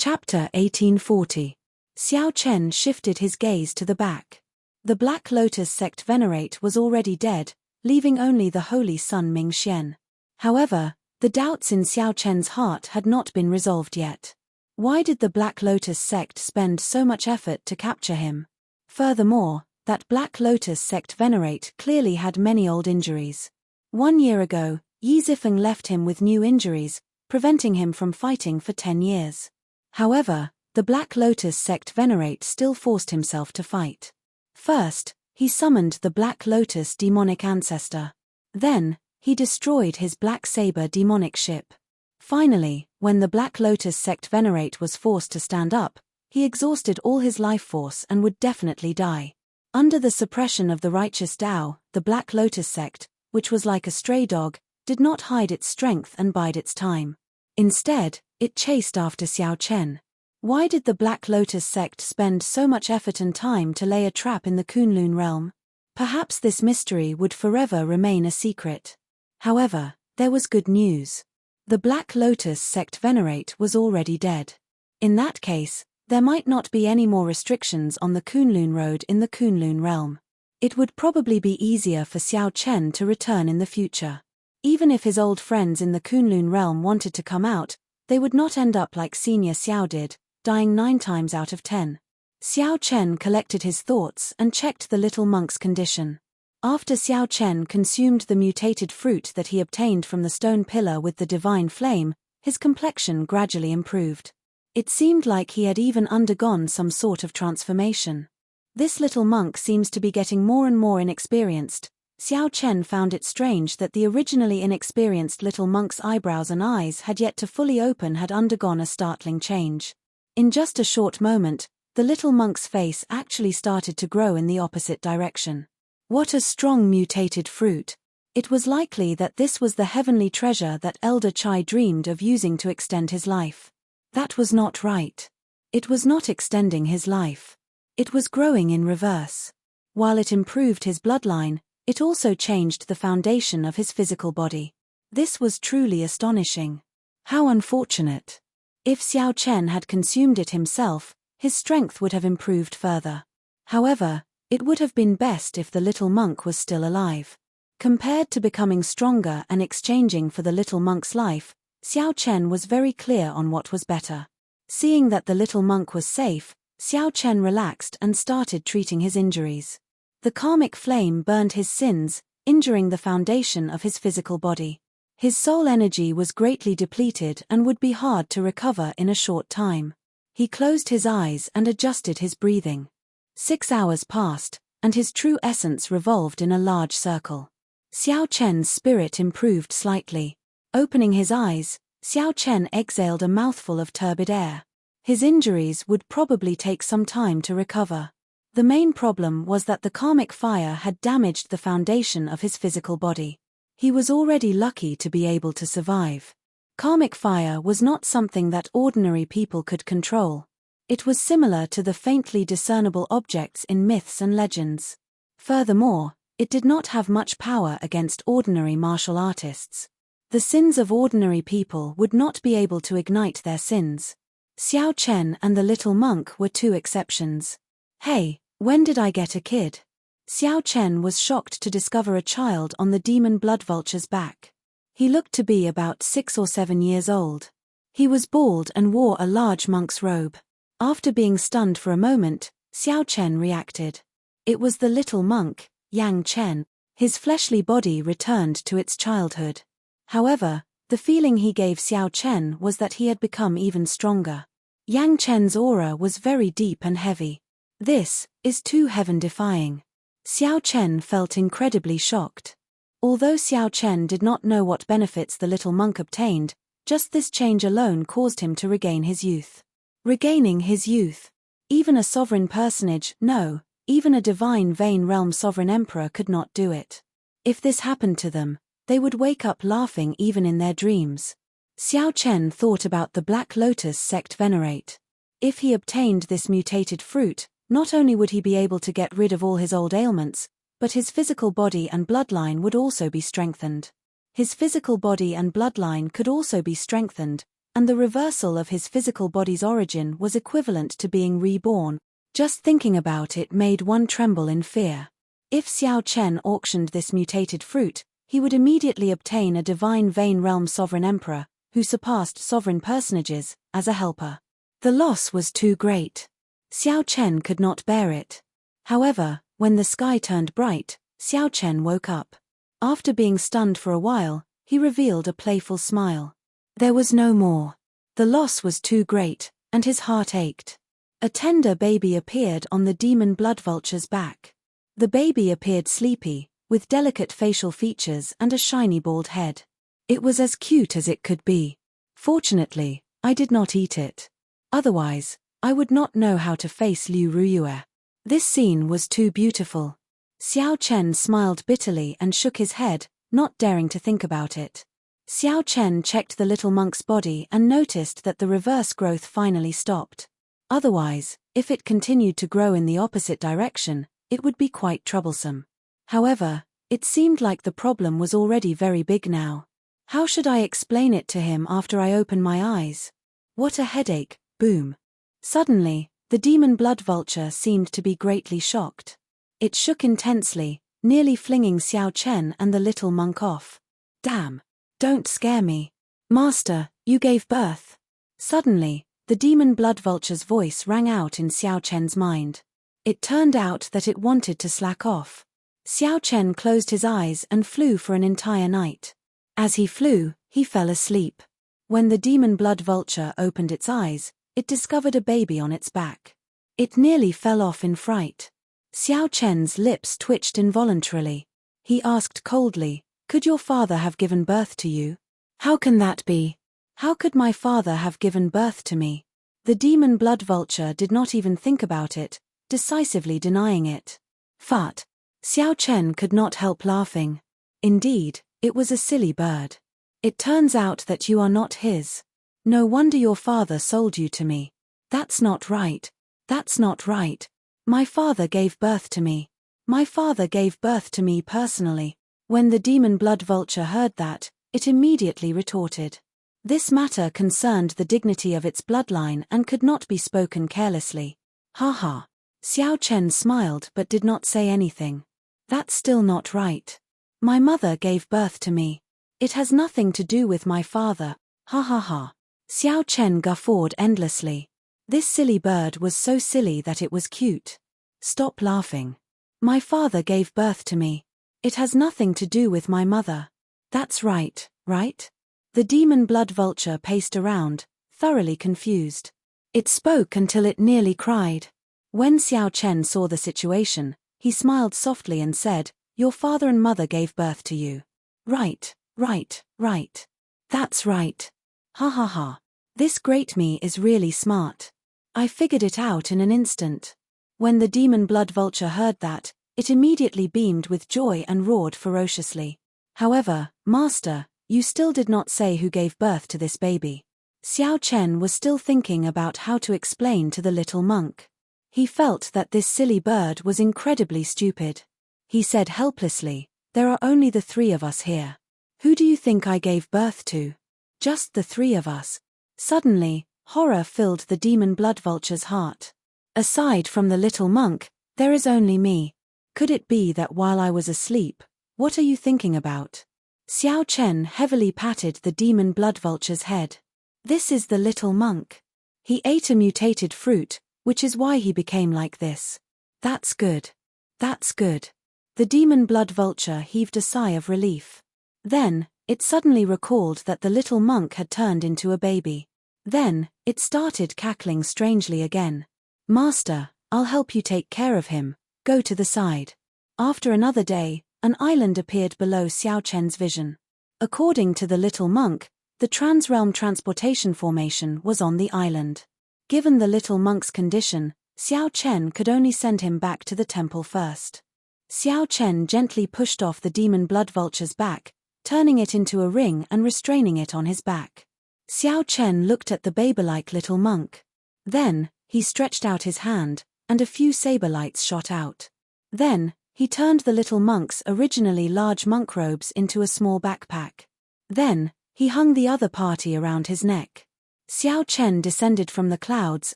Chapter 1840. Xiao Chen shifted his gaze to the back. The Black Lotus sect venerate was already dead, leaving only the holy son Ming Xian. However, the doubts in Xiao Chen's heart had not been resolved yet. Why did the Black Lotus sect spend so much effort to capture him? Furthermore, that Black Lotus sect venerate clearly had many old injuries. 1 year ago, Yi Zifeng left him with new injuries, preventing him from fighting for 10 years. However, the Black Lotus sect venerate still forced himself to fight. First, he summoned the Black Lotus demonic ancestor. Then, he destroyed his Black Saber demonic ship. Finally, when the Black Lotus sect venerate was forced to stand up, he exhausted all his life force and would definitely die. Under the suppression of the righteous Tao, the Black Lotus sect, which was like a stray dog, did not hide its strength and bide its time. Instead, it chased after Xiao Chen. Why did the Black Lotus sect spend so much effort and time to lay a trap in the Kunlun realm? Perhaps this mystery would forever remain a secret. However, there was good news. The Black Lotus sect venerate was already dead. In that case, there might not be any more restrictions on the Kunlun road in the Kunlun realm. It would probably be easier for Xiao Chen to return in the future. Even if his old friends in the Kunlun realm wanted to come out, they would not end up like Senior Xiao did, dying 9 times out of 10. Xiao Chen collected his thoughts and checked the little monk's condition. After Xiao Chen consumed the mutated fruit that he obtained from the stone pillar with the divine flame, his complexion gradually improved. It seemed like he had even undergone some sort of transformation. This little monk seems to be getting more and more inexperienced. Xiao Chen found it strange that the originally inexperienced little monk's eyebrows and eyes had yet to fully open had undergone a startling change. In just a short moment, the little monk's face actually started to grow in the opposite direction. What a strong mutated fruit! It was likely that this was the heavenly treasure that Elder Chai dreamed of using to extend his life. That was not right. It was not extending his life. It was growing in reverse. While it improved his bloodline, it also changed the foundation of his physical body. This was truly astonishing. How unfortunate. If Xiao Chen had consumed it himself, his strength would have improved further. However, it would have been best if the little monk was still alive. Compared to becoming stronger and exchanging for the little monk's life, Xiao Chen was very clear on what was better. Seeing that the little monk was safe, Xiao Chen relaxed and started treating his injuries. The karmic flame burned his sins, injuring the foundation of his physical body. His soul energy was greatly depleted and would be hard to recover in a short time. He closed his eyes and adjusted his breathing. 6 hours passed, and his true essence revolved in a large circle. Xiao Chen's spirit improved slightly. Opening his eyes, Xiao Chen exhaled a mouthful of turbid air. His injuries would probably take some time to recover. The main problem was that the karmic fire had damaged the foundation of his physical body. He was already lucky to be able to survive. Karmic fire was not something that ordinary people could control. It was similar to the faintly discernible objects in myths and legends. Furthermore, it did not have much power against ordinary martial artists. The sins of ordinary people would not be able to ignite their sins. Xiao Chen and the little monk were 2 exceptions. Hey, when did I get a kid? Xiao Chen was shocked to discover a child on the demon blood vulture's back. He looked to be about 6 or 7 years old. He was bald and wore a large monk's robe. After being stunned for a moment, Xiao Chen reacted. It was the little monk, Yang Chen. His fleshly body returned to its childhood. However, the feeling he gave Xiao Chen was that he had become even stronger. Yang Chen's aura was very deep and heavy. This is too heaven-defying. Xiao Chen felt incredibly shocked. Although Xiao Chen did not know what benefits the little monk obtained, just this change alone caused him to regain his youth. Regaining his youth. Even a sovereign personage, no, even a divine Vane Realm sovereign emperor could not do it. If this happened to them, they would wake up laughing even in their dreams. Xiao Chen thought about the Black Lotus sect venerate. If he obtained this mutated fruit, not only would he be able to get rid of all his old ailments, but his physical body and bloodline would also be strengthened. His physical body and bloodline could also be strengthened, and the reversal of his physical body's origin was equivalent to being reborn. Just thinking about it made one tremble in fear. If Xiao Chen auctioned this mutated fruit, he would immediately obtain a divine Vein Realm sovereign emperor, who surpassed sovereign personages, as a helper. The loss was too great. Xiao Chen could not bear it. However, when the sky turned bright, Xiao Chen woke up. After being stunned for a while, he revealed a playful smile. There was no more. The loss was too great, and his heart ached. A tender baby appeared on the demon blood vulture's back. The baby appeared sleepy, with delicate facial features and a shiny bald head. It was as cute as it could be. Fortunately, I did not eat it. Otherwise, I would not know how to face Liu Ruyue. This scene was too beautiful. Xiao Chen smiled bitterly and shook his head, not daring to think about it. Xiao Chen checked the little monk's body and noticed that the reverse growth finally stopped. Otherwise, if it continued to grow in the opposite direction, it would be quite troublesome. However, it seemed like the problem was already very big now. How should I explain it to him after I open my eyes? What a headache, boom. Suddenly, the demon blood vulture seemed to be greatly shocked. It shook intensely, nearly flinging Xiao Chen and the little monk off. Damn! Don't scare me. Master, you gave birth. Suddenly, the demon blood vulture's voice rang out in Xiao Chen's mind. It turned out that it wanted to slack off. Xiao Chen closed his eyes and flew for an entire night. As he flew, he fell asleep. When the demon blood vulture opened its eyes, it discovered a baby on its back. It nearly fell off in fright. Xiao Chen's lips twitched involuntarily. He asked coldly, "Could your father have given birth to you?" "How can that be? How could my father have given birth to me?" The demon blood vulture did not even think about it, decisively denying it. Fart. Xiao Chen could not help laughing. Indeed, it was a silly bird. It turns out that you are not his. No wonder your father sold you to me. That's not right. That's not right. My father gave birth to me. My father gave birth to me personally. When the demon blood vulture heard that, it immediately retorted. This matter concerned the dignity of its bloodline and could not be spoken carelessly. Ha ha. Xiao Chen smiled but did not say anything. That's still not right. My mother gave birth to me. It has nothing to do with my father. Ha ha ha. Xiao Chen guffawed endlessly. This silly bird was so silly that it was cute. Stop laughing. My father gave birth to me. It has nothing to do with my mother. That's right, right? The demon blood vulture paced around, thoroughly confused. It spoke until it nearly cried. When Xiao Chen saw the situation, he smiled softly and said, "Your father and mother gave birth to you." Right, right, right. That's right. Ha ha ha. This great me is really smart. I figured it out in an instant. When the demon blood vulture heard that, it immediately beamed with joy and roared ferociously. However, Master, you still did not say who gave birth to this baby. Xiao Chen was still thinking about how to explain to the little monk. He felt that this silly bird was incredibly stupid. He said helplessly, "There are only the three of us here. Who do you think I gave birth to?" "Just the three of us." Suddenly, horror filled the demon blood vulture's heart. "Aside from the little monk, there is only me. Could it be that while I was asleep? What are you thinking about?" Xiao Chen heavily patted the demon blood vulture's head. "This is the little monk. He ate a mutated fruit, which is why he became like this." "That's good. That's good." The demon blood vulture heaved a sigh of relief. Then, it suddenly recalled that the little monk had turned into a baby. Then, it started cackling strangely again. "Master, I'll help you take care of him. Go to the side." After another day, an island appeared below Xiao Chen's vision. According to the little monk, the transrealm transportation formation was on the island. Given the little monk's condition, Xiao Chen could only send him back to the temple first. Xiao Chen gently pushed off the demon blood vulture's back, turning it into a ring and restraining it on his back. Xiao Chen looked at the babe-like little monk. Then, he stretched out his hand, and a few saber lights shot out. Then, he turned the little monk's originally large monk robes into a small backpack. Then, he hung the other party around his neck. Xiao Chen descended from the clouds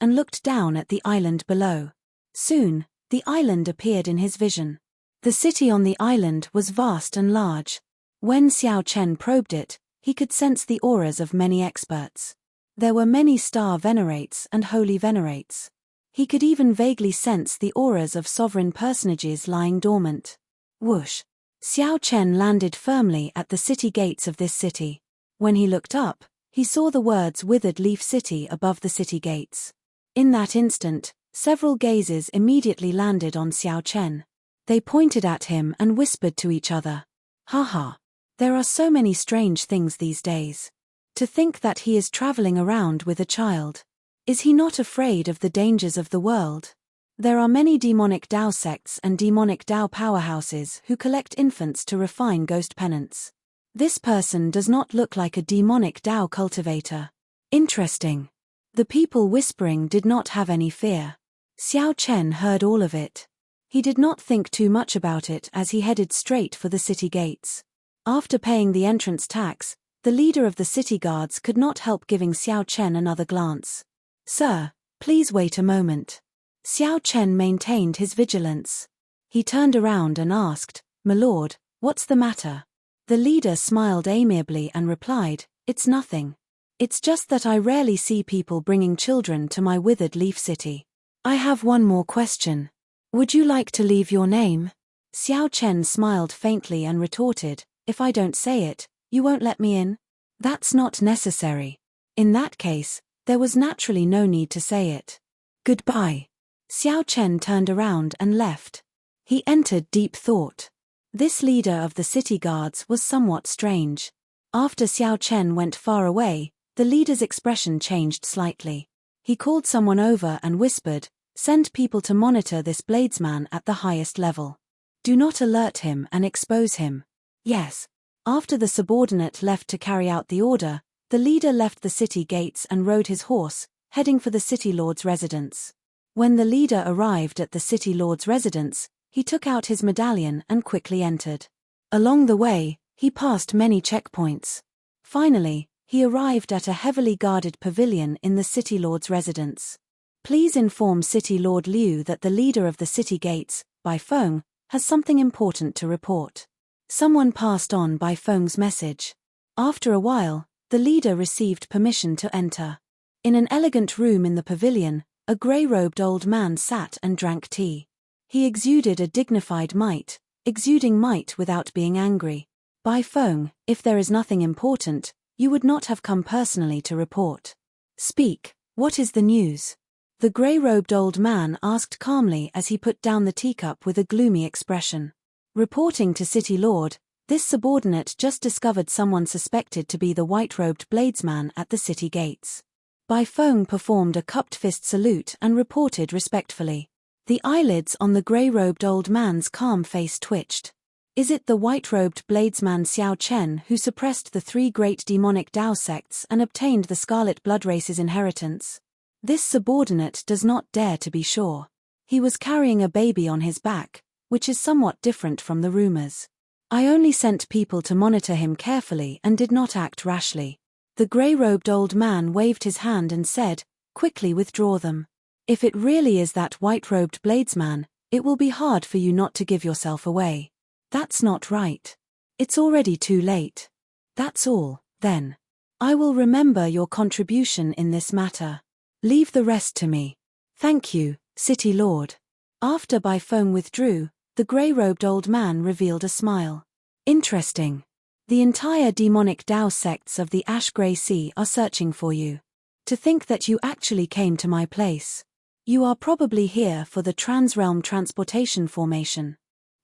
and looked down at the island below. Soon, the island appeared in his vision. The city on the island was vast and large. When Xiao Chen probed it, he could sense the auras of many experts. There were many star venerates and holy venerates. He could even vaguely sense the auras of sovereign personages lying dormant. Whoosh! Xiao Chen landed firmly at the city gates of this city. When he looked up, he saw the words Withered Leaf City above the city gates. In that instant, several gazes immediately landed on Xiao Chen. They pointed at him and whispered to each other. Haha! There are so many strange things these days. To think that he is traveling around with a child. Is he not afraid of the dangers of the world? There are many demonic Dao sects and demonic Dao powerhouses who collect infants to refine ghost penance. This person does not look like a demonic Dao cultivator. Interesting. The people whispering did not have any fear. Xiao Chen heard all of it. He did not think too much about it as he headed straight for the city gates. After paying the entrance tax, the leader of the city guards could not help giving Xiao Chen another glance. Sir, please wait a moment. Xiao Chen maintained his vigilance. He turned around and asked, My lord, what's the matter? The leader smiled amiably and replied, It's nothing. It's just that I rarely see people bringing children to my Withered Leaf City. I have one more question. Would you like to leave your name? Xiao Chen smiled faintly and retorted, If I don't say it, you won't let me in? That's not necessary. In that case, there was naturally no need to say it. Goodbye. Xiao Chen turned around and left. He entered deep thought. This leader of the city guards was somewhat strange. After Xiao Chen went far away, the leader's expression changed slightly. He called someone over and whispered, Send people to monitor this bladesman at the highest level. Do not alert him and expose him. Yes. After the subordinate left to carry out the order, the leader left the city gates and rode his horse, heading for the city lord's residence. When the leader arrived at the city lord's residence, he took out his medallion and quickly entered. Along the way, he passed many checkpoints. Finally, he arrived at a heavily guarded pavilion in the city lord's residence. Please inform City Lord Liu that the leader of the city gates, Bai Feng, has something important to report. Someone passed on Bai Feng's message. After a while, the leader received permission to enter. In an elegant room in the pavilion, a grey-robed old man sat and drank tea. He exuded a dignified might, exuding might without being angry. Bai Feng, if there is nothing important, you would not have come personally to report. Speak, what is the news? The grey-robed old man asked calmly as he put down the teacup with a gloomy expression. Reporting to City Lord, this subordinate just discovered someone suspected to be the white-robed bladesman at the city gates. Bai Feng performed a cupped fist salute and reported respectfully. The eyelids on the grey-robed old man's calm face twitched. Is it the white-robed bladesman Xiao Chen who suppressed the 3 great demonic Dao sects and obtained the Scarlet Blood Race's inheritance? This subordinate does not dare to be sure. He was carrying a baby on his back, which is somewhat different from the rumors. I only sent people to monitor him carefully and did not act rashly. The grey-robed old man waved his hand and said, Quickly withdraw them. If it really is that white-robed bladesman, it will be hard for you not to give yourself away. That's not right. It's already too late. That's all, then. I will remember your contribution in this matter. Leave the rest to me. Thank you, City Lord. After Bai Feng withdrew, the grey-robed old man revealed a smile. Interesting. The entire demonic Dao sects of the Ash-Grey Sea are searching for you. To think that you actually came to my place. You are probably here for the Transrealm Transportation Formation.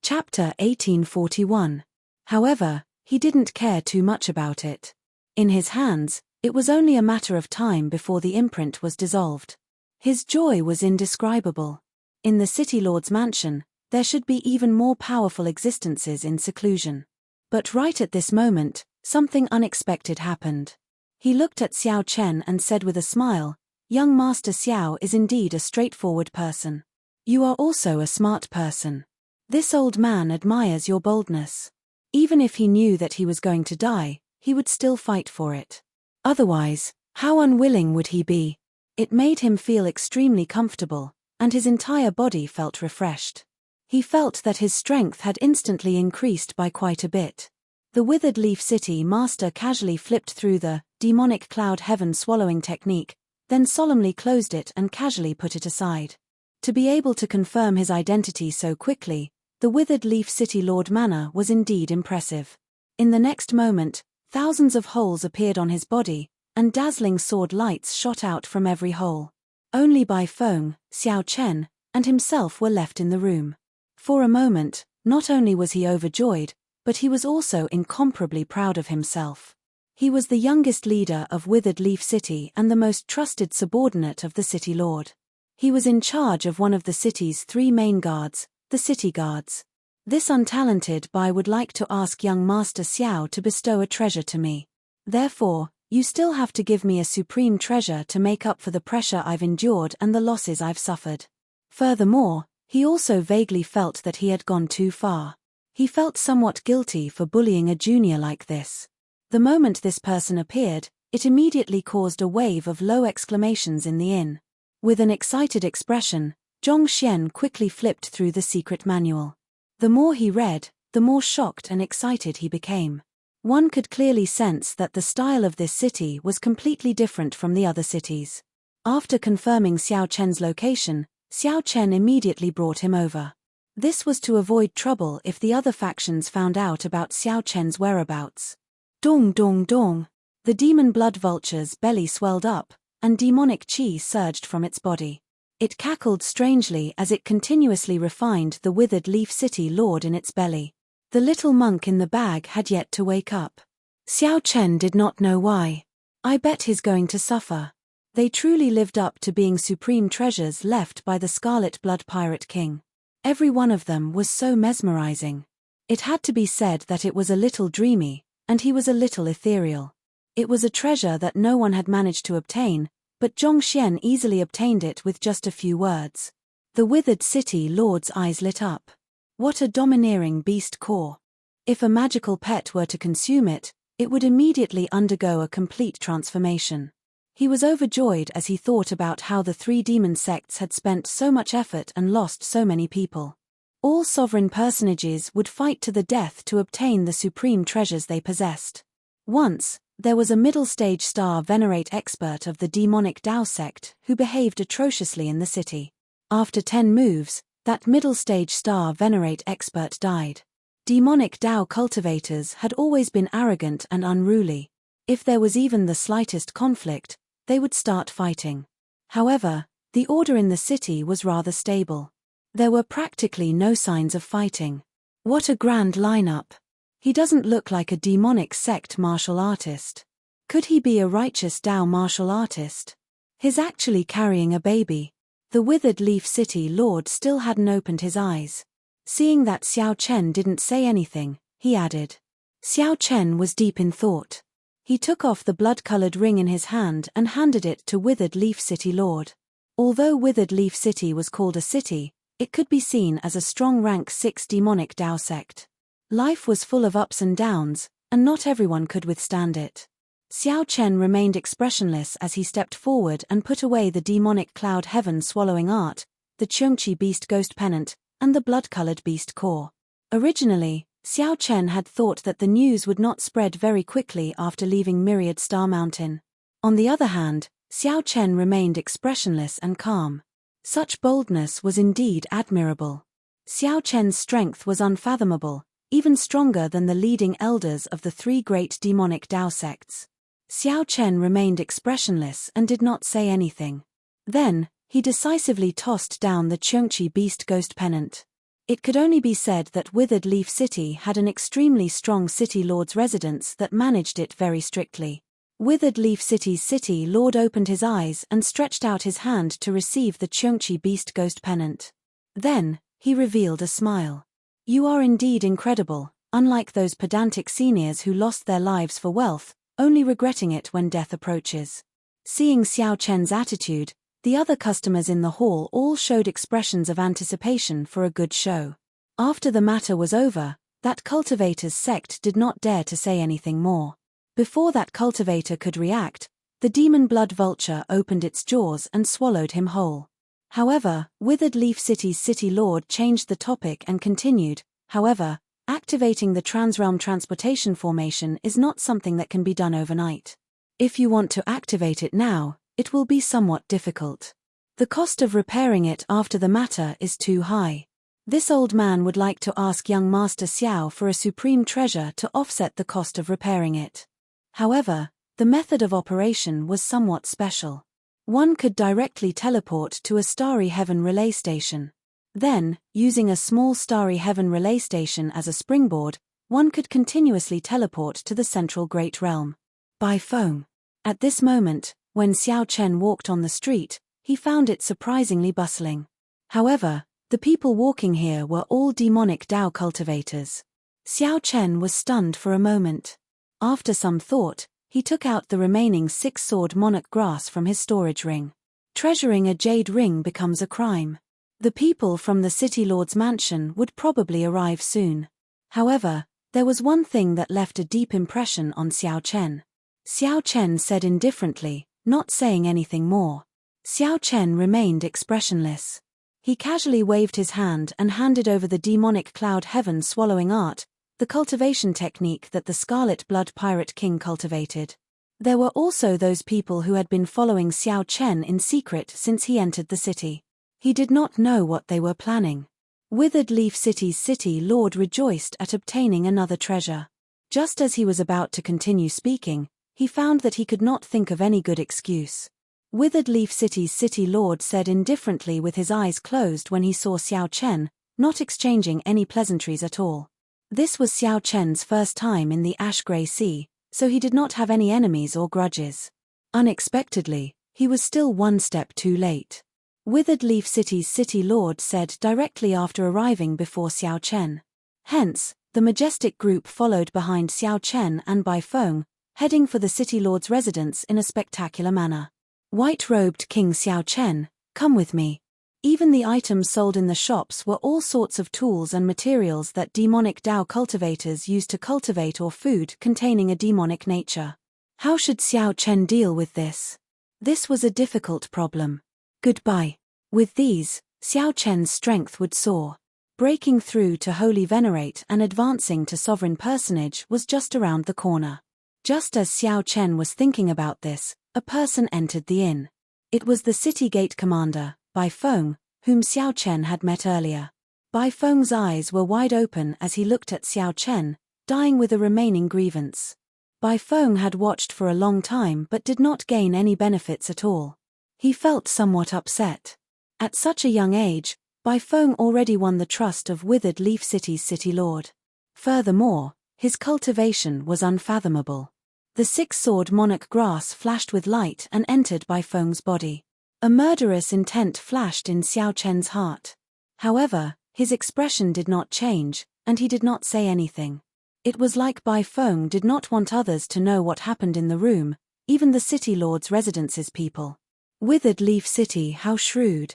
Chapter 1841. However, he didn't care too much about it. In his hands, it was only a matter of time before the imprint was dissolved. His joy was indescribable. In the City Lord's mansion, there should be even more powerful existences in seclusion. But right at this moment, something unexpected happened. He looked at Xiao Chen and said with a smile, Young Master Xiao is indeed a straightforward person. You are also a smart person. This old man admires your boldness. Even if he knew that he was going to die, he would still fight for it. Otherwise, How unwilling would he be? It made him feel extremely comfortable, and his entire body felt refreshed. He felt that his strength had instantly increased by quite a bit. The Withered Leaf City master casually flipped through the demonic cloud heaven swallowing technique, then solemnly closed it and casually put it aside. To be able to confirm his identity so quickly, the Withered Leaf City Lord manner was indeed impressive. In the next moment, thousands of holes appeared on his body, and dazzling sword lights shot out from every hole. Only Bai Feng, Xiao Chen, and himself were left in the room. For a moment, not only was he overjoyed, but he was also incomparably proud of himself. He was the youngest leader of Withered Leaf City and the most trusted subordinate of the city lord. He was in charge of one of the city's 3 main guards, the city guards. This untalented Bai would like to ask young Master Xiao to bestow a treasure to me. Therefore, you still have to give me a supreme treasure to make up for the pressure I've endured and the losses I've suffered. Furthermore, he also vaguely felt that he had gone too far. He felt somewhat guilty for bullying a junior like this. The moment this person appeared, it immediately caused a wave of low exclamations in the inn. With an excited expression, Zhong Xian quickly flipped through the secret manual. The more he read, the more shocked and excited he became. One could clearly sense that the style of this city was completely different from the other cities. After confirming Xiao Chen's location, Xiao Chen immediately brought him over. This was to avoid trouble if the other factions found out about Xiao Chen's whereabouts. Dong dong dong. The demon blood vulture's belly swelled up, and demonic qi surged from its body. It cackled strangely as it continuously refined the Withered Leaf City Lord in its belly. The little monk in the bag had yet to wake up. Xiao Chen did not know why. I bet he's going to suffer. They truly lived up to being supreme treasures left by the Scarlet Blood Pirate King. Every one of them was so mesmerizing. It had to be said that it was a little dreamy, and he was a little ethereal. It was a treasure that no one had managed to obtain, but Zhong Xian easily obtained it with just a few words. The Withered City Lord's eyes lit up. What a domineering beast core. If a magical pet were to consume it, it would immediately undergo a complete transformation. He was overjoyed as he thought about how the 3 demon sects had spent so much effort and lost so many people. All sovereign personages would fight to the death to obtain the supreme treasures they possessed. Once, there was a middle-stage star venerate expert of the demonic Dao sect who behaved atrociously in the city. After 10 moves, that middle-stage star venerate expert died. Demonic Dao cultivators had always been arrogant and unruly. If there was even the slightest conflict, they would start fighting. However, the order in the city was rather stable. There were practically no signs of fighting. What a grand lineup. He doesn't look like a demonic sect martial artist. Could he be a righteous Dao martial artist? He's actually carrying a baby. The Withered Leaf City Lord still hadn't opened his eyes. Seeing that Xiao Chen didn't say anything, he added. Xiao Chen was deep in thought. He took off the blood-colored ring in his hand and handed it to Withered Leaf City Lord. Although Withered Leaf City was called a city, it could be seen as a strong rank 6 demonic Dao sect. Life was full of ups and downs, and not everyone could withstand it. Xiao Chen remained expressionless as he stepped forward and put away the demonic cloud heaven swallowing art, the Chengqi beast ghost pennant, and the blood-colored beast core. Originally, Xiao Chen had thought that the news would not spread very quickly after leaving Myriad Star Mountain. On the other hand, Xiao Chen remained expressionless and calm. Such boldness was indeed admirable. Xiao Chen's strength was unfathomable, even stronger than the leading elders of the 3 great demonic Dao sects. Xiao Chen remained expressionless and did not say anything. Then, he decisively tossed down the Chengqi beast ghost pennant. It could only be said that Withered Leaf City had an extremely strong city lord's residence that managed it very strictly. Withered Leaf City's city lord opened his eyes and stretched out his hand to receive the Chengqi beast ghost pennant. Then, he revealed a smile. You are indeed incredible, unlike those pedantic seniors who lost their lives for wealth, only regretting it when death approaches. Seeing Xiao Chen's attitude, the other customers in the hall all showed expressions of anticipation for a good show. After the matter was over, that cultivator's sect did not dare to say anything more. Before that cultivator could react, The demon blood vulture opened its jaws and swallowed him whole. However, Withered Leaf City's city lord changed the topic and continued, however, activating the transrealm transportation formation is not something that can be done overnight. If you want to activate it now, it will be somewhat difficult. The cost of repairing it after the matter is too high. This old man would like to ask young Master Xiao for a supreme treasure to offset the cost of repairing it. However, the method of operation was somewhat special. One could directly teleport to a Starry Heaven relay station. Then, using a small Starry Heaven relay station as a springboard, one could continuously teleport to the central Great Realm. By phone. At this moment, when Xiao Chen walked on the street, he found it surprisingly bustling. However, the people walking here were all demonic Dao cultivators. Xiao Chen was stunned for a moment. After some thought, he took out the remaining 6-sword monarch grass from his storage ring. Treasuring a jade ring becomes a crime. The people from the city lord's mansion would probably arrive soon. However, there was one thing that left a deep impression on Xiao Chen. Xiao Chen said indifferently, not saying anything more. Xiao Chen remained expressionless. He casually waved his hand and handed over the demonic cloud heaven swallowing art, the cultivation technique that the Scarlet Blood Pirate King cultivated. There were also those people who had been following Xiao Chen in secret since he entered the city. He did not know what they were planning. Withered Leaf City's city lord rejoiced at obtaining another treasure. Just as he was about to continue speaking, he found that he could not think of any good excuse. Withered Leaf City's city lord said indifferently with his eyes closed when he saw Xiao Chen, not exchanging any pleasantries at all. This was Xiao Chen's first time in the Ash-Grey Sea, so he did not have any enemies or grudges. Unexpectedly, he was still one step too late. Withered Leaf City's city lord said directly after arriving before Xiao Chen. Hence, the majestic group followed behind Xiao Chen and Bai Feng, heading for the city lord's residence in a spectacular manner. White-robed King Xiao Chen, come with me. Even the items sold in the shops were all sorts of tools and materials that demonic Dao cultivators use to cultivate or food containing a demonic nature. How should Xiao Chen deal with this? This was a difficult problem. Goodbye. With these, Xiao Chen's strength would soar. Breaking through to Holy Venerate and advancing to Sovereign Personage was just around the corner. Just as Xiao Chen was thinking about this, a person entered the inn. It was the city gate commander, Bai Feng, whom Xiao Chen had met earlier. Bai Feng's eyes were wide open as he looked at Xiao Chen, dying with a remaining grievance. Bai Feng had watched for a long time but did not gain any benefits at all. He felt somewhat upset. At such a young age, Bai Feng already won the trust of Withered Leaf City's city lord. Furthermore, his cultivation was unfathomable. The 6-sword monarch grass flashed with light and entered Bai Feng's body. A murderous intent flashed in Xiao Chen's heart. However, his expression did not change, and he did not say anything. It was like Bai Feng did not want others to know what happened in the room, even the city lord's residence's people. Withered Leaf City, how shrewd.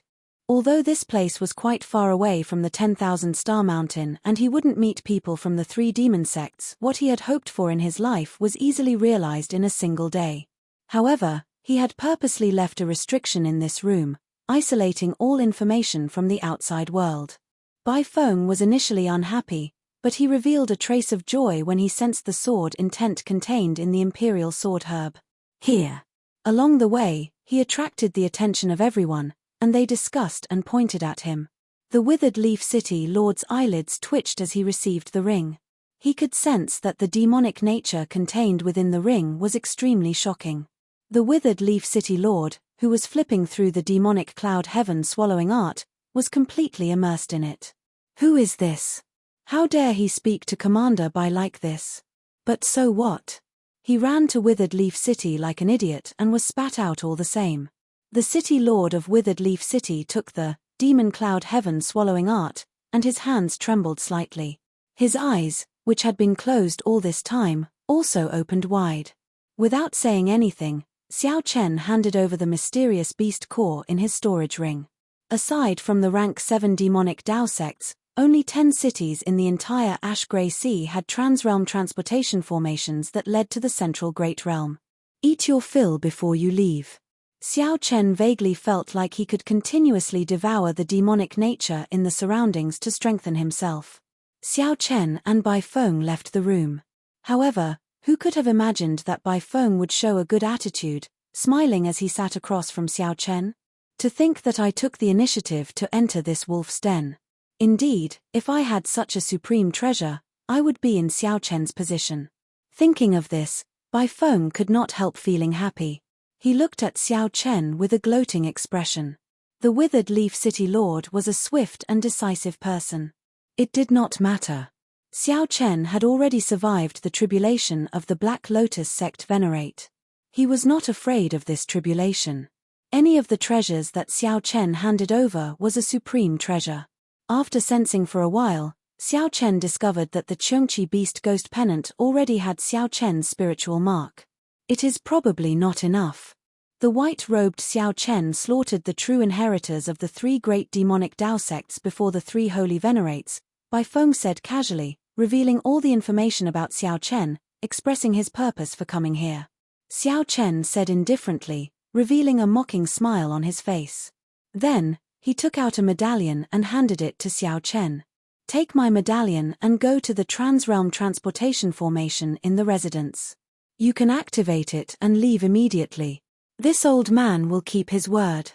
Although this place was quite far away from the 10,000 Star Mountain and he wouldn't meet people from the 3 demon sects, what he had hoped for in his life was easily realized in a single day. However, he had purposely left a restriction in this room, isolating all information from the outside world. Bai Feng was initially unhappy, but he revealed a trace of joy when he sensed the sword intent contained in the Imperial Sword Herb. Here. Along the way, he attracted the attention of everyone, and they discussed and pointed at him. The Withered Leaf City lord's eyelids twitched as he received the ring. He could sense that the demonic nature contained within the ring was extremely shocking. The Withered Leaf City lord, who was flipping through the demonic cloud heaven swallowing art, was completely immersed in it. Who is this? How dare he speak to Commander Bai like this? But so what? He ran to Withered Leaf City like an idiot and was spat out all the same. The city lord of Withered Leaf City took the demon cloud heaven swallowing art, and his hands trembled slightly. His eyes, which had been closed all this time, also opened wide. Without saying anything, Xiao Chen handed over the mysterious beast core in his storage ring. Aside from the rank 7 demonic Dao sects, only 10 cities in the entire Ash-Grey Sea had transrealm transportation formations that led to the central Great Realm. Eat your fill before you leave. Xiao Chen vaguely felt like he could continuously devour the demonic nature in the surroundings to strengthen himself. Xiao Chen and Bai Feng left the room. However, who could have imagined that Bai Feng would show a good attitude, smiling as he sat across from Xiao Chen? To think that I took the initiative to enter this wolf's den. Indeed, if I had such a supreme treasure, I would be in Xiao Chen's position. Thinking of this, Bai Feng could not help feeling happy. He looked at Xiao Chen with a gloating expression. The Withered Leaf City Lord was a swift and decisive person. It did not matter. Xiao Chen had already survived the tribulation of the Black Lotus sect venerate. He was not afraid of this tribulation. Any of the treasures that Xiao Chen handed over was a supreme treasure. After sensing for a while, Xiao Chen discovered that the Chengqi Beast Ghost Pennant already had Xiao Chen's spiritual mark. It is probably not enough. The white-robed Xiao Chen slaughtered the true inheritors of the three great demonic Dao sects before the three holy venerates, Bai Feng said casually, revealing all the information about Xiao Chen, expressing his purpose for coming here. Xiao Chen said indifferently, revealing a mocking smile on his face. Then, he took out a medallion and handed it to Xiao Chen. Take my medallion and go to the Transrealm Transportation Formation in the residence. You can activate it and leave immediately. This old man will keep his word.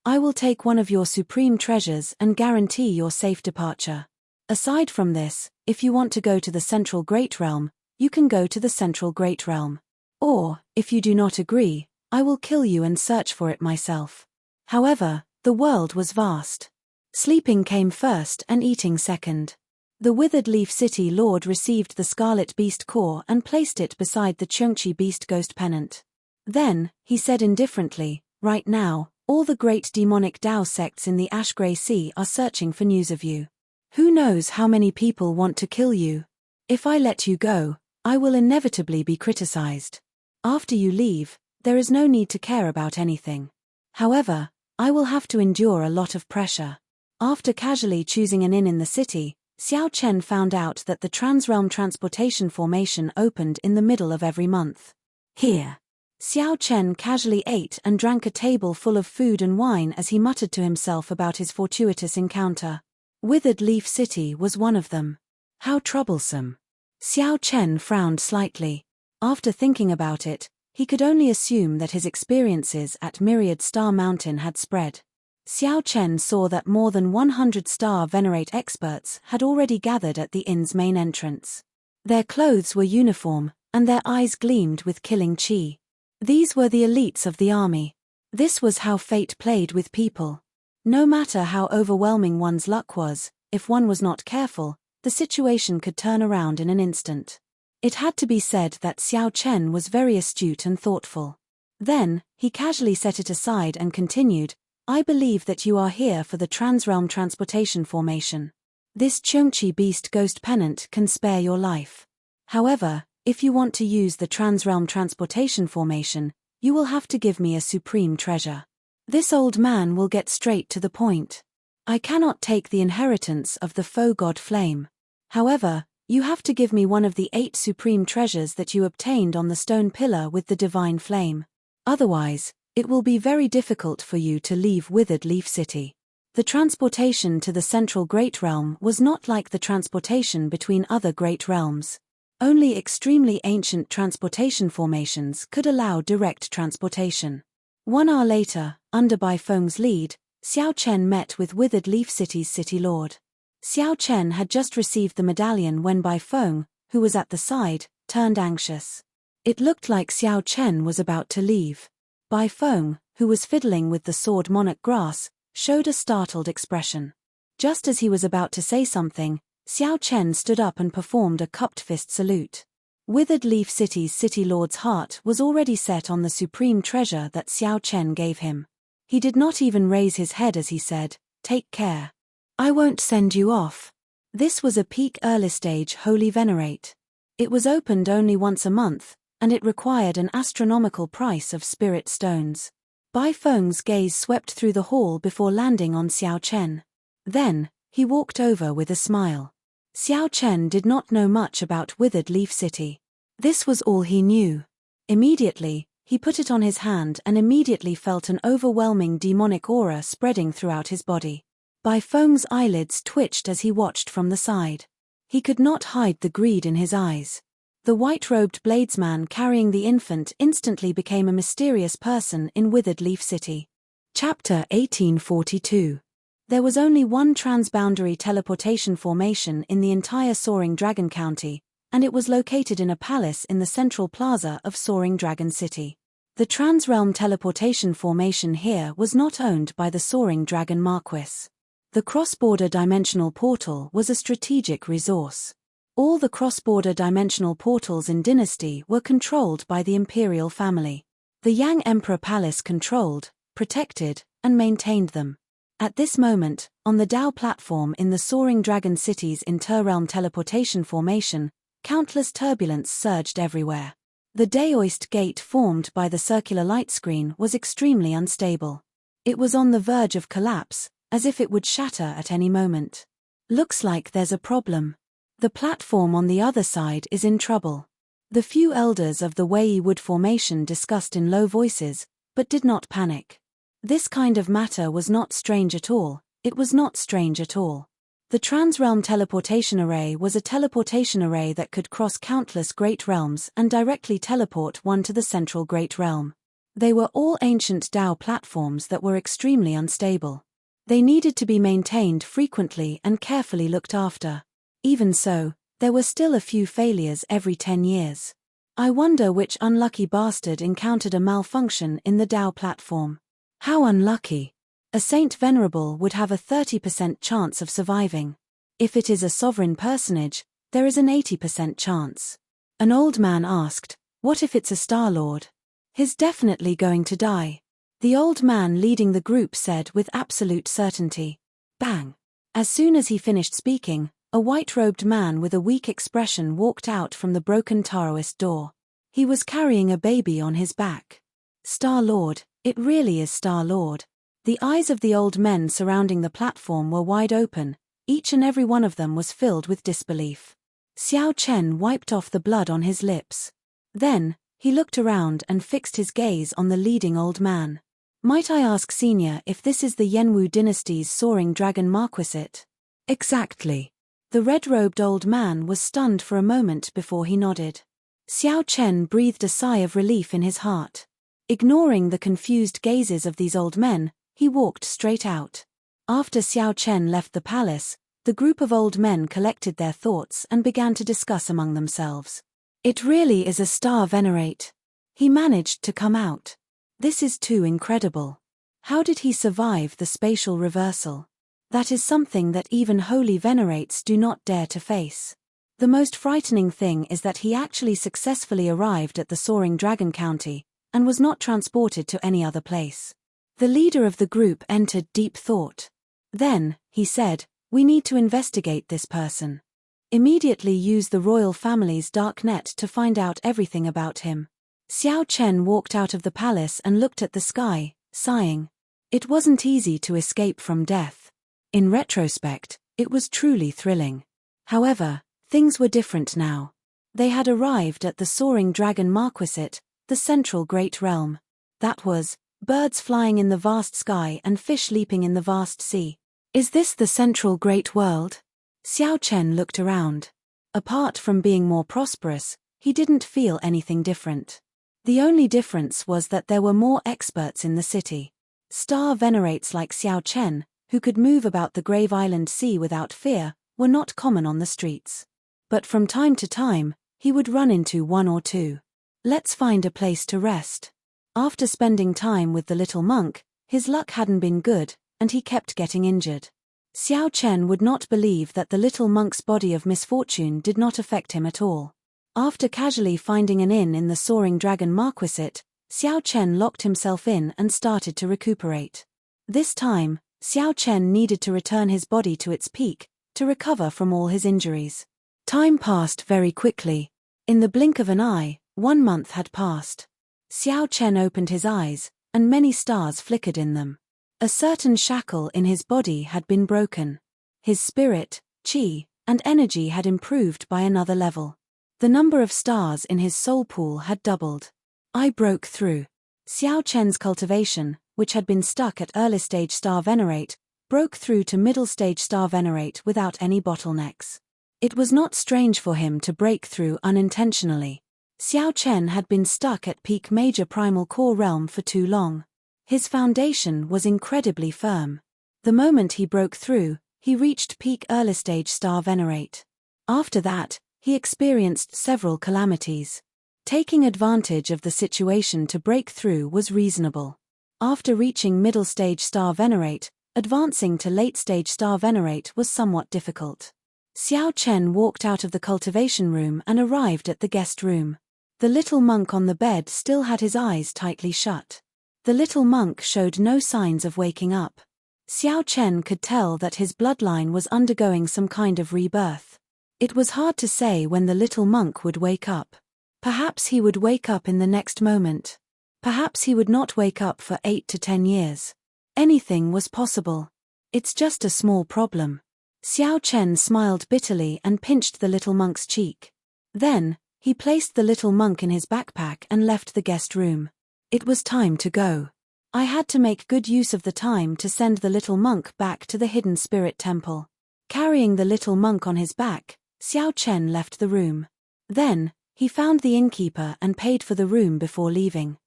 I will take one of your supreme treasures and guarantee your safe departure. Aside from this, if you want to go to the Central Great Realm, you can go to the Central Great Realm. Or, if you do not agree, I will kill you and search for it myself. However, the world was vast. Sleeping came first and eating second. The Withered Leaf City Lord received the Scarlet Beast Core and placed it beside the Chengqi Beast Ghost Pennant. Then, he said indifferently, right now, all the great demonic Dao sects in the Ash-Grey Sea are searching for news of you. Who knows how many people want to kill you? If I let you go, I will inevitably be criticized. After you leave, there is no need to care about anything. However, I will have to endure a lot of pressure. After casually choosing an inn in the city, Xiao Chen found out that the Transrealm Transportation Formation opened in the middle of every month. Here. Xiao Chen casually ate and drank a table full of food and wine as he muttered to himself about his fortuitous encounter. Withered Leaf City was one of them. How troublesome. Xiao Chen frowned slightly. After thinking about it, he could only assume that his experiences at Myriad Star Mountain had spread. Xiao Chen saw that more than 100 Star Venerate experts had already gathered at the inn's main entrance. Their clothes were uniform, and their eyes gleamed with killing chi. These were the elites of the army. This was how fate played with people. No matter how overwhelming one's luck was, if one was not careful, the situation could turn around in an instant. It had to be said that Xiao Chen was very astute and thoughtful. Then, he casually set it aside and continued, I believe that you are here for the Transrealm Transportation Formation. This Chengqi Beast Ghost Pennant can spare your life. However, if you want to use the Transrealm Transportation Formation, you will have to give me a supreme treasure. This old man will get straight to the point. I cannot take the inheritance of the faux god Flame. However, you have to give me one of the 8 supreme treasures that you obtained on the stone pillar with the divine flame. Otherwise, it will be very difficult for you to leave Withered Leaf City. The transportation to the Central Great Realm was not like the transportation between other great realms. Only extremely ancient transportation formations could allow direct transportation. 1 hour later, under Bai Feng's lead, Xiao Chen met with Withered Leaf City's city lord. Xiao Chen had just received the medallion when Bai Feng, who was at the side, turned anxious. It looked like Xiao Chen was about to leave. Bai Feng, who was fiddling with the sword monarch grass, showed a startled expression. Just as he was about to say something, Xiao Chen stood up and performed a cupped fist salute. Withered Leaf City's city lord's heart was already set on the supreme treasure that Xiao Chen gave him. He did not even raise his head as he said, "Take care. I won't send you off." This was a peak early stage holy venerate. It was opened only once a month, and it required an astronomical price of spirit stones. Bai Feng's gaze swept through the hall before landing on Xiao Chen. Then, he walked over with a smile. Xiao Chen did not know much about Withered Leaf City. This was all he knew. Immediately, He put it on his hand and immediately felt an overwhelming demonic aura spreading throughout his body. Bai Feng's eyelids twitched as he watched from the side. He could not hide the greed in his eyes. The white-robed bladesman carrying the infant instantly became a mysterious person in Withered Leaf City. Chapter 1842. There was only one transboundary teleportation formation in the entire Soaring Dragon County, and it was located in a palace in the central plaza of Soaring Dragon City. The Transrealm teleportation formation here was not owned by the Soaring Dragon Marquis. The cross-border dimensional portal was a strategic resource. All the cross-border dimensional portals in Dynasty were controlled by the imperial family. The Yang Emperor Palace controlled, protected, and maintained them. At this moment, on the Dao platform in the Soaring Dragon City's interrealm teleportation formation, countless turbulence surged everywhere. The Daoist gate formed by the circular light screen was extremely unstable. It was on the verge of collapse, as if it would shatter at any moment. Looks like there's a problem. The platform on the other side is in trouble. The few elders of the Wei Wood formation discussed in low voices, but did not panic. This kind of matter was not strange at all. It was not strange at all. The Transrealm Teleportation Array was a teleportation array that could cross countless great realms and directly teleport one to the central great realm. They were all ancient Dao platforms that were extremely unstable. They needed to be maintained frequently and carefully looked after. Even so, there were still a few failures every 10 years. I wonder which unlucky bastard encountered a malfunction in the Dao platform. How unlucky! A Saint Venerable would have a 30% chance of surviving. If it is a sovereign personage, there is an 80% chance. An old man asked, "What if it's a Star Lord?" "He's definitely going to die." The old man leading the group said with absolute certainty. Bang! As soon as he finished speaking, a white-robed man with a weak expression walked out from the broken Taoist door. He was carrying a baby on his back. Star Lord, it really is Star Lord. The eyes of the old men surrounding the platform were wide open, each and every one of them was filled with disbelief. Xiao Chen wiped off the blood on his lips. Then, he looked around and fixed his gaze on the leading old man. "Might I ask, Senior, if this is the Yanwu dynasty's Soaring Dragon Marquisate?" "Exactly." The red-robed old man was stunned for a moment before he nodded. Xiao Chen breathed a sigh of relief in his heart. Ignoring the confused gazes of these old men, he walked straight out. After Xiao Chen left the palace, the group of old men collected their thoughts and began to discuss among themselves. "It really is a Star Venerate. He managed to come out. This is too incredible. How did he survive the spatial reversal? That is something that even holy venerates do not dare to face. The most frightening thing is that he actually successfully arrived at the Soaring Dragon County, and was not transported to any other place." The leader of the group entered deep thought. Then, he said, "We need to investigate this person. Immediately use the royal family's dark net to find out everything about him." Xiao Chen walked out of the palace and looked at the sky, sighing. It wasn't easy to escape from death. In retrospect, it was truly thrilling. However, things were different now. They had arrived at the Soaring Dragon Marquisate, the central great realm. That was, birds flying in the vast sky and fish leaping in the vast sea. Is this the central great world? Xiao Chen looked around. Apart from being more prosperous, he didn't feel anything different. The only difference was that there were more experts in the city. Star venerates like Xiao Chen, who could move about the Grave Island Sea without fear, were not common on the streets. But from time to time, he would run into one or two. Let's find a place to rest. After spending time with the little monk, his luck hadn't been good, and he kept getting injured. Xiao Chen would not believe that the little monk's body of misfortune did not affect him at all. After casually finding an inn in the Soaring Dragon Marquisate, Xiao Chen locked himself in and started to recuperate. This time, Xiao Chen needed to return his body to its peak, to recover from all his injuries. Time passed very quickly. In the blink of an eye, 1 month had passed. Xiao Chen opened his eyes, and many stars flickered in them. A certain shackle in his body had been broken. His spirit, qi, and energy had improved by another level. The number of stars in his soul pool had doubled. I broke through. Xiao Chen's cultivation, which had been stuck at early-stage star venerate, broke through to middle-stage star venerate without any bottlenecks. It was not strange for him to break through unintentionally. Xiao Chen had been stuck at peak major primal core realm for too long. His foundation was incredibly firm. The moment he broke through, he reached peak early-stage star venerate. After that, he experienced several calamities. Taking advantage of the situation to break through was reasonable. After reaching middle-stage star venerate, advancing to late-stage star venerate was somewhat difficult. Xiao Chen walked out of the cultivation room and arrived at the guest room. The little monk on the bed still had his eyes tightly shut. The little monk showed no signs of waking up. Xiao Chen could tell that his bloodline was undergoing some kind of rebirth. It was hard to say when the little monk would wake up. Perhaps he would wake up in the next moment. Perhaps he would not wake up for 8 to 10 years. Anything was possible. It's just a small problem. Xiao Chen smiled bitterly and pinched the little monk's cheek. Then, he placed the little monk in his backpack and left the guest room. It was time to go. I had to make good use of the time to send the little monk back to the hidden spirit temple. Carrying the little monk on his back, Xiao Chen left the room. Then, he found the innkeeper and paid for the room before leaving.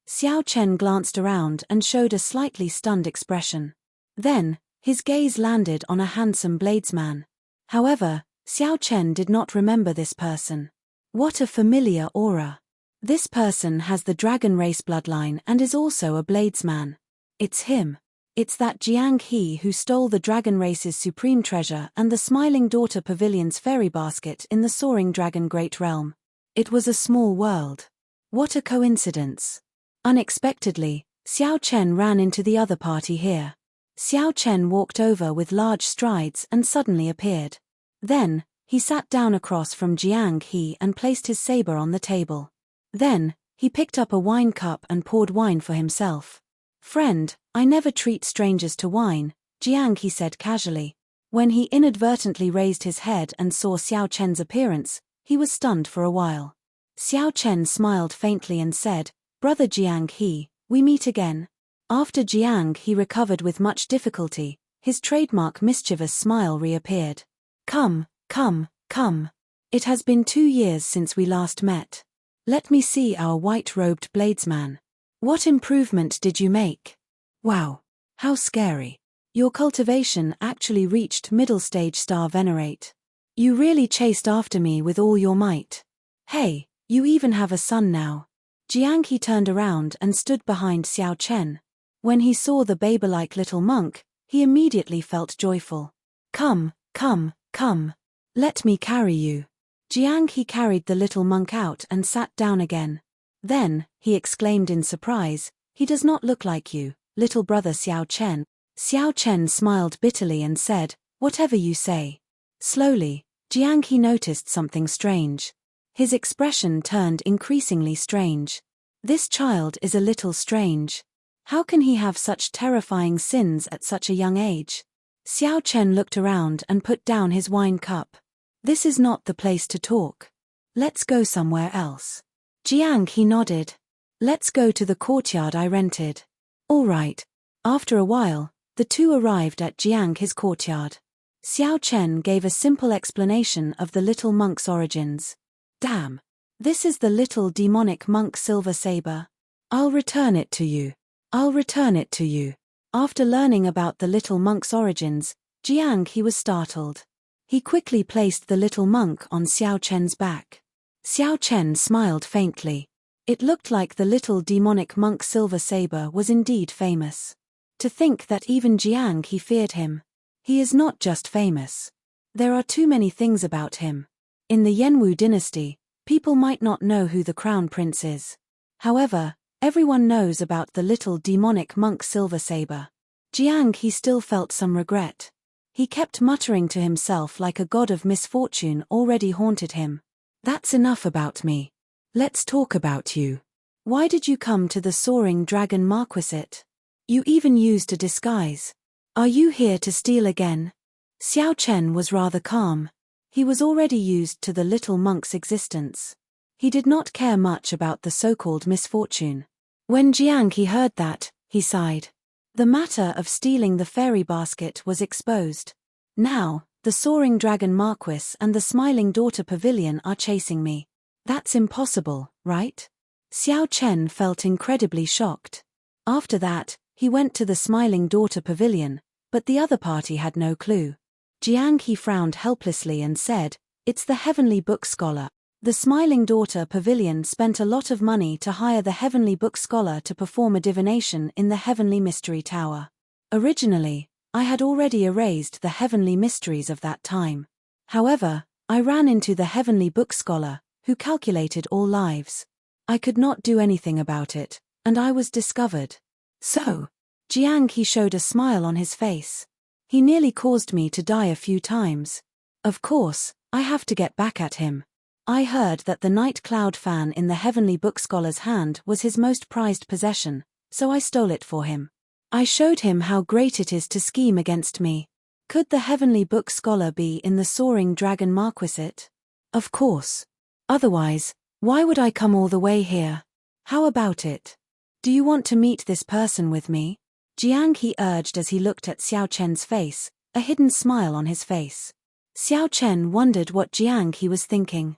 Xiao Chen glanced around and showed a slightly stunned expression. Then, his gaze landed on a handsome bladesman. However, Xiao Chen did not remember this person. What a familiar aura. This person has the dragon race bloodline and is also a bladesman. It's him. It's that Jiang He who stole the dragon race's supreme treasure and the Smiling Daughter Pavilion's fairy basket in the Soaring Dragon Great Realm. It was a small world. What a coincidence. Unexpectedly, Xiao Chen ran into the other party here. Xiao Chen walked over with large strides and suddenly appeared. Then, he sat down across from Jiang He and placed his saber on the table. Then, he picked up a wine cup and poured wine for himself. "Friend, I never treat strangers to wine," Jiang He said casually. When he inadvertently raised his head and saw Xiao Chen's appearance, he was stunned for a while. Xiao Chen smiled faintly and said, "Brother Jiang He, we meet again." After Jiang He recovered with much difficulty, his trademark mischievous smile reappeared. Come. It has been 2 years since we last met. Let me see our white-robed bladesman. What improvement did you make? Wow. How scary. Your cultivation actually reached middle-stage star venerate. You really chased after me with all your might. Hey, you even have a son now. Jiang He turned around and stood behind Xiao Chen. When he saw the babe-like little monk, he immediately felt joyful. Come. Let me carry you. Jiang He carried the little monk out and sat down again. Then, he exclaimed in surprise, "He does not look like you, little brother Xiao Chen." Xiao Chen smiled bitterly and said, "Whatever you say." Slowly, Jiang He noticed something strange. His expression turned increasingly strange. This child is a little strange. How can he have such terrifying sins at such a young age? Xiao Chen looked around and put down his wine cup. This is not the place to talk. Let's go somewhere else. Jiang He nodded. Let's go to the courtyard I rented. All right. After a while, the two arrived at Jiang He's courtyard. Xiao Chen gave a simple explanation of the little monk's origins. Damn. This is the little demonic monk silver saber. I'll return it to you. After learning about the little monk's origins, Jiang He was startled. He quickly placed the little monk on Xiao Chen's back. Xiao Chen smiled faintly. It looked like the little demonic monk silver saber was indeed famous. To think that even Jiang He feared him. He is not just famous. There are too many things about him. In the Yanwu dynasty, people might not know who the crown prince is. However, everyone knows about the little demonic monk silver saber. Jiang He still felt some regret. He kept muttering to himself like a god of misfortune already haunted him. That's enough about me. Let's talk about you. Why did you come to the Soaring Dragon Marquisate? You even used a disguise. Are you here to steal again? Xiao Chen was rather calm. He was already used to the little monk's existence. He did not care much about the so-called misfortune. When Jiang heard that, he sighed. The matter of stealing the fairy basket was exposed. Now, the soaring dragon Marquis and the smiling daughter pavilion are chasing me. That's impossible, right? Xiao Chen felt incredibly shocked. After that, he went to the smiling daughter pavilion, but the other party had no clue. Jiang He frowned helplessly and said, "It's the Heavenly Book Scholar." The smiling daughter pavilion spent a lot of money to hire the Heavenly Book Scholar to perform a divination in the Heavenly Mystery Tower. Originally, I had already erased the heavenly mysteries of that time. However, I ran into the Heavenly Book Scholar, who calculated all lives. I could not do anything about it, and I was discovered. So, Jiang He showed a smile on his face. He nearly caused me to die a few times. Of course, I have to get back at him. I heard that the Night Cloud fan in the Heavenly Book Scholar's hand was his most prized possession, so I stole it for him. I showed him how great it is to scheme against me. Could the Heavenly Book Scholar be in the soaring dragon Marquisate? Of course. Otherwise, why would I come all the way here? How about it? Do you want to meet this person with me? Jiang He urged as he looked at Xiao Chen's face, a hidden smile on his face. Xiao Chen wondered what Jiang He was thinking.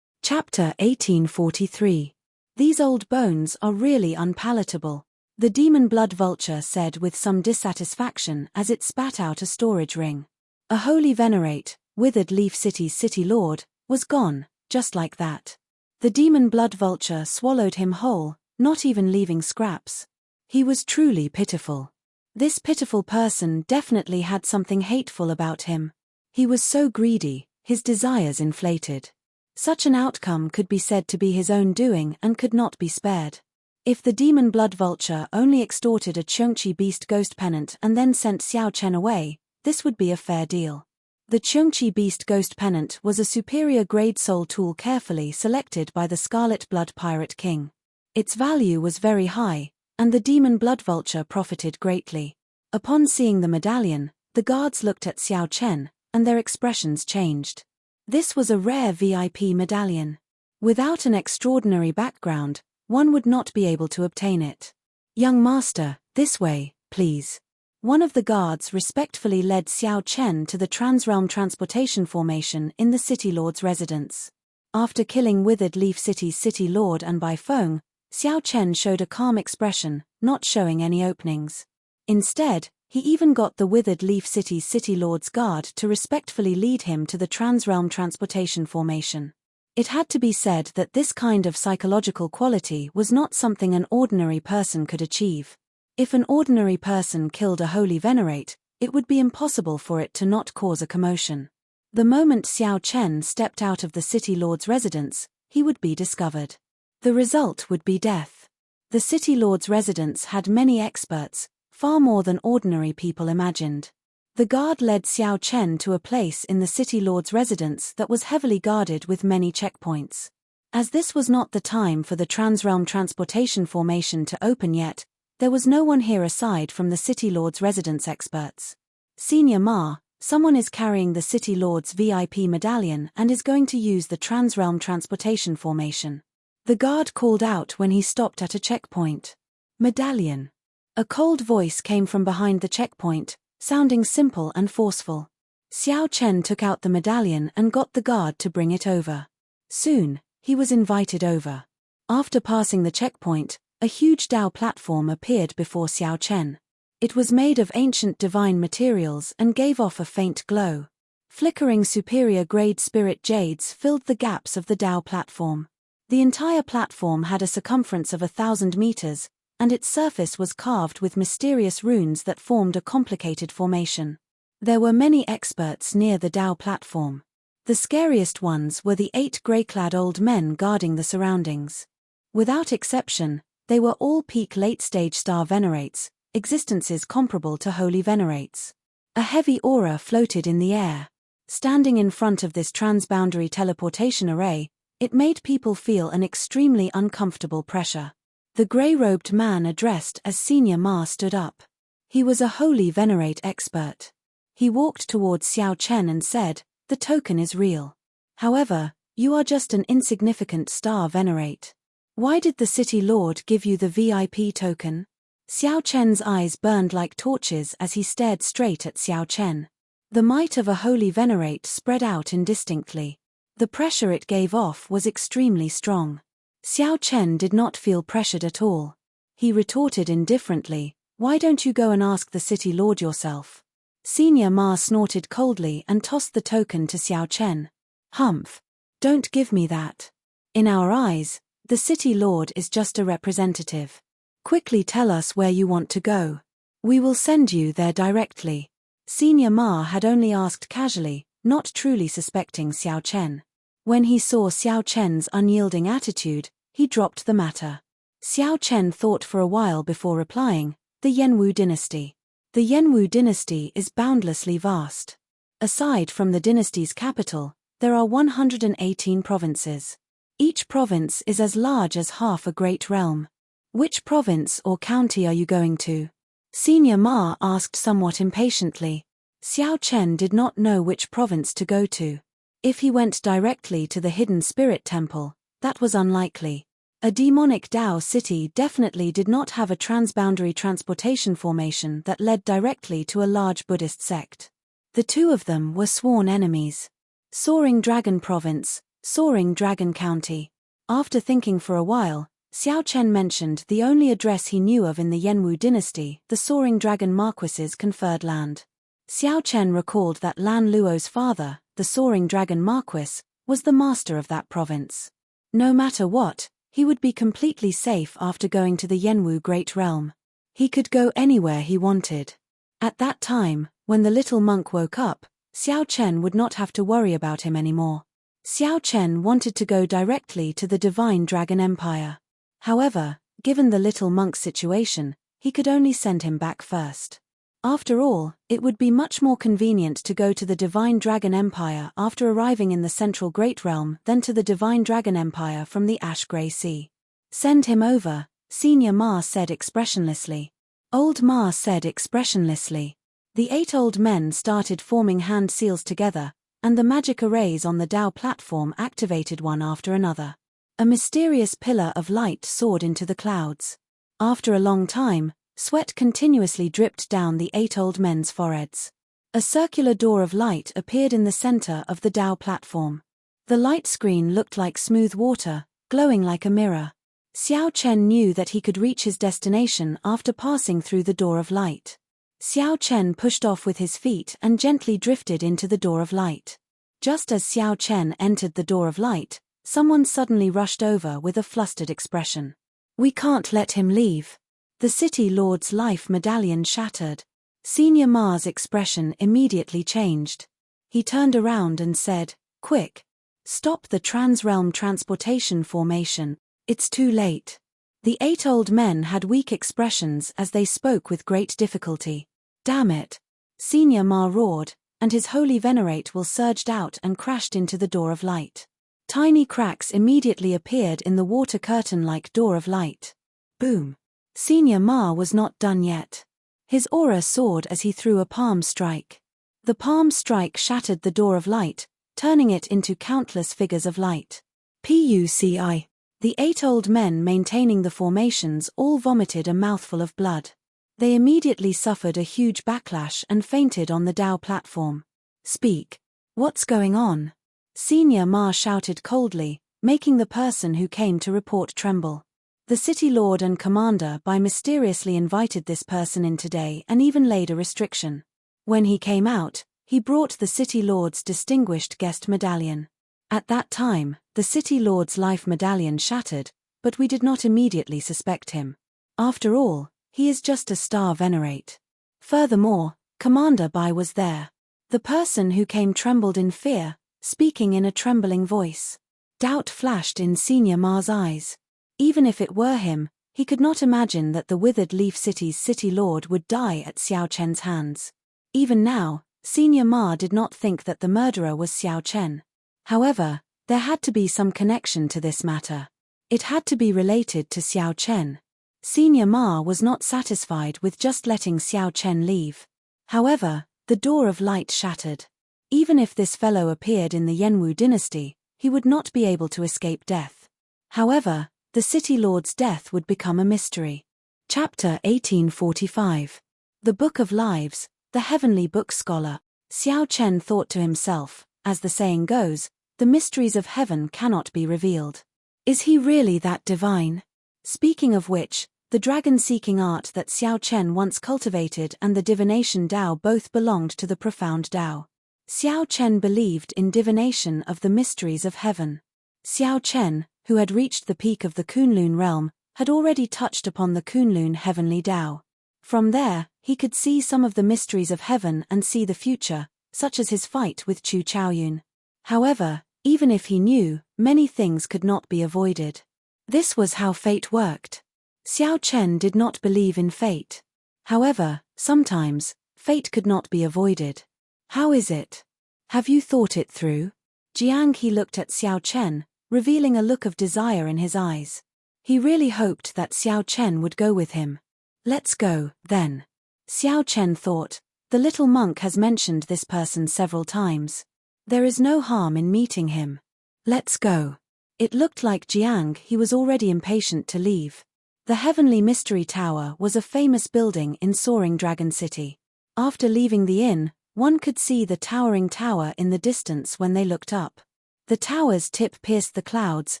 Chapter 1843. These old bones are really unpalatable, the demon blood vulture said with some dissatisfaction as it spat out a storage ring. A holy venerate, withered leaf city's city lord, was gone, just like that. The demon blood vulture swallowed him whole, not even leaving scraps. He was truly pitiful. This pitiful person definitely had something hateful about him. He was so greedy, his desires inflated. Such an outcome could be said to be his own doing and could not be spared. If the demon blood vulture only extorted a Cheongqi beast ghost pennant and then sent Xiao Chen away, this would be a fair deal. The Cheongqi beast ghost pennant was a superior grade soul tool carefully selected by the Scarlet Blood Pirate King. Its value was very high, and the demon blood vulture profited greatly. Upon seeing the medallion, the guards looked at Xiao Chen, and their expressions changed. This was a rare VIP medallion. Without an extraordinary background, one would not be able to obtain it. "Young master, this way, please." One of the guards respectfully led Xiao Chen to the Transrealm Transportation Formation in the City Lord's residence. After killing Withered Leaf City's City Lord and Bai Feng, Xiao Chen showed a calm expression, not showing any openings. Instead, he even got the Withered Leaf City's City Lord's guard to respectfully lead him to the Transrealm Transportation Formation. It had to be said that this kind of psychological quality was not something an ordinary person could achieve. If an ordinary person killed a holy venerate, it would be impossible for it to not cause a commotion. The moment Xiao Chen stepped out of the City Lord's residence, he would be discovered. The result would be death. The City Lord's residence had many experts, far more than ordinary people imagined. The guard led Xiao Chen to a place in the City Lord's residence that was heavily guarded with many checkpoints. As this was not the time for the Transrealm Transportation Formation to open yet, there was no one here aside from the City Lord's residence experts. "Senior Ma, someone is carrying the City Lord's VIP medallion and is going to use the Transrealm Transportation Formation." The guard called out when he stopped at a checkpoint. "Medallion." A cold voice came from behind the checkpoint, sounding simple and forceful. Xiao Chen took out the medallion and got the guard to bring it over. Soon, he was invited over. After passing the checkpoint, a huge Dao platform appeared before Xiao Chen. It was made of ancient divine materials and gave off a faint glow. Flickering superior-grade spirit jades filled the gaps of the Dao platform. The entire platform had a circumference of 1,000 meters, and its surface was carved with mysterious runes that formed a complicated formation. There were many experts near the Dao platform. The scariest ones were the 8 grey-clad old men guarding the surroundings. Without exception, they were all peak late-stage star venerates, existences comparable to holy venerates. A heavy aura floated in the air. Standing in front of this transboundary teleportation array, it made people feel an extremely uncomfortable pressure. The grey-robed man addressed as Senior Ma stood up. He was a holy venerate expert. He walked towards Xiao Chen and said, "The token is real. However, You are just an insignificant star venerate. Why did the city lord give you the VIP token? Xiao Chen's eyes burned like torches as he stared straight at Xiao Chen. The might of a holy venerate spread out indistinctly. The pressure it gave off was extremely strong. Xiao Chen did not feel pressured at all. He retorted indifferently, "Why don't you go and ask the city lord yourself?" Senior Ma snorted coldly and tossed the token to Xiao Chen. "Humph. Don't give me that. In our eyes, the city lord is just a representative. Quickly tell us where you want to go. We will send you there directly." Senior Ma had only asked casually, not truly suspecting Xiao Chen. When he saw Xiao Chen's unyielding attitude, he dropped the matter. Xiao Chen thought for a while before replying, "The Yanwu dynasty. The Yanwu dynasty is boundlessly vast. Aside from the dynasty's capital, there are 118 provinces. Each province is as large as half a great realm. Which province or county are you going to?" Senior Ma asked somewhat impatiently. Xiao Chen did not know which province to go to. If he went directly to the hidden spirit temple, that was unlikely. A demonic Dao city definitely did not have a transboundary transportation formation that led directly to a large Buddhist sect. The two of them were sworn enemies. Soaring Dragon Province, Soaring Dragon County. After thinking for a while, Xiao Chen mentioned the only address he knew of in the Yanwu dynasty, the Soaring Dragon Marquis's conferred land. Xiao Chen recalled that Lan Luo's father, the Soaring Dragon Marquis, was the master of that province. No matter what, he would be completely safe after going to the Yanwu Great Realm. He could go anywhere he wanted. At that time, when the little monk woke up, Xiao Chen would not have to worry about him anymore. Xiao Chen wanted to go directly to the Divine Dragon Empire. However, given the little monk's situation, he could only send him back first. After all, it would be much more convenient to go to the Divine Dragon Empire after arriving in the Central Great Realm than to the Divine Dragon Empire from the Ash-Grey Sea. "Send him over," Senior Ma said expressionlessly. Old Ma said expressionlessly. The 8 old men started forming hand seals together, and the magic arrays on the Dao platform activated one after another. A mysterious pillar of light soared into the clouds. After a long time, sweat continuously dripped down the 8 old men's foreheads. A circular door of light appeared in the center of the Dao platform. The light screen looked like smooth water, glowing like a mirror. Xiao Chen knew that he could reach his destination after passing through the door of light. Xiao Chen pushed off with his feet and gently drifted into the door of light. Just as Xiao Chen entered the door of light, someone suddenly rushed over with a flustered expression. "We can't let him leave." The city lord's life medallion shattered. Senior Ma's expression immediately changed. He turned around and said, "Quick! Stop the trans-realm transportation formation. It's too late." The 8 old men had weak expressions as they spoke with great difficulty. "Damn it!" Senior Ma roared, and his holy venerate will surged out and crashed into the door of light. Tiny cracks immediately appeared in the water curtain-like door of light. Boom! Senior Ma was not done yet. His aura soared as he threw a palm strike. The palm strike shattered the door of light, turning it into countless figures of light. Puci. The 8 old men maintaining the formations all vomited a mouthful of blood. They immediately suffered a huge backlash and fainted on the Dao platform. "Speak. What's going on?" Senior Ma shouted coldly, making the person who came to report tremble. The city lord and commander mysteriously invited this person in today and even laid a restriction. When he came out, he brought the city lord's distinguished guest medallion. At that time, the city lord's life medallion shattered, but we did not immediately suspect him. After all, he is just a star venerate. Furthermore, Commander Bai was there. The person who came trembled in fear, speaking in a trembling voice. Doubt flashed in Senior Ma's eyes. Even if it were him, he could not imagine that the Withered Leaf City's city lord would die at Xiao Chen's hands. Even now, Senior Ma did not think that the murderer was Xiao Chen. However, there had to be some connection to this matter. It had to be related to Xiao Chen. Senior Ma was not satisfied with just letting Xiao Chen leave. However, the door of light shattered. Even if this fellow appeared in the Yanwu dynasty, he would not be able to escape death. However, the city lord's death would become a mystery. Chapter 1845. The Book of Lives, the Heavenly Book Scholar. Xiao Chen thought to himself, as the saying goes, the mysteries of heaven cannot be revealed. Is he really that divine? Speaking of which, the dragon-seeking art that Xiao Chen once cultivated and the divination Tao both belonged to the profound Tao. Xiao Chen believed in divination of the mysteries of heaven. Xiao Chen, who had reached the peak of the Kunlun realm, had already touched upon the Kunlun heavenly Tao. From there, he could see some of the mysteries of heaven and see the future, such as his fight with Chu Chaoyun. However, even if he knew, many things could not be avoided. This was how fate worked. Xiao Chen did not believe in fate. However, sometimes, fate could not be avoided. How is it? Have you thought it through? Jiang He looked at Xiao Chen, revealing a look of desire in his eyes. He really hoped that Xiao Chen would go with him. Let's go, then. Xiao Chen thought, the little monk has mentioned this person several times. There is no harm in meeting him. Let's go. It looked like Jiang He was already impatient to leave. The Heavenly Mystery Tower was a famous building in Soaring Dragon City. After leaving the inn, one could see the towering tower in the distance when they looked up. The tower's tip pierced the clouds,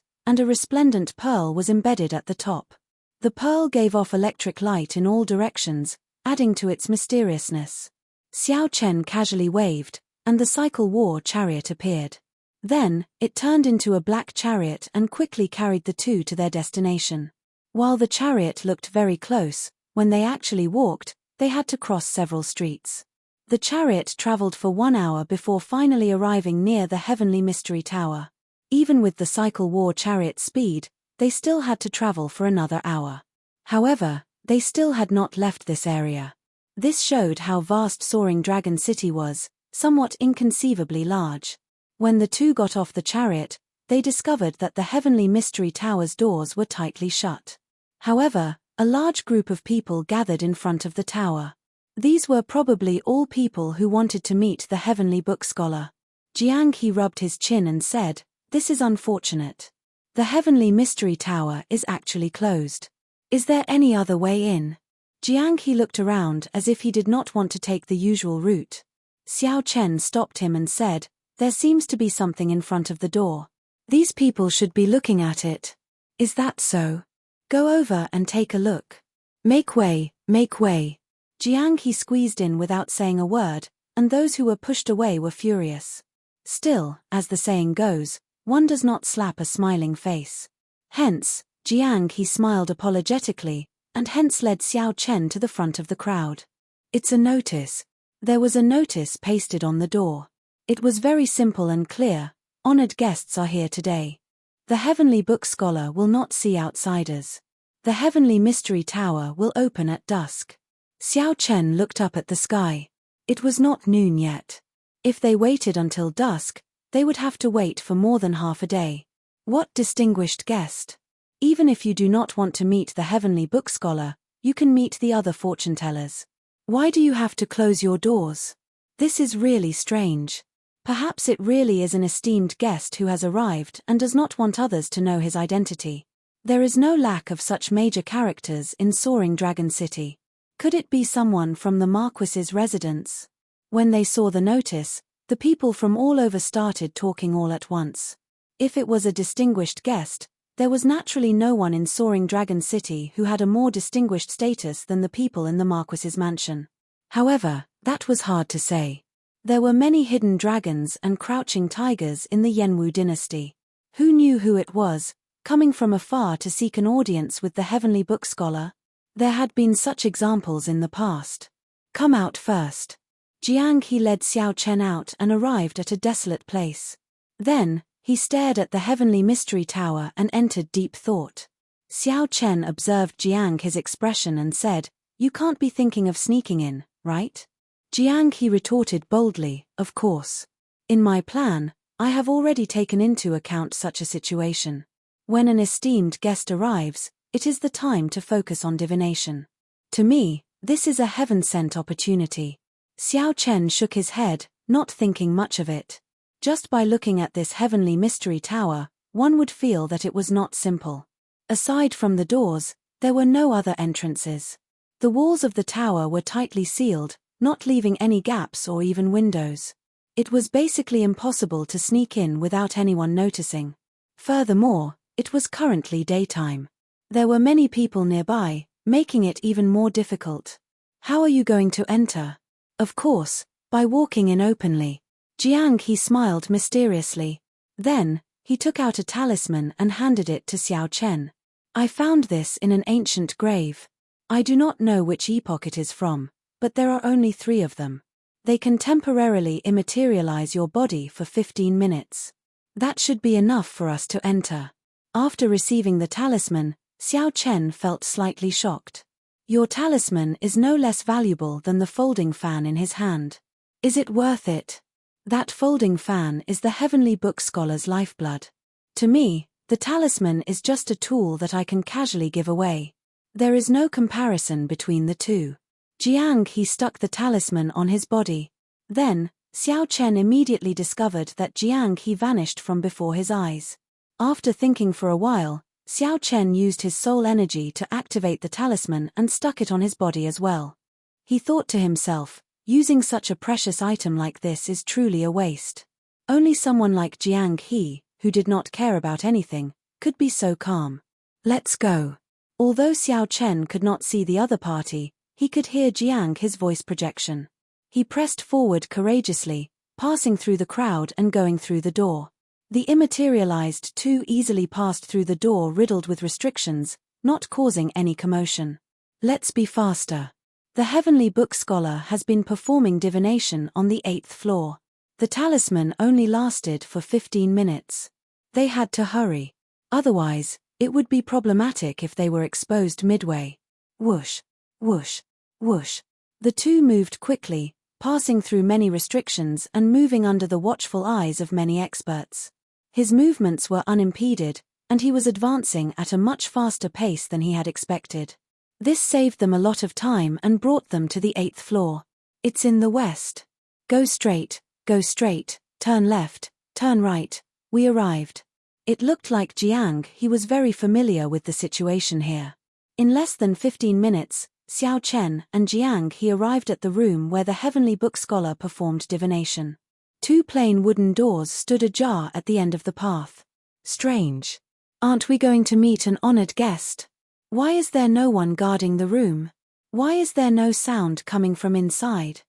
and a resplendent pearl was embedded at the top. The pearl gave off electric light in all directions, adding to its mysteriousness. Xiao Chen casually waved, and the cycle war chariot appeared. Then, it turned into a black chariot and quickly carried the two to their destination. While the chariot looked very close, when they actually walked, they had to cross several streets. The chariot traveled for 1 hour before finally arriving near the Heavenly Mystery Tower. Even with the cycle war chariot's speed, they still had to travel for another hour. However, they still had not left this area. This showed how vast Soaring Dragon City was, somewhat inconceivably large. When the two got off the chariot, they discovered that the Heavenly Mystery Tower's doors were tightly shut. However, a large group of people gathered in front of the tower. These were probably all people who wanted to meet the Heavenly Book Scholar. Jiang He rubbed his chin and said, "This is unfortunate. The Heavenly Mystery Tower is actually closed. Is there any other way in?" Jiang He looked around as if he did not want to take the usual route. Xiao Chen stopped him and said, "There seems to be something in front of the door. These people should be looking at it. Is that so? Go over and take a look. Make way, make way." Jiang He squeezed in without saying a word, and those who were pushed away were furious. Still, as the saying goes, one does not slap a smiling face. Hence, Jiang He smiled apologetically, and hence led Xiao Chen to the front of the crowd. It's a notice. There was a notice pasted on the door. It was very simple and clear: honored guests are here today. The Heavenly Book Scholar will not see outsiders. The Heavenly Mystery Tower will open at dusk. Xiao Chen looked up at the sky. It was not noon yet. If they waited until dusk, they would have to wait for more than half a day. What distinguished guest! Even if you do not want to meet the Heavenly Book Scholar, you can meet the other fortune-tellers. Why do you have to close your doors? This is really strange. Perhaps it really is an esteemed guest who has arrived and does not want others to know his identity. There is no lack of such major characters in Soaring Dragon City. Could it be someone from the Marquis's residence? When they saw the notice, the people from all over started talking all at once. If it was a distinguished guest, there was naturally no one in Soaring Dragon City who had a more distinguished status than the people in the Marquis's mansion. However, that was hard to say. There were many hidden dragons and crouching tigers in the Yanwu dynasty. Who knew who it was, coming from afar to seek an audience with the Heavenly Book Scholar? There had been such examples in the past. Come out first. Jiang He led Xiao Chen out and arrived at a desolate place. Then, he stared at the Heavenly Mystery Tower and entered deep thought. Xiao Chen observed Jiang He's expression and said, "You can't be thinking of sneaking in, right?" Jiang He retorted boldly, "Of course. In my plan, I have already taken into account such a situation. When an esteemed guest arrives, it is the time to focus on divination. To me, this is a heaven-sent opportunity." Xiao Chen shook his head, not thinking much of it. Just by looking at this heavenly mystery tower, one would feel that it was not simple. Aside from the doors, there were no other entrances. The walls of the tower were tightly sealed, not leaving any gaps or even windows. It was basically impossible to sneak in without anyone noticing. Furthermore, it was currently daytime. There were many people nearby, making it even more difficult. How are you going to enter? Of course, by walking in openly. Jiang He smiled mysteriously. Then, he took out a talisman and handed it to Xiao Chen. I found this in an ancient grave. I do not know which epoch it is from, but there are only 3 of them. They can temporarily immaterialize your body for 15 minutes. That should be enough for us to enter. After receiving the talisman, Xiao Chen felt slightly shocked. Your talisman is no less valuable than the folding fan in his hand. Is it worth it? That folding fan is the heavenly book scholar's lifeblood. To me, the talisman is just a tool that I can casually give away. There is no comparison between the two. Jiang He stuck the talisman on his body. Then, Xiao Chen immediately discovered that Jiang He vanished from before his eyes. After thinking for a while, Xiao Chen used his soul energy to activate the talisman and stuck it on his body as well. He thought to himself, using such a precious item like this is truly a waste. Only someone like Jiang He, who did not care about anything, could be so calm. Let's go. Although Xiao Chen could not see the other party, he could hear Jiang He's voice projection. He pressed forward courageously, passing through the crowd and going through the door. The immaterialized 2 easily passed through the door riddled with restrictions, not causing any commotion. Let's be faster. The heavenly book scholar has been performing divination on the 8th floor. The talisman only lasted for 15 minutes. They had to hurry. Otherwise, it would be problematic if they were exposed midway. Whoosh, whoosh, whoosh. The 2 moved quickly, passing through many restrictions and moving under the watchful eyes of many experts. His movements were unimpeded, and he was advancing at a much faster pace than he had expected. This saved them a lot of time and brought them to the 8th floor. It's in the west. Go straight, turn left, turn right. We arrived. It looked like Jiang He was very familiar with the situation here. In less than 15 minutes, Xiao Chen and Jiang He arrived at the room where the heavenly book scholar performed divination. 2 plain wooden doors stood ajar at the end of the path. Strange. Aren't we going to meet an honored guest? Why is there no one guarding the room? Why is there no sound coming from inside?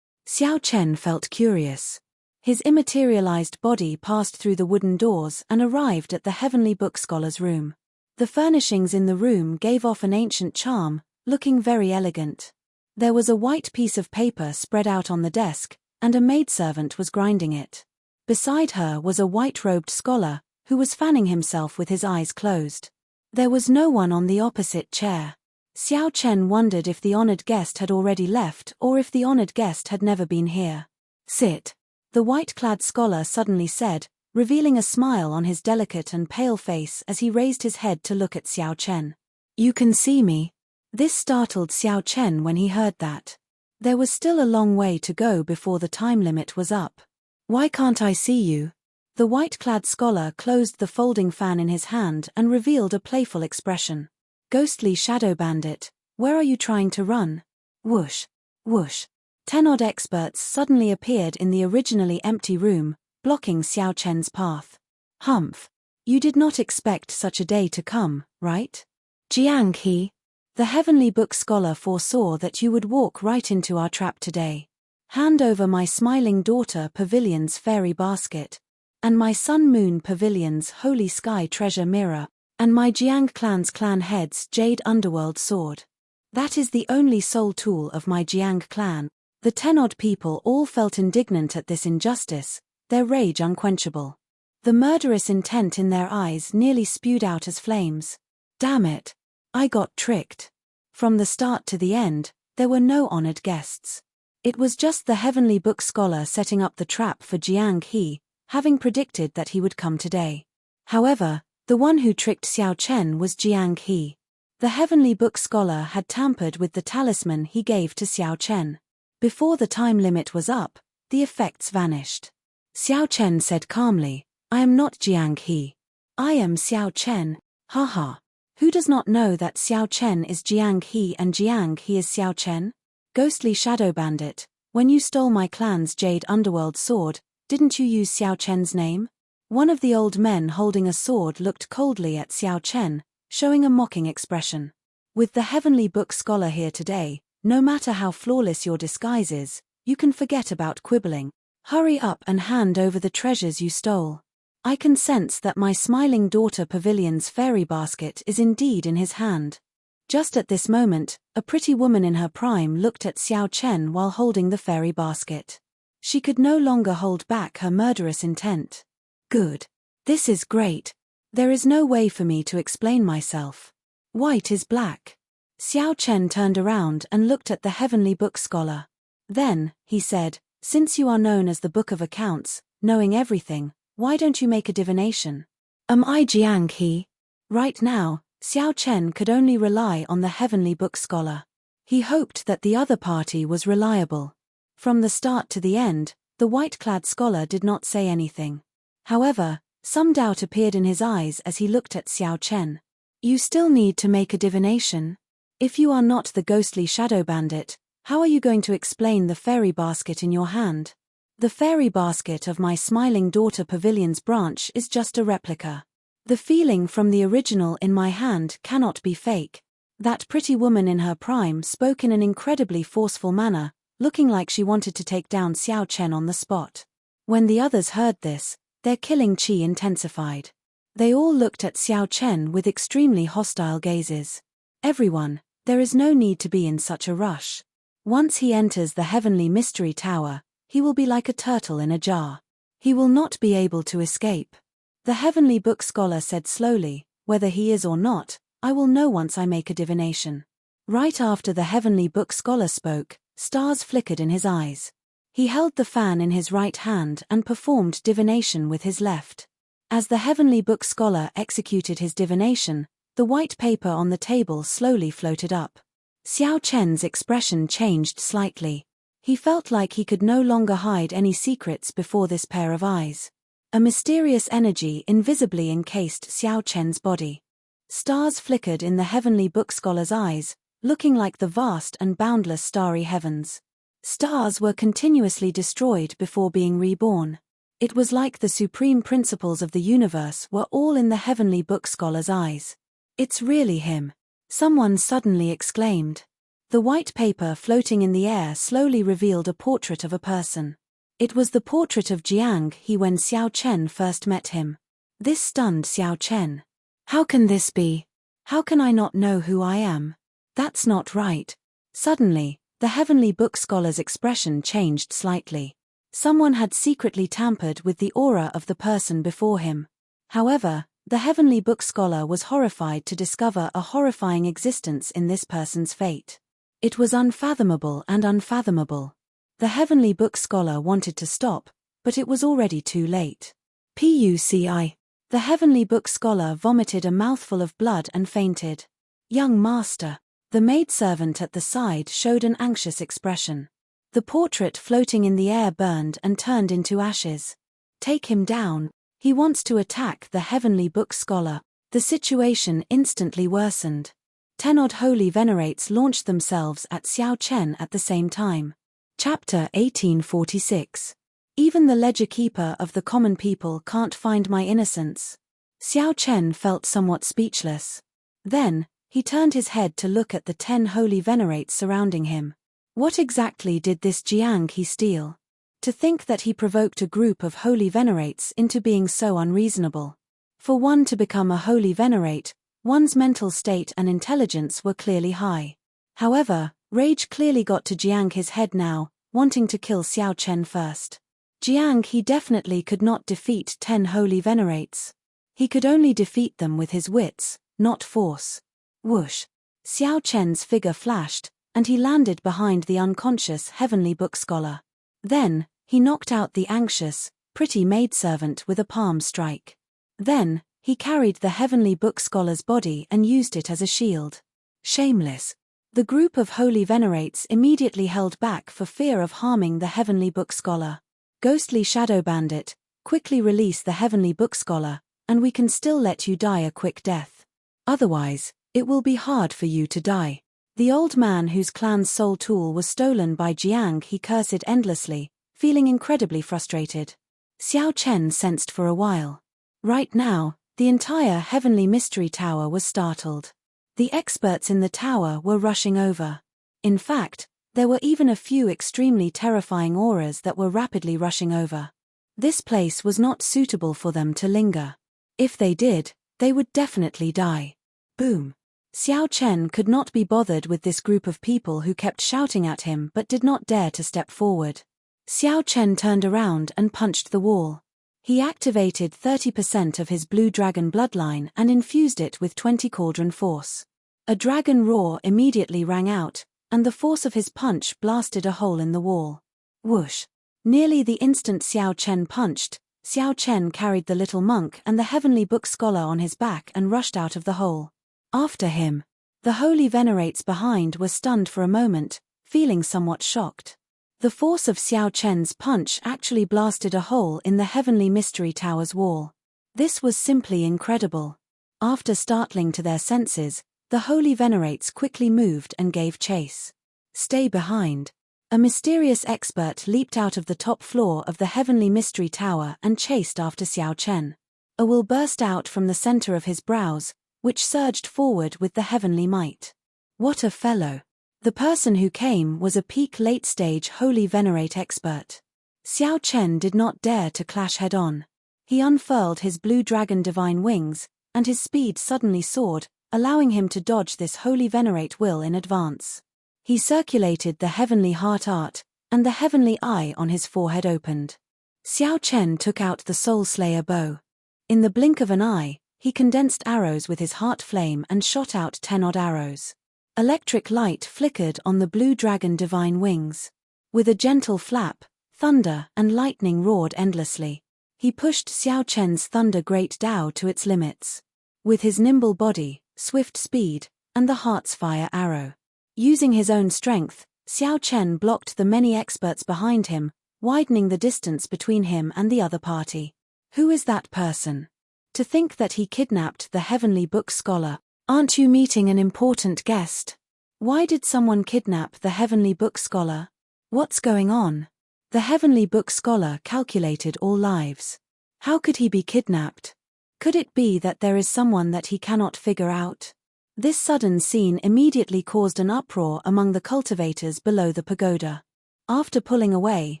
Xiao Chen felt curious. His immaterialized body passed through the wooden doors and arrived at the heavenly book scholar's room. The furnishings in the room gave off an ancient charm, looking very elegant. There was a white piece of paper spread out on the desk, and a maidservant was grinding it. Beside her was a white-robed scholar, who was fanning himself with his eyes closed. There was no one on the opposite chair. Xiao Chen wondered if the honored guest had already left or if the honored guest had never been here. Sit. The white-clad scholar suddenly said, revealing a smile on his delicate and pale face as he raised his head to look at Xiao Chen. You can see me. This startled Xiao Chen when he heard that. There was still a long way to go before the time limit was up. Why can't I see you? The white-clad scholar closed the folding fan in his hand and revealed a playful expression. Ghostly shadow bandit, where are you trying to run? Whoosh, whoosh. 10 odd experts suddenly appeared in the originally empty room, blocking Xiao Chen's path. Humph. You did not expect such a day to come, right? Jiang He. The heavenly book scholar foresaw that you would walk right into our trap today. Hand over my smiling daughter Pavilion's fairy basket, and my Sun Moon Pavilion's holy sky treasure mirror, and my Jiang clan's clan head's jade underworld sword. That is the only soul tool of my Jiang clan. The 10 odd people all felt indignant at this injustice, their rage unquenchable. The murderous intent in their eyes nearly spewed out as flames. Damn it. I got tricked. From the start to the end, there were no honored guests. It was just the heavenly book scholar setting up the trap for Jiang He, having predicted that he would come today. However, the one who tricked Xiao Chen was Jiang He. The heavenly book scholar had tampered with the talisman he gave to Xiao Chen. Before the time limit was up, the effects vanished. Xiao Chen said calmly, I am not Jiang He. I am Xiao Chen, haha. Who does not know that Xiao Chen is Jiang He and Jiang He is Xiao Chen? Ghostly Shadow Bandit, when you stole my clan's Jade Underworld sword, didn't you use Xiao Chen's name? One of the old men holding a sword looked coldly at Xiao Chen, showing a mocking expression. With the Heavenly Book Scholar here today, no matter how flawless your disguise is, you can forget about quibbling. Hurry up and hand over the treasures you stole. I can sense that my smiling daughter Pavilion's fairy basket is indeed in his hand. Just at this moment, a pretty woman in her prime looked at Xiao Chen while holding the fairy basket. She could no longer hold back her murderous intent. Good. This is great. There is no way for me to explain myself. White is black. Xiao Chen turned around and looked at the Heavenly Book Scholar. Then, he said, since you are known as the Book of Accounts, knowing everything, why don't you make a divination? Am I Jiang He? Right now, Xiao Chen could only rely on the Heavenly Book Scholar. He hoped that the other party was reliable. From the start to the end, the white-clad scholar did not say anything. However, some doubt appeared in his eyes as he looked at Xiao Chen. You still need to make a divination? If you are not the ghostly shadow bandit, how are you going to explain the fairy basket in your hand? The fairy basket of my smiling daughter Pavilion's branch is just a replica. The feeling from the original in my hand cannot be fake. That pretty woman in her prime spoke in an incredibly forceful manner, looking like she wanted to take down Xiao Chen on the spot. When the others heard this, their killing chi intensified. They all looked at Xiao Chen with extremely hostile gazes. Everyone, there is no need to be in such a rush. Once he enters the Heavenly Mystery Tower, he will be like a turtle in a jar. He will not be able to escape. The Heavenly Book Scholar said slowly, whether he is or not, I will know once I make a divination. Right after the Heavenly Book Scholar spoke, stars flickered in his eyes. He held the fan in his right hand and performed divination with his left. As the Heavenly Book Scholar executed his divination, the white paper on the table slowly floated up. Xiao Chen's expression changed slightly. He felt like he could no longer hide any secrets before this pair of eyes. A mysterious energy invisibly encased Xiao Chen's body. Stars flickered in the Heavenly Book Scholar's eyes, looking like the vast and boundless starry heavens. Stars were continuously destroyed before being reborn. It was like the supreme principles of the universe were all in the Heavenly Book Scholar's eyes. It's really him. Someone suddenly exclaimed. The white paper floating in the air slowly revealed a portrait of a person. It was the portrait of Jiang He when Xiao Chen first met him. This stunned Xiao Chen. How can this be? How can I not know who I am? That's not right. Suddenly, the Heavenly Book Scholar's expression changed slightly. Someone had secretly tampered with the aura of the person before him. However, the Heavenly Book Scholar was horrified to discover a horrifying existence in this person's fate. It was unfathomable and unfathomable. The Heavenly Book Scholar wanted to stop, but it was already too late. Puci. The Heavenly Book Scholar vomited a mouthful of blood and fainted. Young master. The maidservant at the side showed an anxious expression. The portrait floating in the air burned and turned into ashes. Take him down. He wants to attack the Heavenly Book Scholar. The situation instantly worsened. 10 odd holy venerates launched themselves at Xiao Chen at the same time. Chapter 1846. Even the ledger keeper of the common people can't find my innocence. Xiao Chen felt somewhat speechless. Then, he turned his head to look at the 10 holy venerates surrounding him. What exactly did this Jiang He steal? To think that he provoked a group of holy venerates into being so unreasonable. For one to become a holy venerate, one's mental state and intelligence were clearly high. However, rage clearly got to Jiang He's head now, wanting to kill Xiao Chen first. Jiang He definitely could not defeat 10 holy venerates. He could only defeat them with his wits, not force. Whoosh! Xiao Chen's figure flashed, and he landed behind the unconscious Heavenly Book Scholar. Then, he knocked out the anxious, pretty maidservant with a palm strike. Then, he carried the Heavenly Book Scholar's body and used it as a shield. Shameless. The group of holy venerates immediately held back for fear of harming the Heavenly Book Scholar. Ghostly Shadow Bandit, quickly release the Heavenly Book Scholar, and we can still let you die a quick death. Otherwise, it will be hard for you to die. The old man whose clan's soul tool was stolen by Jiang he cursed endlessly, feeling incredibly frustrated. Xiao Chen sensed for a while. Right now, the entire Heavenly Mystery Tower was startled. The experts in the tower were rushing over. In fact, there were even a few extremely terrifying auras that were rapidly rushing over. This place was not suitable for them to linger. If they did, they would definitely die. Boom. Xiao Chen could not be bothered with this group of people who kept shouting at him but did not dare to step forward. Xiao Chen turned around and punched the wall. He activated 30% of his blue dragon bloodline and infused it with 20 cauldron force. A dragon roar immediately rang out, and the force of his punch blasted a hole in the wall. Whoosh! Nearly the instant Xiao Chen punched, Xiao Chen carried the little monk and the Heavenly Book Scholar on his back and rushed out of the hole. After him, the holy venerates behind were stunned for a moment, feeling somewhat shocked. The force of Xiao Chen's punch actually blasted a hole in the Heavenly Mystery Tower's wall. This was simply incredible. After startling to their senses, the holy venerates quickly moved and gave chase. Stay behind. A mysterious expert leaped out of the top floor of the Heavenly Mystery Tower and chased after Xiao Chen. A will burst out from the center of his brows, which surged forward with the heavenly might. What a fellow! The person who came was a peak late-stage holy venerate expert. Xiao Chen did not dare to clash head-on. He unfurled his blue dragon divine wings, and his speed suddenly soared, allowing him to dodge this holy venerate will in advance. He circulated the heavenly heart art, and the heavenly eye on his forehead opened. Xiao Chen took out the Soul Slayer bow. In the blink of an eye, he condensed arrows with his heart flame and shot out 10-odd arrows. Electric light flickered on the blue dragon divine wings. With a gentle flap, thunder and lightning roared endlessly. He pushed Xiao Chen's Thunder Great Dao to its limits. With his nimble body, swift speed, and the heart's fire arrow. Using his own strength, Xiao Chen blocked the many experts behind him, widening the distance between him and the other party. Who is that person? To think that he kidnapped the Heavenly Book Scholar. Aren't you meeting an important guest? Why did someone kidnap the Heavenly Book Scholar? What's going on? The Heavenly Book Scholar calculated all lives. How could he be kidnapped? Could it be that there is someone that he cannot figure out? This sudden scene immediately caused an uproar among the cultivators below the pagoda. After pulling away,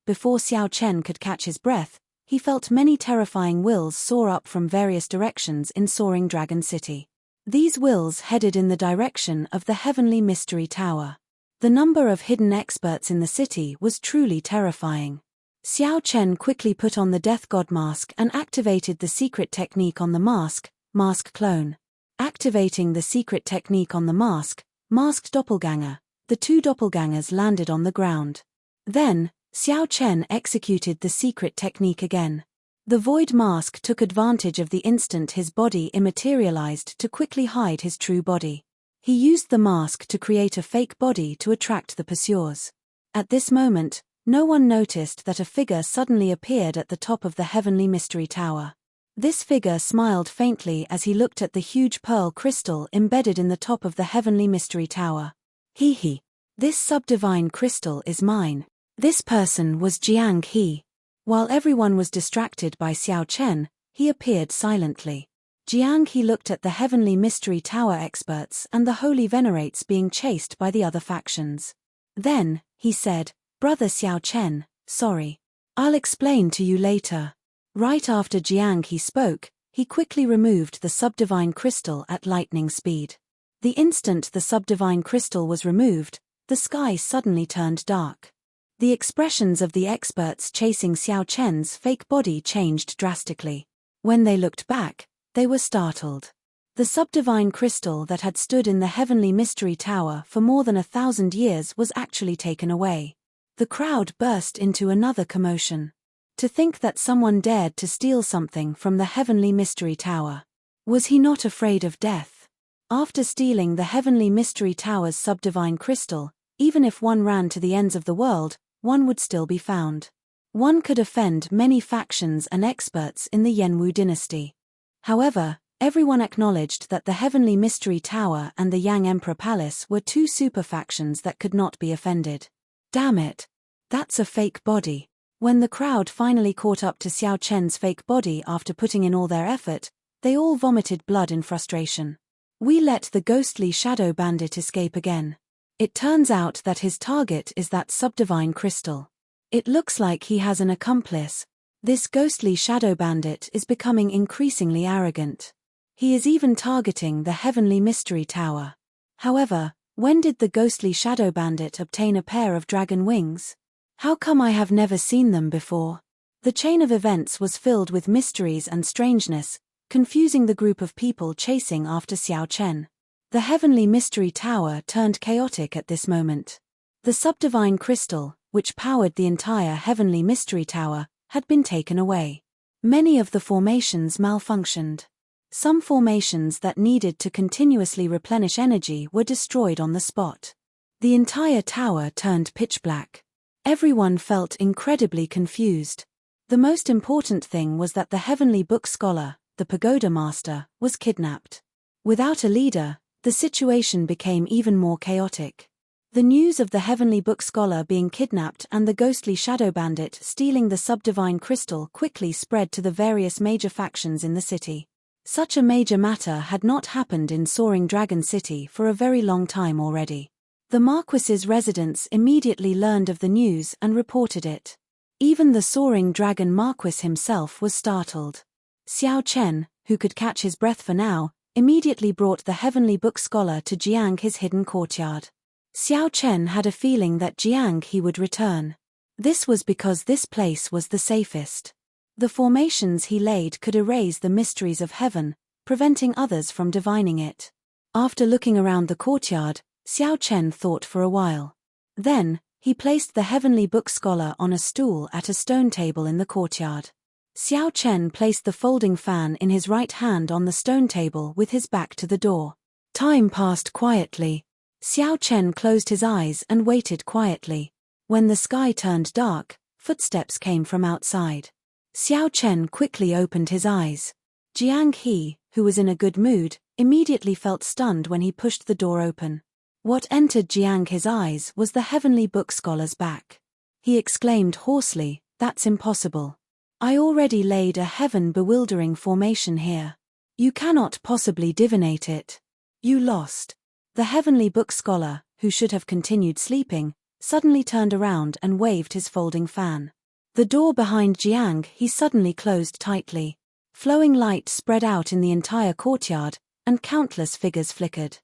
before Xiao Chen could catch his breath, he felt many terrifying wills soar up from various directions in Soaring Dragon City. These wills headed in the direction of the Heavenly Mystery Tower. The number of hidden experts in the city was truly terrifying. Xiao Chen quickly put on the Death God mask and activated the secret technique on the mask, Mask Clone. Activating the secret technique on the mask, Masked Doppelganger, the two doppelgangers landed on the ground. Then, Xiao Chen executed the secret technique again. The void mask took advantage of the instant his body immaterialized to quickly hide his true body. He used the mask to create a fake body to attract the pursuers. At this moment, no one noticed that a figure suddenly appeared at the top of the Heavenly Mystery Tower. This figure smiled faintly as he looked at the huge pearl crystal embedded in the top of the Heavenly Mystery Tower. He. This subdivine crystal is mine. This person was Jiang He. While everyone was distracted by Xiao Chen, he appeared silently. Jiang He looked at the Heavenly Mystery Tower experts and the holy venerates being chased by the other factions. Then, he said, "Brother Xiao Chen, sorry. I'll explain to you later." Right after Jiang He spoke, he quickly removed the subdivine crystal at lightning speed. The instant the subdivine crystal was removed, the sky suddenly turned dark. The expressions of the experts chasing Xiao Chen's fake body changed drastically. When they looked back, they were startled. The subdivine crystal that had stood in the Heavenly Mystery Tower for more than 1,000 years was actually taken away. The crowd burst into another commotion. To think that someone dared to steal something from the Heavenly Mystery Tower. Was he not afraid of death? After stealing the Heavenly Mystery Tower's subdivine crystal, even if one ran to the ends of the world, one would still be found. One could offend many factions and experts in the Yenwu dynasty. However, everyone acknowledged that the Heavenly Mystery Tower and the Yang Emperor Palace were two super factions that could not be offended. Damn it. That's a fake body. When the crowd finally caught up to Xiao Chen's fake body after putting in all their effort, they all vomited blood in frustration. We let the ghostly shadow bandit escape again. It turns out that his target is that subdivine crystal. It looks like he has an accomplice. This ghostly shadow bandit is becoming increasingly arrogant. He is even targeting the Heavenly Mystery Tower. However, when did the ghostly shadow bandit obtain a pair of dragon wings? How come I have never seen them before? The chain of events was filled with mysteries and strangeness, confusing the group of people chasing after Xiao Chen. The Heavenly Mystery Tower turned chaotic at this moment. The subdivine crystal, which powered the entire Heavenly Mystery Tower, had been taken away. Many of the formations malfunctioned. Some formations that needed to continuously replenish energy were destroyed on the spot. The entire tower turned pitch black. Everyone felt incredibly confused. The most important thing was that the Heavenly Book Scholar, the Pagoda Master, was kidnapped. Without a leader, the situation became even more chaotic. The news of the Heavenly Book Scholar being kidnapped and the ghostly shadow bandit stealing the subdivine crystal quickly spread to the various major factions in the city. Such a major matter had not happened in Soaring Dragon City for a very long time already. The Marquis's residents immediately learned of the news and reported it. Even the Soaring Dragon Marquis himself was startled. Xiao Chen, who could catch his breath for now, immediately brought the Heavenly Book Scholar to Jiang, his hidden courtyard. Xiao Chen had a feeling that Jiang he would return. This was because this place was the safest. The formations he laid could erase the mysteries of heaven, preventing others from divining it. After looking around the courtyard, Xiao Chen thought for a while. Then, he placed the Heavenly Book Scholar on a stool at a stone table in the courtyard. Xiao Chen placed the folding fan in his right hand on the stone table with his back to the door. Time passed quietly. Xiao Chen closed his eyes and waited quietly. When the sky turned dark, footsteps came from outside. Xiao Chen quickly opened his eyes. Jiang He, who was in a good mood, immediately felt stunned when he pushed the door open. What entered Jiang He's eyes was the Heavenly Book Scholar's back. He exclaimed hoarsely, "That's impossible. I already laid a heaven-bewildering formation here. You cannot possibly divinate it. You lost." The Heavenly Book Scholar, who should have continued sleeping, suddenly turned around and waved his folding fan. The door behind Jiang He suddenly closed tightly. Flowing light spread out in the entire courtyard, and countless figures flickered.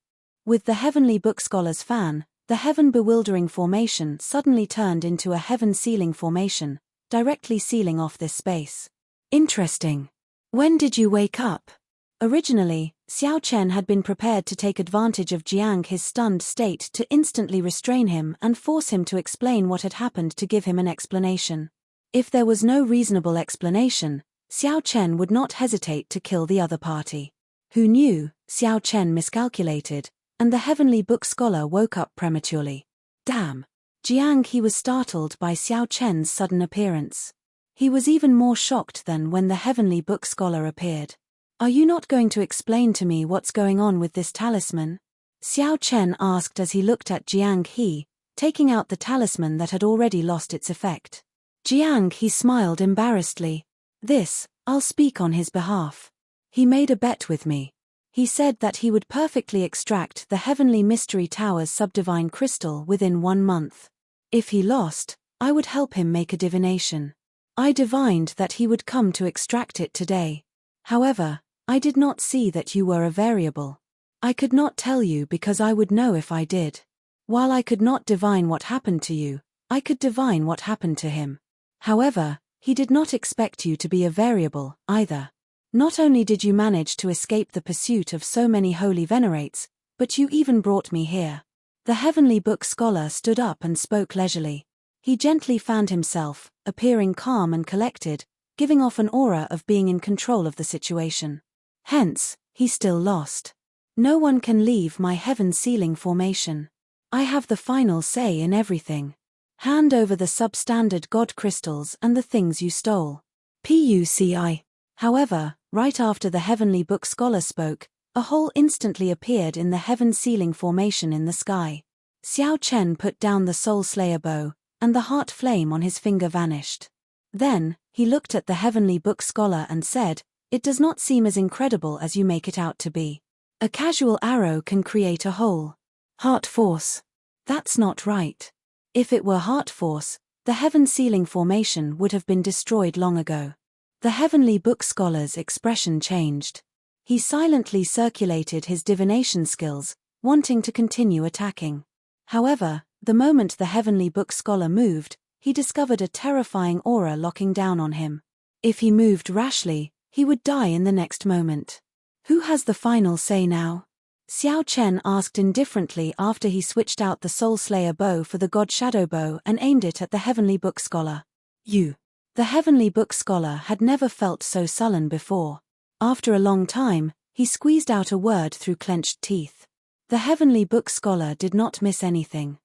With the Heavenly Book Scholar's fan, the heaven-bewildering formation suddenly turned into a heaven-sealing formation, directly sealing off this space. Interesting. When did you wake up? Originally, Xiao Chen had been prepared to take advantage of Jiang He's stunned state to instantly restrain him and force him to explain what had happened to give him an explanation. If there was no reasonable explanation, Xiao Chen would not hesitate to kill the other party. Who knew? Xiao Chen miscalculated, and the Heavenly Book Scholar woke up prematurely. Damn! Jiang He was startled by Xiao Chen's sudden appearance. He was even more shocked than when the Heavenly Book Scholar appeared. "Are you not going to explain to me what's going on with this talisman?" Xiao Chen asked as he looked at Jiang He, taking out the talisman that had already lost its effect. Jiang He smiled embarrassedly. I'll speak on his behalf. He made a bet with me. He said that he would perfectly extract the Heavenly Mystery Tower's subdivine crystal within 1 month. If he lost, I would help him make a divination. I divined that he would come to extract it today. However, I did not see that you were a variable. I could not tell you because I would know if I did. While I could not divine what happened to you, I could divine what happened to him. However, he did not expect you to be a variable, either. Not only did you manage to escape the pursuit of so many holy venerates, but you even brought me here. The Heavenly Book Scholar stood up and spoke leisurely. He gently fanned himself, appearing calm and collected, giving off an aura of being in control of the situation. Hence, he still lost. No one can leave my heaven-sealing formation. I have the final say in everything. Hand over the substandard god crystals and the things you stole. PUCI. However, right after the heavenly book scholar spoke, a hole instantly appeared in the heaven-sealing formation in the sky. Xiao Chen put down the soul slayer bow, and the heart flame on his finger vanished. Then, he looked at the heavenly book scholar and said, "It does not seem as incredible as you make it out to be. A casual arrow can create a hole. Heart force. That's not right. If it were heart force, the heaven-sealing formation would have been destroyed long ago." The heavenly book scholar's expression changed. He silently circulated his divination skills, wanting to continue attacking. However, the moment the heavenly book scholar moved, he discovered a terrifying aura locking down on him. If he moved rashly, he would die in the next moment. Who has the final say now? Xiao Chen asked indifferently after he switched out the Soul Slayer bow for the God Shadow bow and aimed it at the heavenly book scholar. You. The heavenly book scholar had never felt so sullen before. After a long time, he squeezed out a word through clenched teeth. The heavenly book scholar did not miss anything.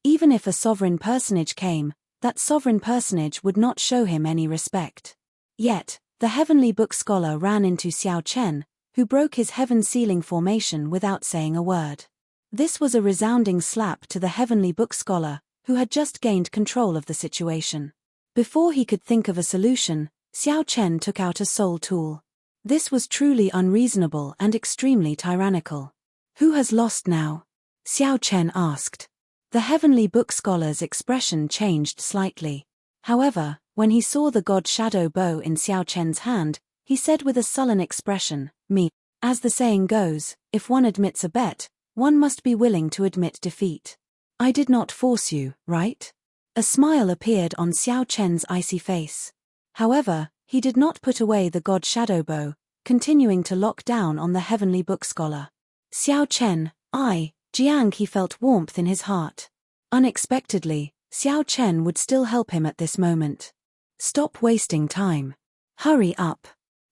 Even if a sovereign personage came, that sovereign personage would not show him any respect. Yet, the heavenly book scholar ran into Xiao Chen, who broke his heaven-sealing formation without saying a word. This was a resounding slap to the heavenly book scholar, who had just gained control of the situation. Before he could think of a solution, Xiao Chen took out a soul tool. This was truly unreasonable and extremely tyrannical. Who has lost now? Xiao Chen asked. The heavenly book scholar's expression changed slightly. However, when he saw the God Shadow bow in Xiao Chen's hand, he said with a sullen expression, "Me." As the saying goes, if one admits a bet, one must be willing to admit defeat. I did not force you, right? A smile appeared on Xiao Chen's icy face. However, he did not put away the God Shadow bow, continuing to lock down on the heavenly book scholar. Xiao Chen, Jiang. He felt warmth in his heart. Unexpectedly, Xiao Chen would still help him at this moment. Stop wasting time. Hurry up.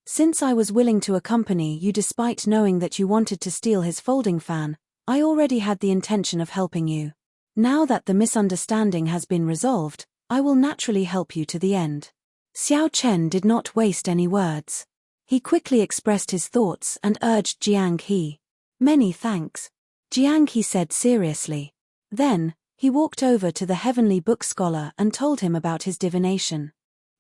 Since I was willing to accompany you despite knowing that you wanted to steal his folding fan, I already had the intention of helping you. Now that the misunderstanding has been resolved, I will naturally help you to the end. Xiao Chen did not waste any words. He quickly expressed his thoughts and urged Jiang He. Many thanks. Jiang He said seriously. Then, he walked over to the heavenly book scholar and told him about his divination.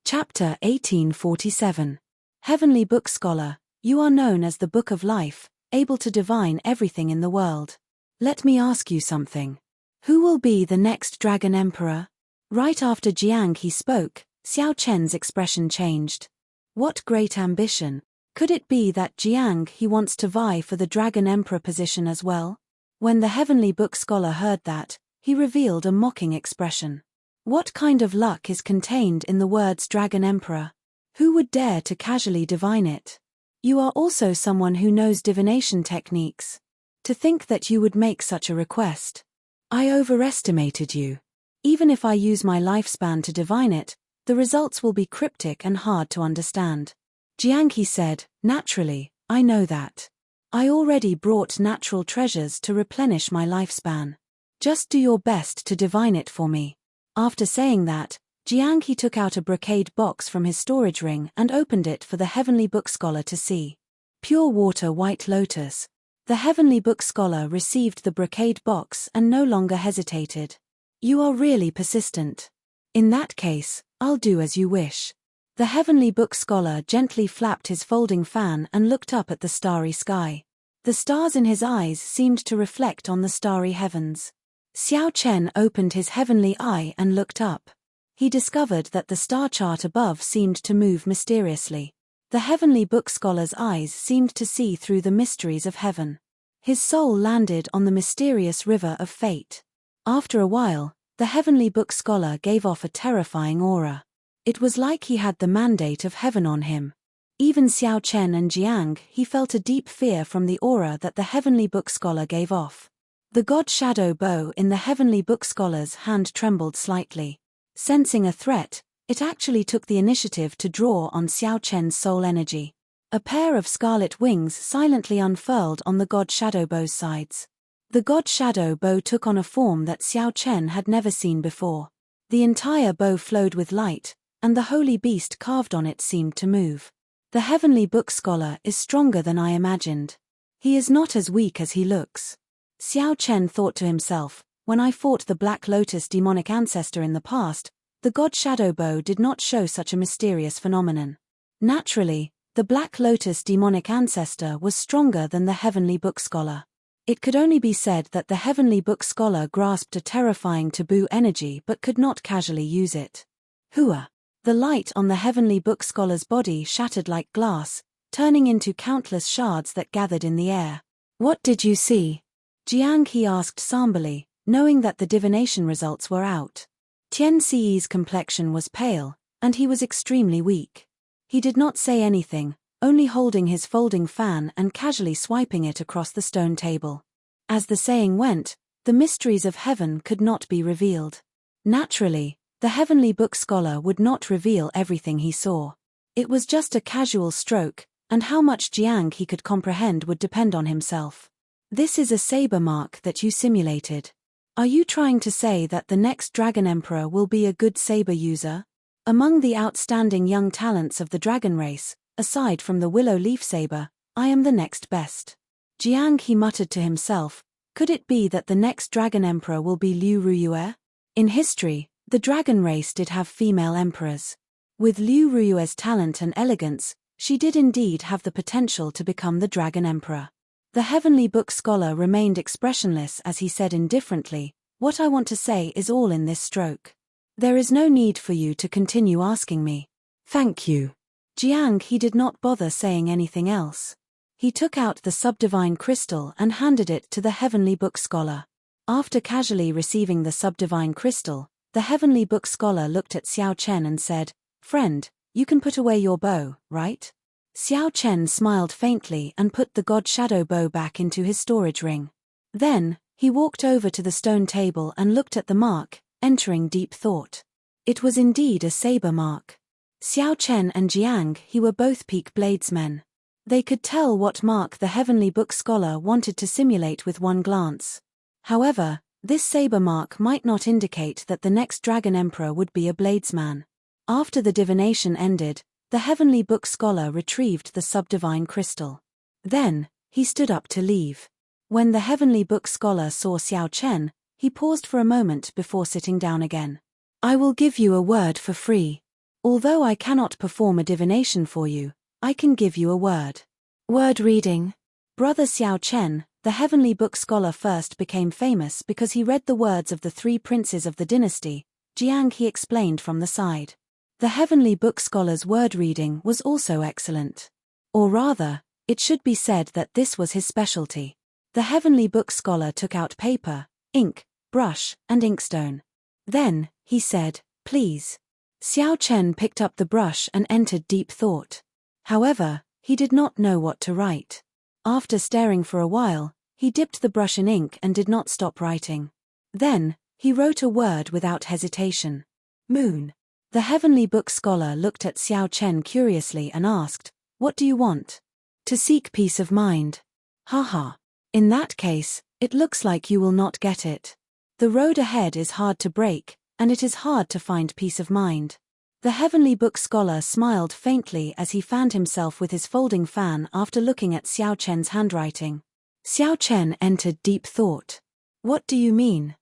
Chapter 1847. Heavenly book scholar, you are known as the Book of Life, able to divine everything in the world. Let me ask you something. Who will be the next Dragon Emperor? Right after Jiang He spoke, Xiao Chen's expression changed. What great ambition. Could it be that Jiang He wants to vie for the Dragon Emperor position as well? When the heavenly book scholar heard that, he revealed a mocking expression. What kind of luck is contained in the words Dragon Emperor? Who would dare to casually divine it? You are also someone who knows divination techniques. To think that you would make such a request. I overestimated you. Even if I use my lifespan to divine it, the results will be cryptic and hard to understand. Jiang He said, naturally, I know that. I already brought natural treasures to replenish my lifespan. Just do your best to divine it for me. After saying that, Jiang He took out a brocade box from his storage ring and opened it for the heavenly book scholar to see. Pure water white lotus. The heavenly book scholar received the brocade box and no longer hesitated. You are really persistent. In that case, I'll do as you wish. The heavenly book scholar gently flapped his folding fan and looked up at the starry sky. The stars in his eyes seemed to reflect on the starry heavens. Xiao Chen opened his heavenly eye and looked up. He discovered that the star chart above seemed to move mysteriously. The heavenly book scholar's eyes seemed to see through the mysteries of heaven. His soul landed on the mysterious river of fate. After a while, the heavenly book scholar gave off a terrifying aura. It was like he had the mandate of heaven on him. Even Xiao Chen and Jiang He felt a deep fear from the aura that the heavenly book scholar gave off. The God Shadow bow in the heavenly book scholar's hand trembled slightly. Sensing a threat, it actually took the initiative to draw on Xiao Chen's soul energy. A pair of scarlet wings silently unfurled on the God Shadow bow's sides. The God Shadow bow took on a form that Xiao Chen had never seen before. The entire bow flowed with light, and the holy beast carved on it seemed to move. The heavenly book scholar is stronger than I imagined. He is not as weak as he looks. Xiao Chen thought to himself, when I fought the Black Lotus demonic ancestor in the past, the god shadow bow did not show such a mysterious phenomenon. Naturally, the Black Lotus demonic ancestor was stronger than the heavenly book scholar. It could only be said that the heavenly book scholar grasped a terrifying taboo energy but could not casually use it. Hua! The light on the heavenly book scholar's body shattered like glass, turning into countless shards that gathered in the air. What did you see? Jiang he asked somberly, knowing that the divination results were out. Tian Xi's complexion was pale, and he was extremely weak. He did not say anything, only holding his folding fan and casually swiping it across the stone table. As the saying went, the mysteries of heaven could not be revealed. Naturally, the heavenly book scholar would not reveal everything he saw. It was just a casual stroke, and how much Jiang he could comprehend would depend on himself. This is a saber mark that you simulated. Are you trying to say that the next Dragon Emperor will be a good saber user? Among the outstanding young talents of the dragon race, aside from the willow leaf saber, I am the next best. Jiang he muttered to himself, could it be that the next Dragon Emperor will be Liu Ruyue? In history, the dragon race did have female emperors. With Liu Ruyue's talent and elegance, she did indeed have the potential to become the Dragon Emperor. The heavenly book scholar remained expressionless as he said indifferently, what I want to say is all in this stroke. There is no need for you to continue asking me. Thank you. Jiang he did not bother saying anything else. He took out the subdivine crystal and handed it to the heavenly book scholar. After casually receiving the subdivine crystal, the heavenly book scholar looked at Xiao Chen and said, friend, you can put away your bow, right? Xiao Chen smiled faintly and put the god shadow bow back into his storage ring. Then, he walked over to the stone table and looked at the mark, entering deep thought. It was indeed a saber mark. Xiao Chen and Jiang he were both peak bladesmen. They could tell what mark the heavenly book scholar wanted to simulate with one glance. However, this saber mark might not indicate that the next Dragon Emperor would be a bladesman. After the divination ended, the heavenly book scholar retrieved the subdivine crystal. Then, he stood up to leave. When the heavenly book scholar saw Xiao Chen, he paused for a moment before sitting down again. I will give you a word for free. Although I cannot perform a divination for you, I can give you a word. Word reading. Brother Xiao Chen, the heavenly book scholar first became famous because he read the words of the three princes of the dynasty, Jiang he explained from the side. The heavenly book scholar's word reading was also excellent. Or rather, it should be said that this was his specialty. The heavenly book scholar took out paper, ink, brush, and inkstone. Then, he said, please. Xiao Chen picked up the brush and entered deep thought. However, he did not know what to write. After staring for a while, he dipped the brush in ink and did not stop writing. Then, he wrote a word without hesitation. Moon. The heavenly book scholar looked at Xiao Chen curiously and asked, what do you want? To seek peace of mind. Haha. In that case, it looks like you will not get it. The road ahead is hard to break, and it is hard to find peace of mind. The heavenly book scholar smiled faintly as he fanned himself with his folding fan after looking at Xiao Chen's handwriting. Xiao Chen entered deep thought. What do you mean?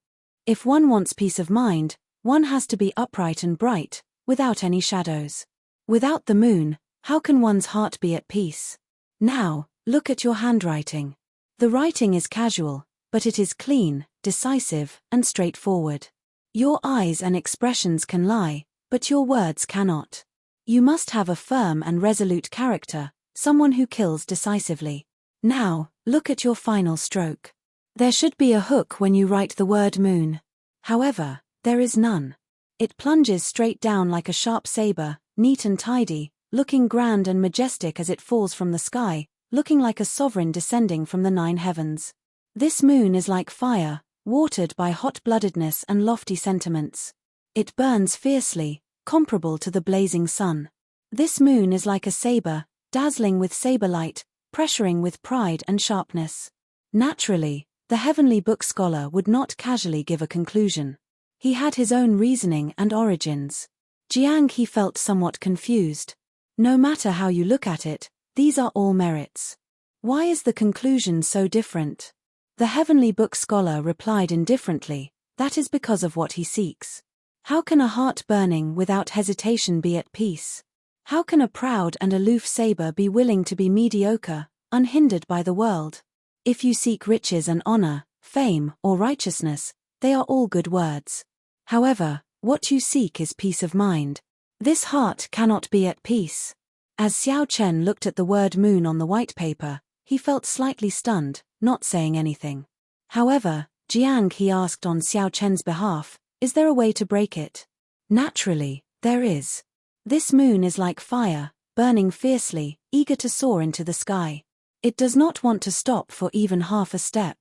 If one wants peace of mind, one has to be upright and bright, without any shadows. Without the moon, how can one's heart be at peace? Now, look at your handwriting. The writing is casual, but it is clean, decisive, and straightforward. Your eyes and expressions can lie, but your words cannot. You must have a firm and resolute character, someone who kills decisively. Now, look at your final stroke. There should be a hook when you write the word moon. However, there is none. It plunges straight down like a sharp saber, neat and tidy, looking grand and majestic as it falls from the sky, looking like a sovereign descending from the 9 heavens. This moon is like fire, watered by hot-bloodedness and lofty sentiments. It burns fiercely, comparable to the blazing sun. This moon is like a saber, dazzling with saber light, pressuring with pride and sharpness. Naturally, the heavenly book scholar would not casually give a conclusion. He had his own reasoning and origins. Jiang he felt somewhat confused. No matter how you look at it, these are all merits. Why is the conclusion so different? The heavenly book scholar replied indifferently, that is because of what he seeks. How can a heart burning without hesitation be at peace? How can a proud and aloof saber be willing to be mediocre, unhindered by the world? If you seek riches and honor, fame, or righteousness, they are all good words. However, what you seek is peace of mind. This heart cannot be at peace. As Xiao Chen looked at the word moon on the white paper, he felt slightly stunned, not saying anything. However, Jiang he asked on Xiao Chen's behalf, is there a way to break it? Naturally, there is. This moon is like fire, burning fiercely, eager to soar into the sky. It does not want to stop for even half a step.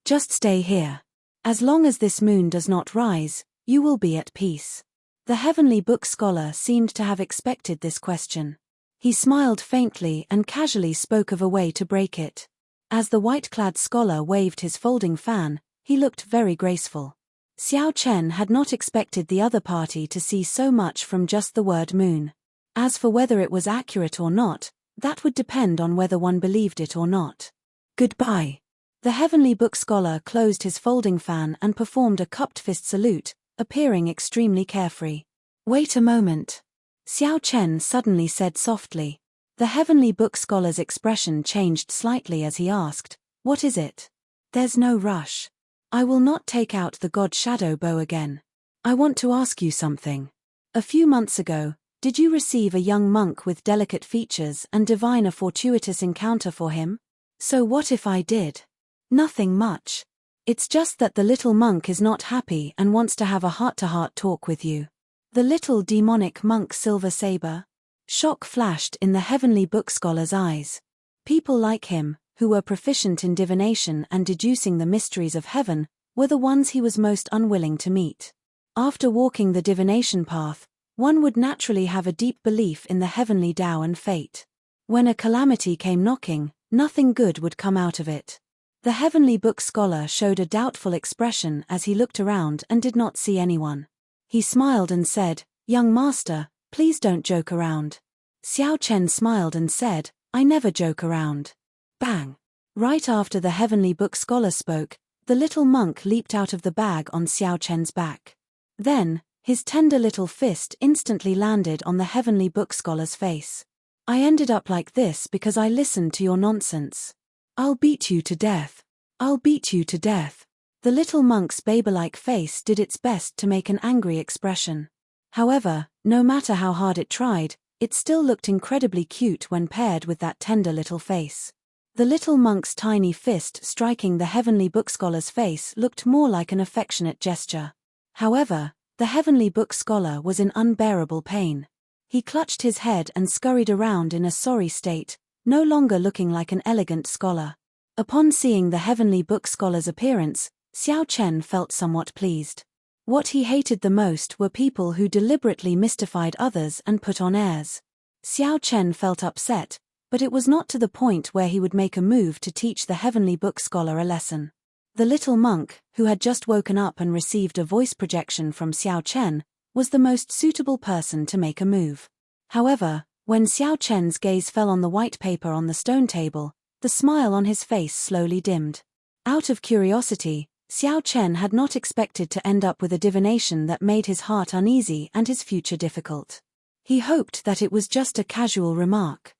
Just stay here. As long as this moon does not rise, you will be at peace. The heavenly book scholar seemed to have expected this question. He smiled faintly and casually spoke of a way to break it. As the white-clad scholar waved his folding fan, he looked very graceful. Xiao Chen had not expected the other party to see so much from just the word moon. As for whether it was accurate or not, that would depend on whether one believed it or not. Goodbye. The heavenly book scholar closed his folding fan and performed a cupped fist salute, appearing extremely carefree. Wait a moment. Xiao Chen suddenly said softly. The heavenly book scholar's expression changed slightly as he asked, what is it? There's no rush. I will not take out the god shadow bow again. I want to ask you something. A few months ago, did you receive a young monk with delicate features and divine a fortuitous encounter for him? So what if I did? Nothing much. It's just that the little monk is not happy and wants to have a heart-to-heart talk with you. The little demonic monk Silver Saber? Shock flashed in the heavenly book scholar's eyes. People like him, who were proficient in divination and deducing the mysteries of heaven, were the ones he was most unwilling to meet. After walking the divination path, one would naturally have a deep belief in the heavenly Tao and fate. When a calamity came knocking, nothing good would come out of it. The heavenly book scholar showed a doubtful expression as he looked around and did not see anyone. He smiled and said, young master, please don't joke around. Xiao Chen smiled and said, I never joke around. Bang! Right after the heavenly book scholar spoke, the little monk leaped out of the bag on Xiao Chen's back. Then, his tender little fist instantly landed on the heavenly book scholar's face. I ended up like this because I listened to your nonsense. I'll beat you to death. I'll beat you to death. The little monk's baby-like face did its best to make an angry expression. However, no matter how hard it tried, it still looked incredibly cute when paired with that tender little face. The little monk's tiny fist striking the heavenly book scholar's face looked more like an affectionate gesture. However, the heavenly book scholar was in unbearable pain. He clutched his head and scurried around in a sorry state, no longer looking like an elegant scholar. Upon seeing the heavenly book scholar's appearance, Xiao Chen felt somewhat pleased. What he hated the most were people who deliberately mystified others and put on airs. Xiao Chen felt upset, but it was not to the point where he would make a move to teach the heavenly book scholar a lesson. The little monk, who had just woken up and received a voice projection from Xiao Chen, was the most suitable person to make a move. However, when Xiao Chen's gaze fell on the white paper on the stone table, the smile on his face slowly dimmed. Out of curiosity, Xiao Chen had not expected to end up with a divination that made his heart uneasy and his future difficult. He hoped that it was just a casual remark.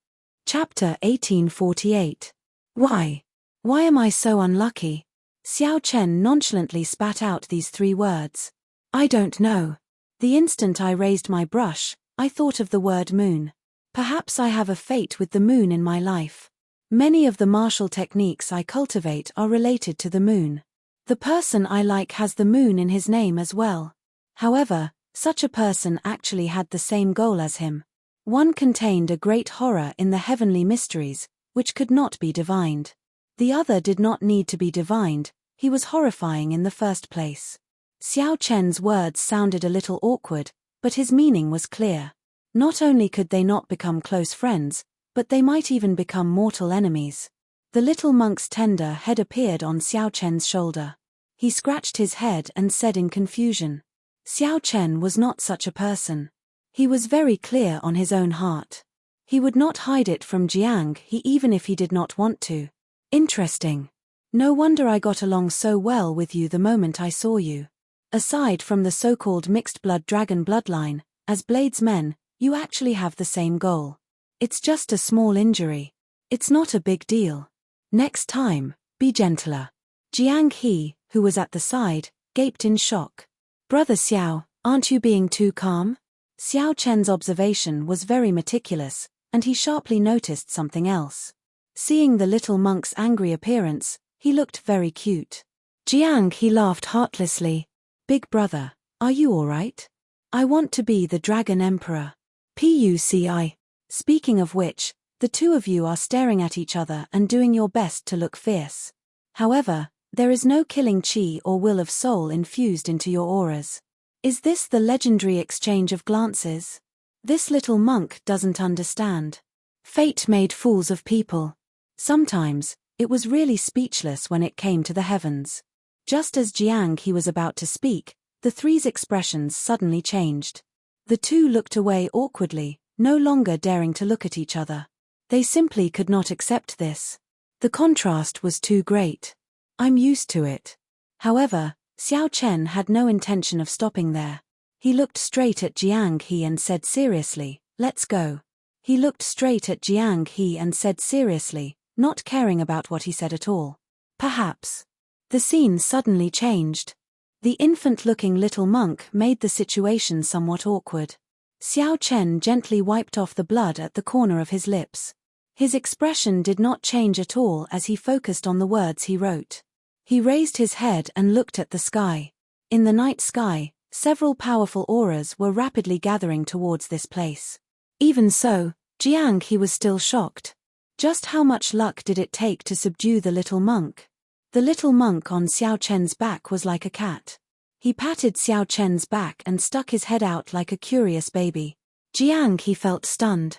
Chapter 1848. Why? Why am I so unlucky? Xiao Chen nonchalantly spat out these 3 words. I don't know. The instant I raised my brush, I thought of the word moon. Perhaps I have a fate with the moon in my life. Many of the martial techniques I cultivate are related to the moon. The person I like has the moon in his name as well. However, such a person actually had the same goal as him. One contained a great horror in the heavenly mysteries, which could not be divined. The other did not need to be divined, he was horrifying in the first place. Xiao Chen's words sounded a little awkward, but his meaning was clear. Not only could they not become close friends, but they might even become mortal enemies. The little monk's tender head appeared on Xiao Chen's shoulder. He scratched his head and said in confusion, Xiao Chen was not such a person. He was very clear on his own heart. He would not hide it from Jiang He even if he did not want to. Interesting. No wonder I got along so well with you the moment I saw you. Aside from the so-called mixed-blood dragon bloodline, as Blade's men, you actually have the same goal. It's just a small injury. It's not a big deal. Next time, be gentler. Jiang He, who was at the side, gaped in shock. Brother Xiao, aren't you being too calm? Xiao Chen's observation was very meticulous, and he sharply noticed something else. Seeing the little monk's angry appearance, he looked very cute. Jiang He laughed heartlessly. Big brother, are you alright? I want to be the Dragon Emperor. Puci. Speaking of which, the two of you are staring at each other and doing your best to look fierce. However, there is no killing chi or will of soul infused into your auras. Is this the legendary exchange of glances? This little monk doesn't understand. Fate made fools of people. Sometimes, it was really speechless when it came to the heavens. Just as Jiang He was about to speak, the three's expressions suddenly changed. The two looked away awkwardly, no longer daring to look at each other. They simply could not accept this. The contrast was too great. I'm used to it. However, Xiao Chen had no intention of stopping there. He looked straight at Jiang He and said seriously, let's go. He looked straight at Jiang He and said seriously, not caring about what he said at all. Perhaps. The scene suddenly changed. The infant-looking little monk made the situation somewhat awkward. Xiao Chen gently wiped off the blood at the corner of his lips. His expression did not change at all as he focused on the words he wrote. He raised his head and looked at the sky. In the night sky, several powerful auras were rapidly gathering towards this place. Even so, Jiang He was still shocked. Just how much luck did it take to subdue the little monk? The little monk on Xiao Chen's back was like a cat. He patted Xiao Chen's back and stuck his head out like a curious baby. Jiang He felt stunned.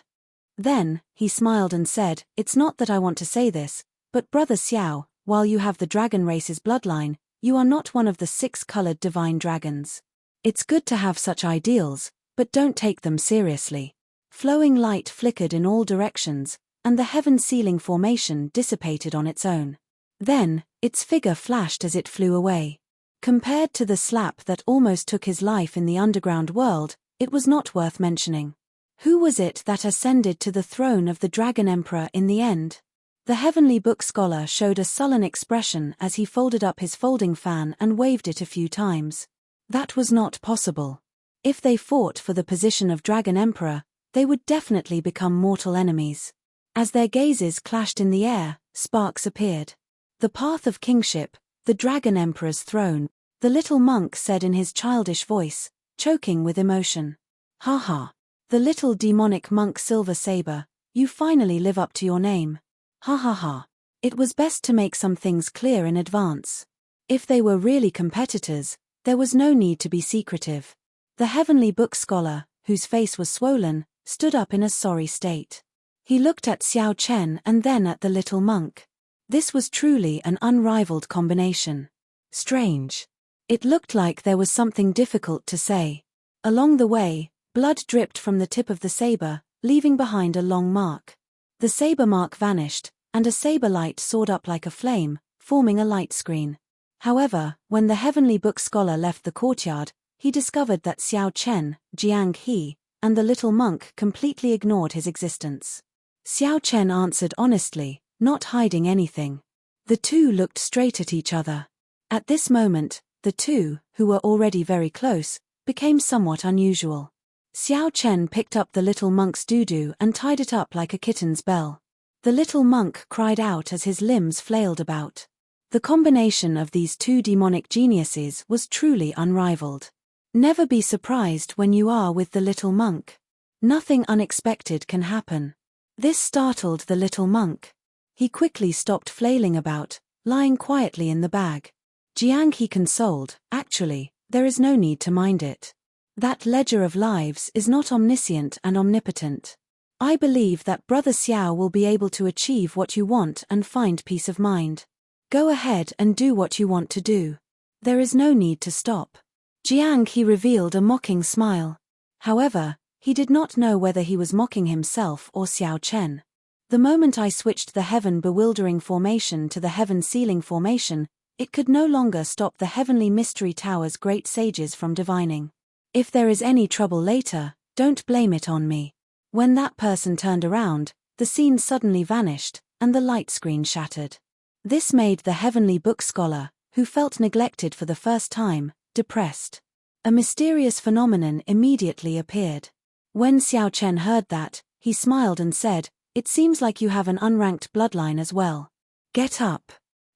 Then, he smiled and said, it's not that I want to say this, but Brother Xiao, while you have the dragon race's bloodline, you are not one of the 6-colored divine dragons. It's good to have such ideals, but don't take them seriously. Flowing light flickered in all directions, and the heaven-sealing formation dissipated on its own. Then, its figure flashed as it flew away. Compared to the slap that almost took his life in the underground world, it was not worth mentioning. Who was it that ascended to the throne of the Dragon Emperor in the end? The heavenly book scholar showed a sullen expression as he folded up his folding fan and waved it a few times. That was not possible. If they fought for the position of Dragon Emperor, they would definitely become mortal enemies. As their gazes clashed in the air, sparks appeared. The path of kingship, the Dragon Emperor's throne, the little monk said in his childish voice, choking with emotion. Ha ha. The little demonic monk Silver Saber, you finally live up to your name. Ha ha ha. It was best to make some things clear in advance. If they were really competitors, there was no need to be secretive. The heavenly book scholar, whose face was swollen, stood up in a sorry state. He looked at Xiao Chen and then at the little monk. This was truly an unrivaled combination. Strange. It looked like there was something difficult to say. Along the way, blood dripped from the tip of the saber, leaving behind a long mark. The saber mark vanished, and a saber light soared up like a flame, forming a light screen. However, when the heavenly book scholar left the courtyard, he discovered that Xiao Chen, Jiang He, and the little monk completely ignored his existence. Xiao Chen answered honestly, not hiding anything. The two looked straight at each other. At this moment, the two, who were already very close, became somewhat unusual. Xiao Chen picked up the little monk's doo-doo and tied it up like a kitten's bell. The little monk cried out as his limbs flailed about. The combination of these two demonic geniuses was truly unrivaled. Never be surprised when you are with the little monk. Nothing unexpected can happen. This startled the little monk. He quickly stopped flailing about, lying quietly in the bag. Jiang He consoled, actually, there is no need to mind it. That ledger of lives is not omniscient and omnipotent. I believe that Brother Xiao will be able to achieve what you want and find peace of mind. Go ahead and do what you want to do. There is no need to stop. Jiang He revealed a mocking smile. However, he did not know whether he was mocking himself or Xiao Chen. The moment I switched the heaven-bewildering formation to the heaven-sealing formation, it could no longer stop the heavenly mystery tower's great sages from divining. If there is any trouble later, don't blame it on me. When that person turned around, the scene suddenly vanished, and the light screen shattered. This made the heavenly book scholar, who felt neglected for the first time, depressed. A mysterious phenomenon immediately appeared. When Xiao Chen heard that, he smiled and said, "It seems like you have an unranked bloodline as well. Get up.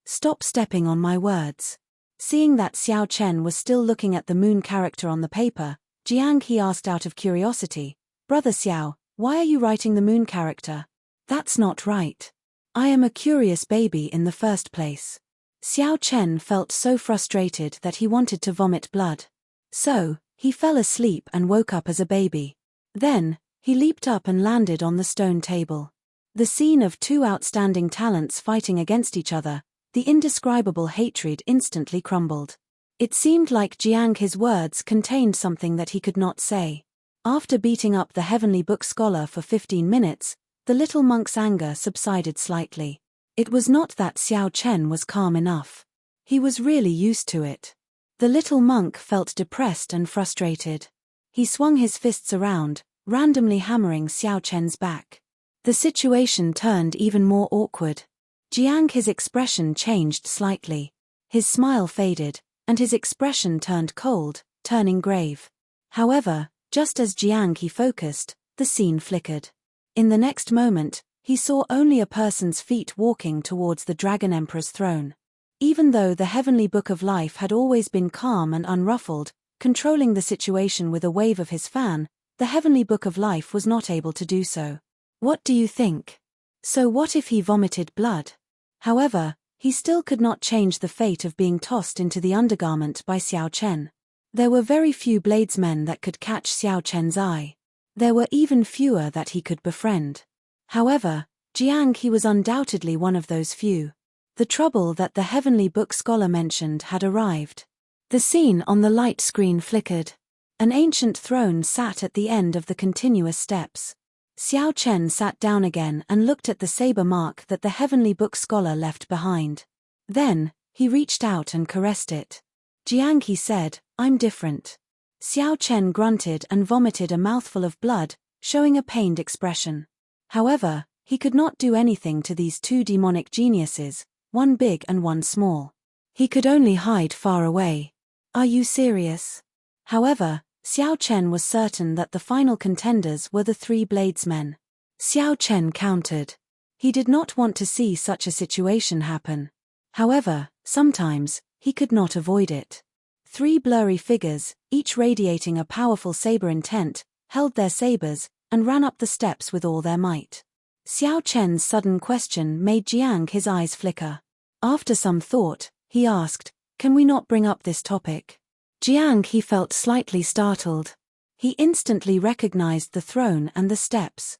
Stop stepping on my words." Seeing that Xiao Chen was still looking at the moon character on the paper, Jiang He asked out of curiosity, "Brother Xiao, why are you writing the moon character? That's not right. I am a curious baby in the first place." Xiao Chen felt so frustrated that he wanted to vomit blood. So, he fell asleep and woke up as a baby. Then, he leaped up and landed on the stone table. The scene of two outstanding talents fighting against each other, the indescribable hatred instantly crumbled. It seemed like Jiang He's words contained something that he could not say. After beating up the heavenly book scholar for 15 minutes, the little monk's anger subsided slightly. It was not that Xiao Chen was calm enough. He was really used to it. The little monk felt depressed and frustrated. He swung his fists around, randomly hammering Xiao Chen's back. The situation turned even more awkward. Jiang He's expression changed slightly. His smile faded, and his expression turned cold, turning grave. However, just as Jiang He focused, the scene flickered. In the next moment, he saw only a person's feet walking towards the Dragon Emperor's throne. Even though the heavenly book of life had always been calm and unruffled, controlling the situation with a wave of his fan, the heavenly book of life was not able to do so. What do you think? So what if he vomited blood? However, he still could not change the fate of being tossed into the undergarment by Xiao Chen. There were very few bladesmen that could catch Xiao Chen's eye. There were even fewer that he could befriend. However, Jiang He was undoubtedly one of those few. The trouble that the heavenly book scholar mentioned had arrived. The scene on the light screen flickered. An ancient throne sat at the end of the continuous steps. Xiao Chen sat down again and looked at the saber mark that the heavenly book scholar left behind. Then, he reached out and caressed it. Jiang He said, "I'm different." Xiao Chen grunted and vomited a mouthful of blood, showing a pained expression. However, he could not do anything to these two demonic geniuses, one big and one small. He could only hide far away. Are you serious? However, Xiao Chen was certain that the final contenders were the three bladesmen. Xiao Chen countered. He did not want to see such a situation happen. However, sometimes, he could not avoid it. Three blurry figures, each radiating a powerful saber intent, held their sabers, and ran up the steps with all their might. Xiao Chen's sudden question made Jiang his eyes flicker. After some thought, he asked, "Can we not bring up this topic?" Jiang he felt slightly startled. He instantly recognized the throne and the steps.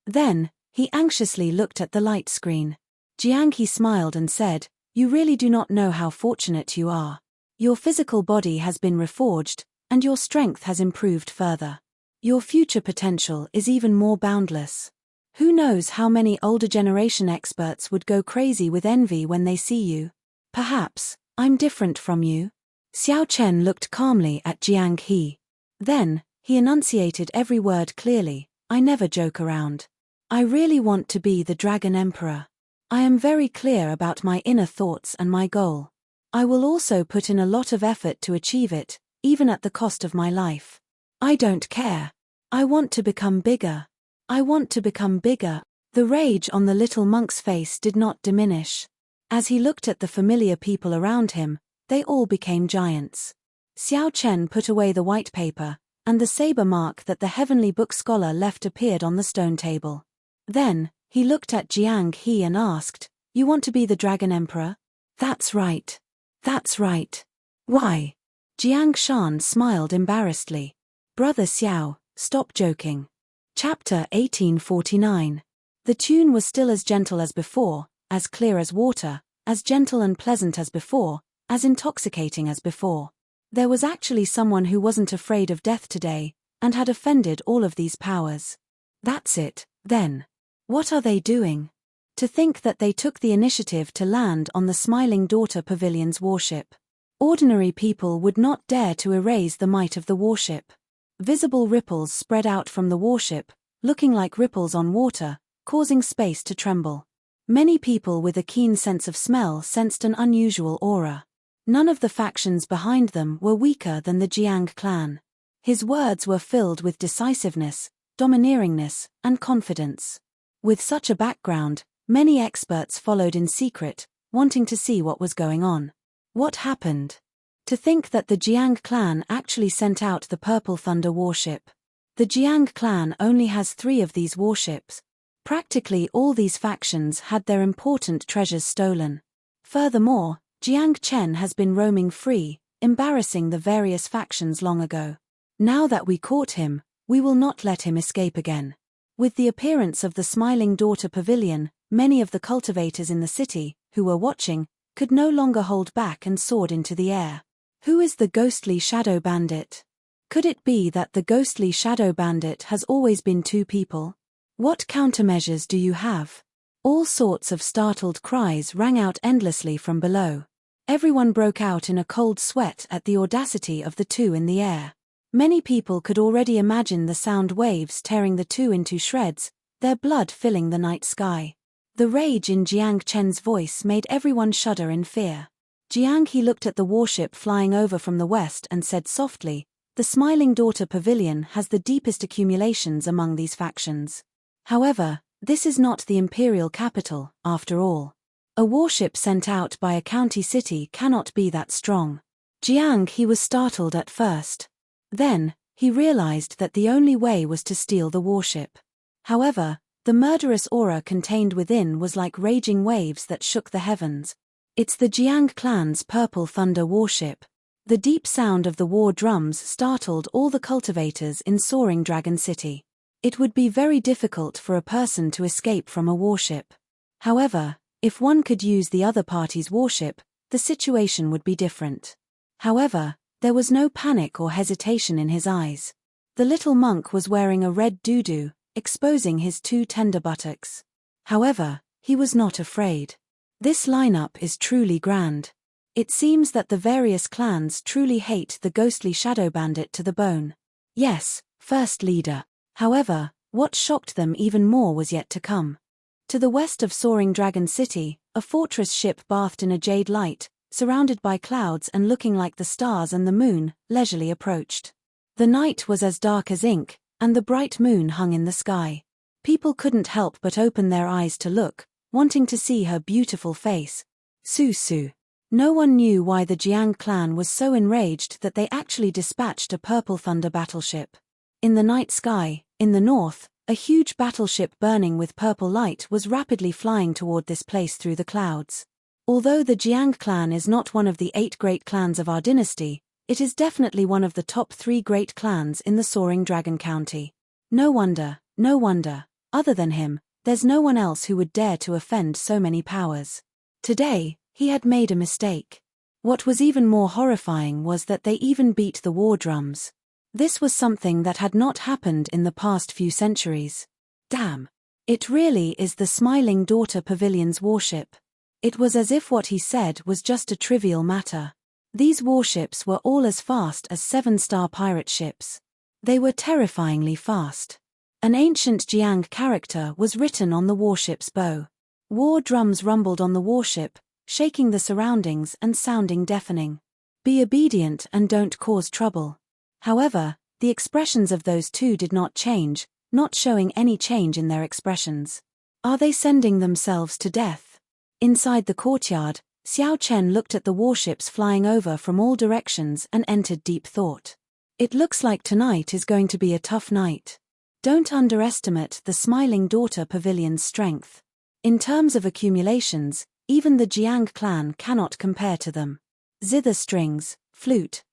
Then, he anxiously looked at the light screen. Jiang he smiled and said, "You really do not know how fortunate you are. Your physical body has been reforged, and your strength has improved further. Your future potential is even more boundless. Who knows how many older generation experts would go crazy with envy when they see you? Perhaps, I'm different from you." Xiao Chen looked calmly at Jiang He. Then, he enunciated every word clearly, "I never joke around. I really want to be the Dragon Emperor. I am very clear about my inner thoughts and my goal. I will also put in a lot of effort to achieve it, even at the cost of my life. I don't care. I want to become bigger. I want to become bigger." The rage on the little monk's face did not diminish. As he looked at the familiar people around him, they all became giants. Xiao Chen put away the white paper, and the saber mark that the heavenly book scholar left appeared on the stone table. Then, he looked at Jiang He and asked, "You want to be the Dragon Emperor?" "That's right. That's right. Why?" Jiang Shan smiled embarrassedly. "Brother Xiao, stop joking." Chapter 1849. The tune was still as gentle as before, as clear as water, as gentle and pleasant as before, as intoxicating as before. There was actually someone who wasn't afraid of death today, and had offended all of these powers. That's it, then. What are they doing? To think that they took the initiative to land on the Smiling Daughter Pavilion's warship. Ordinary people would not dare to erase the might of the warship. Visible ripples spread out from the warship, looking like ripples on water, causing space to tremble. Many people with a keen sense of smell sensed an unusual aura. None of the factions behind them were weaker than the Jiang clan. His words were filled with decisiveness, domineeringness, and confidence. With such a background, many experts followed in secret, wanting to see what was going on. What happened? To think that the Jiang clan actually sent out the Purple Thunder warship. The Jiang clan only has 3 of these warships. Practically all these factions had their important treasures stolen. Furthermore, Jiang Chen has been roaming free, embarrassing the various factions long ago. Now that we caught him, we will not let him escape again. With the appearance of the Smiling Daughter Pavilion, many of the cultivators in the city, who were watching, could no longer hold back and soared into the air. Who is the ghostly shadow bandit? Could it be that the ghostly shadow bandit has always been 2 people? What countermeasures do you have? All sorts of startled cries rang out endlessly from below. Everyone broke out in a cold sweat at the audacity of the 2 in the air. Many people could already imagine the sound waves tearing the 2 into shreds, their blood filling the night sky. The rage in Jiang Chen's voice made everyone shudder in fear. Jiang He looked at the warship flying over from the west and said softly, "The Smiling Daughter Pavilion has the deepest accumulations among these factions. However, this is not the imperial capital, after all. A warship sent out by a county city cannot be that strong." Jiang He was startled at first. Then, he realized that the only way was to steal the warship. However, the murderous aura contained within was like raging waves that shook the heavens. It's the Jiang clan's Purple Thunder warship. The deep sound of the war drums startled all the cultivators in Soaring Dragon City. It would be very difficult for a person to escape from a warship. However, if one could use the other party's warship, the situation would be different. However, there was no panic or hesitation in his eyes. The little monk was wearing a red doo-doo, exposing his 2 tender buttocks. However, he was not afraid. This lineup is truly grand. It seems that the various clans truly hate the ghostly shadow bandit to the bone. Yes, first leader. However, what shocked them even more was yet to come. To the west of Soaring Dragon City, a fortress ship bathed in a jade light, surrounded by clouds and looking like the stars and the moon, leisurely approached. The night was as dark as ink, and the bright moon hung in the sky. People couldn't help but open their eyes to look, wanting to see her beautiful face. Su. No one knew why the Jiang clan was so enraged that they actually dispatched a Purple Thunder battleship. In the night sky, in the north, a huge battleship burning with purple light was rapidly flying toward this place through the clouds. Although the Jiang clan is not one of the 8 great clans of our dynasty, it is definitely one of the top 3 great clans in the Soaring Dragon County. No wonder. Other than him, there's no one else who would dare to offend so many powers. Today, he had made a mistake. What was even more horrifying was that they even beat the war drums. This was something that had not happened in the past few centuries. Damn. It really is the Smiling Daughter Pavilion's warship. It was as if what he said was just a trivial matter. These warships were all as fast as 7-star pirate ships. They were terrifyingly fast. An ancient Jiang character was written on the warship's bow. War drums rumbled on the warship, shaking the surroundings and sounding deafening. Be obedient and don't cause trouble. However, the expressions of those 2 did not change, not showing any change in their expressions. Are they sending themselves to death? Inside the courtyard, Xiao Chen looked at the warships flying over from all directions and entered deep thought. It looks like tonight is going to be a tough night. Don't underestimate the Smiling Daughter Pavilion's strength. In terms of accumulations, even the Jiang clan cannot compare to them. Zither strings, flute,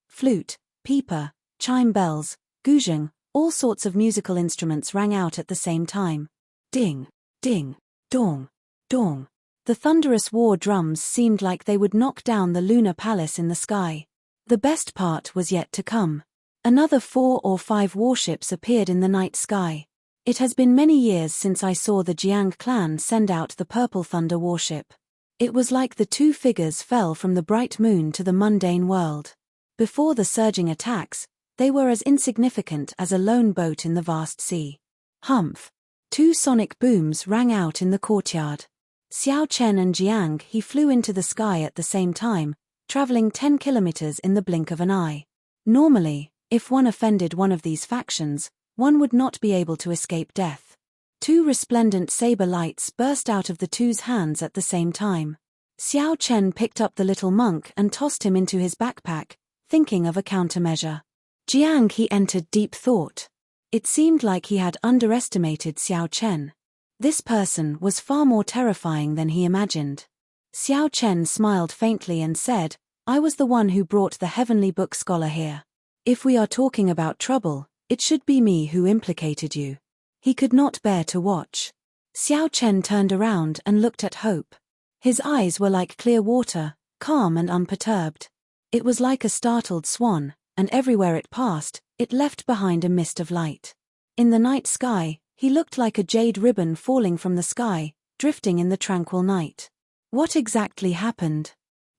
pipa, chime bells, guzheng, all sorts of musical instruments rang out at the same time. Ding, ding, dong, dong. The thunderous war drums seemed like they would knock down the lunar palace in the sky. The best part was yet to come. Another 4 or 5 warships appeared in the night sky. It has been many years since I saw the Jiang clan send out the Purple Thunder warship. It was like the two figures fell from the bright moon to the mundane world. Before the surging attacks, they were as insignificant as a lone boat in the vast sea. Humph! 2 sonic booms rang out in the courtyard. Xiao Chen and Jiang He flew into the sky at the same time, traveling 10 kilometers in the blink of an eye. Normally, if one offended one of these factions, one would not be able to escape death. 2 resplendent saber lights burst out of the two's hands at the same time. Xiao Chen picked up the little monk and tossed him into his backpack, thinking of a countermeasure. Jiang He entered deep thought. It seemed like he had underestimated Xiao Chen. This person was far more terrifying than he imagined. Xiao Chen smiled faintly and said, "I was the one who brought the heavenly book scholar here. If we are talking about trouble, it should be me who implicated you." He could not bear to watch. Xiao Chen turned around and looked at Hope. His eyes were like clear water, calm and unperturbed. It was like a startled swan, and everywhere it passed, it left behind a mist of light. In the night sky, he looked like a jade ribbon falling from the sky, drifting in the tranquil night. What exactly happened?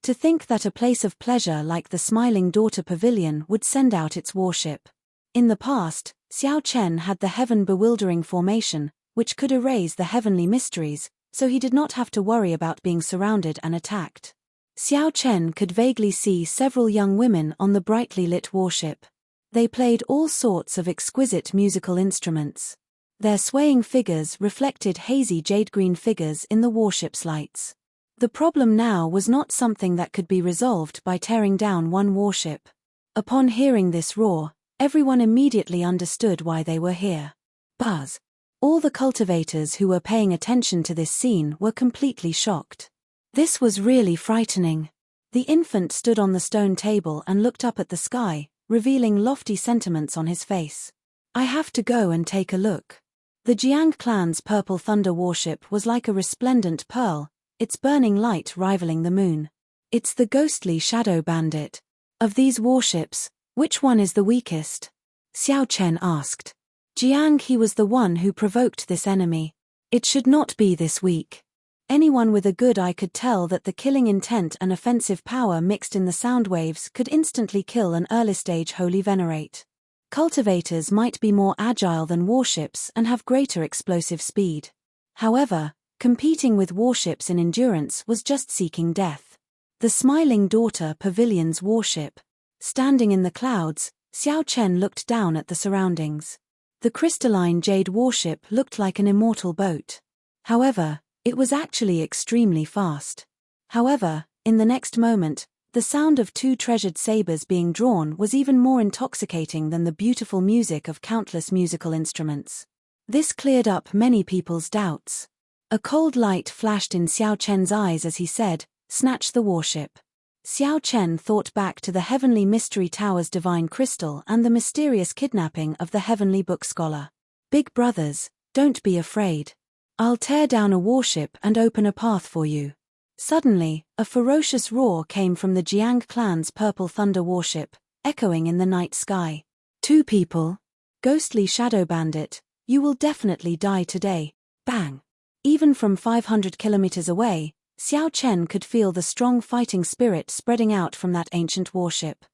To think that a place of pleasure like the Smiling Daughter Pavilion would send out its warship. In the past, Xiao Chen had the heaven-bewildering formation, which could erase the heavenly mysteries, so he did not have to worry about being surrounded and attacked. Xiao Chen could vaguely see several young women on the brightly lit warship. They played all sorts of exquisite musical instruments. Their swaying figures reflected hazy jade-green figures in the warship's lights. The problem now was not something that could be resolved by tearing down one warship. Upon hearing this roar, everyone immediately understood why they were here. Buzz! All the cultivators who were paying attention to this scene were completely shocked. This was really frightening. The infant stood on the stone table and looked up at the sky, revealing lofty sentiments on his face. "I have to go and take a look." The Jiang clan's Purple Thunder warship was like a resplendent pearl, its burning light rivaling the moon. "It's the ghostly Shadow Bandit. Of these warships, which one is the weakest?" Xiao Chen asked. Jiang He was the one who provoked this enemy. "It should not be this weak. Anyone with a good eye could tell that the killing intent and offensive power mixed in the sound waves could instantly kill an early-stage holy venerate. Cultivators might be more agile than warships and have greater explosive speed. However, competing with warships in endurance was just seeking death. The Smiling Daughter Pavilion's warship. Standing in the clouds, Xiao Chen looked down at the surroundings. The crystalline jade warship looked like an immortal boat. However, it was actually extremely fast. However, in the next moment, the sound of 2 treasured sabers being drawn was even more intoxicating than the beautiful music of countless musical instruments. This cleared up many people's doubts. A cold light flashed in Xiao Chen's eyes as he said, "Snatch the warship." Xiao Chen thought back to the Heavenly Mystery Tower's divine crystal and the mysterious kidnapping of the Heavenly Book Scholar. "Big brothers, don't be afraid. I'll tear down a warship and open a path for you." Suddenly, a ferocious roar came from the Jiang clan's Purple Thunder warship, echoing in the night sky. "2 people. Ghostly Shadow Bandit, you will definitely die today." Bang! Even from 500 kilometers away, Xiao Chen could feel the strong fighting spirit spreading out from that ancient warship.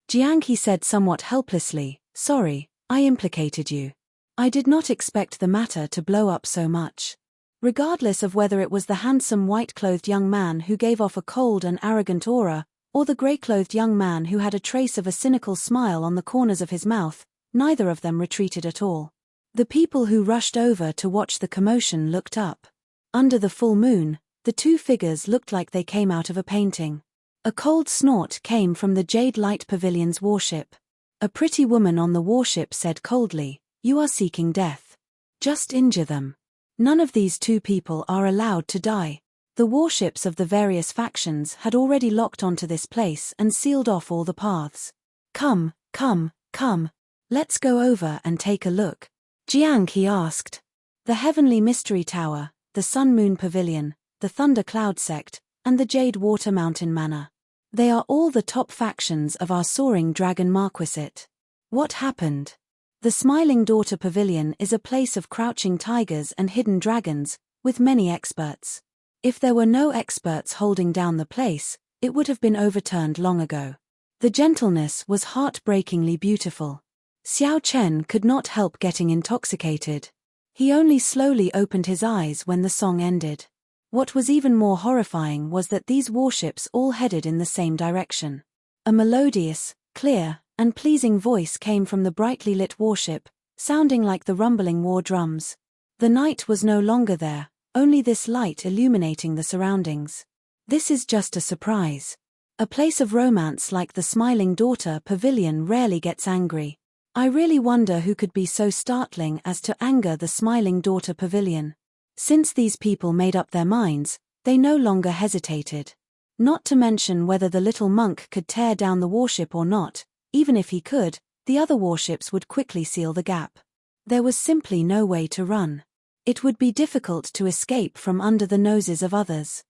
Jiang He said somewhat helplessly, "Sorry, I implicated you. I did not expect the matter to blow up so much." Regardless of whether it was the handsome white-clothed young man who gave off a cold and arrogant aura, or the grey-clothed young man who had a trace of a cynical smile on the corners of his mouth, neither of them retreated at all. The people who rushed over to watch the commotion looked up. Under the full moon, the 2 figures looked like they came out of a painting. A cold snort came from the Jade Light Pavilion's warship. A pretty woman on the warship said coldly, "You are seeking death. Just injure them. None of these 2 people are allowed to die." The warships of the various factions had already locked onto this place and sealed off all the paths. Come, let's go over and take a look." Jiang He asked. The Heavenly Mystery Tower, the Sun Moon Pavilion, the Thunder Cloud Sect, and the Jade Water Mountain Manor. They are all the top factions of our soaring dragon marquisate. What happened? The Smiling Daughter Pavilion is a place of crouching tigers and hidden dragons, with many experts. If there were no experts holding down the place, it would have been overturned long ago. The gentleness was heartbreakingly beautiful. Xiao Chen could not help getting intoxicated. He only slowly opened his eyes when the song ended. What was even more horrifying was that these warships all headed in the same direction. A melodious, clear, and pleasing voice came from the brightly lit warship, sounding like the rumbling war drums. The night was no longer there, only this light illuminating the surroundings. This is just a surprise. A place of romance like the Smiling Daughter Pavilion rarely gets angry. I really wonder who could be so startling as to anger the Smiling Daughter Pavilion. Since these people made up their minds, they no longer hesitated. Not to mention whether the little monk could tear down the warship or not. Even if he could, the other warships would quickly seal the gap. There was simply no way to run. It would be difficult to escape from under the noses of others.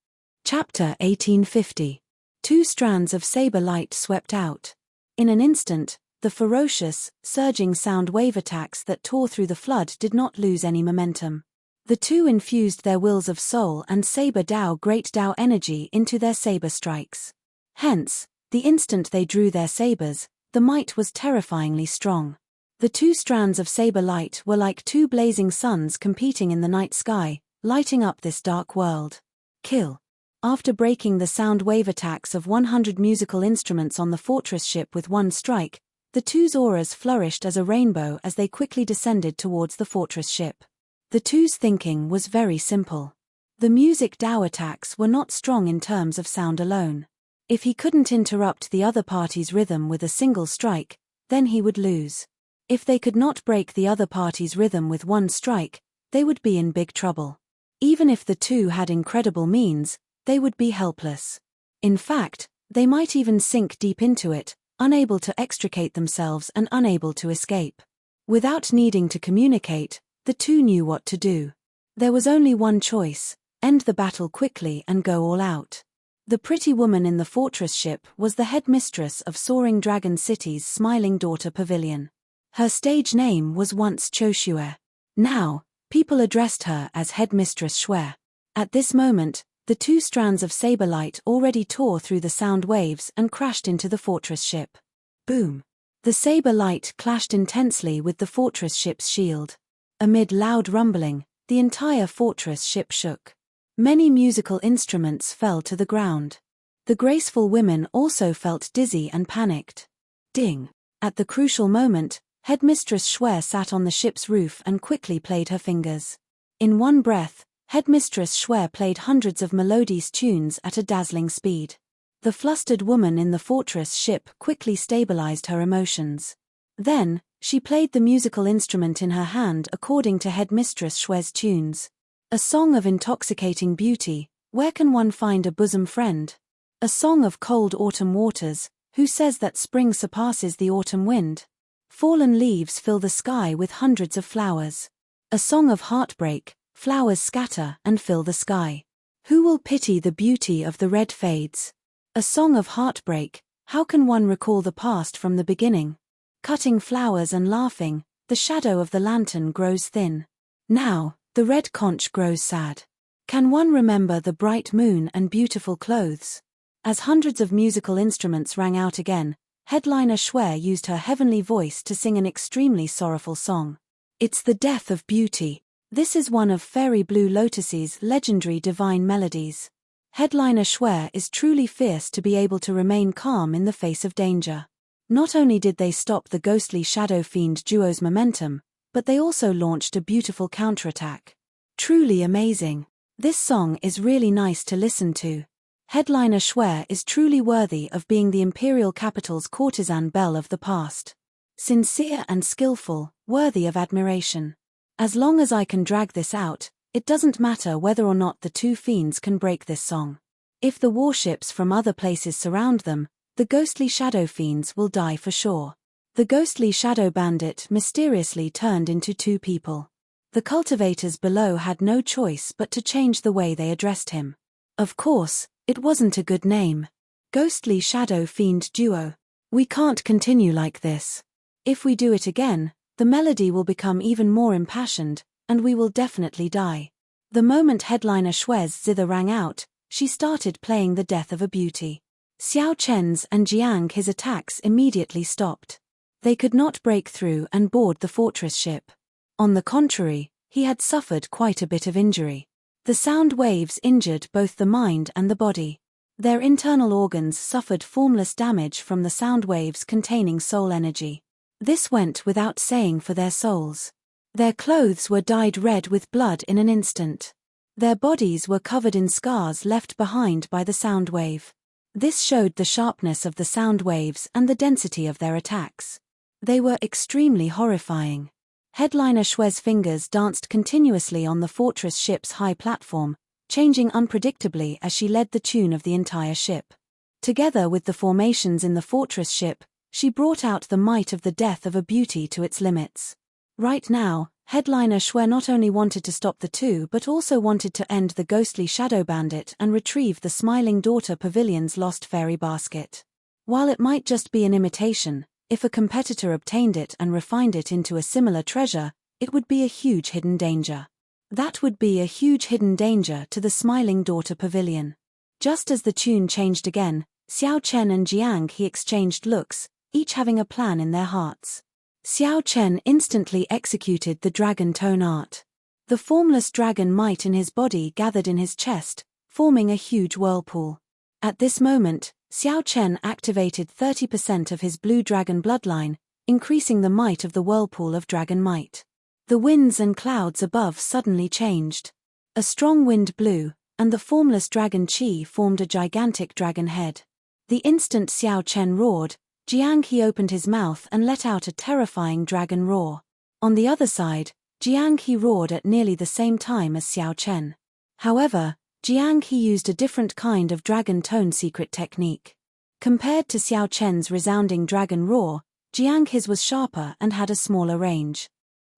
Chapter 1850. 2 strands of saber light swept out. In an instant, the ferocious, surging sound wave attacks that tore through the flood did not lose any momentum. The two infused their wills of soul and saber Dao great Dao energy into their saber strikes. Hence, the instant they drew their sabers, the might was terrifyingly strong. The 2 strands of saber light were like 2 blazing suns competing in the night sky, lighting up this dark world. Kill. After breaking the sound wave attacks of 100 musical instruments on the fortress ship with one strike, the 2's auras flourished as a rainbow as they quickly descended towards the fortress ship. The 2's thinking was very simple. The music Dao attacks were not strong in terms of sound alone. If he couldn't interrupt the other party's rhythm with a single strike, then he would lose. If they could not break the other party's rhythm with one strike, they would be in big trouble. Even if the 2 had incredible means, they would be helpless. In fact, they might even sink deep into it, unable to extricate themselves and unable to escape. Without needing to communicate, the 2 knew what to do. There was only one choice: end the battle quickly and go all out. The pretty woman in the fortress ship was the headmistress of Soaring Dragon City's Smiling Daughter Pavilion. Her stage name was once Cho Xue. Now, people addressed her as Headmistress Xue. At this moment, the 2 strands of saber light already tore through the sound waves and crashed into the fortress ship. Boom! The saber light clashed intensely with the fortress ship's shield. Amid loud rumbling, the entire fortress ship shook. Many musical instruments fell to the ground. The graceful women also felt dizzy and panicked. Ding! At the crucial moment, Headmistress Xue sat on the ship's roof and quickly played her fingers. In one breath, Headmistress Xue played hundreds of melodious tunes at a dazzling speed. The flustered woman in the fortress ship quickly stabilized her emotions. Then, she played the musical instrument in her hand according to Headmistress Xue's tunes. A song of intoxicating beauty, where can one find a bosom friend? A song of cold autumn waters, who says that spring surpasses the autumn wind? Fallen leaves fill the sky with hundreds of flowers. A song of heartbreak, flowers scatter and fill the sky. Who will pity the beauty of the red fades? A song of heartbreak, how can one recall the past from the beginning? Cutting flowers and laughing, the shadow of the lantern grows thin. Now, the red conch grows sad. Can one remember the bright moon and beautiful clothes? As hundreds of musical instruments rang out again, Headliner Xue used her heavenly voice to sing an extremely sorrowful song. It's the death of beauty. This is one of Fairy Blue Lotus's legendary divine melodies. Headliner Xue is truly fierce to be able to remain calm in the face of danger. Not only did they stop the ghostly shadow fiend duo's momentum, but they also launched a beautiful counterattack. Truly amazing. This song is really nice to listen to. Headliner Xue is truly worthy of being the imperial capital's courtesan belle of the past. Sincere and skillful, worthy of admiration. As long as I can drag this out, it doesn't matter whether or not the 2 fiends can break this song. If the warships from other places surround them, the ghostly shadow fiends will die for sure. The ghostly shadow bandit mysteriously turned into 2 people. The cultivators below had no choice but to change the way they addressed him. Of course, it wasn't a good name. Ghostly Shadow Fiend Duo. We can't continue like this. If we do it again, the melody will become even more impassioned, and we will definitely die. The moment headliner Shue's zither rang out, she started playing the death of a beauty. Xiao Chen's and Jiang his attacks immediately stopped. They could not break through and board the fortress ship. On the contrary, he had suffered quite a bit of injury. The sound waves injured both the mind and the body. Their internal organs suffered formless damage from the sound waves containing soul energy. This went without saying for their souls. Their clothes were dyed red with blood in an instant. Their bodies were covered in scars left behind by the sound wave. This showed the sharpness of the sound waves and the density of their attacks. They were extremely horrifying. Headliner Shue's fingers danced continuously on the fortress ship's high platform, changing unpredictably as she led the tune of the entire ship. Together with the formations in the fortress ship, she brought out the might of the death of a beauty to its limits. Right now, Headliner Shue not only wanted to stop the two but also wanted to end the ghostly shadow bandit and retrieve the Smiling Daughter Pavilion's lost fairy basket. While it might just be an imitation, if a competitor obtained it and refined it into a similar treasure, it would be a huge hidden danger. That would be a huge hidden danger to the Smiling Daughter Pavilion. Just as the tune changed again, Xiao Chen and Jiang he exchanged looks, each having a plan in their hearts. Xiao Chen instantly executed the dragon tone art. The formless dragon might in his body gathered in his chest, forming a huge whirlpool. At this moment, Xiao Chen activated 30% of his blue dragon bloodline, increasing the might of the whirlpool of dragon might. The winds and clouds above suddenly changed. A strong wind blew, and the formless dragon Qi formed a gigantic dragon head. The instant Xiao Chen roared, Jiang He opened his mouth and let out a terrifying dragon roar. On the other side, Jiang He roared at nearly the same time as Xiao Chen. However, Jiang He used a different kind of dragon tone secret technique. Compared to Xiao Chen's resounding dragon roar, Jiang He's was sharper and had a smaller range.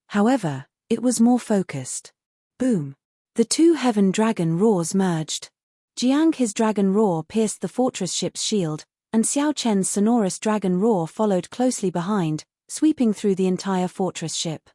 However, it was more focused. Boom! The two heaven dragon roars merged. Jiang He's dragon roar pierced the fortress ship's shield, and Xiao Chen's sonorous dragon roar followed closely behind, sweeping through the entire fortress ship.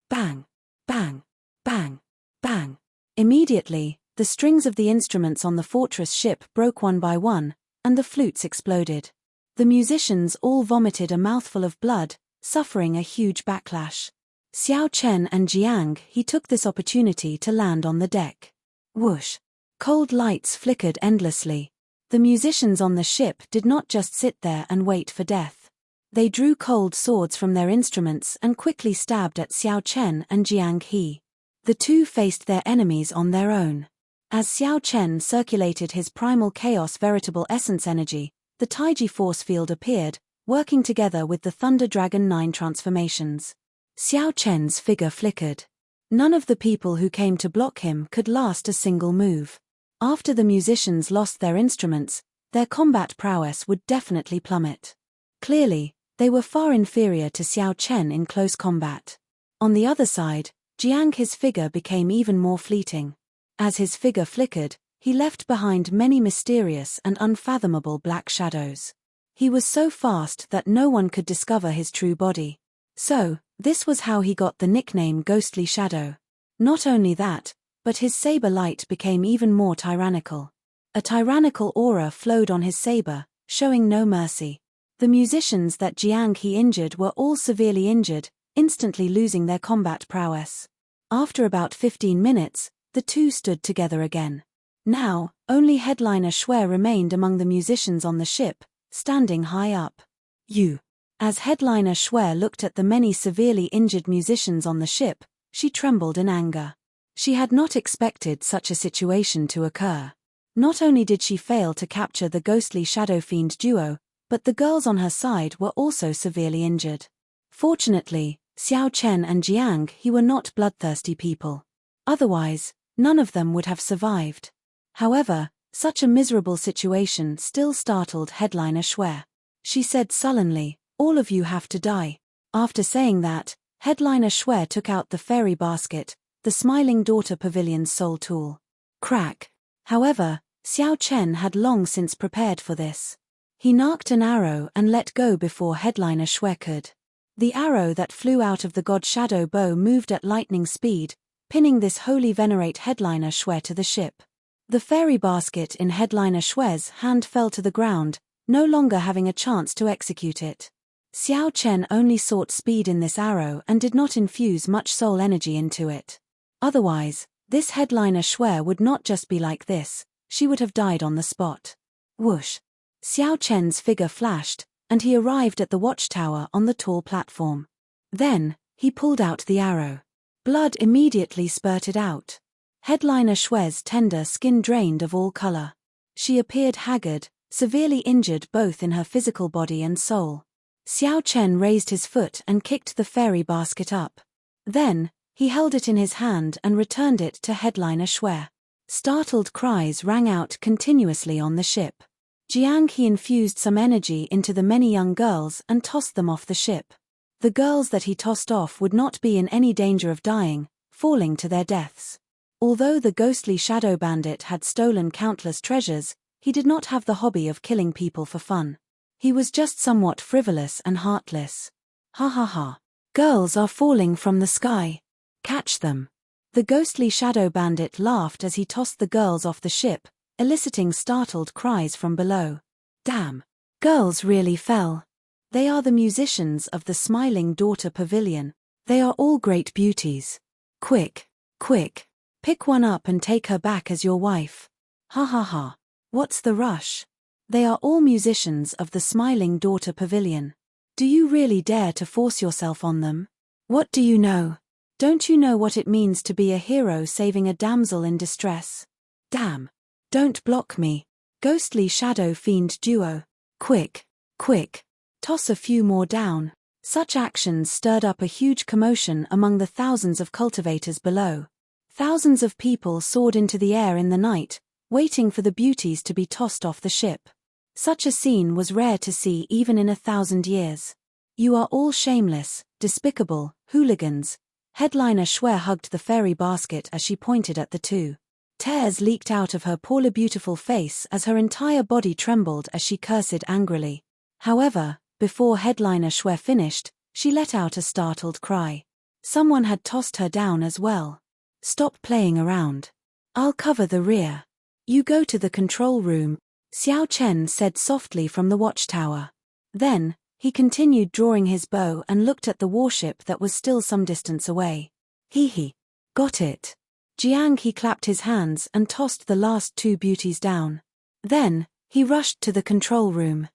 Bang! Bang! Bang! Bang! Immediately, the strings of the instruments on the fortress ship broke one by one, and the flutes exploded. The musicians all vomited a mouthful of blood, suffering a huge backlash. Xiao Chen and Jiang he took this opportunity to land on the deck. Whoosh! Cold lights flickered endlessly. The musicians on the ship did not just sit there and wait for death. They drew cold swords from their instruments and quickly stabbed at Xiao Chen and Jiang He. The two faced their enemies on their own. As Xiao Chen circulated his primal chaos veritable essence energy, the Taiji force field appeared, working together with the Thunder Dragon 9 transformations. Xiao Chen's figure flickered. None of the people who came to block him could last a single move. After the musicians lost their instruments, their combat prowess would definitely plummet. Clearly, they were far inferior to Xiao Chen in close combat. On the other side, Jiang his figure became even more fleeting. As his figure flickered, he left behind many mysterious and unfathomable black shadows. He was so fast that no one could discover his true body. So, this was how he got the nickname Ghostly Shadow. Not only that, but his saber light became even more tyrannical. A tyrannical aura flowed on his saber, showing no mercy. The musicians that Jiang he injured were all severely injured, instantly losing their combat prowess. After about 15 minutes, the two stood together again. Now, only Headliner Shue remained among the musicians on the ship, standing high up. You. As Headliner Shue looked at the many severely injured musicians on the ship, she trembled in anger. She had not expected such a situation to occur. Not only did she fail to capture the ghostly Shadow Fiend duo, but the girls on her side were also severely injured. Fortunately, Xiao Chen and Jiang he were not bloodthirsty people. Otherwise, none of them would have survived. However, such a miserable situation still startled Headliner Shue. She said sullenly, "All of you have to die." After saying that, Headliner Shue took out the fairy basket, the Smiling Daughter Pavilion's soul tool. Crack. However, Xiao Chen had long since prepared for this. He narked an arrow and let go before Headliner Shwe could. The arrow that flew out of the god shadow bow moved at lightning speed, pinning this holy venerate Headliner Shwe to the ship. The fairy basket in Headliner Shwe's hand fell to the ground, no longer having a chance to execute it. Xiao Chen only sought speed in this arrow and did not infuse much soul energy into it. Otherwise, this Headliner Shwe would not just be like this, she would have died on the spot. Whoosh! Xiao Chen's figure flashed, and he arrived at the watchtower on the tall platform. Then, he pulled out the arrow. Blood immediately spurted out. Headliner Shwe's tender skin drained of all color. She appeared haggard, severely injured both in her physical body and soul. Xiao Chen raised his foot and kicked the fairy basket up. Then, he held it in his hand and returned it to Headliner Shwe. Startled cries rang out continuously on the ship. Jiang He infused some energy into the many young girls and tossed them off the ship. The girls that he tossed off would not be in any danger of dying, falling to their deaths. Although the ghostly shadow bandit had stolen countless treasures, he did not have the hobby of killing people for fun. He was just somewhat frivolous and heartless. Ha ha ha. Girls are falling from the sky. Catch them. The ghostly shadow bandit laughed as he tossed the girls off the ship, eliciting startled cries from below. Damn. Girls really fell. They are the musicians of the Smiling Daughter Pavilion. They are all great beauties. Quick, quick. Pick one up and take her back as your wife. Ha ha ha. What's the rush? They are all musicians of the Smiling Daughter Pavilion. Do you really dare to force yourself on them? What do you know? Don't you know what it means to be a hero saving a damsel in distress? Damn. Don't block me. Ghostly shadow fiend duo. Quick, quick. Toss a few more down. Such actions stirred up a huge commotion among the thousands of cultivators below. Thousands of people soared into the air in the night, waiting for the beauties to be tossed off the ship. Such a scene was rare to see even in 1,000 years. You are all shameless, despicable, hooligans. Headliner Shwe hugged the fairy basket as she pointed at the two. Tears leaked out of her poorly beautiful face as her entire body trembled as she cursed angrily. However, before Headliner Shwe finished, she let out a startled cry. Someone had tossed her down as well. Stop playing around. I'll cover the rear. You go to the control room, Xiao Chen said softly from the watchtower. Then, he continued drawing his bow and looked at the warship that was still some distance away. Hee. Got it. Jiang He clapped his hands and tossed the last two beauties down. Then, he rushed to the control room.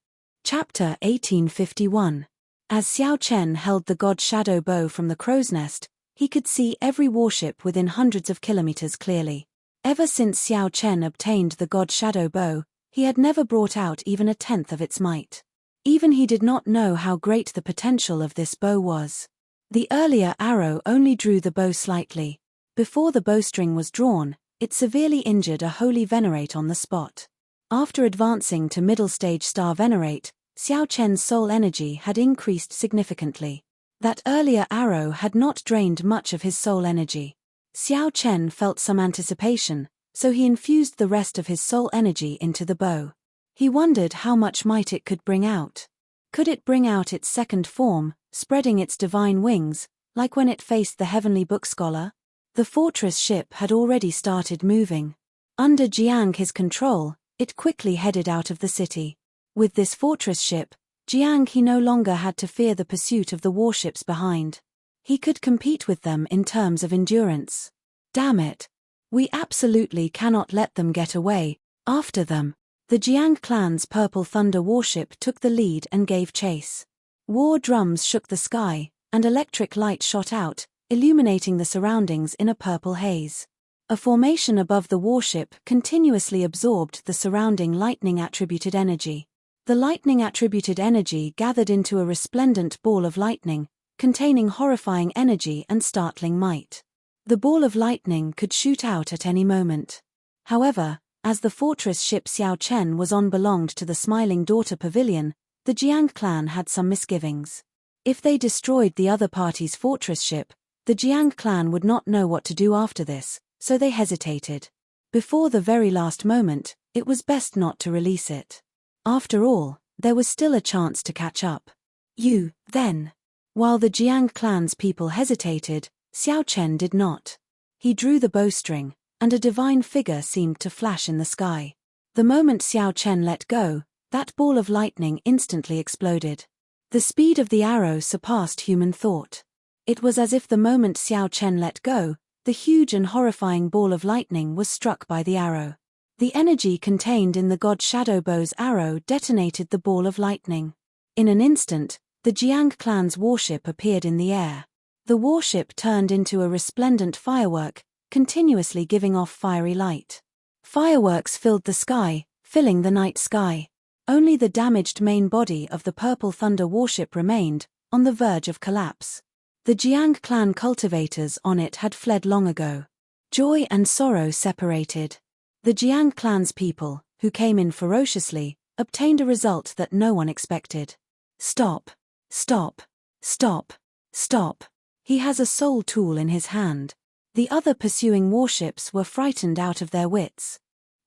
Chapter 1851. As Xiao Chen held the god shadow bow from the crow's nest, he could see every warship within hundreds of kilometers clearly. Ever since Xiao Chen obtained the god shadow bow, he had never brought out even a tenth of its might. Even he did not know how great the potential of this bow was. The earlier arrow only drew the bow slightly. Before the bowstring was drawn, it severely injured a holy venerate on the spot. After advancing to middle stage star venerate, Xiao Chen's soul energy had increased significantly. That earlier arrow had not drained much of his soul energy. Xiao Chen felt some anticipation, so he infused the rest of his soul energy into the bow. He wondered how much might it could bring out. Could it bring out its second form, spreading its divine wings, like when it faced the heavenly book scholar? The fortress ship had already started moving. Under Jiang He's control, it quickly headed out of the city. With this fortress ship, Jiang He no longer had to fear the pursuit of the warships behind. He could compete with them in terms of endurance. Damn it! We absolutely cannot let them get away. After them. The Jiang clan's Purple Thunder warship took the lead and gave chase. War drums shook the sky, and electric light shot out, illuminating the surroundings in a purple haze. A formation above the warship continuously absorbed the surrounding lightning-attributed energy. The lightning-attributed energy gathered into a resplendent ball of lightning, containing horrifying energy and startling might. The ball of lightning could shoot out at any moment. However, as the fortress ship Xiao Chen was on belonged to the Smiling Daughter Pavilion, the Jiang clan had some misgivings. If they destroyed the other party's fortress ship, the Jiang clan would not know what to do after this, so they hesitated. Before the very last moment, it was best not to release it. After all, There was still a chance to catch up. You, then. While the Jiang clan's people hesitated, Xiao Chen did not. He drew the bowstring, and a divine figure seemed to flash in the sky. The moment Xiao Chen let go, that ball of lightning instantly exploded. The speed of the arrow surpassed human thought. It was as if the moment Xiao Chen let go, the huge and horrifying ball of lightning was struck by the arrow. The energy contained in the god Shadowbow's arrow detonated the ball of lightning. In an instant, the Jiang clan's warship appeared in the air. The warship turned into a resplendent firework, continuously giving off fiery light. Fireworks filled the sky, filling the night sky. Only the damaged main body of the Purple Thunder warship remained, on the verge of collapse. The Jiang clan cultivators on it had fled long ago. Joy and sorrow separated. The Jiang clan's people, who came in ferociously, obtained a result that no one expected. Stop. Stop. Stop. Stop. He has a soul tool in his hand. The other pursuing warships were frightened out of their wits.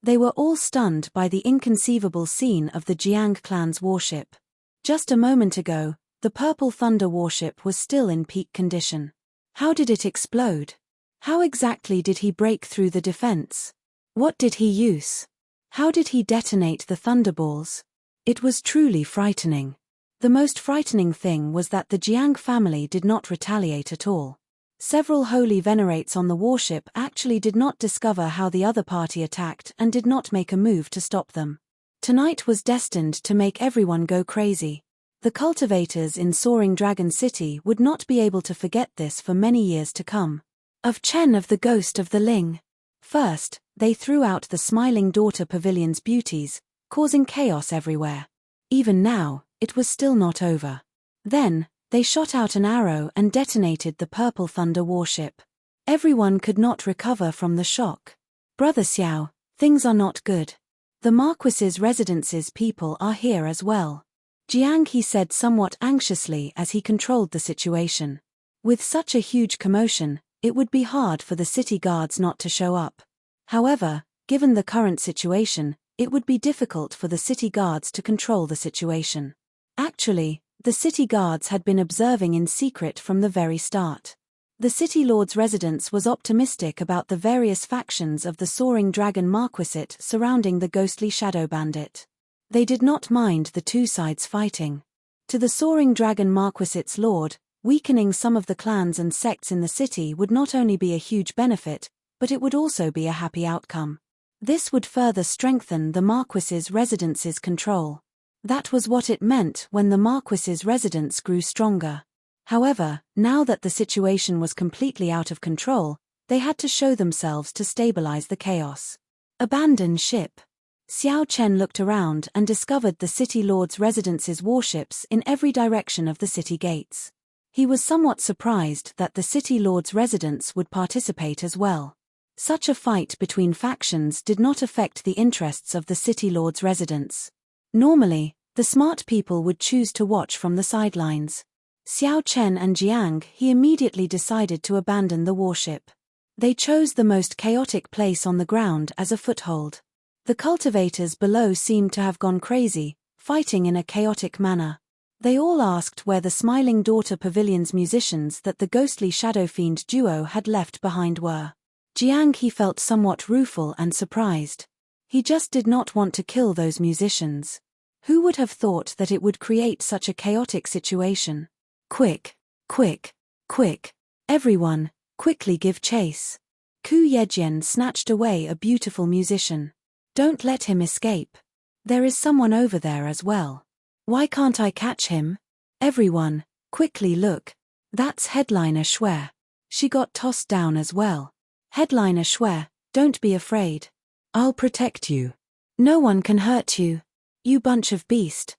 They were all stunned by the inconceivable scene of the Jiang clan's warship. Just a moment ago, the Purple Thunder warship was still in peak condition. How did it explode? How exactly did he break through the defense? What did he use? How did he detonate the thunderballs? It was truly frightening. The most frightening thing was that the Jiang family did not retaliate at all. Several holy venerates on the warship actually did not discover how the other party attacked and did not make a move to stop them. Tonight was destined to make everyone go crazy. The cultivators in Soaring Dragon City would not be able to forget this for many years to come. Of Chen of the Ghost of the Ling. First, they threw out the Smiling Daughter Pavilion's beauties, causing chaos everywhere. Even now, it was still not over. Then, they shot out an arrow and detonated the Purple Thunder warship. Everyone could not recover from the shock. Brother Xiao, things are not good. The Marquis's residence's people are here as well. Jiang he said somewhat anxiously as he controlled the situation. With such a huge commotion, it would be hard for the city guards not to show up. However, given the current situation, it would be difficult for the city guards to control the situation. Actually, the city guards had been observing in secret from the very start. The city lord's residence was optimistic about the various factions of the Soaring Dragon Marquisate surrounding the ghostly Shadow Bandit. They did not mind the two sides fighting. To the Soaring Dragon Marquisate's lord, weakening some of the clans and sects in the city would not only be a huge benefit, but it would also be a happy outcome. This would further strengthen the Marquis's residence's control. That was what it meant when the Marquis's residence grew stronger. However, now that the situation was completely out of control, they had to show themselves to stabilize the chaos. Abandon ship. Xiao Chen looked around and discovered the city lord's residence's warships in every direction of the city gates. He was somewhat surprised that the city lord's residence would participate as well. Such a fight between factions did not affect the interests of the city lord's residence. Normally, the smart people would choose to watch from the sidelines. Xiao Chen and Jiang he immediately decided to abandon the warship. They chose the most chaotic place on the ground as a foothold. The cultivators below seemed to have gone crazy, fighting in a chaotic manner. They all asked where the Smiling Daughter Pavilion's musicians that the ghostly Shadow Fiend duo had left behind were. Jiang he felt somewhat rueful and surprised. He just did not want to kill those musicians. Who would have thought that it would create such a chaotic situation? Quick, quick, quick. Everyone, quickly give chase. Ku Yejian snatched away a beautiful musician. Don't let him escape. There is someone over there as well. Why can't I catch him? Everyone, quickly look. That's Headliner Xue. She got tossed down as well. Headliner Xue, don't be afraid. I'll protect you. No one can hurt you. You bunch of beast.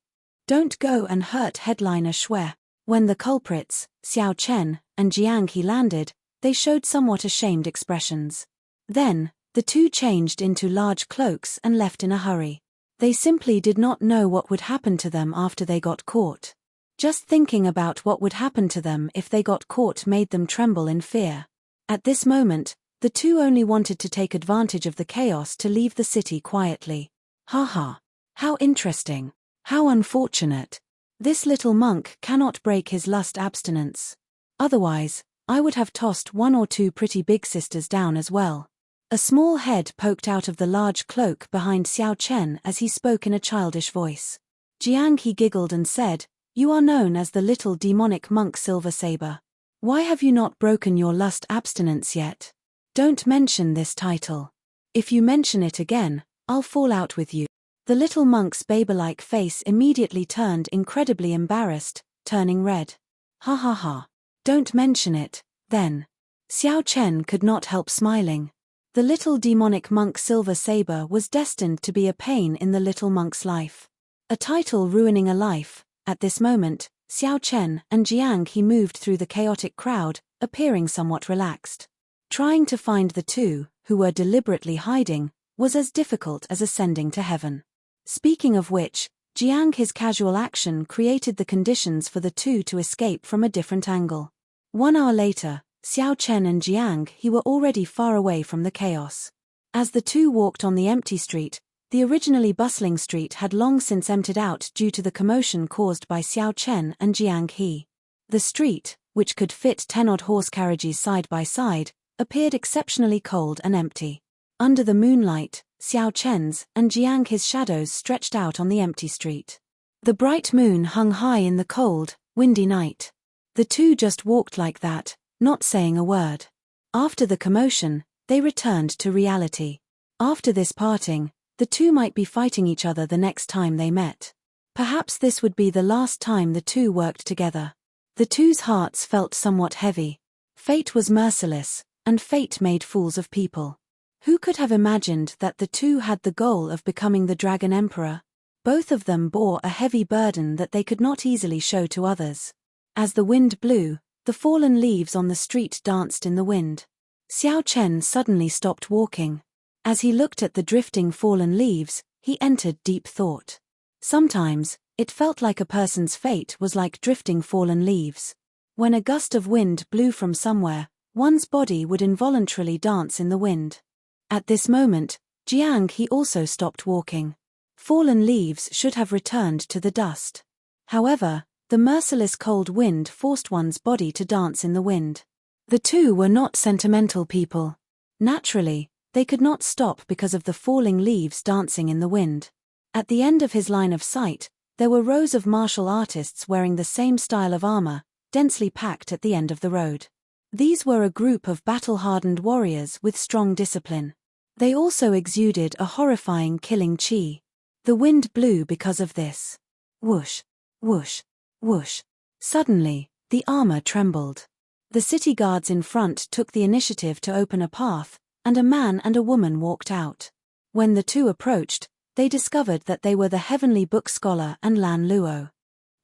Don't go and hurt Headliner Xue. When the culprits, Xiao Chen and Jiang he landed, they showed somewhat ashamed expressions. Then, the two changed into large cloaks and left in a hurry. They simply did not know what would happen to them after they got caught. Just thinking about what would happen to them if they got caught made them tremble in fear. At this moment, the two only wanted to take advantage of the chaos to leave the city quietly. Ha ha. How interesting. How unfortunate. This little monk cannot break his lust abstinence. Otherwise, I would have tossed one or two pretty big sisters down as well. A small head poked out of the large cloak behind Xiao Chen as he spoke in a childish voice. Jiang he giggled and said, "You are known as the little demonic monk Silver Saber. Why have you not broken your lust abstinence yet? Don't mention this title. If you mention it again, I'll fall out with you." The little monk's babe-like face immediately turned incredibly embarrassed, turning red. "Ha ha ha. Don't mention it, then." Xiao Chen could not help smiling. The little demonic monk Silver Saber was destined to be a pain in the little monk's life. A title ruining a life. At this moment, Xiao Chen and Jiang he moved through the chaotic crowd, appearing somewhat relaxed. Trying to find the two, who were deliberately hiding, was as difficult as ascending to heaven. Speaking of which, Jiang his casual action created the conditions for the two to escape from a different angle. 1 hour later, Xiao Chen and Jiang he were already far away from the chaos. As the two walked on the empty street, the originally bustling street had long since emptied out due to the commotion caused by Xiao Chen and Jiang he. The street, which could fit 10-odd horse carriages side by side, appeared exceptionally cold and empty. Under the moonlight, Xiao Chen's and Jiang his shadows stretched out on the empty street. The bright moon hung high in the cold, windy night. The two just walked like that, not saying a word. After the commotion, they returned to reality. After this parting, the two might be fighting each other the next time they met. Perhaps this would be the last time the two worked together. The two's hearts felt somewhat heavy. Fate was merciless, and fate made fools of people. Who could have imagined that the two had the goal of becoming the Dragon Emperor? Both of them bore a heavy burden that they could not easily show to others. As the wind blew, the fallen leaves on the street danced in the wind. Xiao Chen suddenly stopped walking. As he looked at the drifting fallen leaves, he entered deep thought. Sometimes, it felt like a person's fate was like drifting fallen leaves. When a gust of wind blew from somewhere, one's body would involuntarily dance in the wind. At this moment, Jiang he also stopped walking. Fallen leaves should have returned to the dust. However, the merciless cold wind forced one's body to dance in the wind. The two were not sentimental people. Naturally, they could not stop because of the falling leaves dancing in the wind. At the end of his line of sight, there were rows of martial artists wearing the same style of armor, densely packed at the end of the road. These were a group of battle-hardened warriors with strong discipline. They also exuded a horrifying killing chi. The wind blew because of this. Whoosh, whoosh, whoosh. Suddenly, the armor trembled. The city guards in front took the initiative to open a path, and a man and a woman walked out. When the two approached, they discovered that they were the heavenly book scholar and Lan Luo.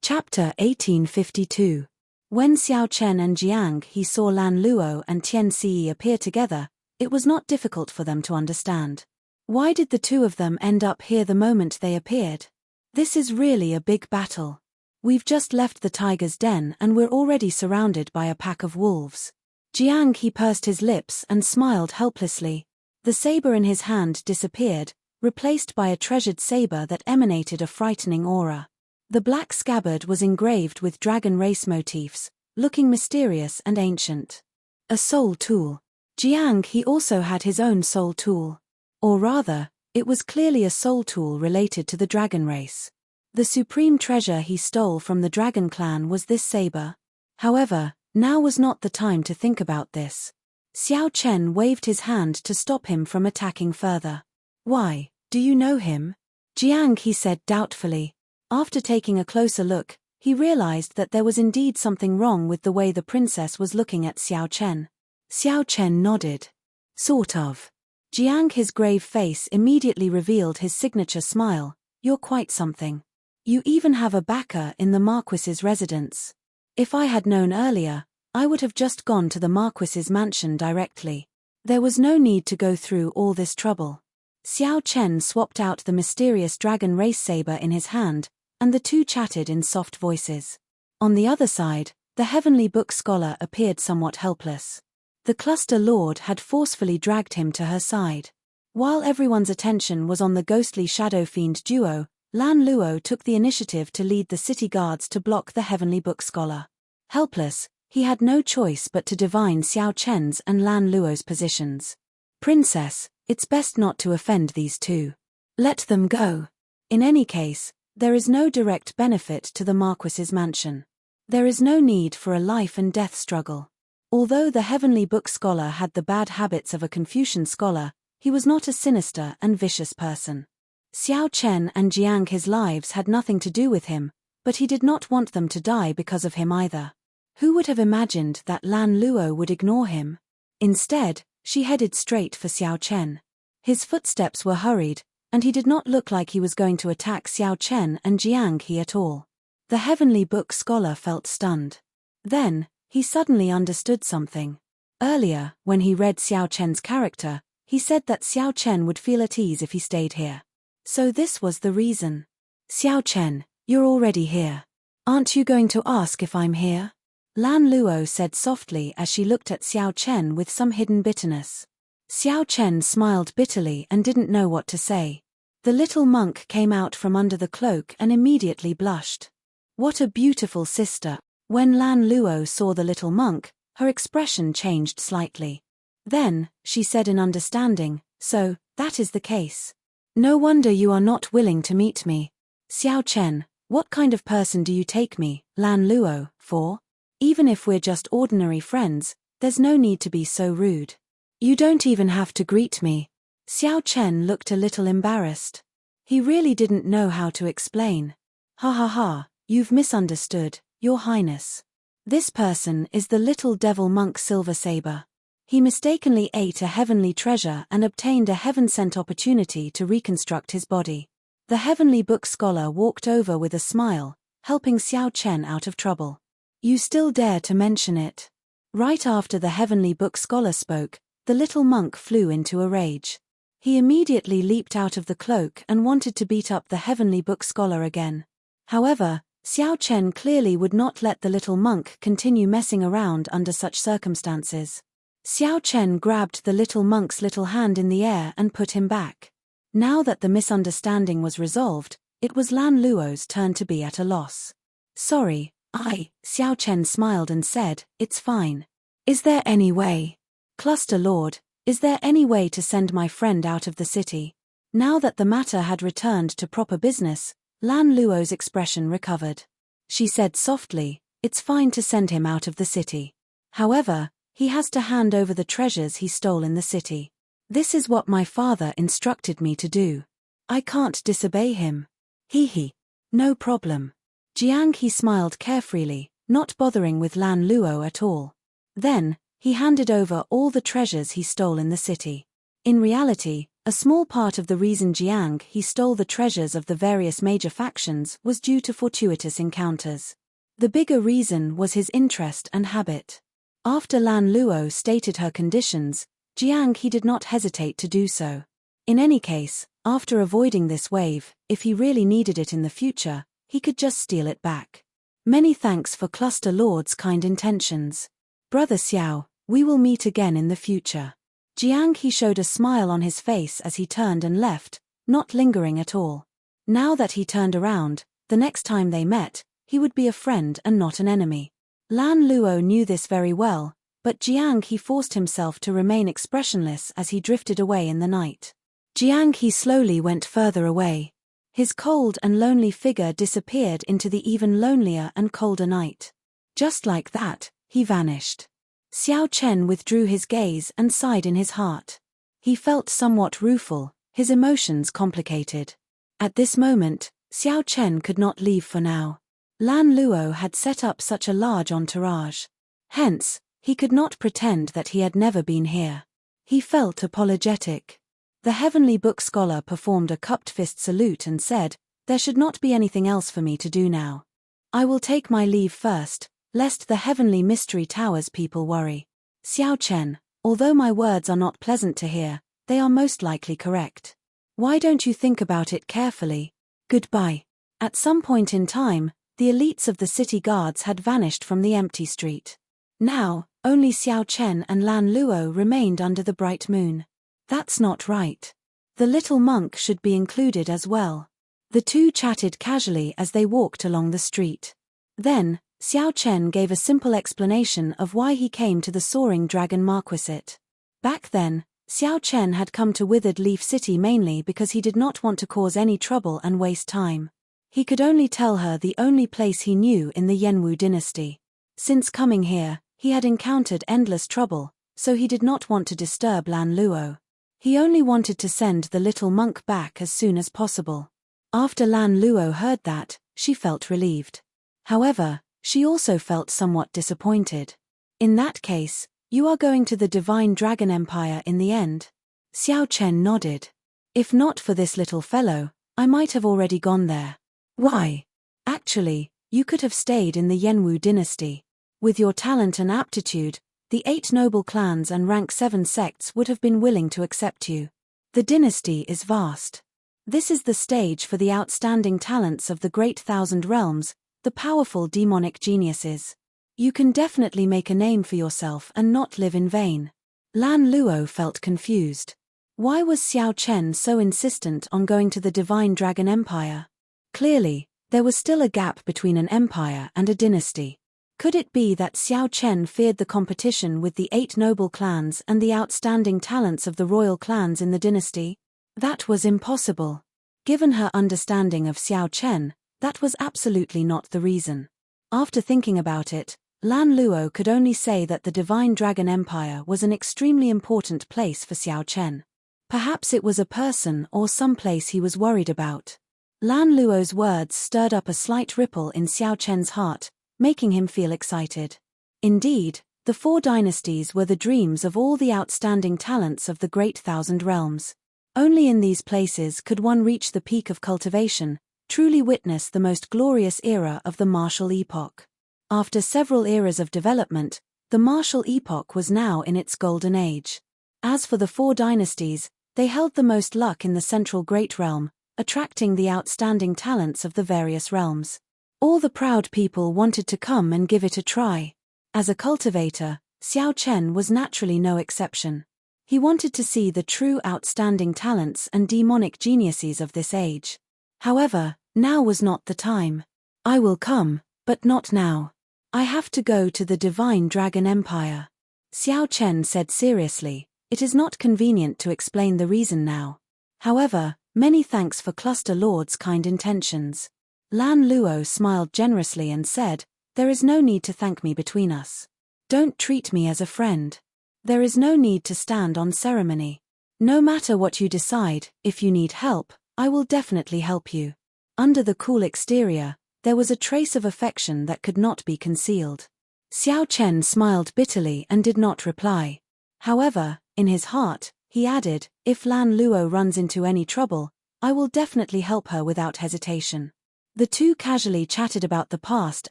Chapter 1852. When Xiao Chen and Jiang he saw Lan Luo and Tian Xi appear together, it was not difficult for them to understand. Why did the two of them end up here the moment they appeared? This is really a big battle. We've just left the tiger's den and we're already surrounded by a pack of wolves. Jiang he pursed his lips and smiled helplessly. The saber in his hand disappeared, replaced by a treasured saber that emanated a frightening aura. The black scabbard was engraved with dragon race motifs, looking mysterious and ancient. A soul tool. Jiang he also had his own soul tool. Or rather, it was clearly a soul tool related to the dragon race. The supreme treasure he stole from the dragon clan was this saber. However, now was not the time to think about this. Xiao Chen waved his hand to stop him from attacking further. "Why, do you know him?" Jiang he said doubtfully. After taking a closer look, he realized that there was indeed something wrong with the way the princess was looking at Xiao Chen. Xiao Chen nodded. "Sort of." Jiang his grave face immediately revealed his signature smile. "You're quite something. You even have a backer in the Marquis's residence. If I had known earlier, I would have just gone to the Marquis's mansion directly. There was no need to go through all this trouble." Xiao Chen swapped out the mysterious dragon race saber in his hand, and the two chatted in soft voices. On the other side, the heavenly book scholar appeared somewhat helpless. The cluster lord had forcefully dragged him to her side. While everyone's attention was on the ghostly shadow fiend duo, Lan Luo took the initiative to lead the city guards to block the heavenly book scholar. Helpless, he had no choice but to divine Xiao Chen's and Lan Luo's positions. Princess, it's best not to offend these two. Let them go. In any case, there is no direct benefit to the Marquis's mansion. There is no need for a life and death struggle. Although the heavenly book scholar had the bad habits of a Confucian scholar, he was not a sinister and vicious person. Xiao Chen and Jiang his lives had nothing to do with him, but he did not want them to die because of him either. Who would have imagined that Lan Luo would ignore him? Instead, she headed straight for Xiao Chen. His footsteps were hurried, and he did not look like he was going to attack Xiao Chen and Jiang he at all. The heavenly book scholar felt stunned. Then, he suddenly understood something. Earlier, when he read Xiao Chen's character, he said that Xiao Chen would feel at ease if he stayed here. So this was the reason. Xiao Chen, you're already here. Aren't you going to ask if I'm here? Lan Luo said softly as she looked at Xiao Chen with some hidden bitterness. Xiao Chen smiled bitterly and didn't know what to say. The little monk came out from under the cloak and immediately blushed. What a beautiful sister! When Lan Luo saw the little monk, her expression changed slightly. Then, she said in understanding, so, that is the case. No wonder you are not willing to meet me. Xiao Chen, what kind of person do you take me, Lan Luo, for? Even if we're just ordinary friends, there's no need to be so rude. You don't even have to greet me. Xiao Chen looked a little embarrassed. He really didn't know how to explain. Ha ha ha, you've misunderstood, Your Highness. This person is the little devil monk Silver Saber. He mistakenly ate a heavenly treasure and obtained a heaven-sent opportunity to reconstruct his body. The heavenly book scholar walked over with a smile, helping Xiao Chen out of trouble. You still dare to mention it? Right after the heavenly book scholar spoke, the little monk flew into a rage. He immediately leaped out of the cloak and wanted to beat up the heavenly book scholar again. However, Xiao Chen clearly would not let the little monk continue messing around under such circumstances. Xiao Chen grabbed the little monk's little hand in the air and put him back. Now that the misunderstanding was resolved, it was Lan Luo's turn to be at a loss. Sorry, Xiao Chen smiled and said, it's fine. Is there any way? Cluster Lord, is there any way to send my friend out of the city? Now that the matter had returned to proper business, Lan Luo's expression recovered. She said softly, it's fine to send him out of the city. However, he has to hand over the treasures he stole in the city. This is what my father instructed me to do. I can't disobey him. Hee. No problem. Jiang he smiled carefreely, not bothering with Lan Luo at all. Then, he handed over all the treasures he stole in the city. In reality, a small part of the reason Jiang he stole the treasures of the various major factions was due to fortuitous encounters. The bigger reason was his interest and habit. After Lan Luo stated her conditions, Jiang he did not hesitate to do so. In any case, after avoiding this wave, if he really needed it in the future, he could just steal it back. Many thanks for Cluster Lord's kind intentions. Brother Xiao, we will meet again in the future. Jiang he showed a smile on his face as he turned and left, not lingering at all. Now that he turned around, the next time they met, he would be a friend and not an enemy. Lan Luo knew this very well, but Jiang he forced himself to remain expressionless as he drifted away in the night. Jiang he slowly went further away. His cold and lonely figure disappeared into the even lonelier and colder night. Just like that, he vanished. Xiao Chen withdrew his gaze and sighed in his heart. He felt somewhat rueful, his emotions complicated. At this moment, Xiao Chen could not leave for now. Lan Luo had set up such a large entourage. Hence, he could not pretend that he had never been here. He felt apologetic. The heavenly book scholar performed a cupped fist salute and said, there should not be anything else for me to do now. I will take my leave first, lest the heavenly mystery towers people worry. Xiao Chen, although my words are not pleasant to hear, they are most likely correct. Why don't you think about it carefully? Goodbye. At some point in time, the elites of the city guards had vanished from the empty street. Now, only Xiao Chen and Lan Luo remained under the bright moon. That's not right. The little monk should be included as well. The two chatted casually as they walked along the street. Then, Xiao Chen gave a simple explanation of why he came to the Soaring Dragon Marquisate. Back then, Xiao Chen had come to Withered Leaf City mainly because he did not want to cause any trouble and waste time. He could only tell her the only place he knew in the Yanwu dynasty. Since coming here, he had encountered endless trouble, so he did not want to disturb Lan Luo. He only wanted to send the little monk back as soon as possible. After Lan Luo heard that, she felt relieved. However, she also felt somewhat disappointed. In that case, you are going to the Divine Dragon Empire in the end? Xiao Chen nodded. If not for this little fellow, I might have already gone there. Why? Actually, you could have stayed in the Yanwu dynasty. With your talent and aptitude, the 8 noble clans and rank 7 sects would have been willing to accept you. The dynasty is vast. This is the stage for the outstanding talents of the Great Thousand Realms, the powerful demonic geniuses. You can definitely make a name for yourself and not live in vain. Lan Luo felt confused. Why was Xiao Chen so insistent on going to the Divine Dragon Empire? Clearly, there was still a gap between an empire and a dynasty. Could it be that Xiao Chen feared the competition with the 8 noble clans and the outstanding talents of the royal clans in the dynasty? That was impossible. Given her understanding of Xiao Chen, that was absolutely not the reason. After thinking about it, Lan Luo could only say that the Divine Dragon Empire was an extremely important place for Xiao Chen. Perhaps it was a person or some place he was worried about. Lan Luo's words stirred up a slight ripple in Xiao Chen's heart, making him feel excited. Indeed, the 4 dynasties were the dreams of all the outstanding talents of the Great Thousand Realms. Only in these places could one reach the peak of cultivation, truly witness the most glorious era of the martial epoch. After several eras of development, the martial epoch was now in its golden age. As for the 4 dynasties, they held the most luck in the central Great Realm, attracting the outstanding talents of the various realms. All the proud people wanted to come and give it a try. As a cultivator, Xiao Chen was naturally no exception. He wanted to see the true outstanding talents and demonic geniuses of this age. However, now was not the time. I will come, but not now. I have to go to the Divine Dragon Empire. Xiao Chen said seriously, it is not convenient to explain the reason now. However, many thanks for Cluster Lord's kind intentions. Lan Luo smiled generously and said, there is no need to thank me between us. Don't treat me as a friend. There is no need to stand on ceremony. No matter what you decide, if you need help, I will definitely help you. Under the cool exterior, there was a trace of affection that could not be concealed. Xiao Chen smiled bitterly and did not reply. However, in his heart, he added, if Lan Luo runs into any trouble, I will definitely help her without hesitation. The two casually chatted about the past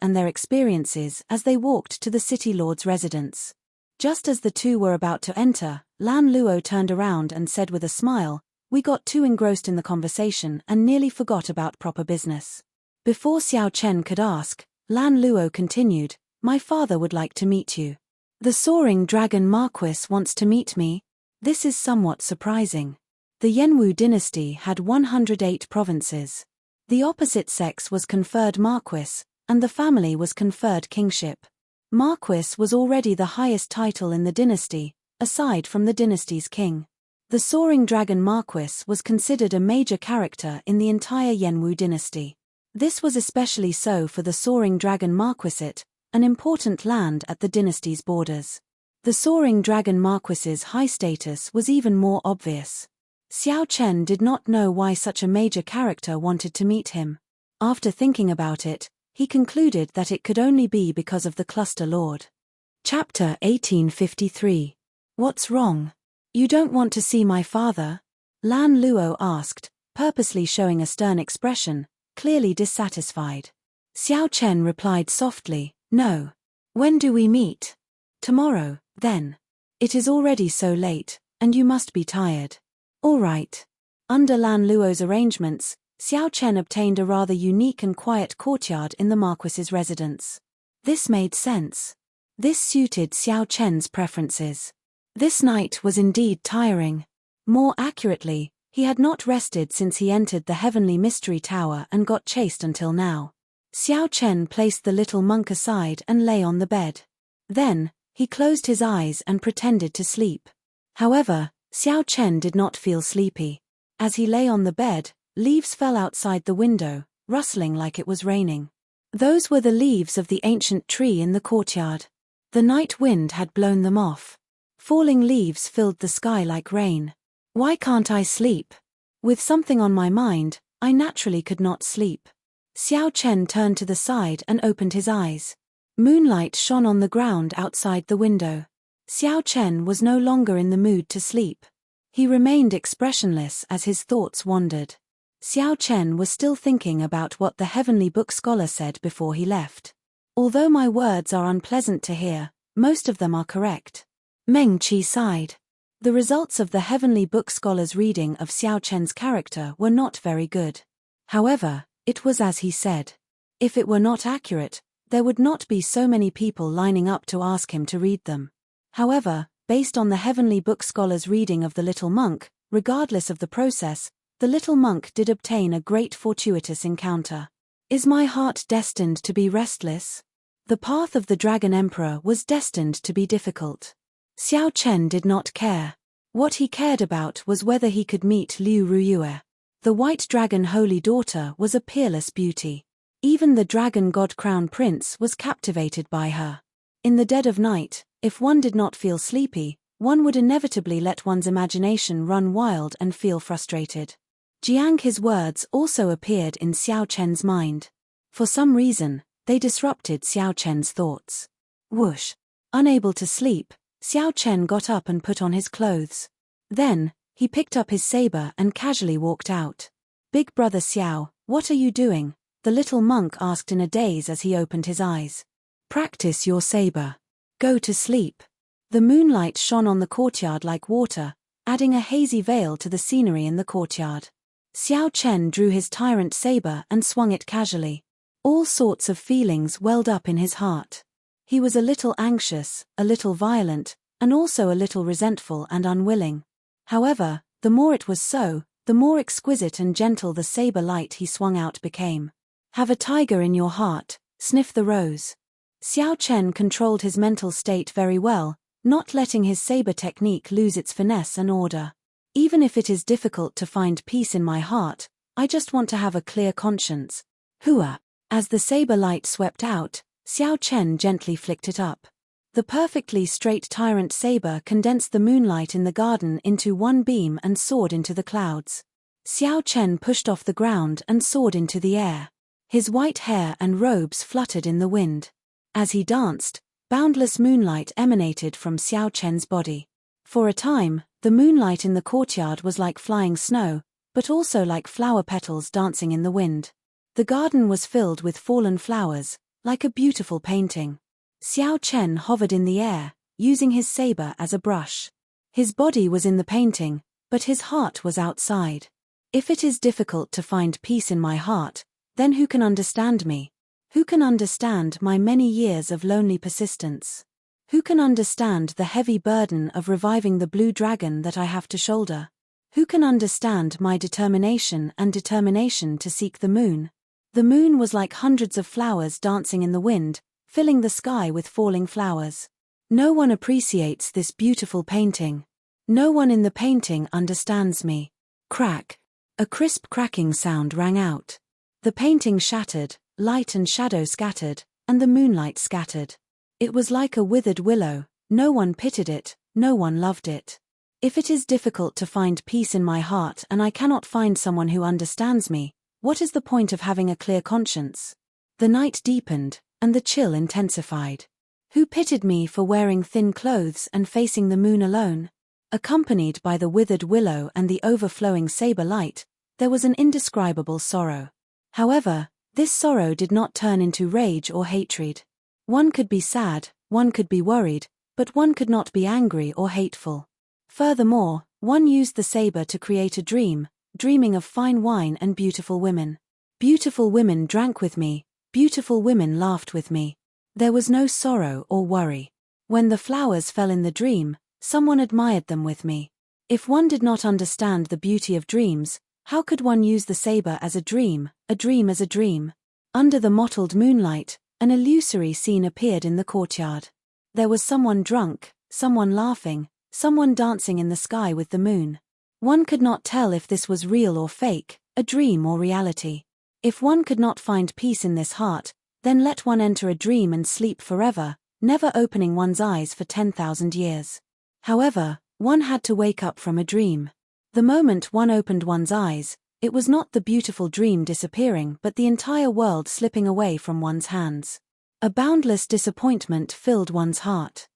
and their experiences as they walked to the city lord's residence. Just as the two were about to enter, Lan Luo turned around and said with a smile, we got too engrossed in the conversation and nearly forgot about proper business. Before Xiao Chen could ask, Lan Luo continued, my father would like to meet you. The Soaring Dragon Marquis wants to meet me? This is somewhat surprising. The Yanwu dynasty had 108 provinces. The opposite sex was conferred marquis, and the family was conferred kingship. Marquis was already the highest title in the dynasty, aside from the dynasty's king. The Soaring Dragon Marquis was considered a major character in the entire Yanwu dynasty. This was especially so for the Soaring Dragon Marquisate, an important land at the dynasty's borders. The Soaring Dragon Marquis's high status was even more obvious. Xiao Chen did not know why such a major character wanted to meet him. After thinking about it, he concluded that it could only be because of the Cluster Lord. Chapter 1853. What's wrong? You don't want to see my father? Lan Luo asked, purposely showing a stern expression, clearly dissatisfied. Xiao Chen replied softly, no. When do we meet? Tomorrow, then. It is already so late, and you must be tired. All right. Under Lan Luo's arrangements, Xiao Chen obtained a rather unique and quiet courtyard in the Marquis's residence. This made sense. This suited Xiao Chen's preferences. This night was indeed tiring. More accurately, He had not rested since he entered the heavenly mystery tower and got chased until now. Xiao Chen placed the little monk aside and lay on the bed. Then, he closed his eyes and pretended to sleep. However, Xiao Chen did not feel sleepy. As he lay on the bed, leaves fell outside the window, rustling like it was raining. Those were the leaves of the ancient tree in the courtyard. The night wind had blown them off. Falling leaves filled the sky like rain. Why can't I sleep? With something on my mind, I naturally could not sleep. Xiao Chen turned to the side and opened his eyes. Moonlight shone on the ground outside the window. Xiao Chen was no longer in the mood to sleep. He remained expressionless as his thoughts wandered. Xiao Chen was still thinking about what the heavenly book scholar said before he left. Although my words are unpleasant to hear, most of them are correct. Meng Qi sighed. The results of the heavenly book scholar's reading of Xiao Chen's character were not very good. However, it was as he said. If it were not accurate, there would not be so many people lining up to ask him to read them. However, based on the heavenly book scholar's reading of the little monk, regardless of the process, the little monk did obtain a great fortuitous encounter. Is my heart destined to be restless? The path of the Dragon Emperor was destined to be difficult. Xiao Chen did not care. What he cared about was whether he could meet Liu Ruyue. The White Dragon Holy Daughter was a peerless beauty. Even the Dragon God Crown Prince was captivated by her. In the dead of night, if one did not feel sleepy, one would inevitably let one's imagination run wild and feel frustrated. Jiang his words also appeared in Xiao Chen's mind. For some reason, they disrupted Xiao Chen's thoughts. Whoosh! Unable to sleep, Xiao Chen got up and put on his clothes. Then, he picked up his saber and casually walked out. Big brother Xiao, what are you doing? The little monk asked in a daze as he opened his eyes. Practice your saber. Go to sleep. The moonlight shone on the courtyard like water, adding a hazy veil to the scenery in the courtyard. Xiao Chen drew his tyrant saber and swung it casually. All sorts of feelings welled up in his heart. He was a little anxious, a little violent, and also a little resentful and unwilling. However, the more it was so, the more exquisite and gentle the saber light he swung out became. Have a tiger in your heart, sniff the rose. Xiao Chen controlled his mental state very well, not letting his saber technique lose its finesse and order. Even if it is difficult to find peace in my heart, I just want to have a clear conscience. Hua! As the saber light swept out, Xiao Chen gently flicked it up. The perfectly straight tyrant saber condensed the moonlight in the garden into one beam and soared into the clouds. Xiao Chen pushed off the ground and soared into the air. His white hair and robes fluttered in the wind. As he danced, boundless moonlight emanated from Xiao Chen's body. For a time, the moonlight in the courtyard was like flying snow, but also like flower petals dancing in the wind. The garden was filled with fallen flowers, like a beautiful painting. Xiao Chen hovered in the air, using his saber as a brush. His body was in the painting, but his heart was outside. If it is difficult to find peace in my heart, then who can understand me? Who can understand my many years of lonely persistence? Who can understand the heavy burden of reviving the blue dragon that I have to shoulder? Who can understand my determination to seek the moon? The moon was like hundreds of flowers dancing in the wind, filling the sky with falling flowers. No one appreciates this beautiful painting. No one in the painting understands me. Crack! A crisp cracking sound rang out. The painting shattered, light and shadow scattered, and the moonlight scattered. It was like a withered willow, no one pitied it, no one loved it. If it is difficult to find peace in my heart and I cannot find someone who understands me, what is the point of having a clear conscience? The night deepened, and the chill intensified. Who pitied me for wearing thin clothes and facing the moon alone? Accompanied by the withered willow and the overflowing saber light, there was an indescribable sorrow. However, this sorrow did not turn into rage or hatred. One could be sad, one could be worried, but one could not be angry or hateful. Furthermore, one used the saber to create a dream, dreaming of fine wine and beautiful women. Beautiful women drank with me, beautiful women laughed with me. There was no sorrow or worry. When the flowers fell in the dream, someone admired them with me. If one did not understand the beauty of dreams, how could one use the saber as a dream as a dream? Under the mottled moonlight, an illusory scene appeared in the courtyard. There was someone drunk, someone laughing, someone dancing in the sky with the moon. One could not tell if this was real or fake, a dream or reality. If one could not find peace in this heart, then let one enter a dream and sleep forever, never opening one's eyes for 10,000 years. However, one had to wake up from a dream. The moment one opened one's eyes, it was not the beautiful dream disappearing but the entire world slipping away from one's hands. A boundless disappointment filled one's heart.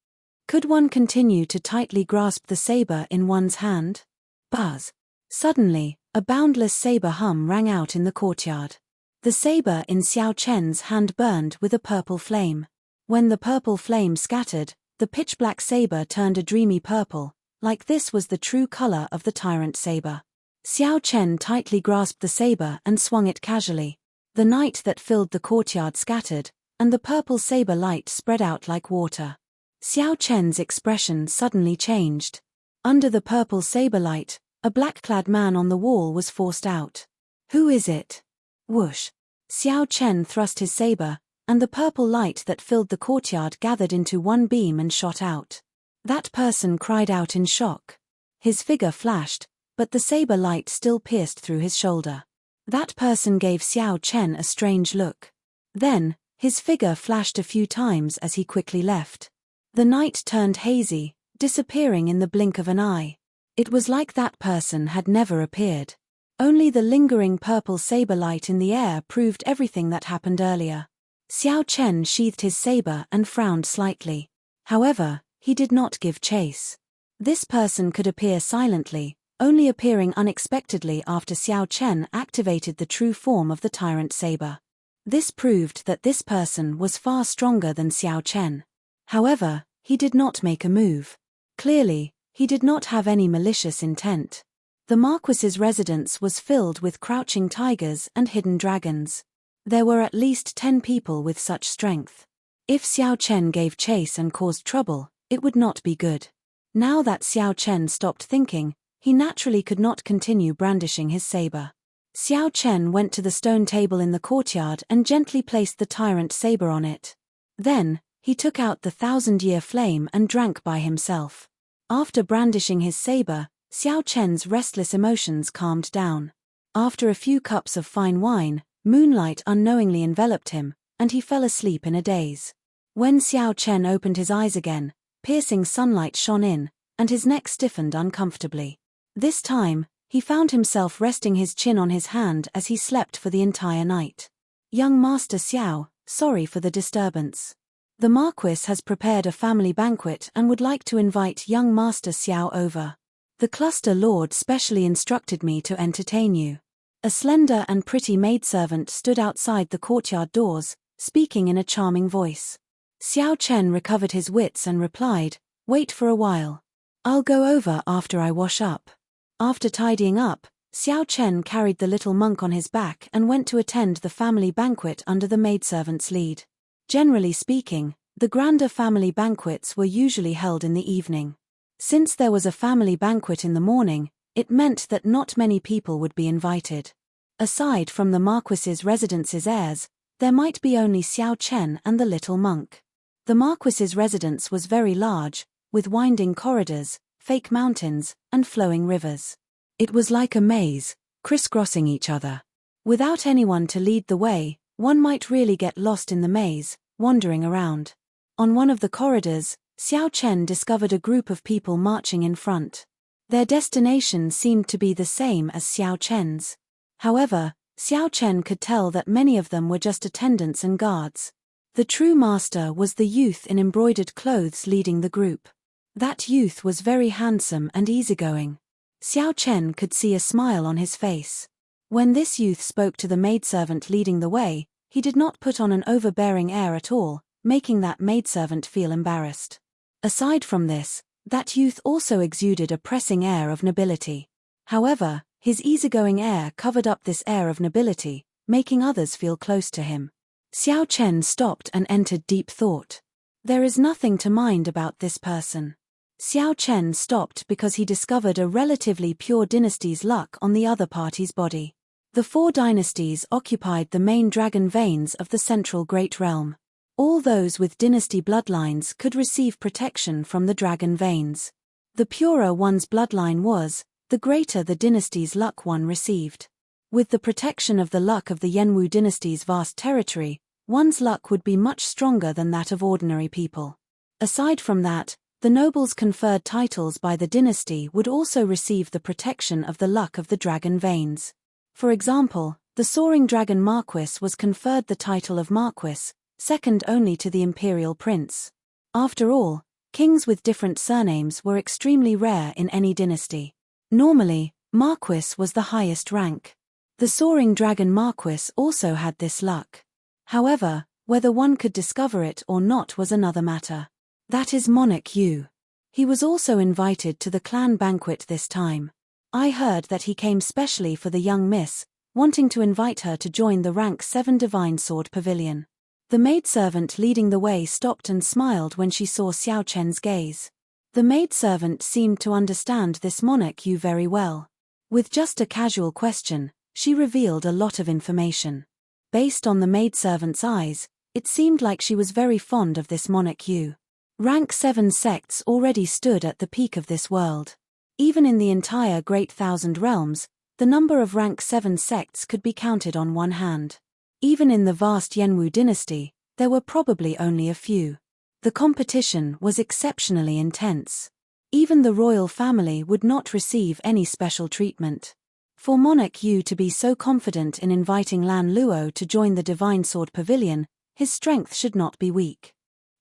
Could one continue to tightly grasp the saber in one's hand? Buzz. Suddenly, a boundless saber hum rang out in the courtyard. The saber in Xiao Chen's hand burned with a purple flame. When the purple flame scattered, the pitch-black saber turned a dreamy purple, like this was the true color of the tyrant saber. Xiao Chen tightly grasped the saber and swung it casually. The night that filled the courtyard scattered, and the purple saber light spread out like water. Xiao Chen's expression suddenly changed. Under the purple saber light, a black-clad man on the wall was forced out. Who is it? Whoosh. Xiao Chen thrust his saber, and the purple light that filled the courtyard gathered into one beam and shot out. That person cried out in shock. His figure flashed, but the saber light still pierced through his shoulder. That person gave Xiao Chen a strange look. Then, his figure flashed a few times as he quickly left. The night turned hazy, disappearing in the blink of an eye. It was like that person had never appeared. Only the lingering purple saber light in the air proved everything that happened earlier. Xiao Chen sheathed his saber and frowned slightly. However, he did not give chase. This person could appear silently, only appearing unexpectedly after Xiao Chen activated the true form of the tyrant saber. This proved that this person was far stronger than Xiao Chen. However, he did not make a move. Clearly, he did not have any malicious intent. The Marquis's residence was filled with crouching tigers and hidden dragons. There were at least 10 people with such strength. If Xiao Chen gave chase and caused trouble, it would not be good. Now that Xiao Chen stopped thinking, he naturally could not continue brandishing his saber. Xiao Chen went to the stone table in the courtyard and gently placed the tyrant saber on it. Then, he took out the 1,000-year flame and drank by himself. After brandishing his saber, Xiao Chen's restless emotions calmed down. After a few cups of fine wine, moonlight unknowingly enveloped him, and he fell asleep in a daze. When Xiao Chen opened his eyes again, piercing sunlight shone in, and his neck stiffened uncomfortably. This time, he found himself resting his chin on his hand as he slept for the entire night. Young Master Xiao, sorry for the disturbance. The Marquis has prepared a family banquet and would like to invite young Master Xiao over. The cluster lord specially instructed me to entertain you. A slender and pretty maidservant stood outside the courtyard doors, speaking in a charming voice. Xiao Chen recovered his wits and replied, "Wait for a while. I'll go over after I wash up." After tidying up, Xiao Chen carried the little monk on his back and went to attend the family banquet under the maidservant's lead. Generally speaking, the grander family banquets were usually held in the evening. Since there was a family banquet in the morning, it meant that not many people would be invited. Aside from the Marquis's residence's heirs, there might be only Xiao Chen and the little monk. The Marquis's residence was very large, with winding corridors, fake mountains, and flowing rivers. It was like a maze, crisscrossing each other. Without anyone to lead the way, one might really get lost in the maze, wandering around. On one of the corridors, Xiao Chen discovered a group of people marching in front. Their destination seemed to be the same as Xiao Chen's. However, Xiao Chen could tell that many of them were just attendants and guards. The true master was the youth in embroidered clothes leading the group. That youth was very handsome and easygoing. Xiao Chen could see a smile on his face. When this youth spoke to the maidservant leading the way, he did not put on an overbearing air at all, making that maidservant feel embarrassed. Aside from this, that youth also exuded a pressing air of nobility. However, his easygoing air covered up this air of nobility, making others feel close to him. Xiao Chen stopped and entered deep thought. There is nothing to mind about this person. Xiao Chen stopped because he discovered a relatively pure dynasty's luck on the other party's body. The 4 dynasties occupied the main dragon veins of the central Great Realm. All those with dynasty bloodlines could receive protection from the dragon veins. The purer one's bloodline was, the greater the dynasty's luck one received. With the protection of the luck of the Yenwu dynasty's vast territory, one's luck would be much stronger than that of ordinary people. Aside from that, the nobles conferred titles by the dynasty would also receive the protection of the luck of the dragon veins. For example, the Soaring Dragon Marquis was conferred the title of Marquis, second only to the Imperial Prince. After all, kings with different surnames were extremely rare in any dynasty. Normally, Marquis was the highest rank. The Soaring Dragon Marquis also had this luck. However, whether one could discover it or not was another matter. That is Monarch Yu. He was also invited to the clan banquet this time. I heard that he came specially for the young miss, wanting to invite her to join the rank 7 Divine Sword Pavilion. The maidservant leading the way stopped and smiled when she saw Xiao Chen's gaze. The maidservant seemed to understand this Monarch Yu very well. With just a casual question, she revealed a lot of information. Based on the maidservant's eyes, it seemed like she was very fond of this Monarch Yu. Rank 7 sects already stood at the peak of this world. Even in the entire Great Thousand Realms, the number of rank 7 sects could be counted on one hand. Even in the vast Yenwu dynasty, there were probably only a few. The competition was exceptionally intense. Even the royal family would not receive any special treatment. For Monarch Yu to be so confident in inviting Lan Luo to join the Divine Sword Pavilion, his strength should not be weak.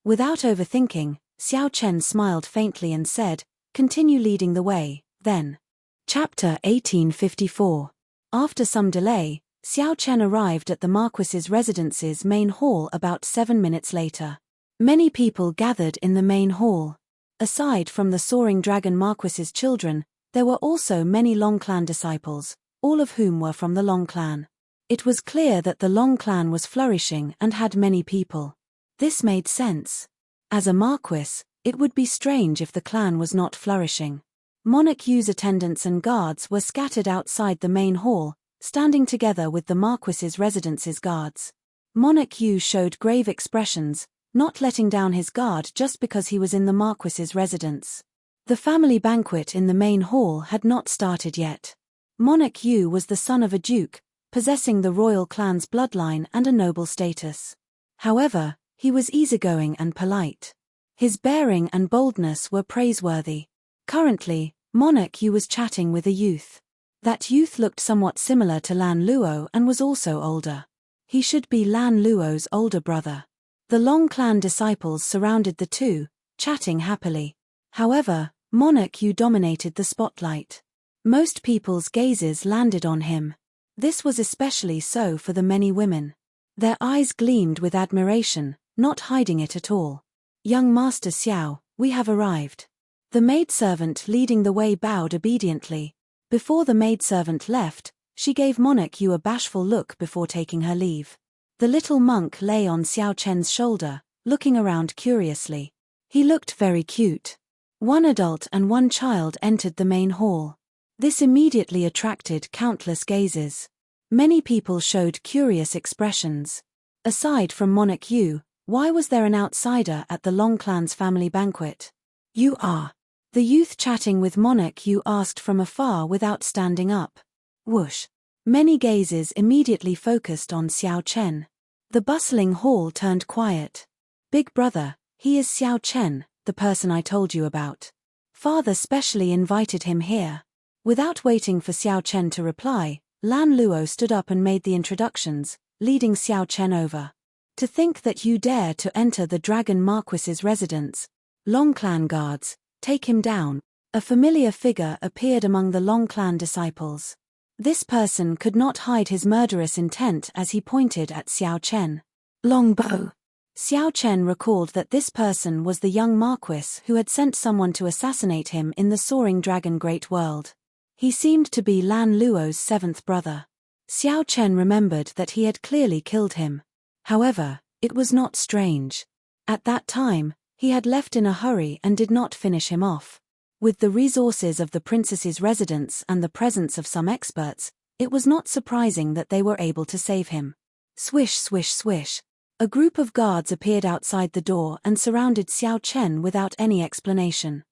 Without overthinking, Xiao Chen smiled faintly and said, "Continue leading the way, then." Chapter 1854. After some delay, Xiao Chen arrived at the Marquis's residence's main hall about 7 minutes later. Many people gathered in the main hall. Aside from the Soaring Dragon Marquis's children, there were also many Long Clan disciples, all of whom were from the Long Clan. It was clear that the Long Clan was flourishing and had many people. This made sense. As a Marquis, it would be strange if the clan was not flourishing. Monarch Yu's attendants and guards were scattered outside the main hall, standing together with the Marquis's residence's guards. Monarch Yu showed grave expressions, not letting down his guard just because he was in the Marquis's residence. The family banquet in the main hall had not started yet. Monarch Yu was the son of a duke, possessing the royal clan's bloodline and a noble status. However, he was easygoing and polite. His bearing and boldness were praiseworthy. Currently, Monarch Yu was chatting with a youth. That youth looked somewhat similar to Lan Luo and was also older. He should be Lan Luo's older brother. The Long Clan disciples surrounded the two, chatting happily. However, Monarch Yu dominated the spotlight. Most people's gazes landed on him. This was especially so for the many women. Their eyes gleamed with admiration, not hiding it at all. "Young Master Xiao, we have arrived." The maidservant leading the way bowed obediently. Before the maidservant left, she gave Monarch Yu a bashful look before taking her leave. The little monk lay on Xiao Chen's shoulder, looking around curiously. He looked very cute. One adult and one child entered the main hall. This immediately attracted countless gazes. Many people showed curious expressions. Aside from Monarch Yu, why was there an outsider at the Long Clan's family banquet? "You are." The youth chatting with Monarch Yu asked from afar without standing up. Whoosh. Many gazes immediately focused on Xiao Chen. The bustling hall turned quiet. "Big brother, he is Xiao Chen, the person I told you about. Father specially invited him here." Without waiting for Xiao Chen to reply, Lan Luo stood up and made the introductions, leading Xiao Chen over. "To think that you dare to enter the Dragon Marquis's residence. Long Clan guards, take him down." A familiar figure appeared among the Long Clan disciples. This person could not hide his murderous intent as he pointed at Xiao Chen. "Longbow." Xiao Chen recalled that this person was the young Marquis who had sent someone to assassinate him in the Soaring Dragon Great World. He seemed to be Lan Luo's 7th brother. Xiao Chen remembered that he had clearly killed him. However, it was not strange. At that time, He had left in a hurry and did not finish him off. With the resources of the princess's residence and the presence of some experts, it was not surprising that they were able to save him. Swish, swish, swish. A group of guards appeared outside the door and surrounded Xiao Chen without any explanation.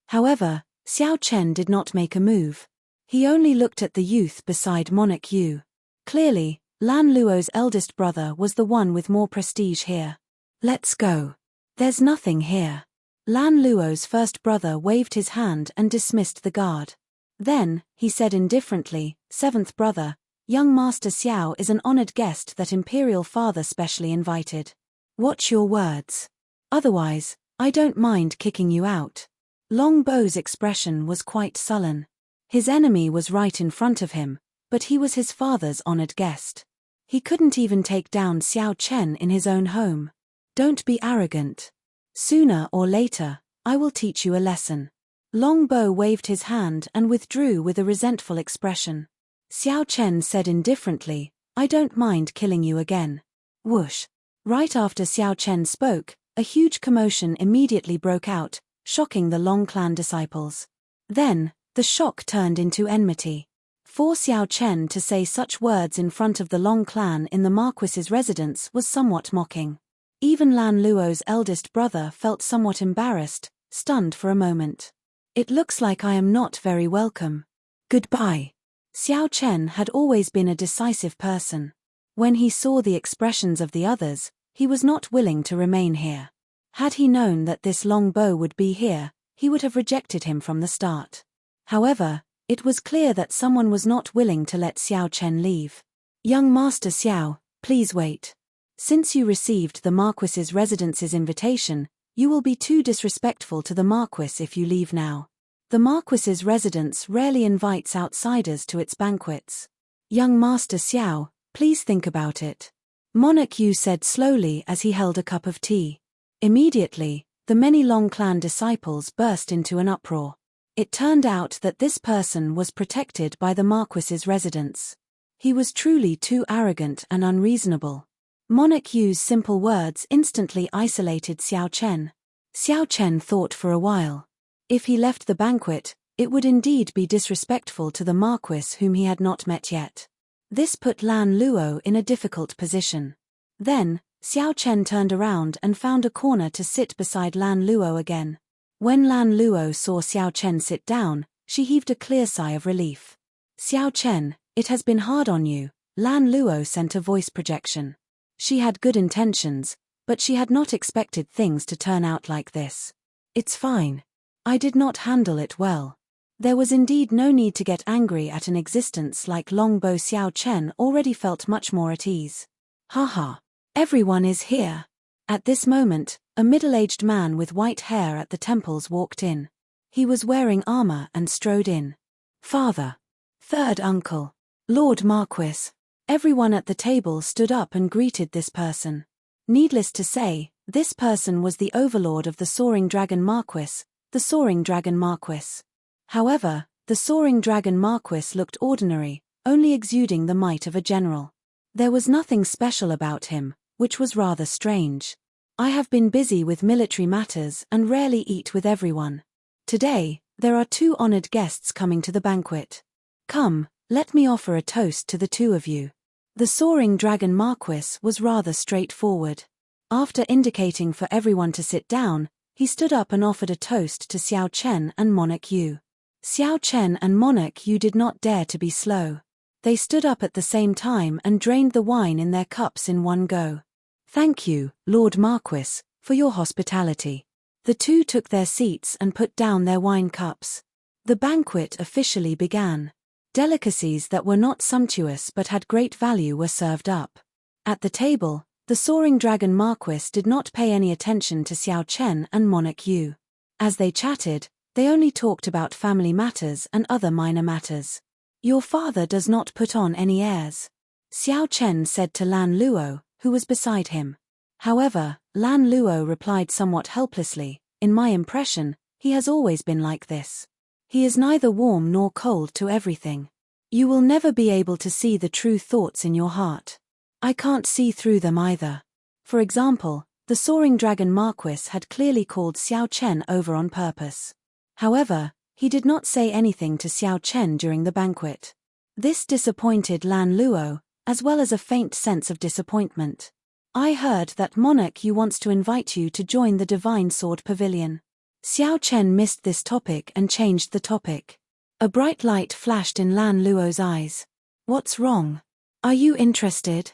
However, Xiao Chen did not make a move. He only looked at the youth beside Monarch Yu. Clearly, Lan Luo's eldest brother was the one with more prestige here. Let's go. There's nothing here. Lan Luo's first brother waved his hand and dismissed the guard. Then, he said indifferently, seventh brother, young Master Xiao is an honored guest that Imperial Father specially invited. Watch your words. Otherwise, I don't mind kicking you out. Long Bow's expression was quite sullen. His enemy was right in front of him, but he was his father's honored guest. He couldn't even take down Xiao Chen in his own home. Don't be arrogant. Sooner or later, I will teach you a lesson. Long Bow waved his hand and withdrew with a resentful expression. Xiao Chen said indifferently, I don't mind killing you again. Whoosh. Right after Xiao Chen spoke, a huge commotion immediately broke out, shocking the Long clan disciples. Then, the shock turned into enmity. For Xiao Chen to say such words in front of the Long clan in the Marquis's residence was somewhat mocking. Even Lan Luo's eldest brother felt somewhat embarrassed, stunned for a moment. It looks like I am not very welcome. Goodbye. Xiao Chen had always been a decisive person. When he saw the expressions of the others, he was not willing to remain here. Had he known that this Long Bow would be here, he would have rejected him from the start. However, it was clear that someone was not willing to let Xiao Chen leave. Young Master Xiao, please wait. Since you received the Marquis's residence's invitation, you will be too disrespectful to the Marquis if you leave now. The Marquis's residence rarely invites outsiders to its banquets. Young Master Xiao, please think about it. Monarch Yu said slowly as he held a cup of tea. Immediately, the many Long clan disciples burst into an uproar. It turned out that this person was protected by the Marquis's residence. He was truly too arrogant and unreasonable. Monarch Yu's simple words instantly isolated Xiao Chen. Xiao Chen thought for a while. If he left the banquet, it would indeed be disrespectful to the Marquis whom he had not met yet. This put Lan Luo in a difficult position. Then, Xiao Chen turned around and found a corner to sit beside Lan Luo again. When Lan Luo saw Xiao Chen sit down, she heaved a clear sigh of relief. Xiao Chen, it has been hard on you, Lan Luo sent a voice projection. She had good intentions, but she had not expected things to turn out like this. It's fine. I did not handle it well. There was indeed no need to get angry at an existence like Long Bow. Xiao Chen already felt much more at ease. Haha. Everyone is here. At this moment, a middle-aged man with white hair at the temples walked in. He was wearing armor and strode in. Father. Third uncle. Lord Marquis. Everyone at the table stood up and greeted this person. Needless to say, this person was the overlord of the Soaring Dragon Marquis, the Soaring Dragon Marquis. However, the Soaring Dragon Marquis looked ordinary, only exuding the might of a general. There was nothing special about him, which was rather strange. I have been busy with military matters and rarely eat with everyone. Today, there are 2 honored guests coming to the banquet. Come, let me offer a toast to the 2 of you. The Soaring Dragon Marquis was rather straightforward. After indicating for everyone to sit down, he stood up and offered a toast to Xiao Chen and Monarch Yu. Xiao Chen and Monarch Yu did not dare to be slow. They stood up at the same time and drained the wine in their cups in one go. Thank you, Lord Marquis, for your hospitality. The 2 took their seats and put down their wine cups. The banquet officially began. Delicacies that were not sumptuous but had great value were served up. At the table, the Soaring Dragon Marquis did not pay any attention to Xiao Chen and Monarch Yu. As they chatted, they only talked about family matters and other minor matters. Your father does not put on any airs, Xiao Chen said to Lan Luo, who was beside him. However, Lan Luo replied somewhat helplessly, in my impression, he has always been like this. He is neither warm nor cold to everything. You will never be able to see the true thoughts in your heart. I can't see through them either. For example, The Soaring Dragon Marquis had clearly called Xiao Chen over on purpose. However, he did not say anything to Xiao Chen during the banquet. This disappointed Lan Luo, as well as a faint sense of disappointment. I heard that Monarch Yu wants to invite you to join the Divine Sword Pavilion. Xiao Chen missed this topic and changed the topic. A bright light flashed in Lan Luo's eyes. What's wrong? Are you interested?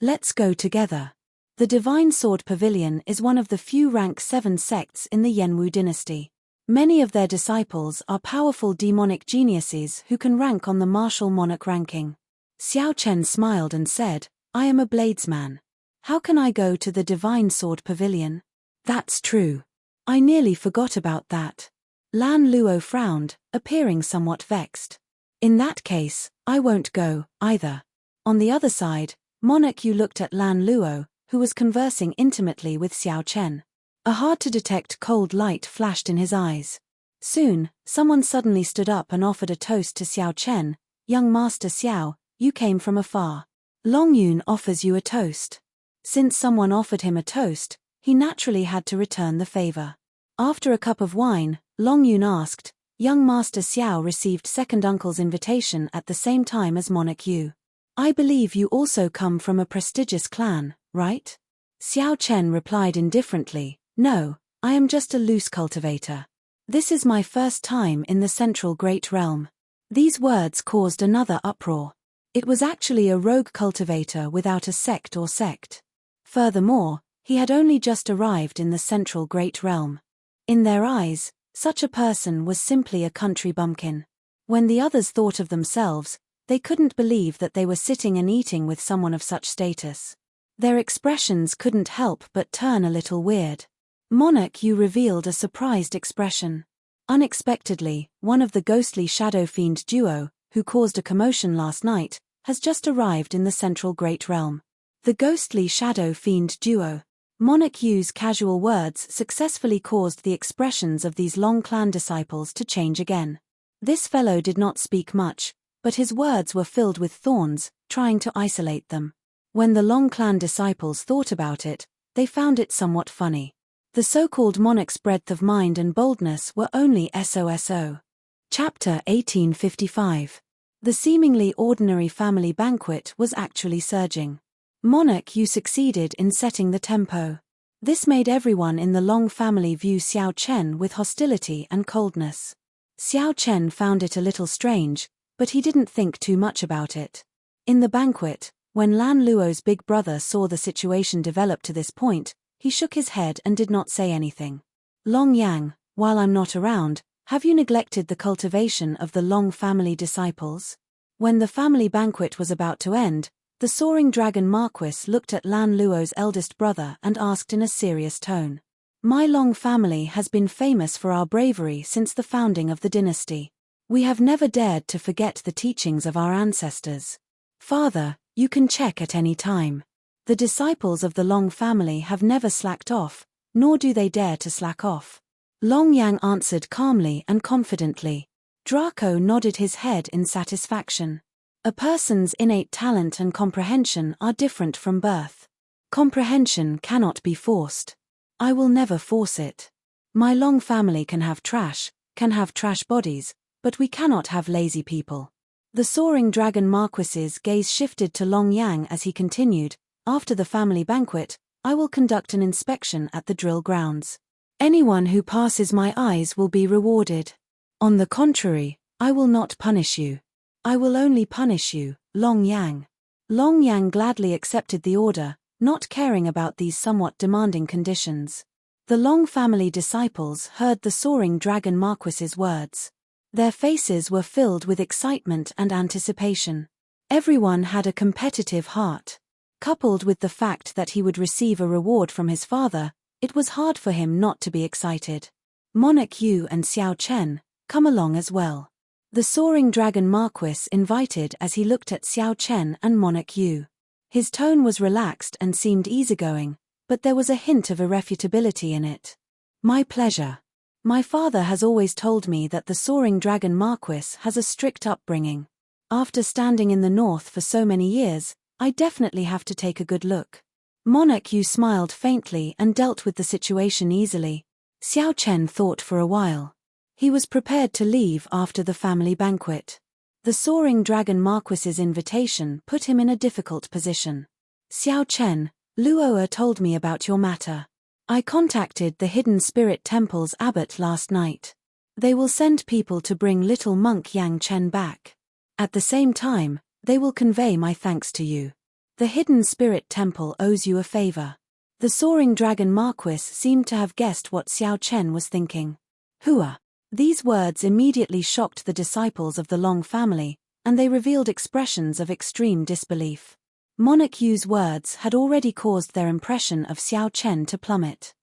Let's go together. The Divine Sword Pavilion is one of the few rank 7 sects in the Yenwu dynasty. Many of their disciples are powerful demonic geniuses who can rank on the martial monarch ranking. Xiao Chen smiled and said, I am a bladesman. How can I go to the Divine Sword Pavilion? That's true. I nearly forgot about that. Lan Luo frowned, appearing somewhat vexed. In that case, I won't go, either. On the other side, Monarch Yu looked at Lan Luo, who was conversing intimately with Xiao Chen. A hard-to-detect cold light flashed in his eyes. Soon, someone suddenly stood up and offered a toast to Xiao Chen. Young Master Xiao, you came from afar. Long Yun offers you a toast. Since someone offered him a toast, he naturally had to return the favor. After a cup of wine, Long Yun asked, Young Master Xiao received second uncle's invitation at the same time as Monarch Yu. I believe you also come from a prestigious clan, right? Xiao Chen replied indifferently, No, I am just a loose cultivator. This is my first time in the Central Great Realm. These words caused another uproar. It was actually a rogue cultivator without a sect or sect. Furthermore, he had only just arrived in the Central Great Realm. In their eyes, such a person was simply a country bumpkin. When the others thought of themselves, they couldn't believe that they were sitting and eating with someone of such status. Their expressions couldn't help but turn a little weird. Monarch Yu revealed a surprised expression. Unexpectedly, one of the ghostly Shadow Fiend duo, who caused a commotion last night, has just arrived in the Central Great Realm. The ghostly Shadow Fiend duo. Monarch Yu's casual words successfully caused the expressions of these Long clan disciples to change again. This fellow did not speak much, but his words were filled with thorns, trying to isolate them. When the Long clan disciples thought about it, they found it somewhat funny. The so-called monarch's breadth of mind and boldness were only so. Chapter 1855. The seemingly ordinary family banquet was actually surging. Monarch Yu succeeded in setting the tempo. This made everyone in the Long family view Xiao Chen with hostility and coldness. Xiao Chen found it a little strange, but he didn't think too much about it. In the banquet, when Lan Luo's big brother saw the situation develop to this point, he shook his head and did not say anything. Long Yang, while I'm not around, have you neglected the cultivation of the Long family disciples? When the family banquet was about to end, the Soaring Dragon Marquis looked at Lan Luo's eldest brother and asked in a serious tone. My Long family has been famous for our bravery since the founding of the dynasty. We have never dared to forget the teachings of our ancestors. Father, you can check at any time. The disciples of the Long family have never slacked off, nor do they dare to slack off. Long Yang answered calmly and confidently. Draco nodded his head in satisfaction. A person's innate talent and comprehension are different from birth. Comprehension cannot be forced. I will never force it. My Long family can have trash bodies, but we cannot have lazy people. The Soaring Dragon Marquis's gaze shifted to Long Yang as he continued, After the family banquet, I will conduct an inspection at the drill grounds. Anyone who passes my eyes will be rewarded. On the contrary, I will not punish you. I will only punish you, Long Yang. Long Yang gladly accepted the order, not caring about these somewhat demanding conditions. The Long family disciples heard the Soaring Dragon Marquis's words. Their faces were filled with excitement and anticipation. Everyone had a competitive heart. Coupled with the fact that he would receive a reward from his father, it was hard for him not to be excited. Monarch Yu and Xiao Chen, come along as well. The Soaring Dragon Marquis invited as he looked at Xiao Chen and Monarch Yu. His tone was relaxed and seemed easygoing, but there was a hint of irrefutability in it. My pleasure. My father has always told me that the Soaring Dragon Marquis has a strict upbringing. After standing in the north for so many years, I definitely have to take a good look. Monarch Yu smiled faintly and dealt with the situation easily. Xiao Chen thought for a while. He was prepared to leave after the family banquet. The Soaring Dragon Marquis's invitation put him in a difficult position. Xiao Chen, Luo'er told me about your matter. I contacted the Hidden Spirit Temple's abbot last night. They will send people to bring little monk Yang Chen back. At the same time, they will convey my thanks to you. The Hidden Spirit Temple owes you a favor. The Soaring Dragon Marquis seemed to have guessed what Xiao Chen was thinking. Hua. These words immediately shocked the disciples of the Long family, and they revealed expressions of extreme disbelief. Monarch Yu's words had already caused their impression of Xiao Chen to plummet.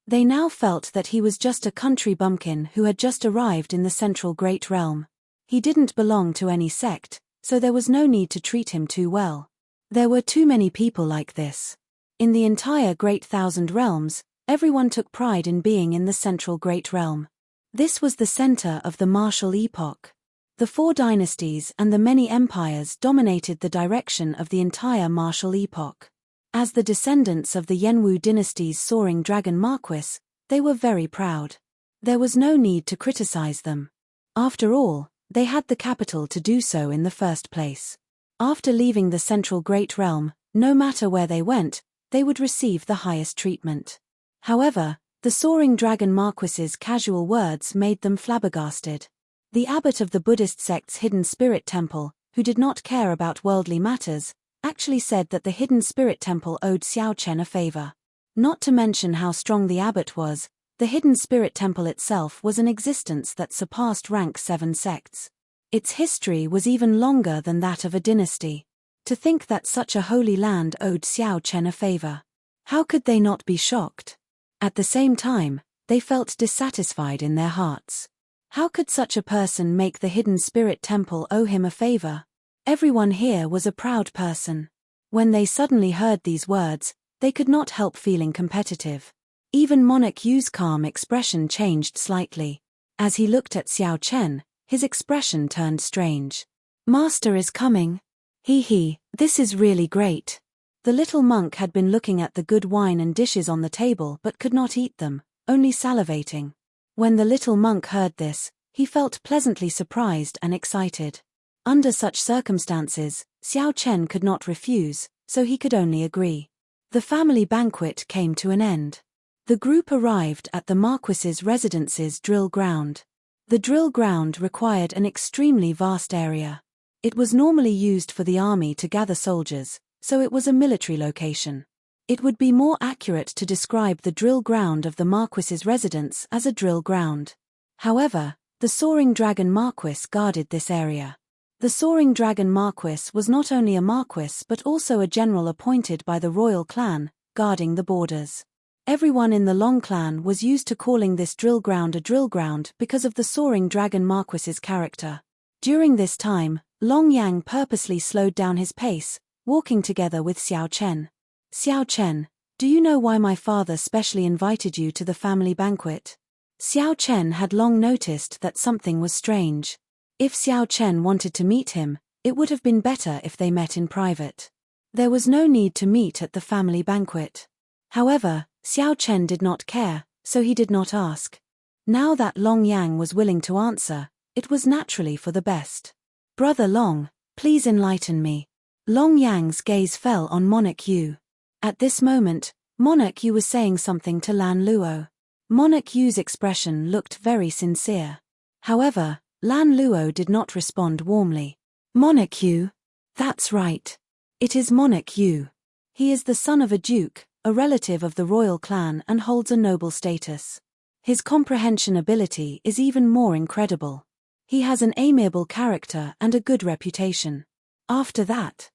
They now felt that he was just a country bumpkin who had just arrived in the central Great Realm. He didn't belong to any sect, so there was no need to treat him too well. There were too many people like this. In the entire Great Thousand Realms, everyone took pride in being in the central Great Realm. This was the center of the martial epoch. The 4 dynasties and the many empires dominated the direction of the entire martial epoch. As the descendants of the Yenwu dynasty's Soaring Dragon Marquis, they were very proud. There was no need to criticize them. After all, they had the capital to do so in the first place. After leaving the central Great Realm, no matter where they went, they would receive the highest treatment. However, the Soaring Dragon Marquis's casual words made them flabbergasted. The abbot of the Buddhist sect's Hidden Spirit Temple, who did not care about worldly matters, actually said that the Hidden Spirit Temple owed Xiao Chen a favor. Not to mention how strong the abbot was, the Hidden Spirit Temple itself was an existence that surpassed rank 7 sects. Its history was even longer than that of a dynasty. To think that such a holy land owed Xiao Chen a favor. How could they not be shocked? At the same time, they felt dissatisfied in their hearts. How could such a person make the Hidden Spirit Temple owe him a favor? Everyone here was a proud person. When they suddenly heard these words, they could not help feeling competitive. Even Monarch Yu's calm expression changed slightly. As he looked at Xiao Chen, his expression turned strange. Master is coming. This is really great. The little monk had been looking at the good wine and dishes on the table but could not eat them, only salivating. When the little monk heard this, he felt pleasantly surprised and excited. Under such circumstances, Xiao Chen could not refuse, so he could only agree. The family banquet came to an end. The group arrived at the Marquis's residence's drill ground. The drill ground required an extremely vast area. It was normally used for the army to gather soldiers, so it was a military location. It would be more accurate to describe the drill ground of the Marquis's residence as a drill ground. However, the Soaring Dragon Marquis guarded this area. The Soaring Dragon Marquis was not only a marquis but also a general appointed by the royal clan, guarding the borders. Everyone in the Long clan was used to calling this drill ground a drill ground because of the Soaring Dragon Marquis's character. During this time, Long Yang purposely slowed down his pace, walking together with Xiao Chen. Xiao Chen, do you know why my father specially invited you to the family banquet? Xiao Chen had long noticed that something was strange. If Xiao Chen wanted to meet him, it would have been better if they met in private. There was no need to meet at the family banquet. However, Xiao Chen did not care, so he did not ask. Now that Long Yang was willing to answer, it was naturally for the best. Brother Long, please enlighten me. Long Yang's gaze fell on Monarch Yu. At this moment, Monarch Yu was saying something to Lan Luo. Monarch Yu's expression looked very sincere. However, Lan Luo did not respond warmly. Monarch Yu? That's right. It is Monarch Yu. He is the son of a duke, a relative of the royal clan, and holds a noble status. His comprehension ability is even more incredible. He has an amiable character and a good reputation. After that,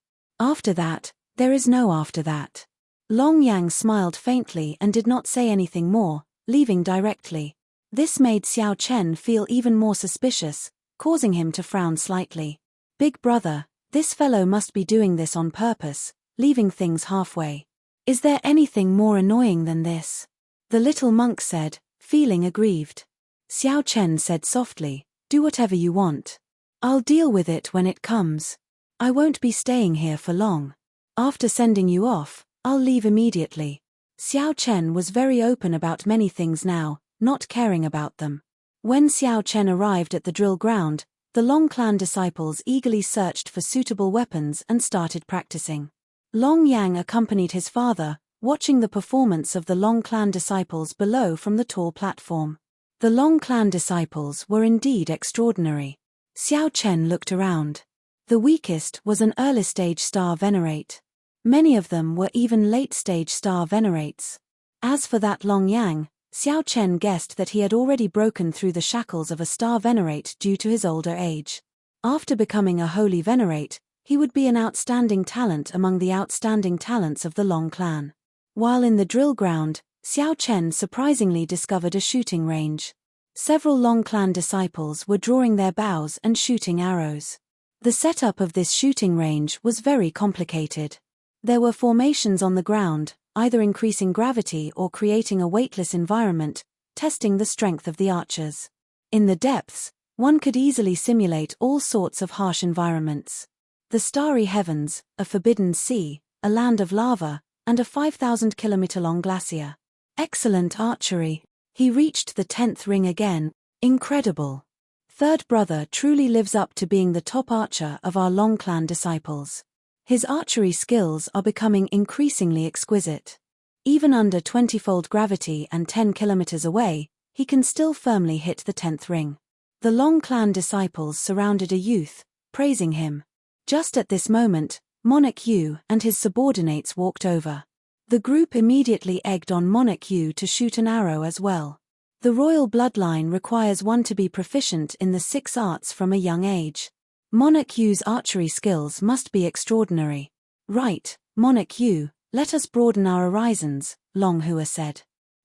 there is no after that. Long Yang smiled faintly and did not say anything more, leaving directly. This made Xiao Chen feel even more suspicious, causing him to frown slightly. Big brother, this fellow must be doing this on purpose, leaving things halfway. Is there anything more annoying than this? The little monk said, feeling aggrieved. Xiao Chen said softly, do whatever you want. I'll deal with it when it comes. I won't be staying here for long. After sending you off, I'll leave immediately. Xiao Chen was very open about many things now, not caring about them. When Xiao Chen arrived at the drill ground, the Long clan disciples eagerly searched for suitable weapons and started practicing. Long Yang accompanied his father, watching the performance of the Long clan disciples below from the tall platform. The Long clan disciples were indeed extraordinary. Xiao Chen looked around. The weakest was an early-stage star venerate. Many of them were even late-stage star venerates. As for that Long Yang, Xiao Chen guessed that he had already broken through the shackles of a star venerate due to his older age. After becoming a holy venerate, he would be an outstanding talent among the outstanding talents of the Long clan. While in the drill ground, Xiao Chen surprisingly discovered a shooting range. Several Long clan disciples were drawing their bows and shooting arrows. The setup of this shooting range was very complicated. There were formations on the ground, either increasing gravity or creating a weightless environment, testing the strength of the archers. In the depths, one could easily simulate all sorts of harsh environments. The starry heavens, a forbidden sea, a land of lava, and a 5,000-kilometer-long glacier. Excellent archery. He reached the 10th ring again. Incredible. Third brother truly lives up to being the top archer of our Long clan disciples. His archery skills are becoming increasingly exquisite. Even under 20-fold gravity and 10 kilometers away, he can still firmly hit the 10th ring. The Long clan disciples surrounded a youth, praising him. Just at this moment, Monarch Yu and his subordinates walked over. The group immediately egged on Monarch Yu to shoot an arrow as well. The royal bloodline requires one to be proficient in the 6 arts from a young age. Monarch Yu's archery skills must be extraordinary. Right, Monarch Yu, let us broaden our horizons, Long Hua said.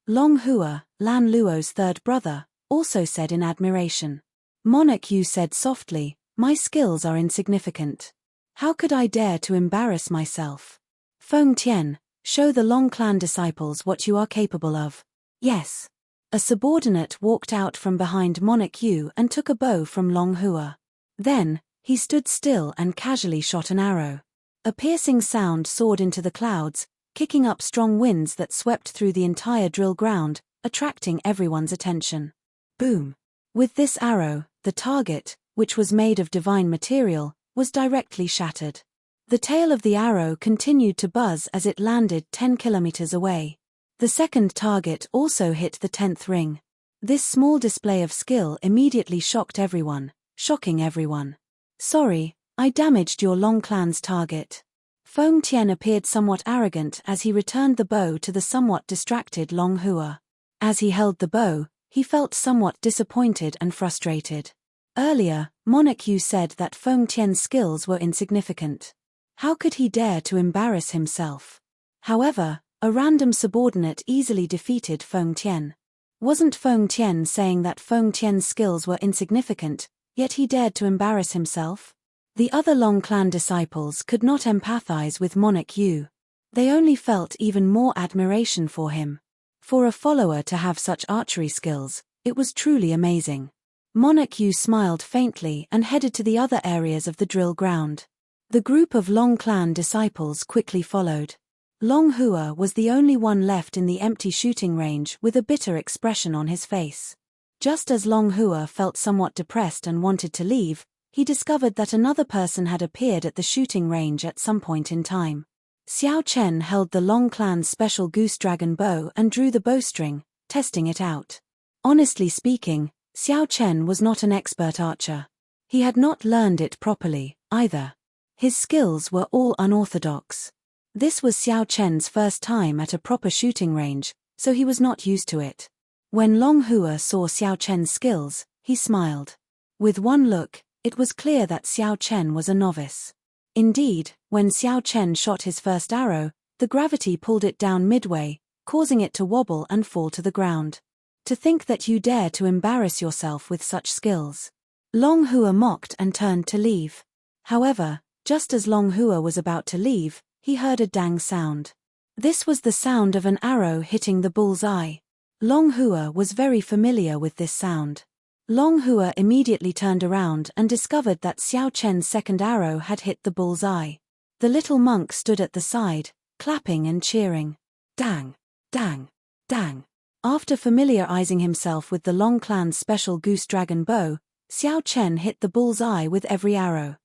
Long Hua, Lan Luo's third brother, also said in admiration. Monarch Yu said softly, my skills are insignificant. How could I dare to embarrass myself? Feng Tian, show the Long clan disciples what you are capable of. Yes. A subordinate walked out from behind Monarch Yu and took a bow from Long Hua. Then, he stood still and casually shot an arrow. A piercing sound soared into the clouds, kicking up strong winds that swept through the entire drill ground, attracting everyone's attention. Boom! With this arrow, the target, which was made of divine material, was directly shattered. The tail of the arrow continued to buzz as it landed 10 kilometers away. The second target also hit the 10th ring. This small display of skill immediately shocked everyone, shocking everyone. Sorry, I damaged your Long clan's target. Feng Tian appeared somewhat arrogant as he returned the bow to the somewhat distracted Long Hua. As he held the bow, he felt somewhat disappointed and frustrated. Earlier, Monarch Yu said that Feng Tian's skills were insignificant. How could he dare to embarrass himself? However, a random subordinate easily defeated Feng Tian. Wasn't Feng Tian saying that Feng Tian's skills were insignificant, yet he dared to embarrass himself? The other Long clan disciples could not empathize with Monarch Yu. They only felt even more admiration for him. For a follower to have such archery skills, it was truly amazing. Monarch Yu smiled faintly and headed to the other areas of the drill ground. The group of Long clan disciples quickly followed. Long Hua was the only one left in the empty shooting range with a bitter expression on his face. Just as Long Hua felt somewhat depressed and wanted to leave, he discovered that another person had appeared at the shooting range at some point in time. Xiao Chen held the Long clan's special goose dragon bow and drew the bowstring, testing it out. Honestly speaking, Xiao Chen was not an expert archer. He had not learned it properly, either. His skills were all unorthodox. This was Xiao Chen's first time at a proper shooting range, so he was not used to it. When Long Hua saw Xiao Chen's skills, he smiled. With one look, it was clear that Xiao Chen was a novice. Indeed, when Xiao Chen shot his first arrow, the gravity pulled it down midway, causing it to wobble and fall to the ground. To think that you dare to embarrass yourself with such skills. Long Hua mocked and turned to leave. However, just as Long Hua was about to leave, he heard a dang sound. This was the sound of an arrow hitting the bull's eye. Long Hua was very familiar with this sound. Long Hua immediately turned around and discovered that Xiao Chen's second arrow had hit the bull's eye. The little monk stood at the side, clapping and cheering. Dang, dang, dang. After familiarizing himself with the Long Clan's special goose dragon bow, Xiao Chen hit the bull's eye with every arrow.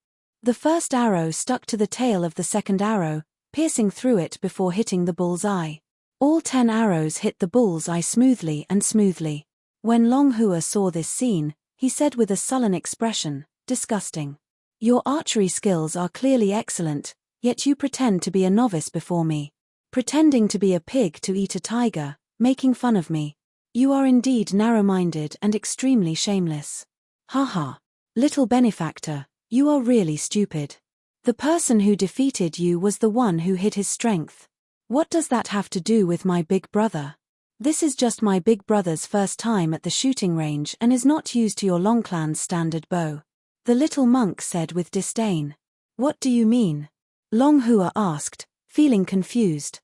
The first arrow stuck to the tail of the second arrow, piercing through it before hitting the bull's eye. All 10 arrows hit the bull's eye smoothly and smoothly. When Long Hua saw this scene, he said with a sullen expression, "Disgusting. Your archery skills are clearly excellent, yet you pretend to be a novice before me. Pretending to be a pig to eat a tiger, making fun of me. You are indeed narrow-minded and extremely shameless. Haha. Little benefactor, you are really stupid. The person who defeated you was the one who hid his strength. What does that have to do with my big brother? This is just my big brother's first time at the shooting range and is not used to your Long Clan's standard bow." The little monk said with disdain. "What do you mean?" Long Hua asked, feeling confused.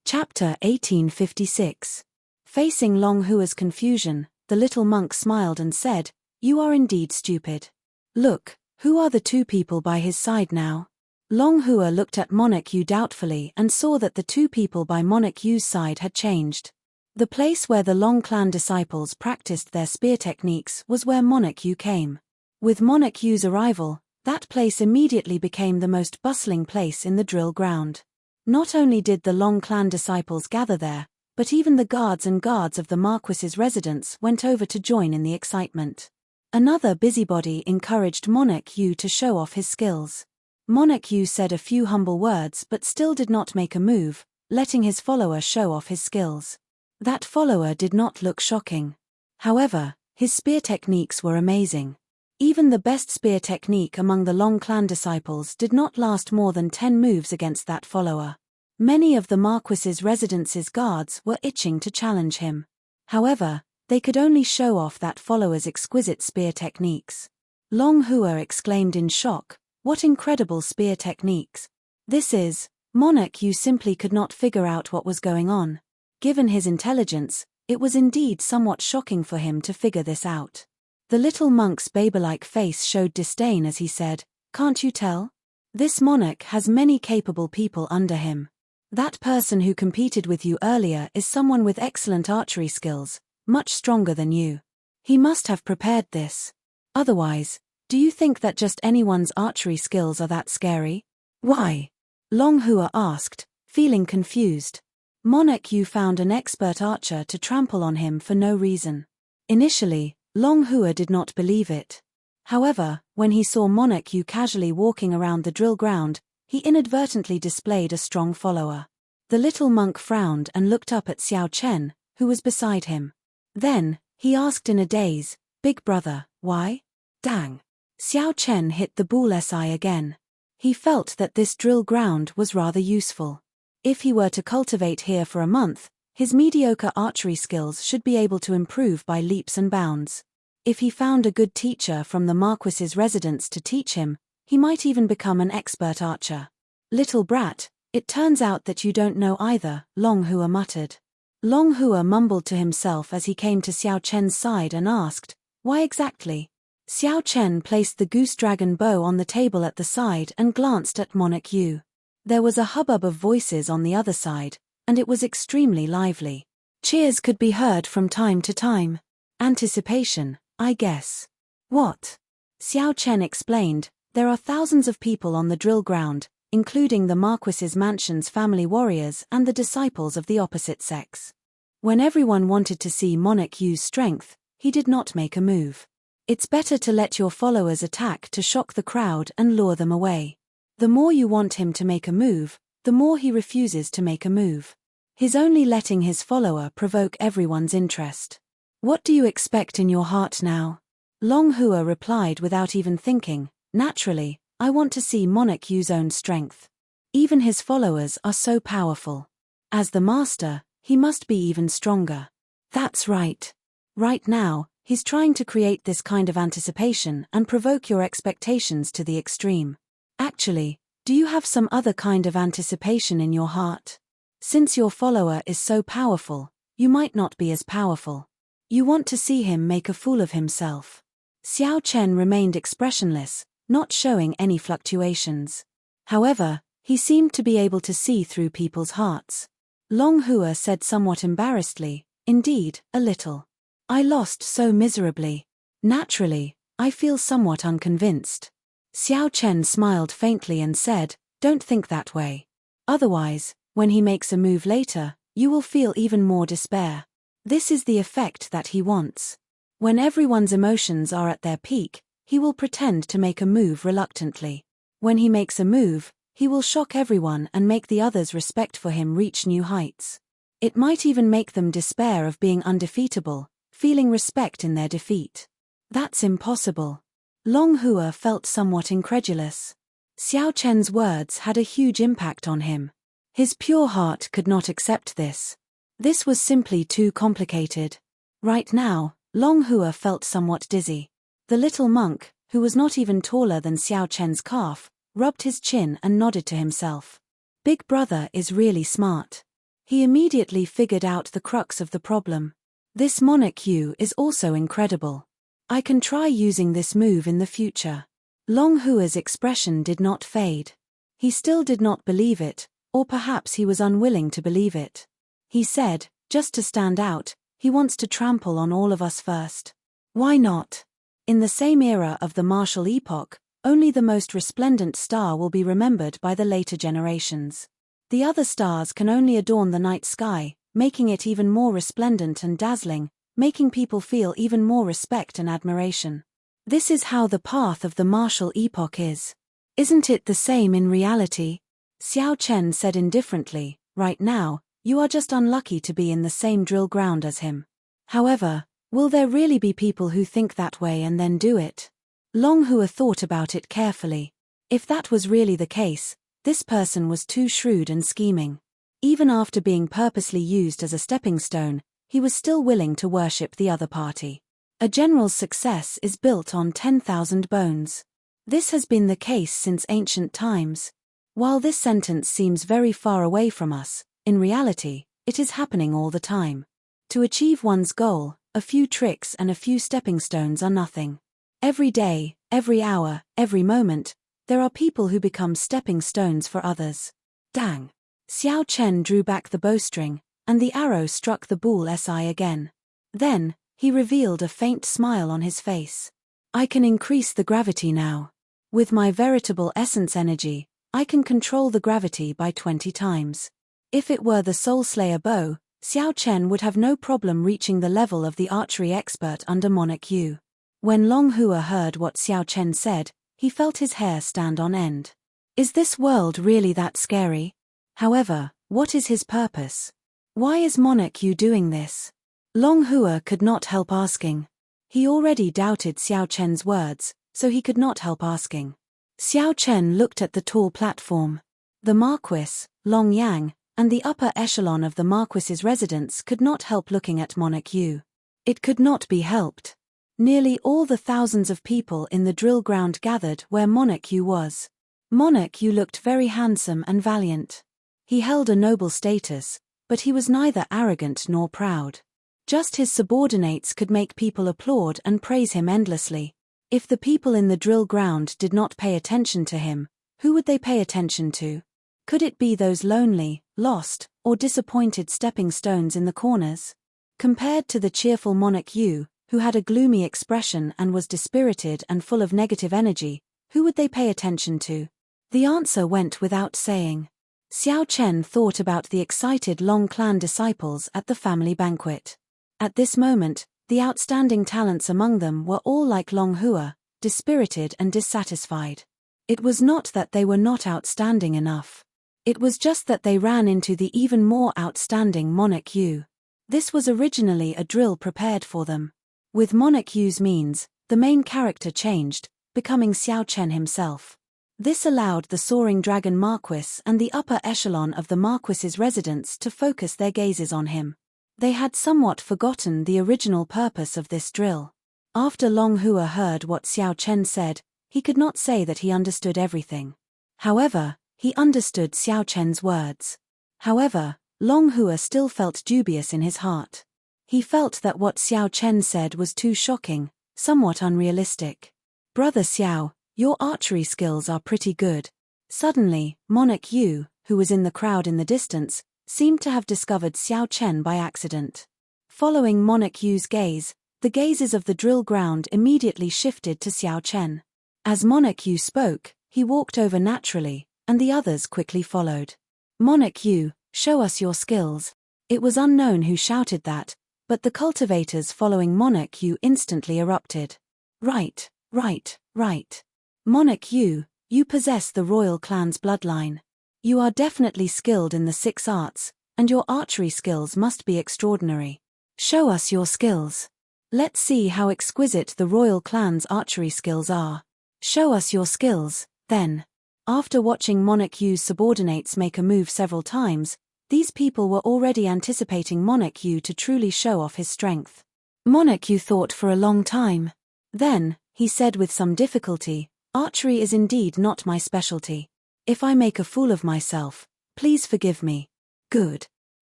Chapter 1856. Facing Long Hua's confusion, the little monk smiled and said, "You are indeed stupid. Look, who are the 2 people by his side now?" Long Hua looked at Monarch Yu doubtfully and saw that the 2 people by Monarch Yu's side had changed. The place where the Long Clan disciples practiced their spear techniques was where Monarch Yu came. With Monarch Yu's arrival, that place immediately became the most bustling place in the drill ground. Not only did the Long Clan disciples gather there, but even the guards and guards of the Marquis's residence went over to join in the excitement. Another busybody encouraged Monarch Yu to show off his skills. Monarch Yu said a few humble words but still did not make a move, letting his follower show off his skills. That follower did not look shocking. However, his spear techniques were amazing. Even the best spear technique among the Long Clan disciples did not last more than 10 moves against that follower. Many of the Marquis's residence's guards were itching to challenge him. However, they could only show off that follower's exquisite spear techniques. Long Hua exclaimed in shock, "What incredible spear techniques! This is..." Monarch Yu simply could not figure out what was going on. Given his intelligence, it was indeed somewhat shocking for him to figure this out. The little monk's baby-like face showed disdain as he said, "Can't you tell? This monarch has many capable people under him. That person who competed with you earlier is someone with excellent archery skills, much stronger than you. He must have prepared this. Otherwise, do you think that just anyone's archery skills are that scary?" "Why?" Long Hua asked, feeling confused. Monarch Yu found an expert archer to trample on him for no reason. Initially, Long Hua did not believe it. However, when he saw Monarch Yu casually walking around the drill ground, he inadvertently displayed a strong follower. The little monk frowned and looked up at Xiao Chen, who was beside him. Then, he asked in a daze, "Big brother, why?" Dang. Xiao Chen hit the bull's eye again. He felt that this drill ground was rather useful. If he were to cultivate here for a month, his mediocre archery skills should be able to improve by leaps and bounds. If he found a good teacher from the Marquis's residence to teach him, he might even become an expert archer. "Little brat, it turns out that you don't know either," Long Hua muttered. Long Hua mumbled to himself as he came to Xiao Chen's side and asked, "Why exactly?" Xiao Chen placed the goose dragon bow on the table at the side and glanced at Monarch Yu. There was a hubbub of voices on the other side, and it was extremely lively. Cheers could be heard from time to time. "Anticipation, I guess." "What?" Xiao Chen explained, "There are thousands of people on the drill ground, including the Marquis's mansion's family warriors and the disciples of the opposite sex. When everyone wanted to see Monarch Yu's strength, he did not make a move. It's better to let your followers attack to shock the crowd and lure them away. The more you want him to make a move, the more he refuses to make a move. He's only letting his follower provoke everyone's interest." "What do you expect in your heart now?" Long Hua replied without even thinking, "Naturally, I want to see Monarch Yu's own strength. Even his followers are so powerful. As the master, he must be even stronger." "That's right. Right now, he's trying to create this kind of anticipation and provoke your expectations to the extreme. Actually, do you have some other kind of anticipation in your heart? Since your follower is so powerful, you might not be as powerful. You want to see him make a fool of himself." Xiao Chen remained expressionless, not showing any fluctuations. However, He seemed to be able to see through people's hearts. Long Hua said somewhat embarrassedly, "Indeed, a little. I lost so miserably. Naturally, I feel somewhat unconvinced." Xiao Chen smiled faintly and said, "Don't think that way. Otherwise, when he makes a move later, you will feel even more despair. This is the effect that he wants. When everyone's emotions are at their peak, he will pretend to make a move reluctantly. When he makes a move, he will shock everyone and make the others' respect for him reach new heights. It might even make them despair of being undefeatable, feeling respect in their defeat. That's impossible." Long Hua felt somewhat incredulous. Xiao Chen's words had a huge impact on him. His pure heart could not accept this. This was simply too complicated. Right now, Long Hua felt somewhat dizzy. The little monk, who was not even taller than Xiao Chen's calf, rubbed his chin and nodded to himself. Big brother is really smart. He immediately figured out the crux of the problem. This Monarch Yu is also incredible. I can try using this move in the future. Long Hua's expression did not fade. He still did not believe it, or perhaps he was unwilling to believe it. He said, just to stand out, he wants to trample on all of us first. Why not? In the same era of the martial epoch, only the most resplendent star will be remembered by the later generations. The other stars can only adorn the night sky, making it even more resplendent and dazzling, making people feel even more respect and admiration. This is how the path of the martial epoch is. Isn't it the same in reality? Xiao Chen said indifferently, "Right now, you are just unlucky to be in the same drill ground as him. However, will there really be people who think that way and then do it?" Long Hua thought about it carefully. If that was really the case, this person was too shrewd and scheming. Even after being purposely used as a stepping stone, he was still willing to worship the other party. A general's success is built on 10,000 bones. This has been the case since ancient times. While this sentence seems very far away from us, in reality, it is happening all the time. To achieve one's goal, a few tricks and a few stepping stones are nothing. Every day, every hour, every moment, there are people who become stepping stones for others. Dang! Xiao Chen drew back the bowstring, and the arrow struck the bull's-eye again. Then, he revealed a faint smile on his face. "I can increase the gravity now. With my veritable essence energy, I can control the gravity by 20 times. If it were the Soul Slayer bow, Xiao Chen would have no problem reaching the level of the archery expert under Monarch Yu." When Long Hua heard what Xiao Chen said, he felt his hair stand on end. Is this world really that scary? However, what is his purpose? Why is Monarch Yu doing this? Long Hua could not help asking. He already doubted Xiao Chen's words, so he could not help asking. Xiao Chen looked at the tall platform. The Marquis, Long Yang, and the upper echelon of the Marquis's residence could not help looking at Monarch Yu. It could not be helped. Nearly all the thousands of people in the drill ground gathered where Monarch Yu was. Monarch Yu looked very handsome and valiant. He held a noble status, but he was neither arrogant nor proud. Just his subordinates could make people applaud and praise him endlessly. If the people in the drill ground did not pay attention to him, who would they pay attention to? Could it be those lonely, lost, or disappointed stepping stones in the corners? Compared to the cheerful Monarch Yu, who had a gloomy expression and was dispirited and full of negative energy, who would they pay attention to? The answer went without saying. Xiao Chen thought about the excited Long clan disciples at the family banquet. At this moment, the outstanding talents among them were all like Long Hua, dispirited and dissatisfied. It was not that they were not outstanding enough. It was just that they ran into the even more outstanding Monarch Yu. This was originally a drill prepared for them. With Monarch Yu's means, the main character changed, becoming Xiao Chen himself. This allowed the soaring dragon Marquis and the upper echelon of the Marquis's residence to focus their gazes on him. They had somewhat forgotten the original purpose of this drill. After Long Hua heard what Xiao Chen said, he could not say that he understood everything. However, he understood Xiao Chen's words. However, Long Hua still felt dubious in his heart. He felt that what Xiao Chen said was too shocking, somewhat unrealistic. "Brother Xiao, your archery skills are pretty good." Suddenly, Monarch Yu, who was in the crowd in the distance, seemed to have discovered Xiao Chen by accident. Following Monarch Yu's gaze, the gazes of the drill ground immediately shifted to Xiao Chen. As Monarch Yu spoke, he walked over naturally, and the others quickly followed. Monarch Yu, show us your skills. It was unknown who shouted that, but the cultivators following Monarch Yu instantly erupted. Right, right, right. Monarch Yu, you possess the royal clan's bloodline. You are definitely skilled in the 6 arts, and your archery skills must be extraordinary. Show us your skills. Let's see how exquisite the royal clan's archery skills are. Show us your skills, then. After watching Monarch Yu's subordinates make a move several times, these people were already anticipating Monarch Yu to truly show off his strength. Monarch Yu thought for a long time. Then, he said with some difficulty, archery is indeed not my specialty. If I make a fool of myself, please forgive me. Good.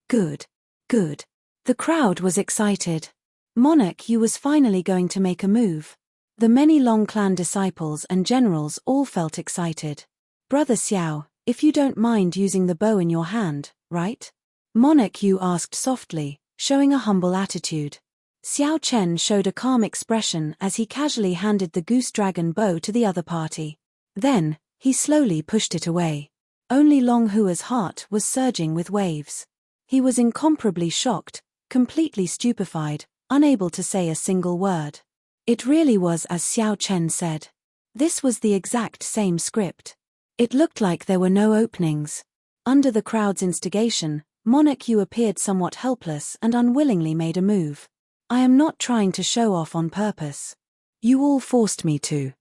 Good. Good. The crowd was excited. Monarch Yu was finally going to make a move. The many Long Clan disciples and generals all felt excited. Brother Xiao, if you don't mind using the bow in your hand, right? Monarch Yu asked softly, showing a humble attitude. Xiao Chen showed a calm expression as he casually handed the goose dragon bow to the other party. Then, he slowly pushed it away. Only Long Hua's heart was surging with waves. He was incomparably shocked, completely stupefied, unable to say a single word. It really was as Xiao Chen said. This was the exact same script. It looked like there were no openings. Under the crowd's instigation, Monarch Yu appeared somewhat helpless and unwillingly made a move. I am not trying to show off on purpose. You all forced me to.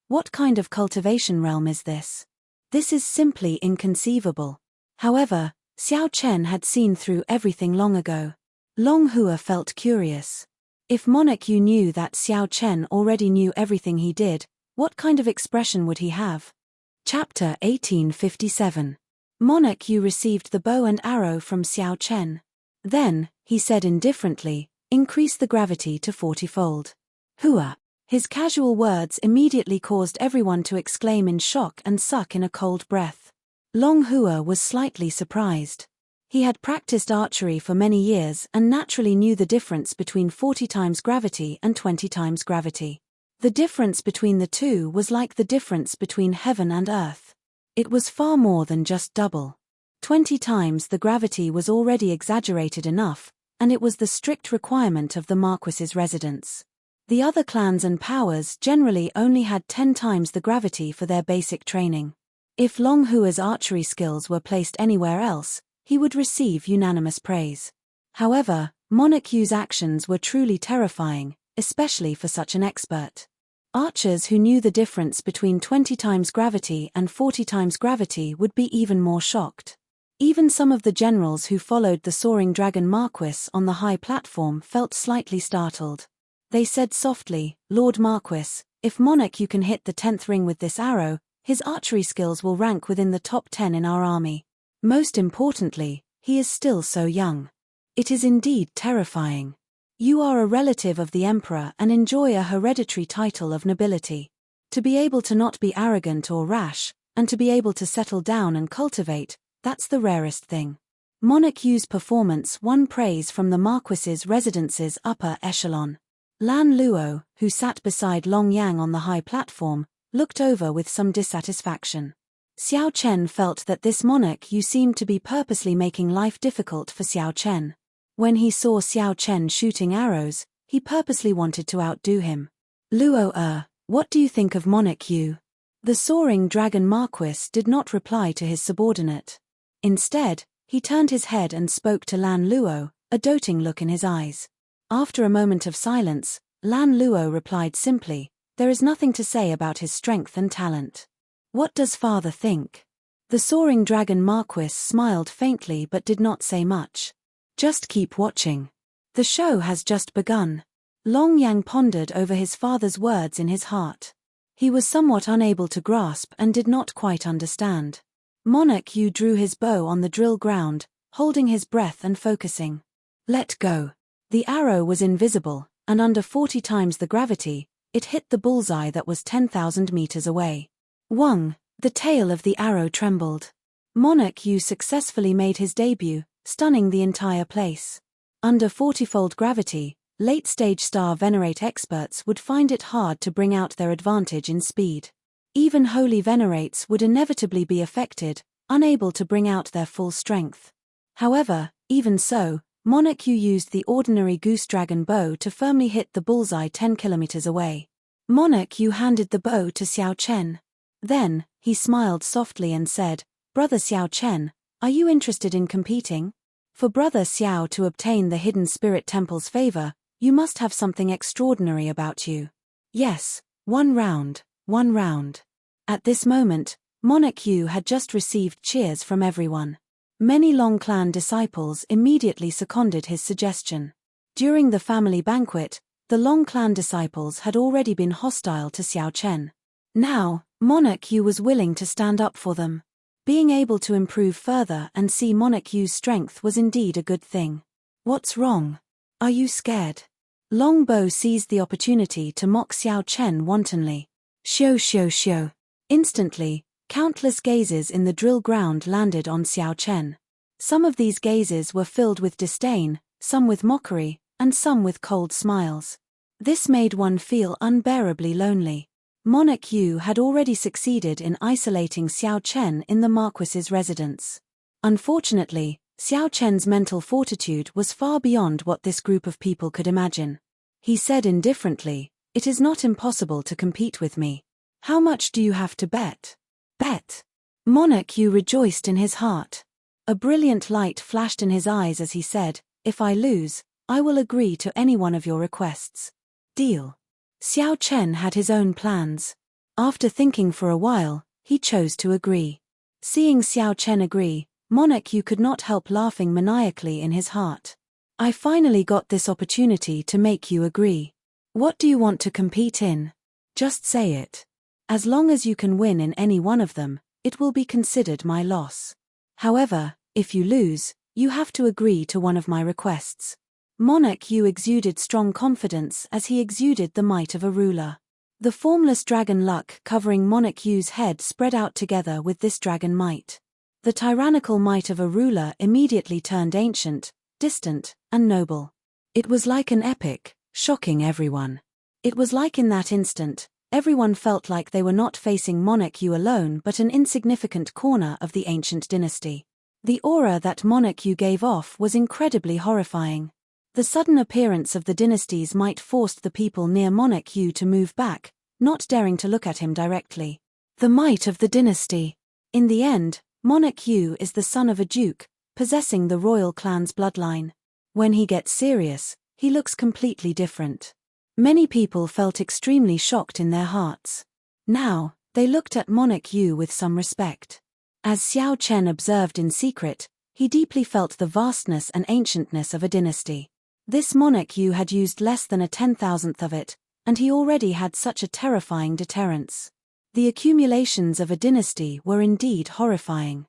What kind of cultivation realm is this? This is simply inconceivable. However, Xiao Chen had seen through everything long ago. Long Hua felt curious. If Monarch Yu knew that Xiao Chen already knew everything he did, what kind of expression would he have? Chapter 1857. Monarch Yu received the bow and arrow from Xiao Chen. Then, he said indifferently, increase the gravity to 40-fold. Hua. His casual words immediately caused everyone to exclaim in shock and suck in a cold breath. Long Hua was slightly surprised. He had practiced archery for many years and naturally knew the difference between 40 times gravity and 20 times gravity. The difference between the two was like the difference between heaven and earth. It was far more than just double. 20 times the gravity was already exaggerated enough, and it was the strict requirement of the Marquis's residence. The other clans and powers generally only had 10 times the gravity for their basic training. If Long Hua's archery skills were placed anywhere else, he would receive unanimous praise. However, Monarch Yu's actions were truly terrifying, especially for such an expert. Archers who knew the difference between 20 times gravity and 40 times gravity would be even more shocked. Even some of the generals who followed the soaring dragon Marquis on the high platform felt slightly startled. They said softly, Lord Marquis, if Monarch Yu can hit the 10th ring with this arrow, his archery skills will rank within the top 10 in our army. Most importantly, he is still so young. It is indeed terrifying. You are a relative of the emperor and enjoy a hereditary title of nobility. To be able to not be arrogant or rash, and to be able to settle down and cultivate, that's the rarest thing. Monarch Yu's performance won praise from the Marquis's residence's upper echelon. Lan Luo, who sat beside Long Yang on the high platform, looked over with some dissatisfaction. Xiao Chen felt that this Monarch Yu seemed to be purposely making life difficult for Xiao Chen. When he saw Xiao Chen shooting arrows, he purposely wanted to outdo him. Luo, what do you think of Monarch Yu? The soaring dragon Marquis did not reply to his subordinate. Instead, he turned his head and spoke to Lan Luo, a doting look in his eyes. After a moment of silence, Lan Luo replied simply, there is nothing to say about his strength and talent. What does father think? The soaring dragon Marquis smiled faintly but did not say much. Just keep watching. The show has just begun. Long Yang pondered over his father's words in his heart. He was somewhat unable to grasp and did not quite understand. Monarch Yu drew his bow on the drill ground, holding his breath and focusing. Let go. The arrow was invisible, and under 40 times the gravity, it hit the bullseye that was 10,000 meters away. Wang, The tail of the arrow trembled. Monarch Yu successfully made his debut, stunning the entire place. Under 40-fold gravity, late-stage star venerate experts would find it hard to bring out their advantage in speed. Even holy venerates would inevitably be affected, unable to bring out their full strength. However, even so, Monarch Yu used the ordinary goose dragon bow to firmly hit the bullseye 10 kilometers away. Monarch Yu handed the bow to Xiao Chen. Then, he smiled softly and said, "Brother Xiao Chen, are you interested in competing? For Brother Xiao to obtain the Hidden Spirit Temple's favor, you must have something extraordinary about you." "Yes, one round, one round." At this moment, Monarch Yu had just received cheers from everyone. Many Long Clan disciples immediately seconded his suggestion. During the family banquet, the Long Clan disciples had already been hostile to Xiao Chen. Now, Monarch Yu was willing to stand up for them. Being able to improve further and see Monarch Yu's strength was indeed a good thing. "What's wrong? Are you scared?" Long Bo seized the opportunity to mock Xiao Chen wantonly. "Xiao xiao xiao." Instantly, countless gazes in the drill ground landed on Xiao Chen. Some of these gazes were filled with disdain, some with mockery, and some with cold smiles. This made one feel unbearably lonely. Monarch Yu had already succeeded in isolating Xiao Chen in the Marquis's residence. Unfortunately, Xiao Chen's mental fortitude was far beyond what this group of people could imagine. He said indifferently, "It is not impossible to compete with me. How much do you have to bet?" "Bet." Monarch Yu rejoiced in his heart. A brilliant light flashed in his eyes as he said, "If I lose, I will agree to any one of your requests." "Deal." Xiao Chen had his own plans. After thinking for a while, he chose to agree. Seeing Xiao Chen agree, Monarch Yu could not help laughing maniacally in his heart. "I finally got this opportunity to make you agree. What do you want to compete in? Just say it. As long as you can win in any one of them, it will be considered my loss. However, if you lose, you have to agree to one of my requests." Monarch Yu exuded strong confidence as he exuded the might of a ruler. The formless dragon luck covering Monarch Yu's head spread out together with this dragon might. The tyrannical might of a ruler immediately turned ancient, distant, and noble. It was like an epic, shocking everyone. It was like in that instant, everyone felt like they were not facing Monarch Yu alone but an insignificant corner of the ancient dynasty. The aura that Monarch Yu gave off was incredibly horrifying. The sudden appearance of the dynasty's might forced the people near Monarch Yu to move back, not daring to look at him directly. The might of the dynasty. In the end, Monarch Yu is the son of a duke, possessing the royal clan's bloodline. When he gets serious, he looks completely different. Many people felt extremely shocked in their hearts. Now, they looked at Monarch Yu with some respect. As Xiao Chen observed in secret, he deeply felt the vastness and ancientness of a dynasty. This Monarch Yu had used less than a 10,000th of it, and he already had such a terrifying deterrence. The accumulations of a dynasty were indeed horrifying.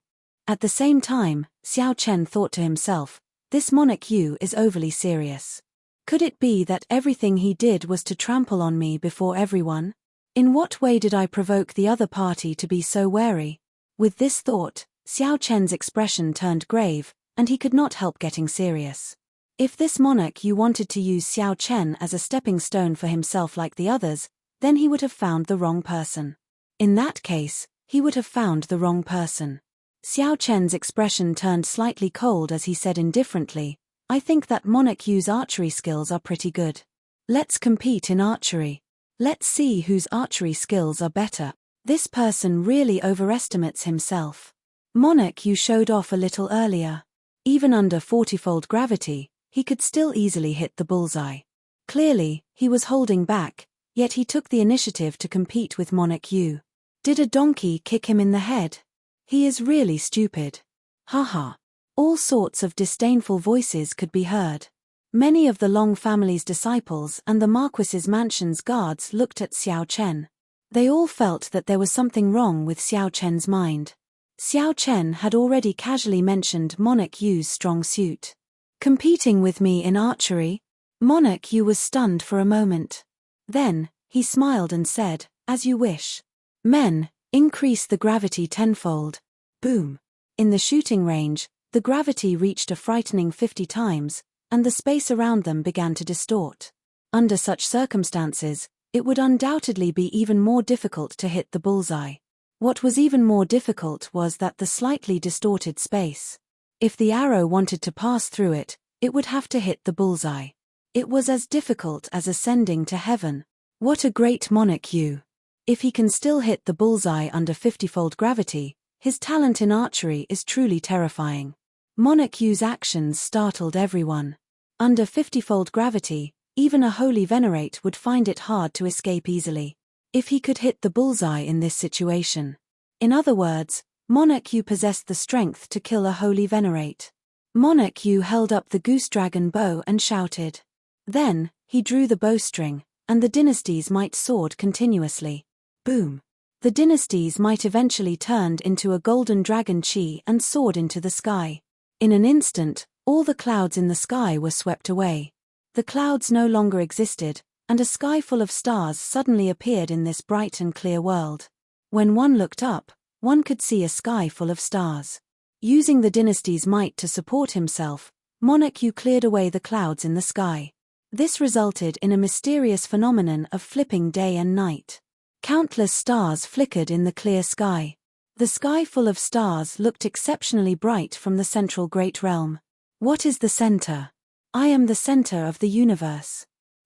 At the same time, Xiao Chen thought to himself, this Monarch Yu is overly serious. Could it be that everything he did was to trample on me before everyone? In what way did I provoke the other party to be so wary? With this thought, Xiao Chen's expression turned grave, and he could not help getting serious. If this Monarch Yu wanted to use Xiao Chen as a stepping stone for himself like the others, then he would have found the wrong person. In that case, he would have found the wrong person. Xiao Chen's expression turned slightly cold as he said indifferently, "I think that Monarch Yu's archery skills are pretty good. Let's compete in archery. Let's see whose archery skills are better." This person really overestimates himself. Monarch Yu showed off a little earlier. Even under 40-fold gravity, he could still easily hit the bullseye. Clearly, he was holding back, yet he took the initiative to compete with Monarch Yu. Did a donkey kick him in the head? He is really stupid. Haha. All sorts of disdainful voices could be heard. Many of the Long family's disciples and the Marquis's mansion's guards looked at Xiao Chen. They all felt that there was something wrong with Xiao Chen's mind. Xiao Chen had already casually mentioned Monarch Yu's strong suit. "Competing with me in archery?" Monarch Yu was stunned for a moment. Then, he smiled and said, "As you wish." "Men, Increase the gravity tenfold. Boom. In the shooting range, the gravity reached a frightening 50 times, and the space around them began to distort. Under such circumstances, it would undoubtedly be even more difficult to hit the bullseye. What was even more difficult was that the slightly distorted space. If the arrow wanted to pass through it, it would have to hit the bullseye. It was as difficult as ascending to heaven. What a great monarch you! If he can still hit the bullseye under 50-fold gravity, his talent in archery is truly terrifying. Monarch Yu's actions startled everyone. Under 50-fold gravity, even a holy venerate would find it hard to escape easily. If he could hit the bullseye in this situation. In other words, Monarch Yu possessed the strength to kill a holy venerate. Monarch Yu held up the goose dragon bow and shouted. Then, he drew the bowstring, and the dynasty's might soared continuously. Boom! The dynasty's might eventually turned into a golden dragon chi and soared into the sky. In an instant, all the clouds in the sky were swept away. The clouds no longer existed, and a sky full of stars suddenly appeared in this bright and clear world. When one looked up, one could see a sky full of stars. Using the dynasty's might to support himself, Monarch Yu cleared away the clouds in the sky. This resulted in a mysterious phenomenon of flipping day and night. Countless stars flickered in the clear sky. The sky full of stars looked exceptionally bright from the central great realm. What is the center? I am the center of the universe.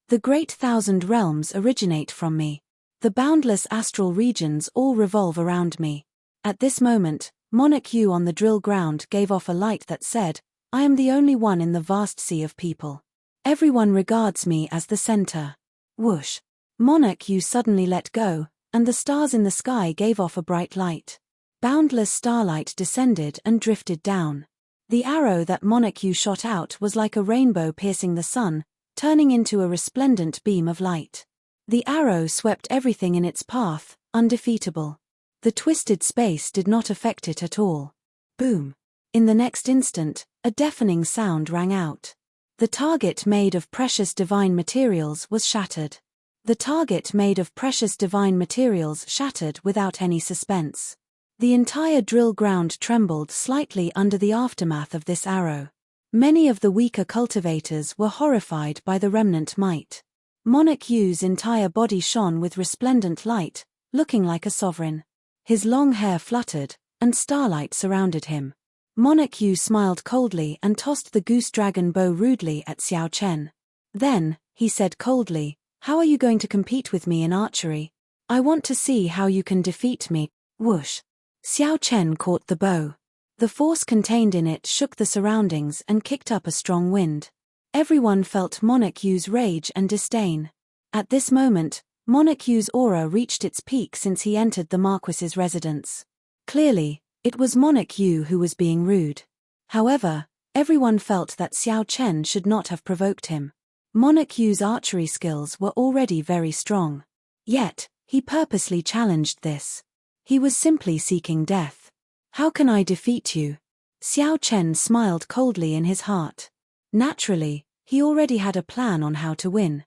The great 1,000 realms originate from me. The boundless astral regions all revolve around me. At this moment, Monarch Yu on the drill ground gave off a light that said, I am the only one in the vast sea of people. Everyone regards me as the center. Whoosh! Monarch Yu suddenly let go, and the stars in the sky gave off a bright light. Boundless starlight descended and drifted down. The arrow that Monarch Yu shot out was like a rainbow piercing the sun, turning into a resplendent beam of light. The arrow swept everything in its path, undefeatable. The twisted space did not affect it at all. Boom! In the next instant, a deafening sound rang out. The target made of precious divine materials was shattered. The target made of precious divine materials shattered without any suspense. The entire drill ground trembled slightly under the aftermath of this arrow. Many of the weaker cultivators were horrified by the remnant might. Monarch Yu's entire body shone with resplendent light, looking like a sovereign. His long hair fluttered, and starlight surrounded him. Monarch Yu smiled coldly and tossed the goose dragon bow rudely at Xiao Chen. Then, he said coldly, How are you going to compete with me in archery? I want to see how you can defeat me. Whoosh! Xiao Chen caught the bow. The force contained in it shook the surroundings and kicked up a strong wind. Everyone felt Monarch Yu's rage and disdain. At this moment, Monarch Yu's aura reached its peak since he entered the Marquis's residence. Clearly, it was Monarch Yu who was being rude. However, everyone felt that Xiao Chen should not have provoked him. Monarch Yu's archery skills were already very strong. Yet, he purposely challenged this. He was simply seeking death. How can I defeat you? Xiao Chen smiled coldly in his heart. Naturally, he already had a plan on how to win.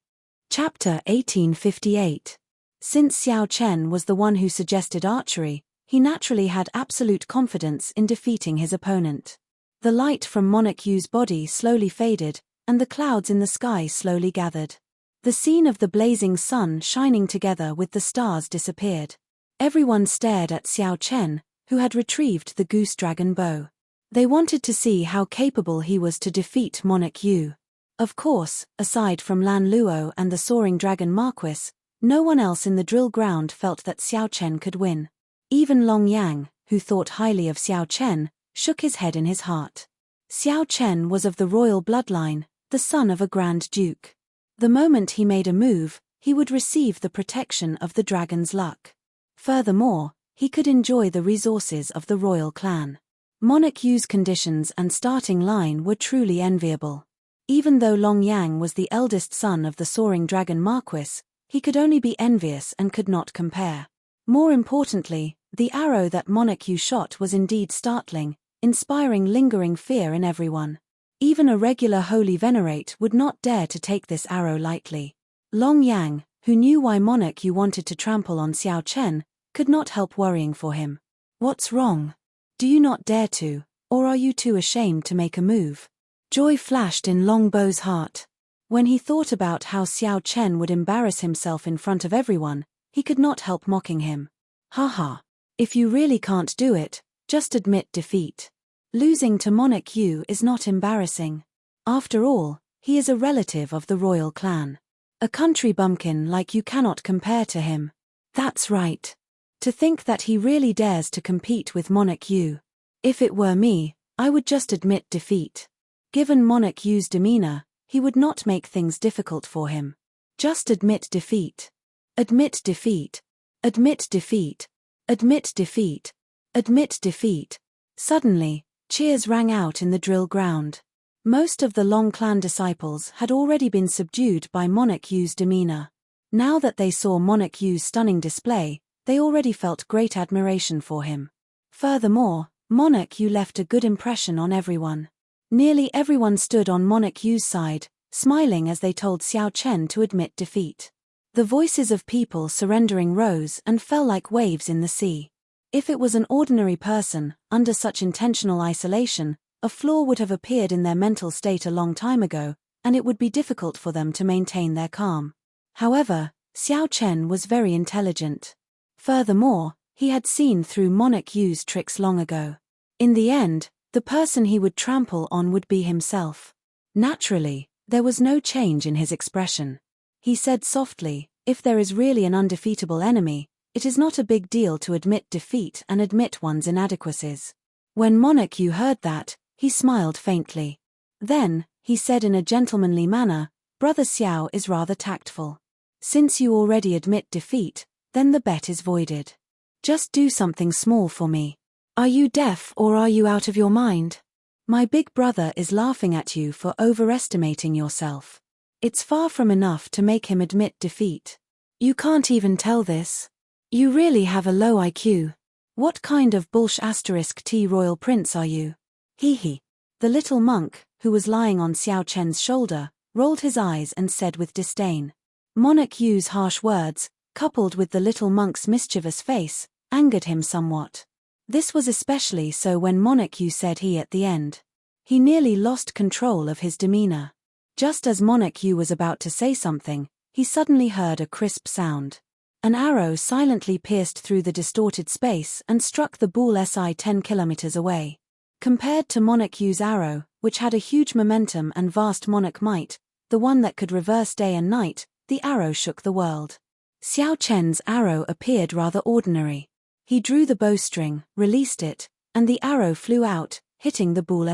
Chapter 1858. Since Xiao Chen was the one who suggested archery, he naturally had absolute confidence in defeating his opponent. The light from Monarch Yu's body slowly faded, and the clouds in the sky slowly gathered. The scene of the blazing sun shining together with the stars disappeared. Everyone stared at Xiao Chen, who had retrieved the goose dragon bow. They wanted to see how capable he was to defeat Monarch Yu. Of course, aside from Lan Luo and the soaring dragon Marquis, no one else in the drill ground felt that Xiao Chen could win. Even Long Yang, who thought highly of Xiao Chen, shook his head in his heart. Xiao Chen was of the royal bloodline, the son of a grand duke. The moment he made a move, he would receive the protection of the dragon's luck. Furthermore, he could enjoy the resources of the royal clan. Monarch Yu's conditions and starting line were truly enviable. Even though Long Yang was the eldest son of the soaring dragon Marquis, he could only be envious and could not compare. More importantly, the arrow that Monarch Yu shot was indeed startling, inspiring lingering fear in everyone. Even a regular holy venerate would not dare to take this arrow lightly. Long Yang, who knew why Monarch Yu wanted to trample on Xiao Chen, could not help worrying for him. What's wrong? Do you not dare to, or are you too ashamed to make a move? Joy flashed in Longbow's heart. When he thought about how Xiao Chen would embarrass himself in front of everyone, he could not help mocking him. Haha. If you really can't do it, just admit defeat. Losing to Monarch Yu is not embarrassing. After all, he is a relative of the royal clan. A country bumpkin like you cannot compare to him. That's right. To think that he really dares to compete with Monarch Yu. If it were me, I would just admit defeat. Given Monarch Yu's demeanor, he would not make things difficult for him. Just admit defeat. Admit defeat. Admit defeat. Admit defeat. Admit defeat. Suddenly, cheers rang out in the drill ground. Most of the Long clan disciples had already been subdued by Monarch Yu's demeanor. Now that they saw Monarch Yu's stunning display, they already felt great admiration for him. Furthermore, Monarch Yu left a good impression on everyone. Nearly everyone stood on Monarch Yu's side, smiling as they told Xiao Chen to admit defeat. The voices of people surrendering rose and fell like waves in the sea. If it was an ordinary person, under such intentional isolation, a flaw would have appeared in their mental state a long time ago, and it would be difficult for them to maintain their calm. However, Xiao Chen was very intelligent. Furthermore, he had seen through Monarch Yu's tricks long ago. In the end, the person he would trample on would be himself. Naturally, there was no change in his expression. He said softly, if there is really an undefeatable enemy, it is not a big deal to admit defeat and admit one's inadequacies. When Monarch Yu heard that, he smiled faintly. Then, he said in a gentlemanly manner, Brother Xiao is rather tactful. Since you already admit defeat, then the bet is voided. Just do something small for me. Are you deaf or are you out of your mind? My big brother is laughing at you for overestimating yourself. It's far from enough to make him admit defeat. You can't even tell this. You really have a low IQ. What kind of *T royal prince are you? Hee hee. The little monk, who was lying on Xiao Chen's shoulder, rolled his eyes and said with disdain. Monarch Yu's harsh words, coupled with the little monk's mischievous face, angered him somewhat. This was especially so when Monarch Yu said he at the end. He nearly lost control of his demeanor. Just as Monarch Yu was about to say something, he suddenly heard a crisp sound. An arrow silently pierced through the distorted space and struck the bull 10 kilometers away. Compared to Monarch Yu's arrow, which had a huge momentum and vast monarch might, the one that could reverse day and night, the arrow shook the world. Xiao Chen's arrow appeared rather ordinary. He drew the bowstring, released it, and the arrow flew out, hitting the bull.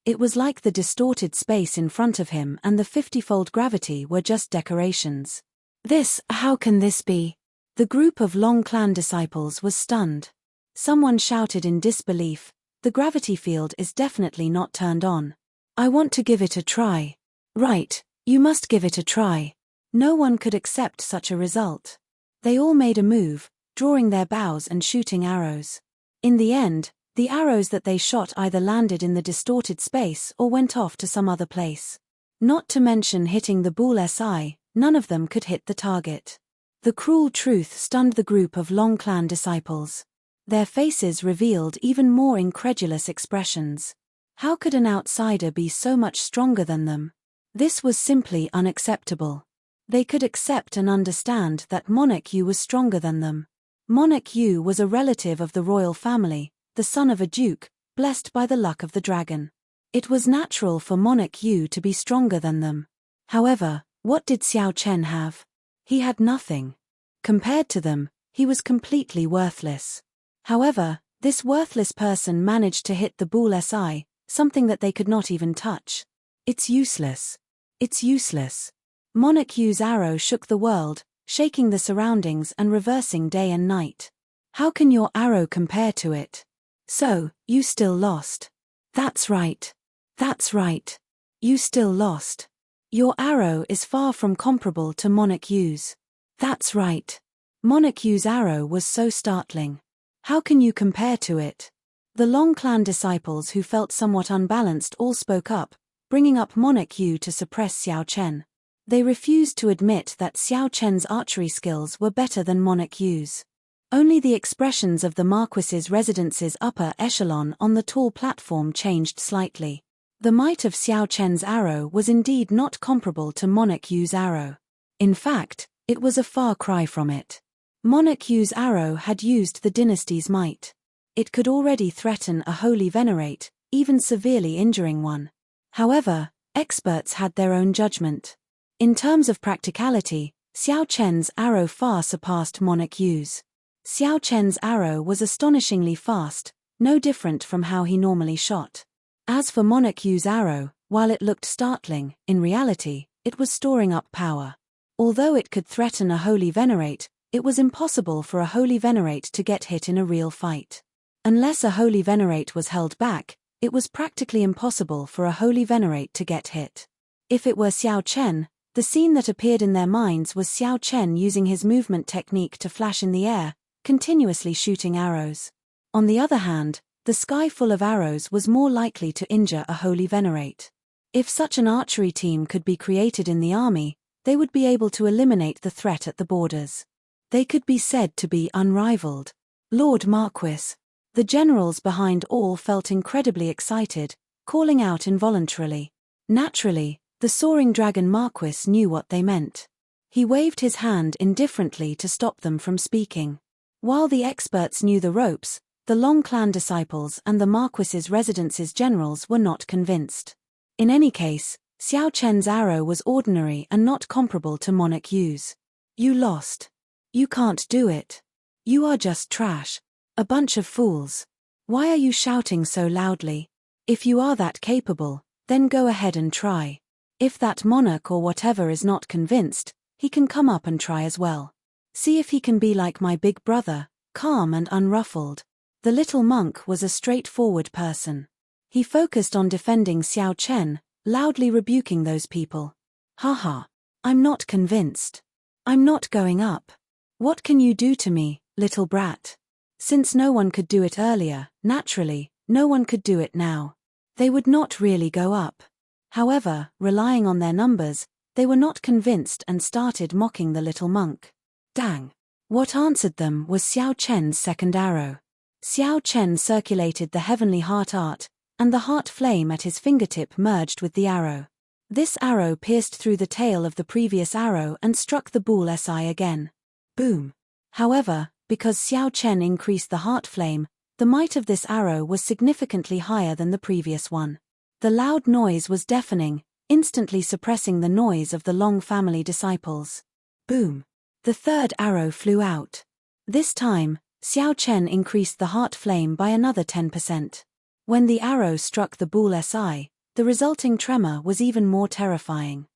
It was like the distorted space in front of him and the 50-fold gravity were just decorations. How can this be? The group of Long clan disciples was stunned. Someone shouted in disbelief, the gravity field is definitely not turned on. I want to give it a try. Right, you must give it a try. No one could accept such a result. They all made a move, drawing their bows and shooting arrows. In the end, the arrows that they shot either landed in the distorted space or went off to some other place. Not to mention hitting the bull, none of them could hit the target. The cruel truth stunned the group of Long clan disciples. Their faces revealed even more incredulous expressions. How could an outsider be so much stronger than them? This was simply unacceptable. They could accept and understand that Monarch Yu was stronger than them. Monarch Yu was a relative of the royal family, the son of a duke, blessed by the luck of the dragon. It was natural for Monarch Yu to be stronger than them. However, what did Xiao Chen have? He had nothing. Compared to them, he was completely worthless. However, this worthless person managed to hit the bull, something that they could not even touch. It's useless. It's useless. Monarch Yu's arrow shook the world, shaking the surroundings and reversing day and night. How can your arrow compare to it? So, you still lost. That's right. That's right. You still lost. Your arrow is far from comparable to Monarch Yu's. That's right. Monarch Yu's arrow was so startling. How can you compare to it? The Long clan disciples who felt somewhat unbalanced all spoke up, bringing up Monarch Yu to suppress Xiao Chen. They refused to admit that Xiao Chen's archery skills were better than Monarch Yu's. Only the expressions of the Marquis's residence's upper echelon on the tall platform changed slightly. The might of Xiao Chen's arrow was indeed not comparable to Monarch Yu's arrow. In fact, it was a far cry from it. Monarch Yu's arrow had used the dynasty's might. It could already threaten a holy venerate, even severely injuring one. However, experts had their own judgment. In terms of practicality, Xiao Chen's arrow far surpassed Monarch Yu's. Xiao Chen's arrow was astonishingly fast, no different from how he normally shot. As for Monarch Yu's arrow, while it looked startling, in reality, it was storing up power. Although it could threaten a holy venerate, it was impossible for a holy venerate to get hit in a real fight. Unless a holy venerate was held back, it was practically impossible for a holy venerate to get hit. If it were Xiao Chen, the scene that appeared in their minds was Xiao Chen using his movement technique to flash in the air, continuously shooting arrows. On the other hand, the sky full of arrows was more likely to injure a holy venerate. If such an archery team could be created in the army, they would be able to eliminate the threat at the borders. They could be said to be unrivaled. Lord Marquis. The generals behind all felt incredibly excited, calling out involuntarily. Naturally, the soaring dragon Marquis knew what they meant. He waved his hand indifferently to stop them from speaking. While the experts knew the ropes, the Long Clan disciples and the Marquis's residence's generals were not convinced. In any case, Xiao Chen's arrow was ordinary and not comparable to Monarch Yu's. You lost. You can't do it. You are just trash. A bunch of fools. Why are you shouting so loudly? If you are that capable, then go ahead and try. If that monarch or whatever is not convinced, he can come up and try as well. See if he can be like my big brother, calm and unruffled. The little monk was a straightforward person. He focused on defending Xiao Chen, loudly rebuking those people. Haha. I'm not convinced. I'm not going up. What can you do to me, little brat? Since no one could do it earlier, naturally, no one could do it now. They would not really go up. However, relying on their numbers, they were not convinced and started mocking the little monk. Dang! What answered them was Xiao Chen's second arrow. Xiao Chen circulated the heavenly heart art, and the heart flame at his fingertip merged with the arrow. This arrow pierced through the tail of the previous arrow and struck the bull Si again. Boom! However, because Xiao Chen increased the heart flame, the might of this arrow was significantly higher than the previous one. The loud noise was deafening, instantly suppressing the noise of the Long family disciples. Boom! The third arrow flew out. This time, Xiao Chen increased the heart flame by another 10%. When the arrow struck the bull Si, the resulting tremor was even more terrifying.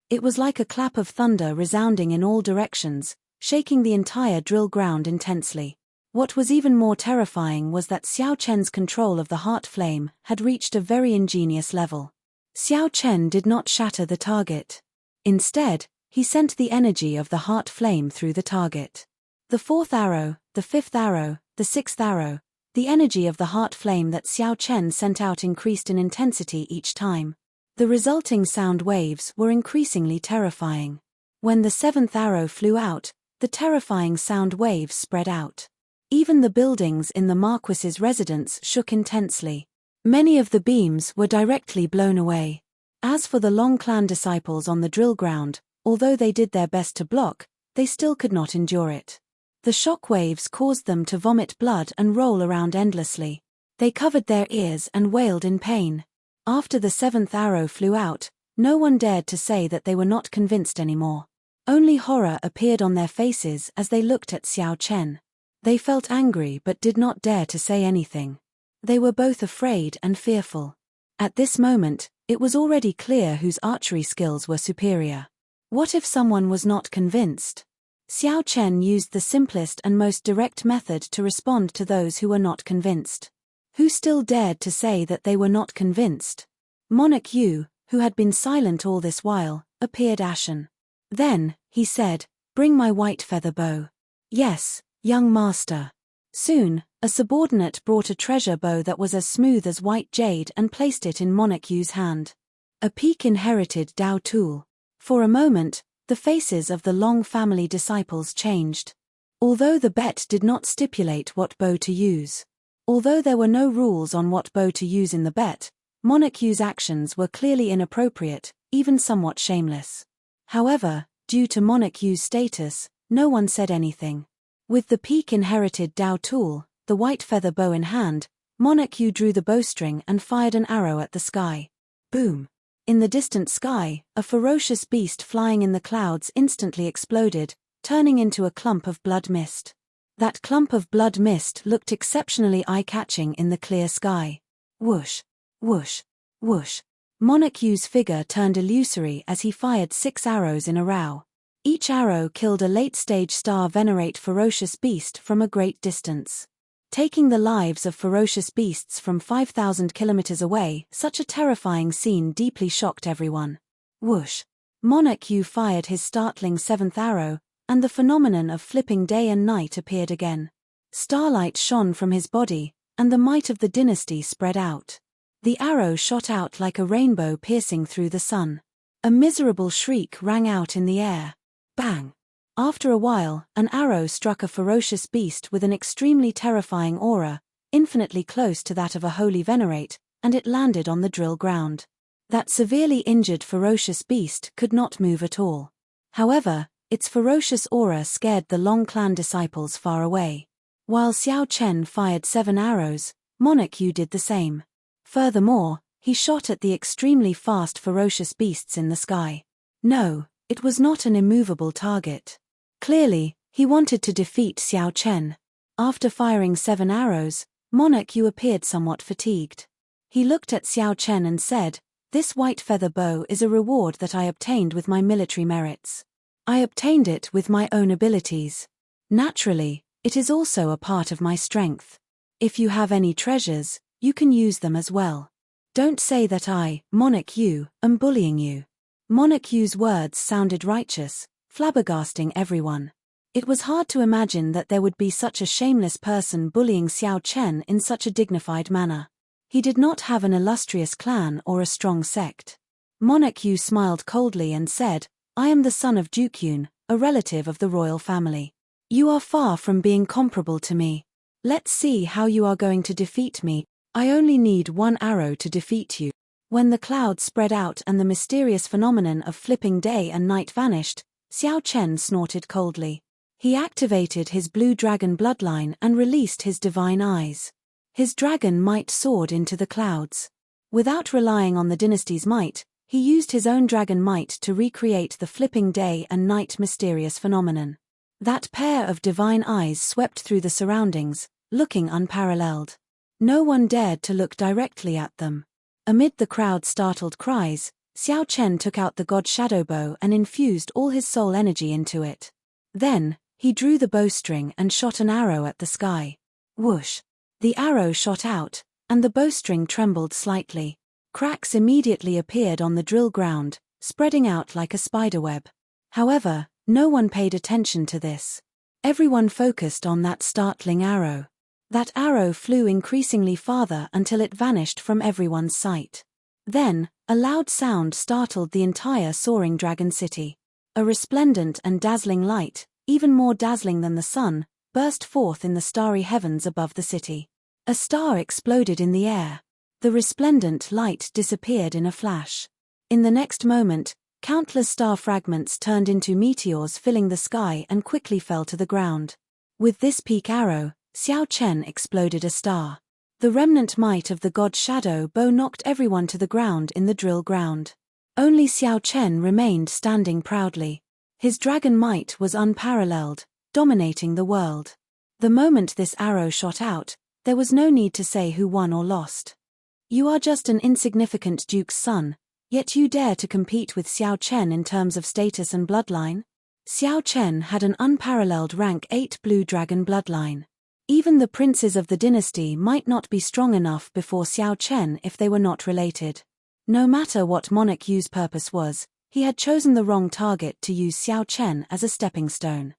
It was like a clap of thunder resounding in all directions, shaking the entire drill ground intensely. What was even more terrifying was that Xiao Chen's control of the heart flame had reached a very ingenious level. Xiao Chen did not shatter the target. Instead, he sent the energy of the heart flame through the target. The fourth arrow, the fifth arrow, the sixth arrow, the energy of the heart flame that Xiao Chen sent out increased in intensity each time. The resulting sound waves were increasingly terrifying. When the seventh arrow flew out, the terrifying sound waves spread out. Even the buildings in the Marquis's residence shook intensely. Many of the beams were directly blown away. As for the Long Clan disciples on the drill ground, although they did their best to block, they still could not endure it. The shock waves caused them to vomit blood and roll around endlessly. They covered their ears and wailed in pain. After the seventh arrow flew out, no one dared to say that they were not convinced anymore. Only horror appeared on their faces as they looked at Xiao Chen. They felt angry but did not dare to say anything. They were both afraid and fearful. At this moment, it was already clear whose archery skills were superior. What if someone was not convinced? Xiao Chen used the simplest and most direct method to respond to those who were not convinced. Who still dared to say that they were not convinced? Monarch Yu, who had been silent all this while, appeared ashen. Then, he said, "Bring my white feather bow." "Yes, young master." Soon, a subordinate brought a treasure bow that was as smooth as white jade and placed it in Monarch Yu's hand. A peak-inherited Dao tool. For a moment, the faces of the Long family disciples changed. although the bet did not stipulate what bow to use. Although there were no rules on what bow to use in the bet, Monarch Yu's actions were clearly inappropriate, even somewhat shameless. However, due to Monarch Yu's status, no one said anything. With the peak-inherited Dao tool, the white feather bow in hand, Monarch Yu drew the bowstring and fired an arrow at the sky. Boom! In the distant sky, a ferocious beast flying in the clouds instantly exploded, turning into a clump of blood mist. That clump of blood mist looked exceptionally eye-catching in the clear sky. Whoosh! Whoosh! Whoosh! Monarch Yu's figure turned illusory as he fired 6 arrows in a row. Each arrow killed a late-stage star venerate ferocious beast from a great distance. Taking the lives of ferocious beasts from 5,000 kilometers away, such a terrifying scene deeply shocked everyone. Whoosh! Monarch Yu fired his startling 7th arrow, and the phenomenon of flipping day and night appeared again. Starlight shone from his body, and the might of the dynasty spread out. The arrow shot out like a rainbow piercing through the sun. A miserable shriek rang out in the air. Bang! After a while, an arrow struck a ferocious beast with an extremely terrifying aura, infinitely close to that of a holy venerate, and it landed on the drill ground. That severely injured ferocious beast could not move at all. However, its ferocious aura scared the Long clan disciples far away. While Xiao Chen fired 7 arrows, Monarch Yu did the same. Furthermore, he shot at the extremely fast ferocious beasts in the sky. No, it was not an immovable target. Clearly, he wanted to defeat Xiao Chen. After firing 7 arrows, Monarch Yu appeared somewhat fatigued. He looked at Xiao Chen and said, "This white feather bow is a reward that I obtained with my military merits. I obtained it with my own abilities. Naturally, it is also a part of my strength. If you have any treasures, you can use them as well. Don't say that I, Monarch Yu, am bullying you." Monarch Yu's words sounded righteous, flabbergasting everyone. It was hard to imagine that there would be such a shameless person bullying Xiao Chen in such a dignified manner. He did not have an illustrious clan or a strong sect. Monarch Yu smiled coldly and said, "I am the son of Dukyun, a relative of the royal family. You are far from being comparable to me. Let's see how you are going to defeat me. I only need 1 arrow to defeat you." When the clouds spread out and the mysterious phenomenon of flipping day and night vanished, Xiao Chen snorted coldly. He activated his blue dragon bloodline and released his divine eyes. His dragon might soared into the clouds. Without relying on the dynasty's might, he used his own dragon might to recreate the flipping day and night mysterious phenomenon. That pair of divine eyes swept through the surroundings, looking unparalleled. No one dared to look directly at them. Amid the crowd's startled cries, Xiao Chen took out the god shadow bow and infused all his soul energy into it. Then, he drew the bowstring and shot an arrow at the sky. Whoosh! The arrow shot out, and the bowstring trembled slightly. Cracks immediately appeared on the drill ground, spreading out like a spiderweb. However, no one paid attention to this. Everyone focused on that startling arrow. That arrow flew increasingly farther until it vanished from everyone's sight. Then, a loud sound startled the entire soaring dragon city. A resplendent and dazzling light, even more dazzling than the sun, burst forth in the starry heavens above the city. A star exploded in the air. The resplendent light disappeared in a flash. In the next moment, countless star fragments turned into meteors filling the sky and quickly fell to the ground. With this peak arrow, Xiao Chen exploded a star. The remnant might of the god's shadow bow knocked everyone to the ground in the drill ground. Only Xiao Chen remained standing proudly. His dragon might was unparalleled, dominating the world. The moment this arrow shot out, there was no need to say who won or lost. You are just an insignificant duke's son, yet you dare to compete with Xiao Chen in terms of status and bloodline? Xiao Chen had an unparalleled rank 8 blue dragon bloodline. Even the princes of the dynasty might not be strong enough before Xiao Chen if they were not related. No matter what Monarch Yu's purpose was, he had chosen the wrong target to use Xiao Chen as a stepping stone.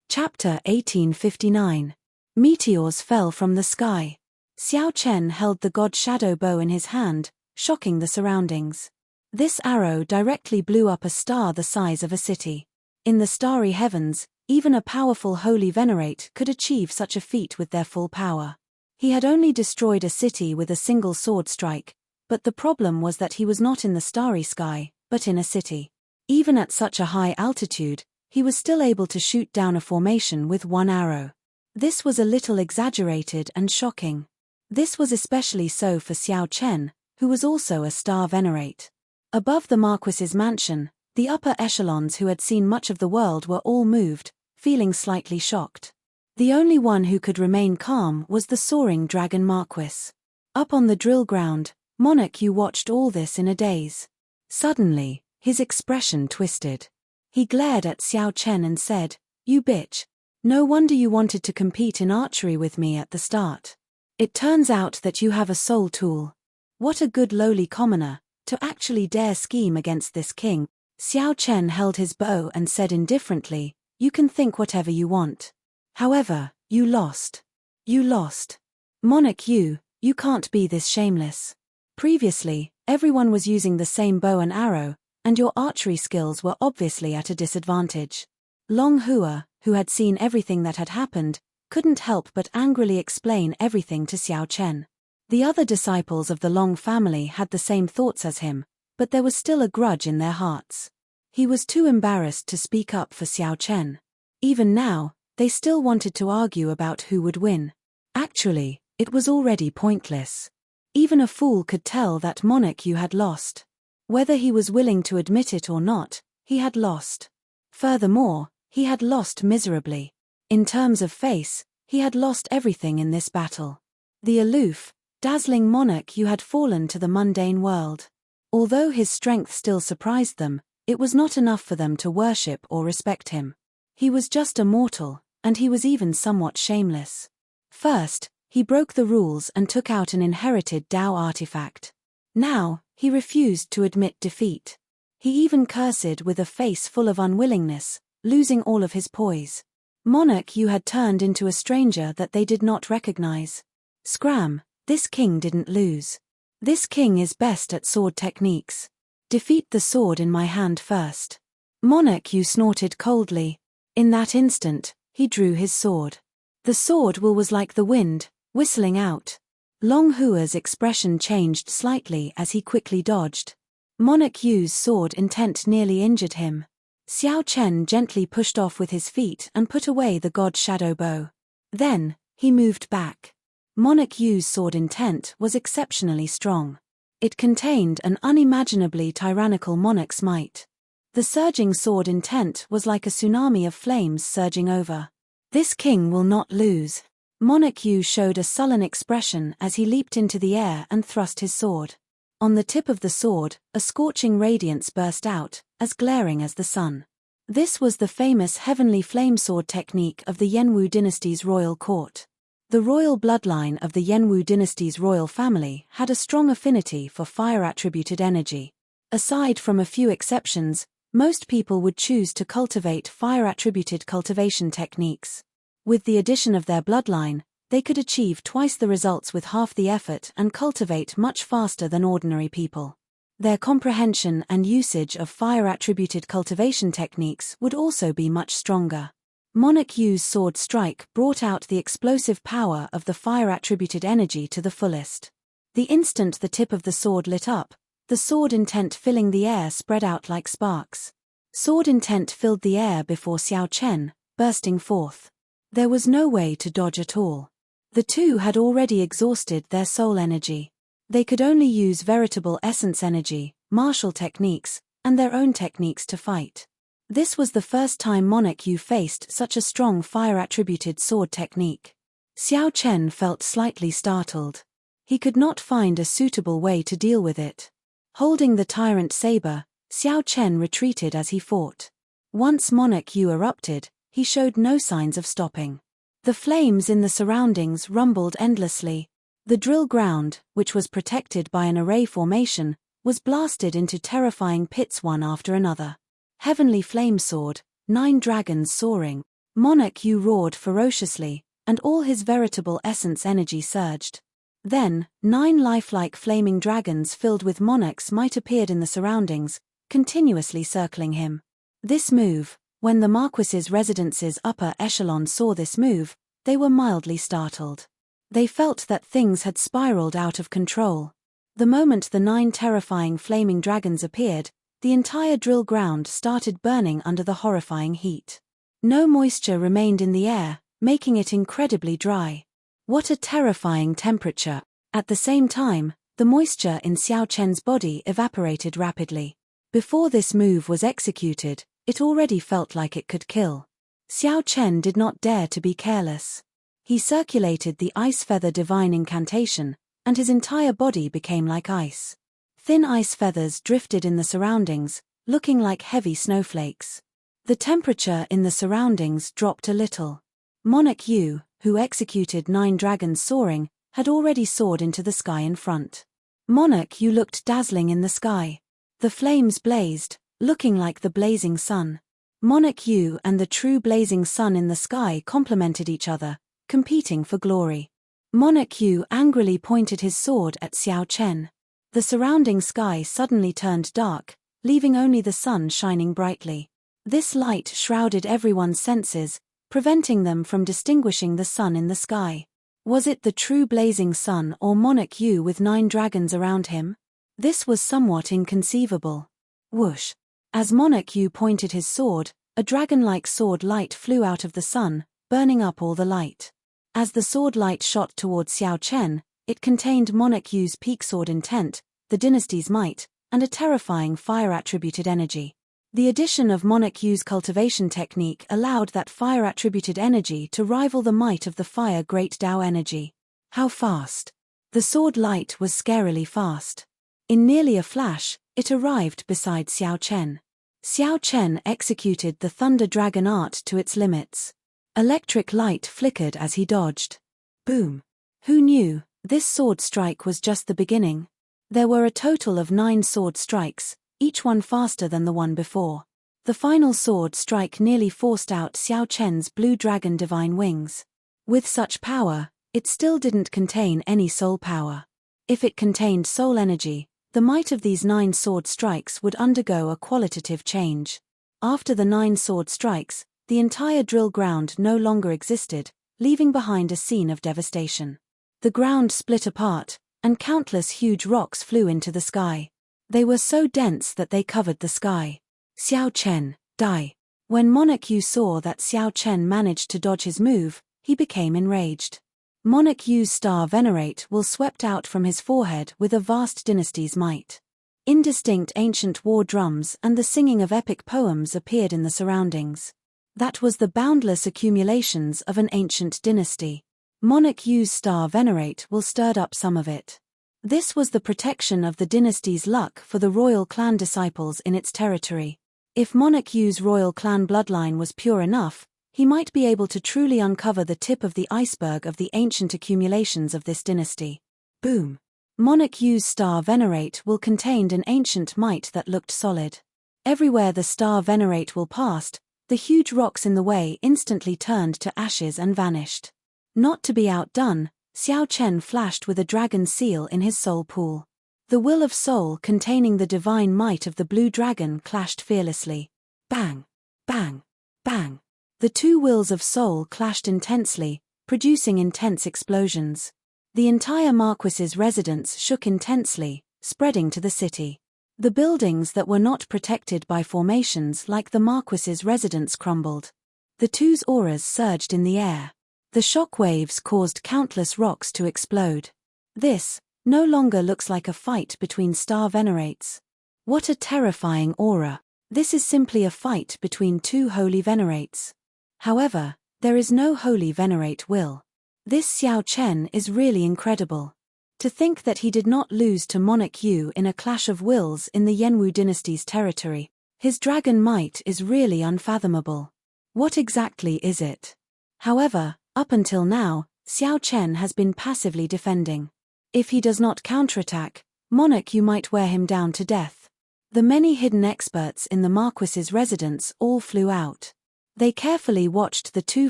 Chapter 1859. Meteors fell from the sky. Xiao Chen held the god shadow bow in his hand, shocking the surroundings. This arrow directly blew up a star the size of a city. In the starry heavens, Even a powerful holy venerate could achieve such a feat with their full power. He had only destroyed a city with a single sword strike, but the problem was that he was not in the starry sky, but in a city. Even at such a high altitude, he was still able to shoot down a formation with one arrow. This was a little exaggerated and shocking. This was especially so for Xiao Chen, who was also a star venerate. Above the Marquis's mansion, the upper echelons who had seen much of the world were all moved, feeling slightly shocked. The only one who could remain calm was the soaring dragon Marquis. Up on the drill ground, Monarch Yu watched all this in a daze. Suddenly, his expression twisted. He glared at Xiao Chen and said, "You bitch. No wonder you wanted to compete in archery with me at the start. It turns out that you have a soul tool. What a good lowly commoner, to actually dare scheme against this king." Xiao Chen held his bow and said indifferently, "You can think whatever you want. However, you lost. You lost. Monarch Yu, you can't be this shameless. Previously, everyone was using the same bow and arrow, and your archery skills were obviously at a disadvantage." Long Hua, who had seen everything that had happened, couldn't help but angrily explain everything to Xiao Chen. The other disciples of the Long family had the same thoughts as him, but there was still a grudge in their hearts. He was too embarrassed to speak up for Xiao Chen. Even now, they still wanted to argue about who would win. Actually, it was already pointless. Even a fool could tell that Monarch Yu had lost. Whether he was willing to admit it or not, he had lost. Furthermore, he had lost miserably. In terms of face, he had lost everything in this battle. The aloof, dazzling Monarch Yu had fallen to the mundane world. Although his strength still surprised them, it was not enough for them to worship or respect him. He was just a mortal, and he was even somewhat shameless. First, he broke the rules and took out an inherited Dao artifact. Now, he refused to admit defeat. He even cursed with a face full of unwillingness, losing all of his poise. Monarch Yu had turned into a stranger that they did not recognize. Scram, this king didn't lose. This king is best at sword techniques. Defeat the sword in my hand first. Monarch Yu snorted coldly. In that instant, he drew his sword. The sword will was like the wind, whistling out. Long Hua's expression changed slightly as he quickly dodged. Monarch Yu's sword intent nearly injured him. Xiao Chen gently pushed off with his feet and put away the god shadow bow. Then, he moved back. Monarch Yu's sword intent was exceptionally strong. It contained an unimaginably tyrannical monarch's might. The surging sword intent was like a tsunami of flames surging over. This king will not lose. Monarch Yu showed a sullen expression as he leaped into the air and thrust his sword. On the tip of the sword, a scorching radiance burst out, as glaring as the sun. This was the famous heavenly flame sword technique of the Yenwu dynasty's royal court. The royal bloodline of the Yenwu dynasty's royal family had a strong affinity for fire-attributed energy. Aside from a few exceptions, most people would choose to cultivate fire-attributed cultivation techniques. With the addition of their bloodline, they could achieve twice the results with half the effort and cultivate much faster than ordinary people. Their comprehension and usage of fire-attributed cultivation techniques would also be much stronger. Monarch Yu's sword strike brought out the explosive power of the fire-attributed energy to the fullest. The instant the tip of the sword lit up, the sword intent filling the air spread out like sparks. Sword intent filled the air before Xiao Chen, bursting forth. There was no way to dodge at all. The two had already exhausted their soul energy. They could only use veritable essence energy, martial techniques, and their own techniques to fight. This was the first time Monarch Yu faced such a strong fire-attributed sword technique. Xiao Chen felt slightly startled. He could not find a suitable way to deal with it. Holding the tyrant saber, Xiao Chen retreated as he fought. Once Monarch Yu erupted, he showed no signs of stopping. The flames in the surroundings rumbled endlessly. The drill ground, which was protected by an array formation, was blasted into terrifying pits one after another. Heavenly flame sword, 9 dragons soaring. Monarch Yu roared ferociously, and all his veritable essence energy surged. Then, 9 lifelike flaming dragons filled with Monarch's might appeared in the surroundings, continuously circling him. This move, When the Marquis's residence's upper echelon saw this move, they were mildly startled. They felt that things had spiraled out of control. The moment the 9 terrifying flaming dragons appeared, the entire drill ground started burning under the horrifying heat. No moisture remained in the air, making it incredibly dry. What a terrifying temperature! At the same time, the moisture in Xiao Chen's body evaporated rapidly. Before this move was executed, it already felt like it could kill. Xiao Chen did not dare to be careless. He circulated the Ice Feather Divine Incantation, and his entire body became like ice. Thin ice feathers drifted in the surroundings, looking like heavy snowflakes. The temperature in the surroundings dropped a little. Monarch Yu, who executed 9 dragons soaring, had already soared into the sky in front. Monarch Yu looked dazzling in the sky. The flames blazed, looking like the blazing sun. Monarch Yu and the true blazing sun in the sky complemented each other, competing for glory. Monarch Yu angrily pointed his sword at Xiao Chen. The surrounding sky suddenly turned dark, leaving only the sun shining brightly. This light shrouded everyone's senses, preventing them from distinguishing the sun in the sky. Was it the true blazing sun or Monarch Yu with 9 dragons around him? This was somewhat inconceivable. Whoosh! As Monarch Yu pointed his sword, a dragon-like sword light flew out of the sun, burning up all the light. As the sword light shot towards Xiao Chen, it contained Monarch Yu's peak sword intent, the dynasty's might, and a terrifying fire-attributed energy. The addition of Monarch Yu's cultivation technique allowed that fire-attributed energy to rival the might of the fire Great Tao energy. How fast! The sword light was scarily fast. In nearly a flash, it arrived beside Xiao Chen. Xiao Chen executed the Thunder Dragon art to its limits. Electric light flickered as he dodged. Boom! Who knew? This sword strike was just the beginning. There were a total of 9 sword strikes, each one faster than the one before. The final sword strike nearly forced out Xiao Chen's blue dragon divine wings. With such power, it still didn't contain any soul power. If it contained soul energy, the might of these 9 sword strikes would undergo a qualitative change. After the 9 sword strikes, the entire drill ground no longer existed, leaving behind a scene of devastation. The ground split apart, and countless huge rocks flew into the sky. They were so dense that they covered the sky. Xiao Chen, die! When Monarch Yu saw that Xiao Chen managed to dodge his move, he became enraged. Monarch Yu's star venerate will swept out from his forehead with a vast dynasty's might. Indistinct ancient war drums and the singing of epic poems appeared in the surroundings. That was the boundless accumulations of an ancient dynasty. Monarch Yu's star venerate will stirred up some of it. This was the protection of the dynasty's luck for the royal clan disciples in its territory. If Monarch Yu's royal clan bloodline was pure enough, he might be able to truly uncover the tip of the iceberg of the ancient accumulations of this dynasty. Boom! Monarch Yu's star venerate will contained an ancient might that looked solid. Everywhere the star venerate will passed, the huge rocks in the way instantly turned to ashes and vanished. Not to be outdone, Xiao Chen flashed with a dragon seal in his soul pool. The will of soul containing the divine might of the blue dragon clashed fearlessly. Bang! Bang! Bang! The 2 wills of soul clashed intensely, producing intense explosions. The entire Marquis's residence shook intensely, spreading to the city. The buildings that were not protected by formations like the Marquis's residence crumbled. The 2's auras surged in the air. The shock waves caused countless rocks to explode. This no longer looks like a fight between star venerates. What a terrifying aura! This is simply a fight between 2 holy venerates. However, there is no holy venerate will. This Xiao Chen is really incredible. To think that he did not lose to Monarch Yu in a clash of wills in the Yenwu dynasty's territory. His dragon might is really unfathomable. What exactly is it? However, up until now, Xiao Chen has been passively defending. If he does not counterattack, Monarch Yu might wear him down to death. The many hidden experts in the Marquis's residence all flew out. They carefully watched the 2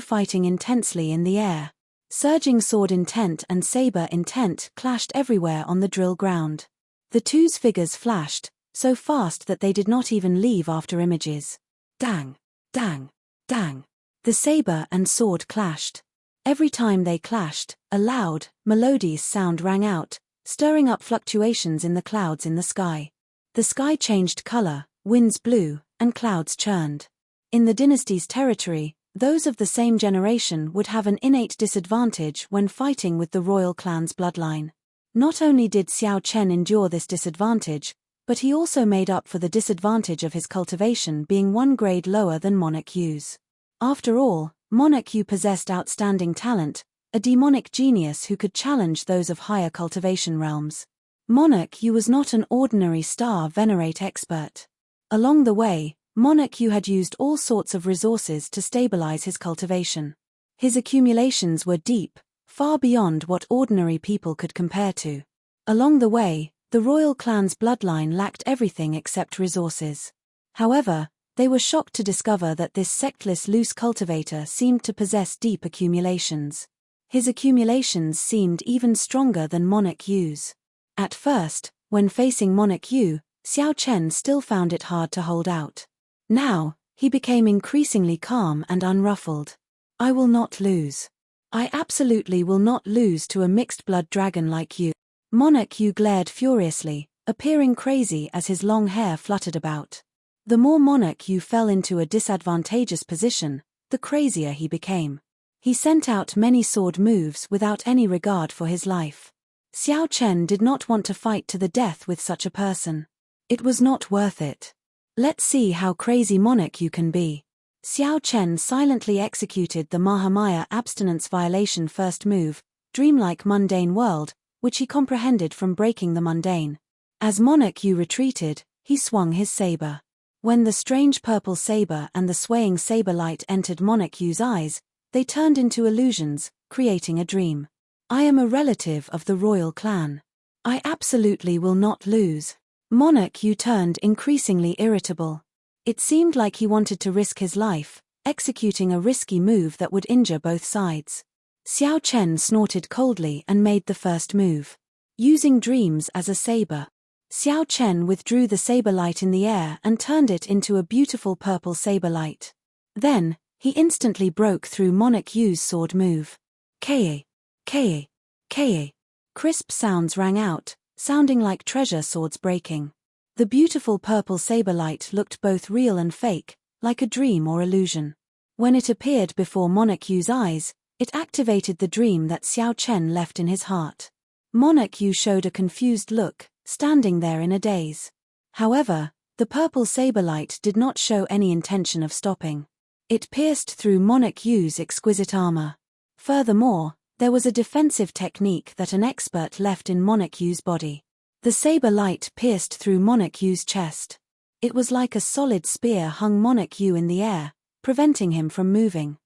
fighting intensely in the air. Surging sword intent and saber intent clashed everywhere on the drill ground. The 2's figures flashed, so fast that they did not even leave after images. Dang! Dang! Dang! The saber and sword clashed. Every time they clashed, a loud, melodious sound rang out, stirring up fluctuations in the clouds in the sky. The sky changed color, winds blew, and clouds churned. In the dynasty's territory, those of the same generation would have an innate disadvantage when fighting with the royal clan's bloodline. Not only did Xiao Chen endure this disadvantage, but he also made up for the disadvantage of his cultivation being one grade lower than Monarch Yu's. After all, Monarch Yu possessed outstanding talent, a demonic genius who could challenge those of higher cultivation realms. Monarch Yu was not an ordinary star venerate expert. Along the way, Monarch Yu had used all sorts of resources to stabilize his cultivation. His accumulations were deep, far beyond what ordinary people could compare to. Along the way, the royal clan's bloodline lacked everything except resources. However, they were shocked to discover that this sectless loose cultivator seemed to possess deep accumulations. His accumulations seemed even stronger than Monarch Yu's. At first, when facing Monarch Yu, Xiao Chen still found it hard to hold out. Now, he became increasingly calm and unruffled. I will not lose. I absolutely will not lose to a mixed-blood dragon like you. Monarch Yu glared furiously, appearing crazy as his long hair fluttered about. The more Monarch Yu fell into a disadvantageous position, the crazier he became. He sent out many sword moves without any regard for his life. Xiao Chen did not want to fight to the death with such a person. It was not worth it. Let's see how crazy Monarch Yu can be. Xiao Chen silently executed the Mahamaya abstinence violation first move, dreamlike mundane world, which he comprehended from breaking the mundane. As Monarch Yu retreated, he swung his saber. When the strange purple saber and the swaying saber light entered Monarch Yu's eyes, they turned into illusions, creating a dream. I am a relative of the royal clan. I absolutely will not lose. Monarch Yu turned increasingly irritable. It seemed like he wanted to risk his life, executing a risky move that would injure both sides. Xiao Chen snorted coldly and made the first move. Using dreams as a saber, Xiao Chen withdrew the saber light in the air and turned it into a beautiful purple saber light. Then, he instantly broke through Monarch Yu's sword move. Ka! Ka! Ka! Crisp sounds rang out, sounding like treasure swords breaking. The beautiful purple saber light looked both real and fake, like a dream or illusion. When it appeared before Monarch Yu's eyes, it activated the dream that Xiao Chen left in his heart. Monarch Yu showed a confused look, standing there in a daze. However, the purple saber light did not show any intention of stopping. It pierced through Monarch Yu's exquisite armor. Furthermore, there was a defensive technique that an expert left in Monarch Yu's body. The saber light pierced through Monarch Yu's chest. It was like a solid spear hung Monarch Yu in the air, preventing him from moving.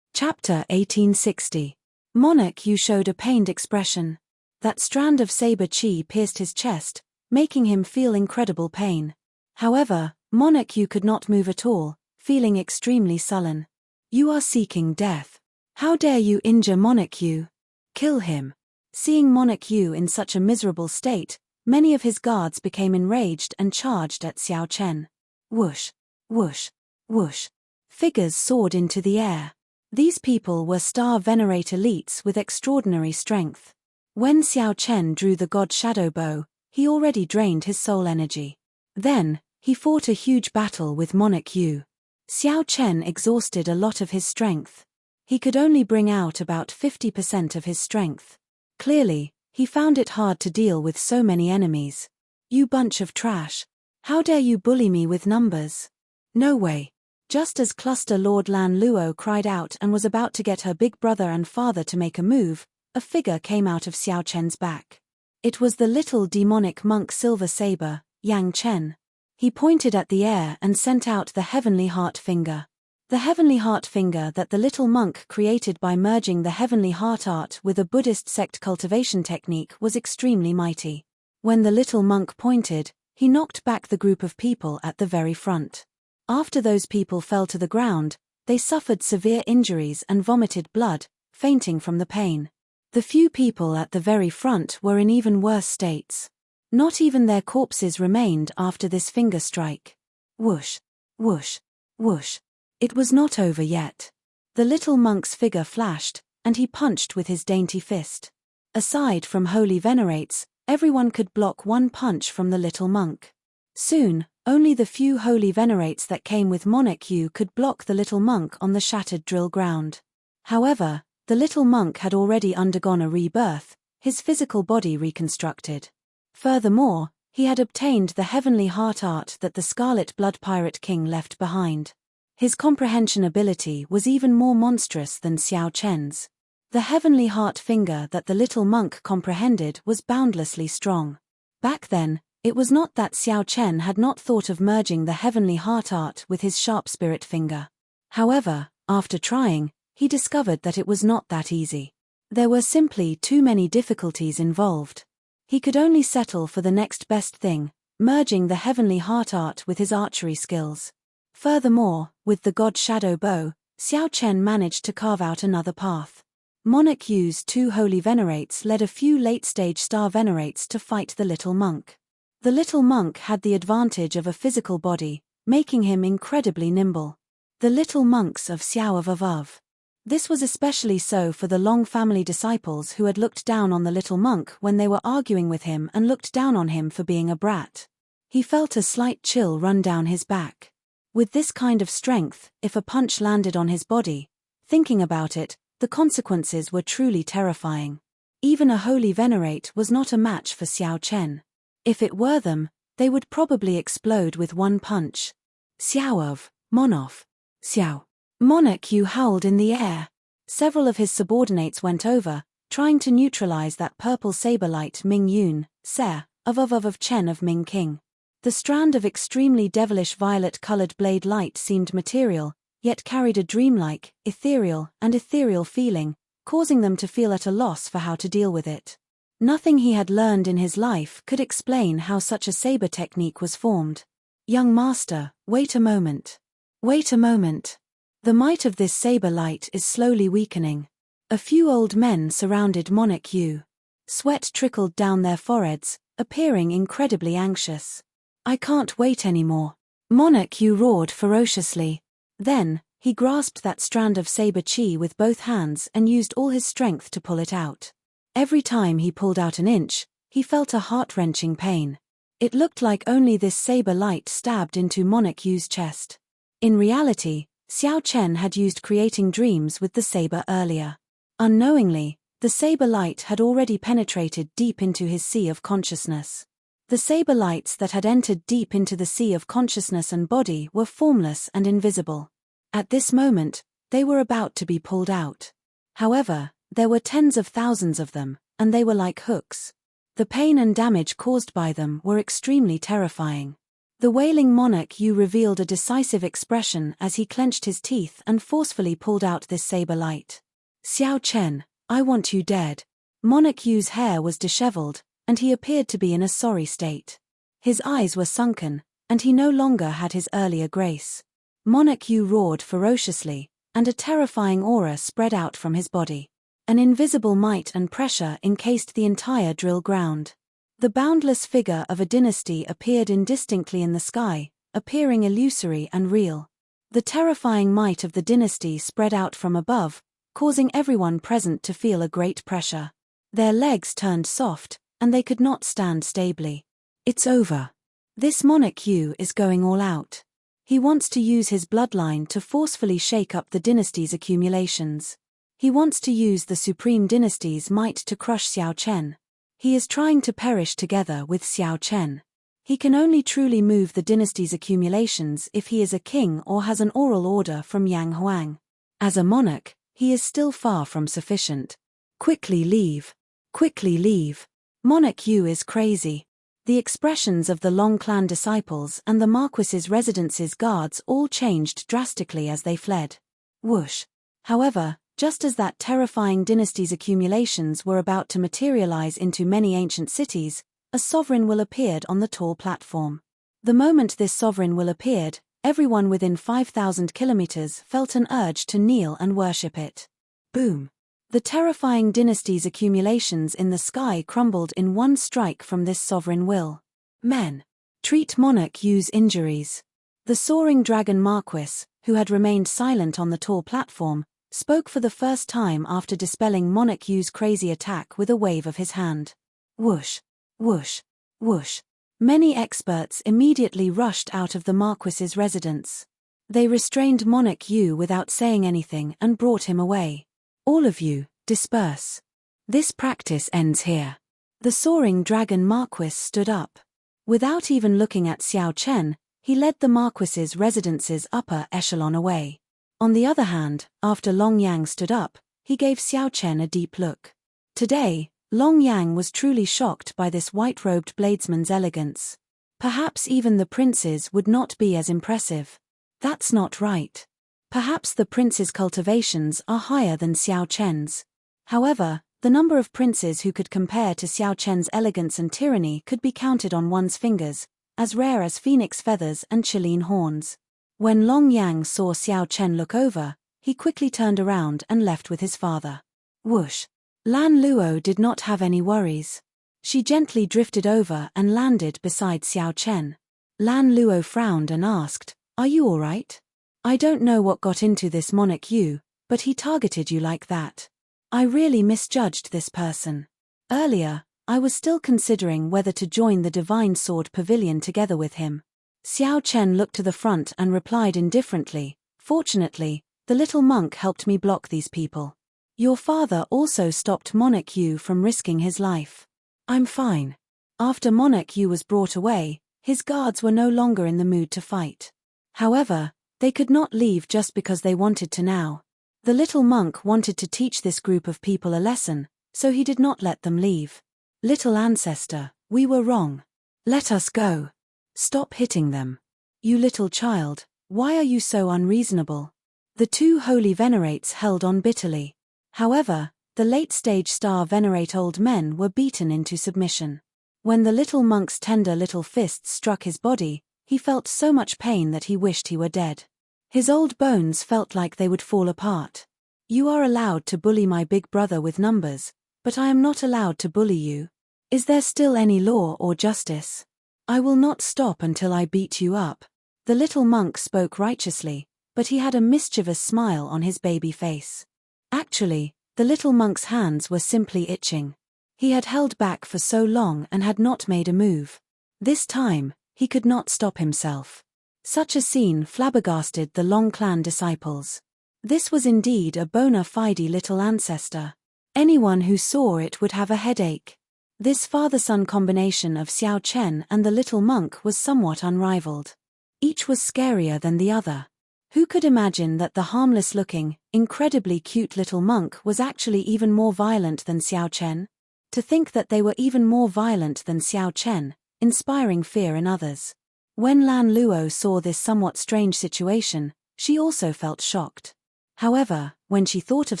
Chapter 1860. Monarch Yu showed a pained expression. That strand of saber chi pierced his chest, making him feel incredible pain. However, Monarch Yu could not move at all, feeling extremely sullen. You are seeking death. How dare you injure Monarch Yu? Kill him. Seeing Monarch Yu in such a miserable state, many of his guards became enraged and charged at Xiao Chen. Whoosh, whoosh, whoosh. Figures soared into the air. These people were star venerate elites with extraordinary strength. When Xiao Chen drew the god shadow bow, he already drained his soul energy. Then, he fought a huge battle with Monarch Yu. Xiao Chen exhausted a lot of his strength. He could only bring out about 50% of his strength. Clearly, he found it hard to deal with so many enemies. You bunch of trash. How dare you bully me with numbers? No way. Just as Cluster Lord Lan Luo cried out and was about to get her big brother and father to make a move, a figure came out of Xiao Chen's back. It was the little demonic monk Silver Saber, Yang Chen. He pointed at the air and sent out the Heavenly Heart Finger. The Heavenly Heart Finger that the little monk created by merging the Heavenly Heart art with a Buddhist sect cultivation technique was extremely mighty. When the little monk pointed, he knocked back the group of people at the very front. After those people fell to the ground, they suffered severe injuries and vomited blood, fainting from the pain. The few people at the very front were in even worse states. Not even their corpses remained after this finger strike. Whoosh, whoosh, whoosh. It was not over yet. The little monk's figure flashed, and he punched with his dainty fist. Aside from holy venerates, everyone could block one punch from the little monk. Soon, only the few holy venerates that came with Monarch Yu could block the little monk on the shattered drill ground. However, the little monk had already undergone a rebirth, his physical body reconstructed. Furthermore, he had obtained the heavenly heart art that the Scarlet Blood Pirate King left behind. His comprehension ability was even more monstrous than Xiao Chen's. The heavenly heart finger that the little monk comprehended was boundlessly strong. Back then, it was not that Xiao Chen had not thought of merging the heavenly heart art with his sharp spirit finger. However, after trying, he discovered that it was not that easy. There were simply too many difficulties involved. He could only settle for the next best thing, merging the heavenly heart art with his archery skills. Furthermore, with the God Shadow Bow, Xiao Chen managed to carve out another path. Monarch Yu's two holy venerates led a few late-stage star venerates to fight the little monk. The little monk had the advantage of a physical body, making him incredibly nimble. The little monks of Xiao of. This was especially so for the Long family disciples who had looked down on the little monk when they were arguing with him and looked down on him for being a brat. He felt a slight chill run down his back. With this kind of strength, if a punch landed on his body, thinking about it, the consequences were truly terrifying. Even a holy venerate was not a match for Xiao Chen. If it were them, they would probably explode with one punch. Xiao of, Monof. Xiao. Monarch Yu howled in the air. Several of his subordinates went over, trying to neutralize that purple saber light Ming Yun, Ser, of Chen of Ming King. The strand of extremely devilish violet-colored blade light seemed material, yet carried a dreamlike, ethereal feeling, causing them to feel at a loss for how to deal with it. Nothing he had learned in his life could explain how such a saber technique was formed. Young master, wait a moment. Wait a moment. The might of this saber light is slowly weakening. A few old men surrounded Monarch Yu. Sweat trickled down their foreheads, appearing incredibly anxious. I can't wait anymore. Monarch Yu roared ferociously. Then, he grasped that strand of saber chi with both hands and used all his strength to pull it out. Every time he pulled out an inch, he felt a heart-wrenching pain. It looked like only this saber light stabbed into Monarch Yu's chest. In reality, Xiao Chen had used creating dreams with the saber earlier. Unknowingly, the saber light had already penetrated deep into his sea of consciousness. The saber lights that had entered deep into the sea of consciousness and body were formless and invisible. At this moment, they were about to be pulled out. However, there were tens of thousands of them, and they were like hooks. The pain and damage caused by them were extremely terrifying. The wailing Monarch Yu revealed a decisive expression as he clenched his teeth and forcefully pulled out this saber light. Xiao Chen, I want you dead. Monarch Yu's hair was disheveled, and he appeared to be in a sorry state. His eyes were sunken, and he no longer had his earlier grace. Monarch Yu roared ferociously, and a terrifying aura spread out from his body. An invisible might and pressure encased the entire drill ground. The boundless figure of a dynasty appeared indistinctly in the sky, appearing illusory and real. The terrifying might of the dynasty spread out from above, causing everyone present to feel a great pressure. Their legs turned soft, and they could not stand stably. It's over. This Monarch Yu is going all out. He wants to use his bloodline to forcefully shake up the dynasty's accumulations. He wants to use the Supreme Dynasty's might to crush Xiao Chen. He is trying to perish together with Xiao Chen. He can only truly move the dynasty's accumulations if he is a king or has an oral order from Yang Huang. As a monarch, he is still far from sufficient. Quickly leave. Quickly leave. Monarch Yu is crazy. The expressions of the Long clan disciples and the Marquis's residence's guards all changed drastically as they fled. Whoosh. However, just as that terrifying dynasty's accumulations were about to materialize into many ancient cities, a sovereign will appeared on the tall platform. The moment this sovereign will appeared, everyone within 5,000 kilometers felt an urge to kneel and worship it. Boom! The terrifying dynasty's accumulations in the sky crumbled in one strike from this sovereign will. Men! Treat Monarch Yu's injuries. The soaring dragon Marquis, who had remained silent on the tall platform, spoke for the first time after dispelling Monarch Yu's crazy attack with a wave of his hand. Whoosh, whoosh, whoosh. Many experts immediately rushed out of the Marquis's residence. They restrained Monarch Yu without saying anything and brought him away. All of you, disperse. This practice ends here. The soaring dragon Marquis stood up. Without even looking at Xiao Chen, he led the Marquis's residence's upper echelon away. On the other hand, after Long Yang stood up, he gave Xiao Chen a deep look. Today, Long Yang was truly shocked by this white-robed bladesman's elegance. Perhaps even the prince's would not be as impressive. That's not right. Perhaps the prince's cultivations are higher than Xiao Chen's. However, the number of princes who could compare to Xiao Chen's elegance and tyranny could be counted on one's fingers, as rare as phoenix feathers and Chilean horns. When Long Yang saw Xiao Chen look over, he quickly turned around and left with his father. Whoosh! Lan Luo did not have any worries. She gently drifted over and landed beside Xiao Chen. Lan Luo frowned and asked, "Are you all right? I don't know what got into this Monarch Yu, but he targeted you like that. I really misjudged this person. Earlier, I was still considering whether to join the Divine Sword Pavilion together with him." Xiao Chen looked to the front and replied indifferently, "Fortunately, the little monk helped me block these people. Your father also stopped Monarch Yu from risking his life. I'm fine." After Monarch Yu was brought away, his guards were no longer in the mood to fight. However, they could not leave just because they wanted to now. The little monk wanted to teach this group of people a lesson, so he did not let them leave. "Little ancestor, we were wrong. Let us go. Stop hitting them. You little child, why are you so unreasonable?" The two holy venerates held on bitterly. However, the late-stage star venerate old men were beaten into submission. When the little monk's tender little fists struck his body, he felt so much pain that he wished he were dead. His old bones felt like they would fall apart. "You are allowed to bully my big brother with numbers, but I am not allowed to bully you. Is there still any law or justice? I will not stop until I beat you up." The little monk spoke righteously, but he had a mischievous smile on his baby face. Actually, the little monk's hands were simply itching. He had held back for so long and had not made a move. This time, he could not stop himself. Such a scene flabbergasted the Long Clan disciples. This was indeed a bona fide little ancestor. Anyone who saw it would have a headache. This father-son combination of Xiao Chen and the little monk was somewhat unrivaled. Each was scarier than the other. Who could imagine that the harmless-looking, incredibly cute little monk was actually even more violent than Xiao Chen? To think that they were even more violent than Xiao Chen, inspiring fear in others. When Lan Luo saw this somewhat strange situation, she also felt shocked. However, when she thought of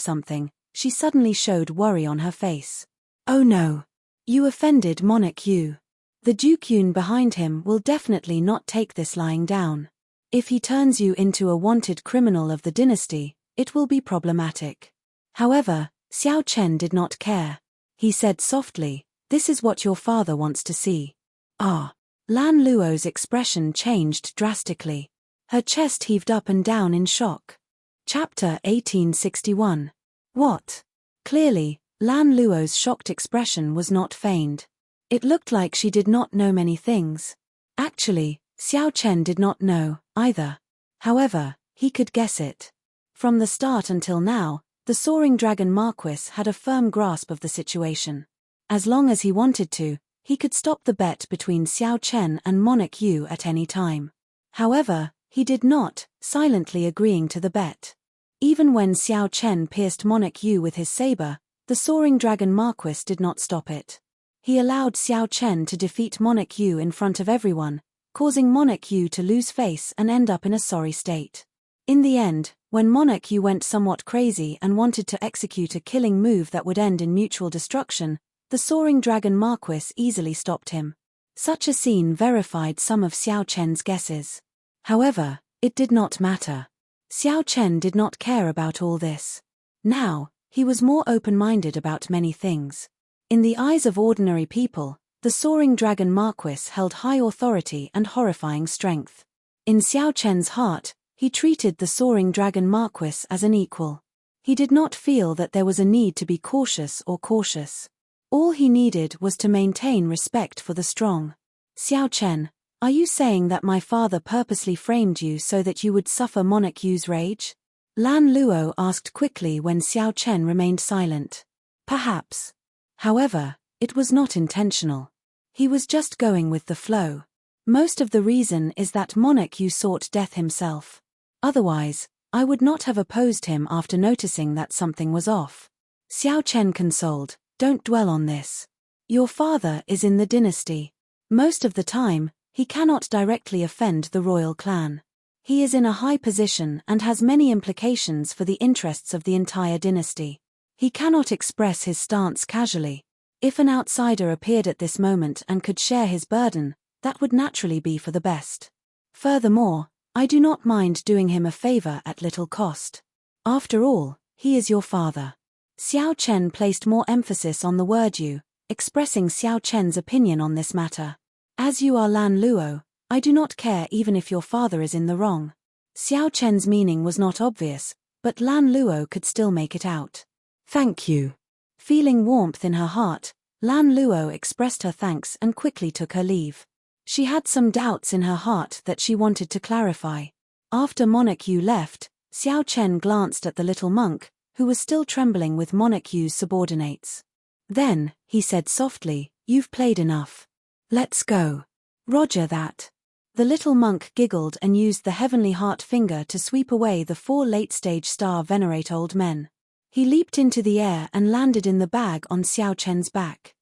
something, she suddenly showed worry on her face. "Oh no! You offended Monarch Yu. The Duke Yun behind him will definitely not take this lying down. If he turns you into a wanted criminal of the dynasty, it will be problematic." However, Xiao Chen did not care. He said softly, "This is what your father wants to see." Ah! Lan Luo's expression changed drastically. Her chest heaved up and down in shock. Chapter 1861. What? Clearly, Lan Luo's shocked expression was not feigned. It looked like she did not know many things. Actually, Xiao Chen did not know, either. However, he could guess it. From the start until now, the soaring dragon Marquis had a firm grasp of the situation. As long as he wanted to, he could stop the bet between Xiao Chen and Monarch Yu at any time. However, he did not, silently agreeing to the bet. Even when Xiao Chen pierced Monarch Yu with his saber, the soaring dragon Marquis did not stop it. He allowed Xiao Chen to defeat Monarch Yu in front of everyone, causing Monarch Yu to lose face and end up in a sorry state. In the end, when Monarch Yu went somewhat crazy and wanted to execute a killing move that would end in mutual destruction, the soaring dragon Marquis easily stopped him. Such a scene verified some of Xiao Chen's guesses. However, it did not matter. Xiao Chen did not care about all this. Now, he was more open-minded about many things. In the eyes of ordinary people, the soaring dragon Marquis held high authority and horrifying strength. In Xiao Chen's heart, He treated the soaring dragon Marquis as an equal. He did not feel that there was a need to be cautious or cautious. All he needed was to maintain respect for the strong. Xiao Chen, are you saying that my father purposely framed you so that you would suffer Monarch Yu's rage? Lan Luo asked quickly when Xiao Chen remained silent. Perhaps. However, it was not intentional. He was just going with the flow. Most of the reason is that Monarch Yu sought death himself. Otherwise, I would not have opposed him after noticing that something was off. Xiao Chen consoled, don't dwell on this. Your father is in the dynasty. Most of the time, he cannot directly offend the royal clan. He is in a high position and has many implications for the interests of the entire dynasty. He cannot express his stance casually. If an outsider appeared at this moment and could share his burden, that would naturally be for the best. Furthermore, I do not mind doing him a favor at little cost. After all, he is your father. Xiao Chen placed more emphasis on the word you, expressing Xiao Chen's opinion on this matter. As you are Lan Luo, I do not care even if your father is in the wrong. Xiao Chen's meaning was not obvious, but Lan Luo could still make it out. Thank you. Feeling warmth in her heart, Lan Luo expressed her thanks and quickly took her leave. She had some doubts in her heart that she wanted to clarify. After Monarch Yu left, Xiao Chen glanced at the little monk, who was still trembling with Monarch Yu's subordinates. Then, he said softly, you've played enough. Let's go. Roger that. The little monk giggled and used the heavenly heart finger to sweep away the 4 late-stage star venerate old men. He leaped into the air and landed in the bag on Xiao Chen's back.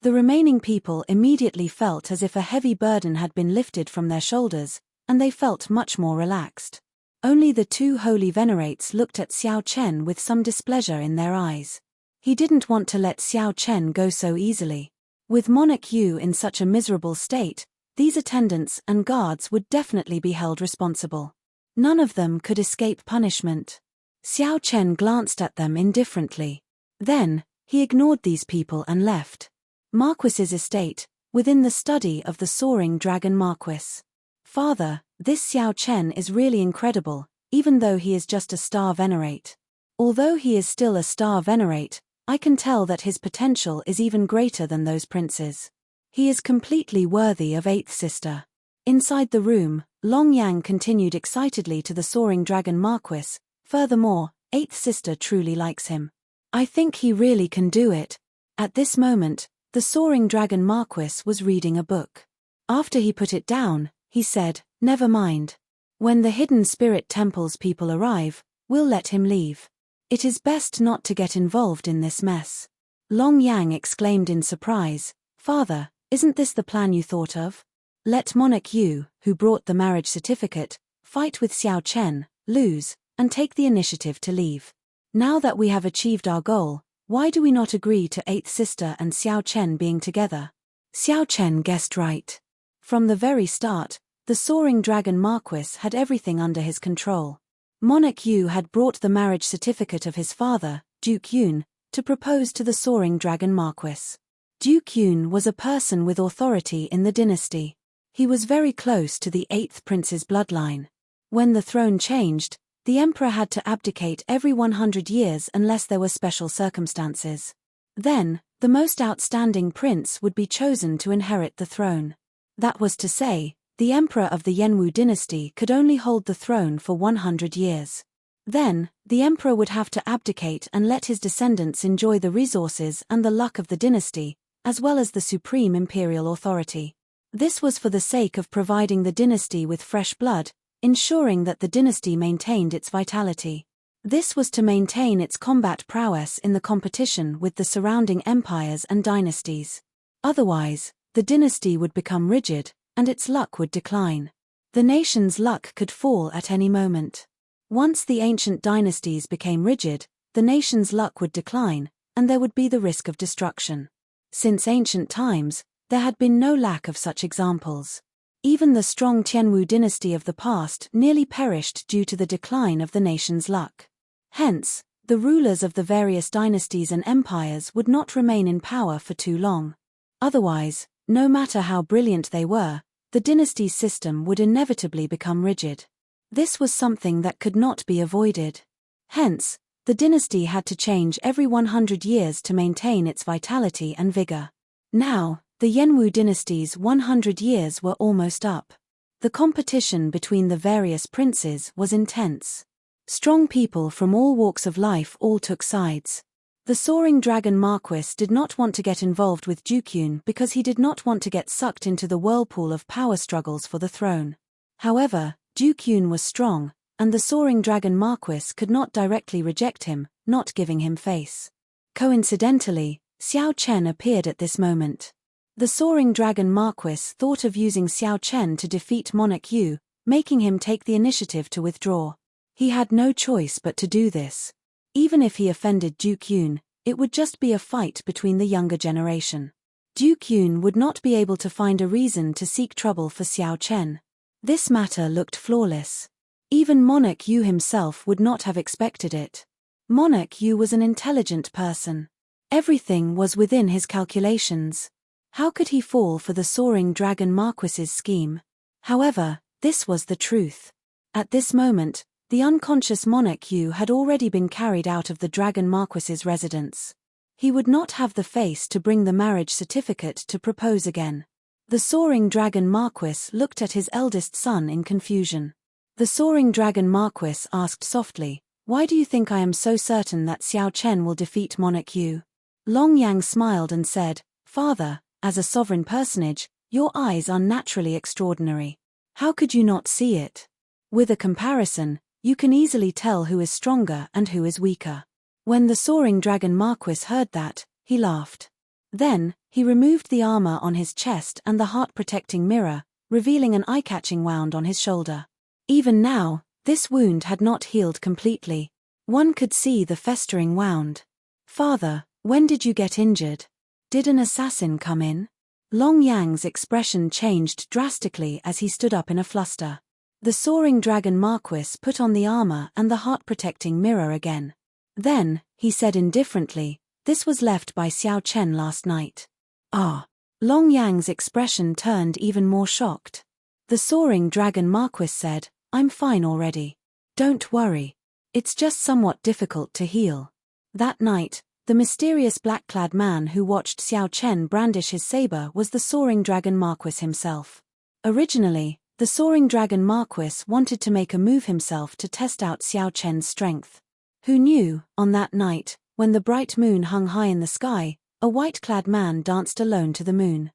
The remaining people immediately felt as if a heavy burden had been lifted from their shoulders, and they felt much more relaxed. Only the 2 holy venerates looked at Xiao Chen with some displeasure in their eyes. He didn't want to let Xiao Chen go so easily. With Monarch Yu in such a miserable state, these attendants and guards would definitely be held responsible. None of them could escape punishment. Xiao Chen glanced at them indifferently. Then, he ignored these people and left. Marquis's estate, within the study of the soaring dragon Marquis. Father, this Xiao Chen is really incredible, even though he is just a star venerate. Although he is still a star venerate, I can tell that his potential is even greater than those princes. He is completely worthy of 8th sister. Inside the room, Long Yang continued excitedly to the soaring dragon Marquis. Furthermore, 8th sister truly likes him. I think he really can do it. At this moment, the soaring dragon Marquis was reading a book. After he put it down, he said, never mind. When the hidden spirit temple's people arrive, we'll let him leave. It is best not to get involved in this mess. Long Yang exclaimed in surprise, Father, isn't this the plan you thought of? Let Monarch Yu, who brought the marriage certificate, fight with Xiao Chen, lose, and take the initiative to leave. Now that we have achieved our goal, why do we not agree to 8th sister and Xiao Chen being together? Xiao Chen guessed right. From the very start, the soaring dragon Marquis had everything under his control. Monarch Yu had brought the marriage certificate of his father, Duke Yun, to propose to the soaring dragon Marquis. Duke Yun was a person with authority in the dynasty. He was very close to the 8th prince's bloodline. When the throne changed, the emperor had to abdicate every 100 years unless there were special circumstances. Then, the most outstanding prince would be chosen to inherit the throne. That was to say, the emperor of the Yenwu dynasty could only hold the throne for 100 years. Then, the emperor would have to abdicate and let his descendants enjoy the resources and the luck of the dynasty, as well as the supreme imperial authority. This was for the sake of providing the dynasty with fresh blood, ensuring that the dynasty maintained its vitality. This was to maintain its combat prowess in the competition with the surrounding empires and dynasties. Otherwise, the dynasty would become rigid, and its luck would decline. The nation's luck could fall at any moment. Once the ancient dynasties became rigid, the nation's luck would decline, and there would be the risk of destruction. Since ancient times, there had been no lack of such examples. Even the strong Tianwu dynasty of the past nearly perished due to the decline of the nation's luck. Hence, the rulers of the various dynasties and empires would not remain in power for too long. Otherwise, no matter how brilliant they were, the dynasty's system would inevitably become rigid. This was something that could not be avoided. Hence, the dynasty had to change every 100 years to maintain its vitality and vigor. Now, the Yenwu dynasty's 100 years were almost up. The competition between the various princes was intense. Strong people from all walks of life all took sides. The Soaring Dragon Marquis did not want to get involved with Dukyun because he did not want to get sucked into the whirlpool of power struggles for the throne. However, Dukyun was strong, and the Soaring Dragon Marquis could not directly reject him, not giving him face. Coincidentally, Xiao Chen appeared at this moment. The Soaring Dragon Marquis thought of using Xiao Chen to defeat Monarch Yu, making him take the initiative to withdraw. He had no choice but to do this. Even if he offended Dukyun, it would just be a fight between the younger generation. Dukyun would not be able to find a reason to seek trouble for Xiao Chen. This matter looked flawless. Even Monarch Yu himself would not have expected it. Monarch Yu was an intelligent person. Everything was within his calculations. How could he fall for the Soaring Dragon Marquis's scheme? However, this was the truth. At this moment, the unconscious Monarch Yu had already been carried out of the Dragon Marquis's residence. He would not have the face to bring the marriage certificate to propose again. The Soaring Dragon Marquis looked at his eldest son in confusion. The Soaring Dragon Marquis asked softly, "Why do you think I am so certain that Xiao Chen will defeat Monarch Yu?" Long Yang smiled and said, "Father, as a sovereign personage, your eyes are naturally extraordinary. How could you not see it? With a comparison, you can easily tell who is stronger and who is weaker." When the Soaring Dragon Marquis heard that, he laughed. Then, he removed the armor on his chest and the heart-protecting mirror, revealing an eye-catching wound on his shoulder. Even now, this wound had not healed completely. One could see the festering wound. "Father, when did you get injured? Did an assassin come in?" Long Yang's expression changed drastically as he stood up in a fluster. The Soaring Dragon Marquis put on the armor and the heart-protecting mirror again. Then, he said indifferently, "This was left by Xiao Chen last night." "Ah." Long Yang's expression turned even more shocked. The Soaring Dragon Marquis said, "I'm fine already. Don't worry. It's just somewhat difficult to heal." That night, the mysterious black-clad man who watched Xiao Chen brandish his saber was the Soaring Dragon Marquis himself. Originally, the Soaring Dragon Marquis wanted to make a move himself to test out Xiao Chen's strength. Who knew, on that night, when the bright moon hung high in the sky, a white-clad man danced alone to the moon.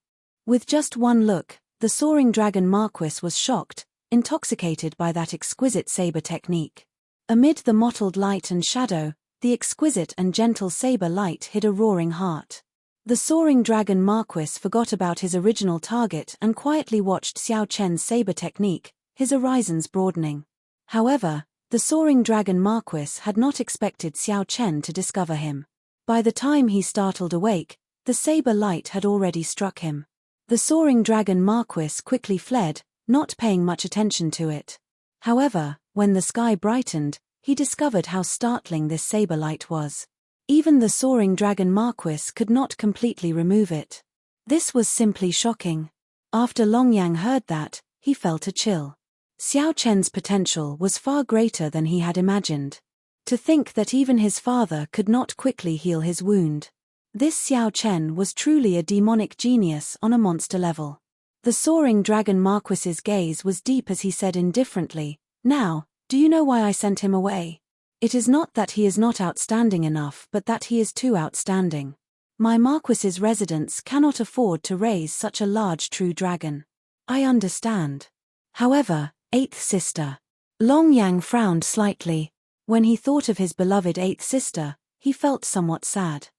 With just one look, the Soaring Dragon Marquis was shocked, intoxicated by that exquisite saber technique. Amid the mottled light and shadow, the exquisite and gentle saber light hid a roaring heart. The Soaring Dragon Marquis forgot about his original target and quietly watched Xiao Chen's saber technique, his horizons broadening. However, the Soaring Dragon Marquis had not expected Xiao Chen to discover him. By the time he startled awake, the saber light had already struck him. The Soaring Dragon Marquis quickly fled, not paying much attention to it. However, when the sky brightened, he discovered how startling this saber light was. Even the Soaring Dragon Marquis could not completely remove it. This was simply shocking. After Long Yang heard that, he felt a chill. Xiao Chen's potential was far greater than he had imagined. To think that even his father could not quickly heal his wound. This Xiao Chen was truly a demonic genius on a monster level. The Soaring Dragon Marquis's gaze was deep as he said indifferently, "Now, do you know why I sent him away? It is not that he is not outstanding enough but that he is too outstanding. My Marquis's residence cannot afford to raise such a large true dragon." "I understand. However, eighth sister." Long Yang frowned slightly. When he thought of his beloved eighth sister, he felt somewhat sad.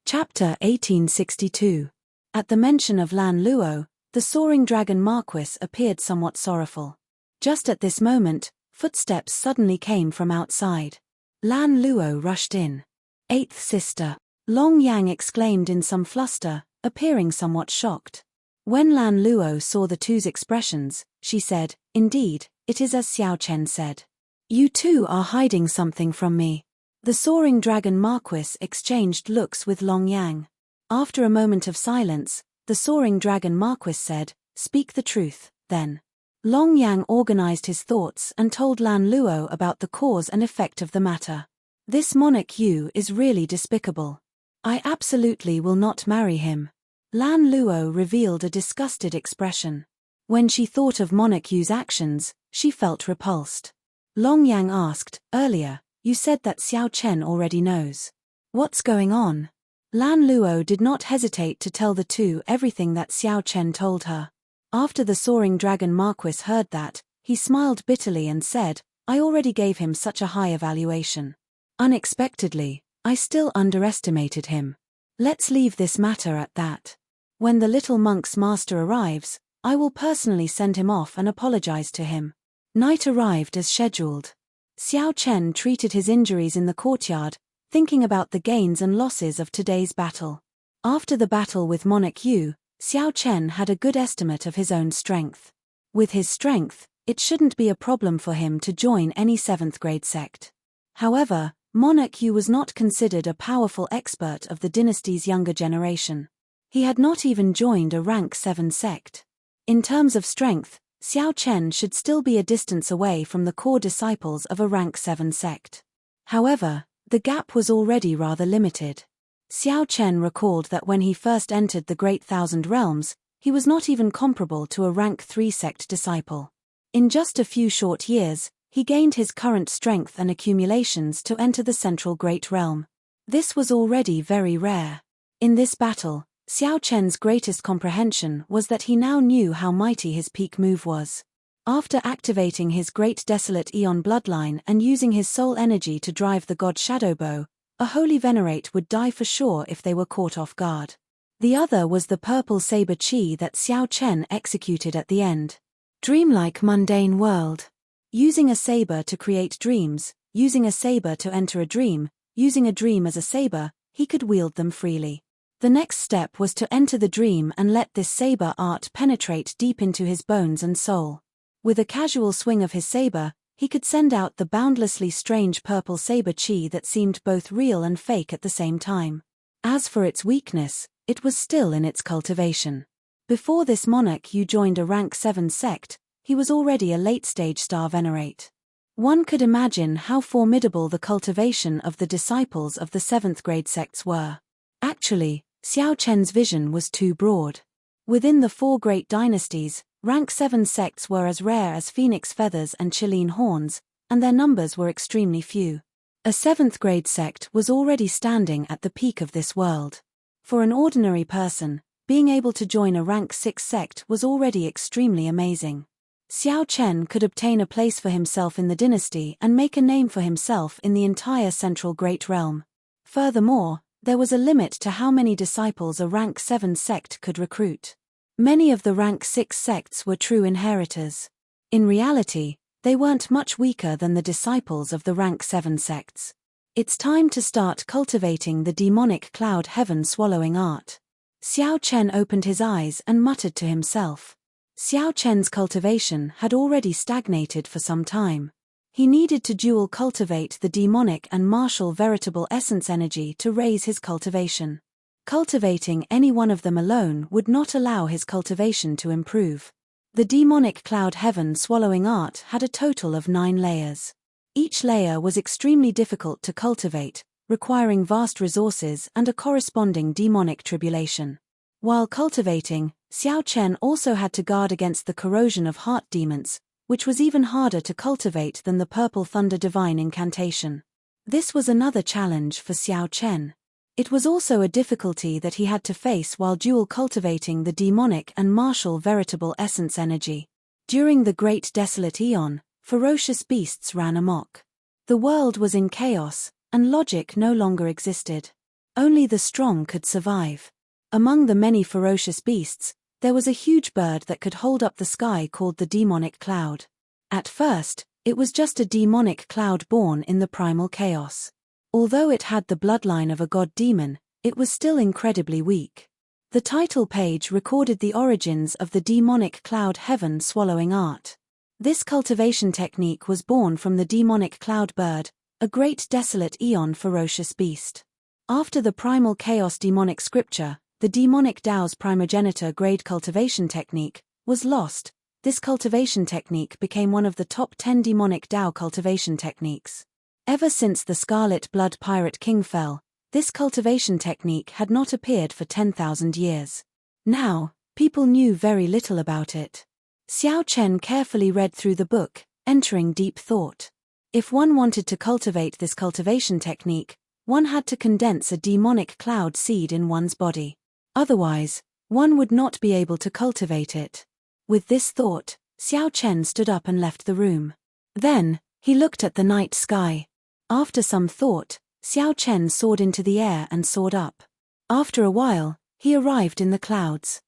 Chapter 1862. At the mention of Lan Luo, the Soaring Dragon Marquis appeared somewhat sorrowful. Just at this moment, footsteps suddenly came from outside. Lan Luo rushed in. "Eighth sister," Long Yang exclaimed in some fluster, appearing somewhat shocked. When Lan Luo saw the two's expressions, she said, "Indeed, it is as Xiao Chen said. You two are hiding something from me." The Soaring Dragon Marquis exchanged looks with Long Yang. After a moment of silence, the Soaring Dragon Marquis said, "Speak the truth, then. Long Yang organized his thoughts and told Lan Luo about the cause and effect of the matter. This monarch Yu is really despicable. I absolutely will not marry him. Lan Luo revealed a disgusted expression. When she thought of monarch Yu's actions, she felt repulsed. Long Yang asked, earlier, you said that Xiao Chen already knows. What's going on? Lan Luo did not hesitate to tell the two everything that Xiao Chen told her. After the soaring dragon Marquis heard that, he smiled bitterly and said, I already gave him such a high evaluation. Unexpectedly, I still underestimated him. Let's leave this matter at that. When the little monk's master arrives, I will personally send him off and apologize to him. Night arrived as scheduled. Xiao Chen treated his injuries in the courtyard, thinking about the gains and losses of today's battle. After the battle with Monarch Yu, Xiao Chen had a good estimate of his own strength. With his strength, it shouldn't be a problem for him to join any 7th grade sect. However, Monarch Yu was not considered a powerful expert of the dynasty's younger generation. He had not even joined a rank 7 sect. In terms of strength, Xiao Chen should still be a distance away from the core disciples of a rank 7 sect. However, the gap was already rather limited. Xiao Chen recalled that when he first entered the Great Thousand Realms, he was not even comparable to a rank 3 sect disciple. In just a few short years, he gained his current strength and accumulations to enter the Central Great Realm. This was already very rare. In this battle, Xiao Chen's greatest comprehension was that he now knew how mighty his peak move was. After activating his Great Desolate Eon bloodline and using his soul energy to drive the god Shadowbow, a holy venerate would die for sure if they were caught off guard. The other was the purple saber chi that Xiao Chen executed at the end. Dreamlike mundane world. Using a saber to create dreams, using a saber to enter a dream, using a dream as a saber, he could wield them freely. The next step was to enter the dream and let this saber art penetrate deep into his bones and soul. With a casual swing of his saber, he could send out the boundlessly strange purple saber chi that seemed both real and fake at the same time. As for its weakness, it was still in its cultivation. Before this monarch Yu joined a rank 7 sect, he was already a late-stage star venerate. One could imagine how formidable the cultivation of the disciples of the 7th grade sects were. Actually, Xiao Chen's vision was too broad. Within the 4 great dynasties, rank 7 sects were as rare as phoenix feathers and Chilean horns, and their numbers were extremely few. A 7th grade sect was already standing at the peak of this world. For an ordinary person, being able to join a rank 6 sect was already extremely amazing. Xiao Chen could obtain a place for himself in the dynasty and make a name for himself in the entire Central Great Realm. Furthermore, there was a limit to how many disciples a rank 7 sect could recruit. Many of the rank 6 sects were true inheritors. In reality, they weren't much weaker than the disciples of the rank 7 sects. It's time to start cultivating the demonic cloud heaven swallowing art. Xiao Chen opened his eyes and muttered to himself. Xiao Chen's cultivation had already stagnated for some time. He needed to dual cultivate the demonic and martial veritable essence energy to raise his cultivation. Cultivating any one of them alone would not allow his cultivation to improve. The demonic cloud heaven swallowing art had a total of 9 layers. Each layer was extremely difficult to cultivate, requiring vast resources and a corresponding demonic tribulation. While cultivating, Xiao Chen also had to guard against the corrosion of heart demons, which was even harder to cultivate than the Purple Thunder Divine Incantation. This was another challenge for Xiao Chen. It was also a difficulty that he had to face while dual cultivating the demonic and martial veritable essence energy. During the Great Desolate Eon, ferocious beasts ran amok. The world was in chaos, and logic no longer existed. Only the strong could survive. Among the many ferocious beasts, there was a huge bird that could hold up the sky called the demonic cloud. At first, it was just a demonic cloud born in the primal chaos. Although it had the bloodline of a god-demon, it was still incredibly weak. The title page recorded the origins of the demonic cloud heaven swallowing art. This cultivation technique was born from the demonic cloud bird, a great desolate eon ferocious beast. After the primal chaos demonic scripture, the demonic Tao's primogenitor grade cultivation technique was lost, this cultivation technique became one of the top 10 demonic Dao cultivation techniques. Ever since the Scarlet Blood Pirate King fell, this cultivation technique had not appeared for 10,000 years. Now, people knew very little about it. Xiao Chen carefully read through the book, entering deep thought. If one wanted to cultivate this cultivation technique, one had to condense a demonic cloud seed in one's body. Otherwise, one would not be able to cultivate it. With this thought, Xiao Chen stood up and left the room. Then, he looked at the night sky. After some thought, Xiao Chen soared into the air and soared up. After a while, he arrived in the clouds.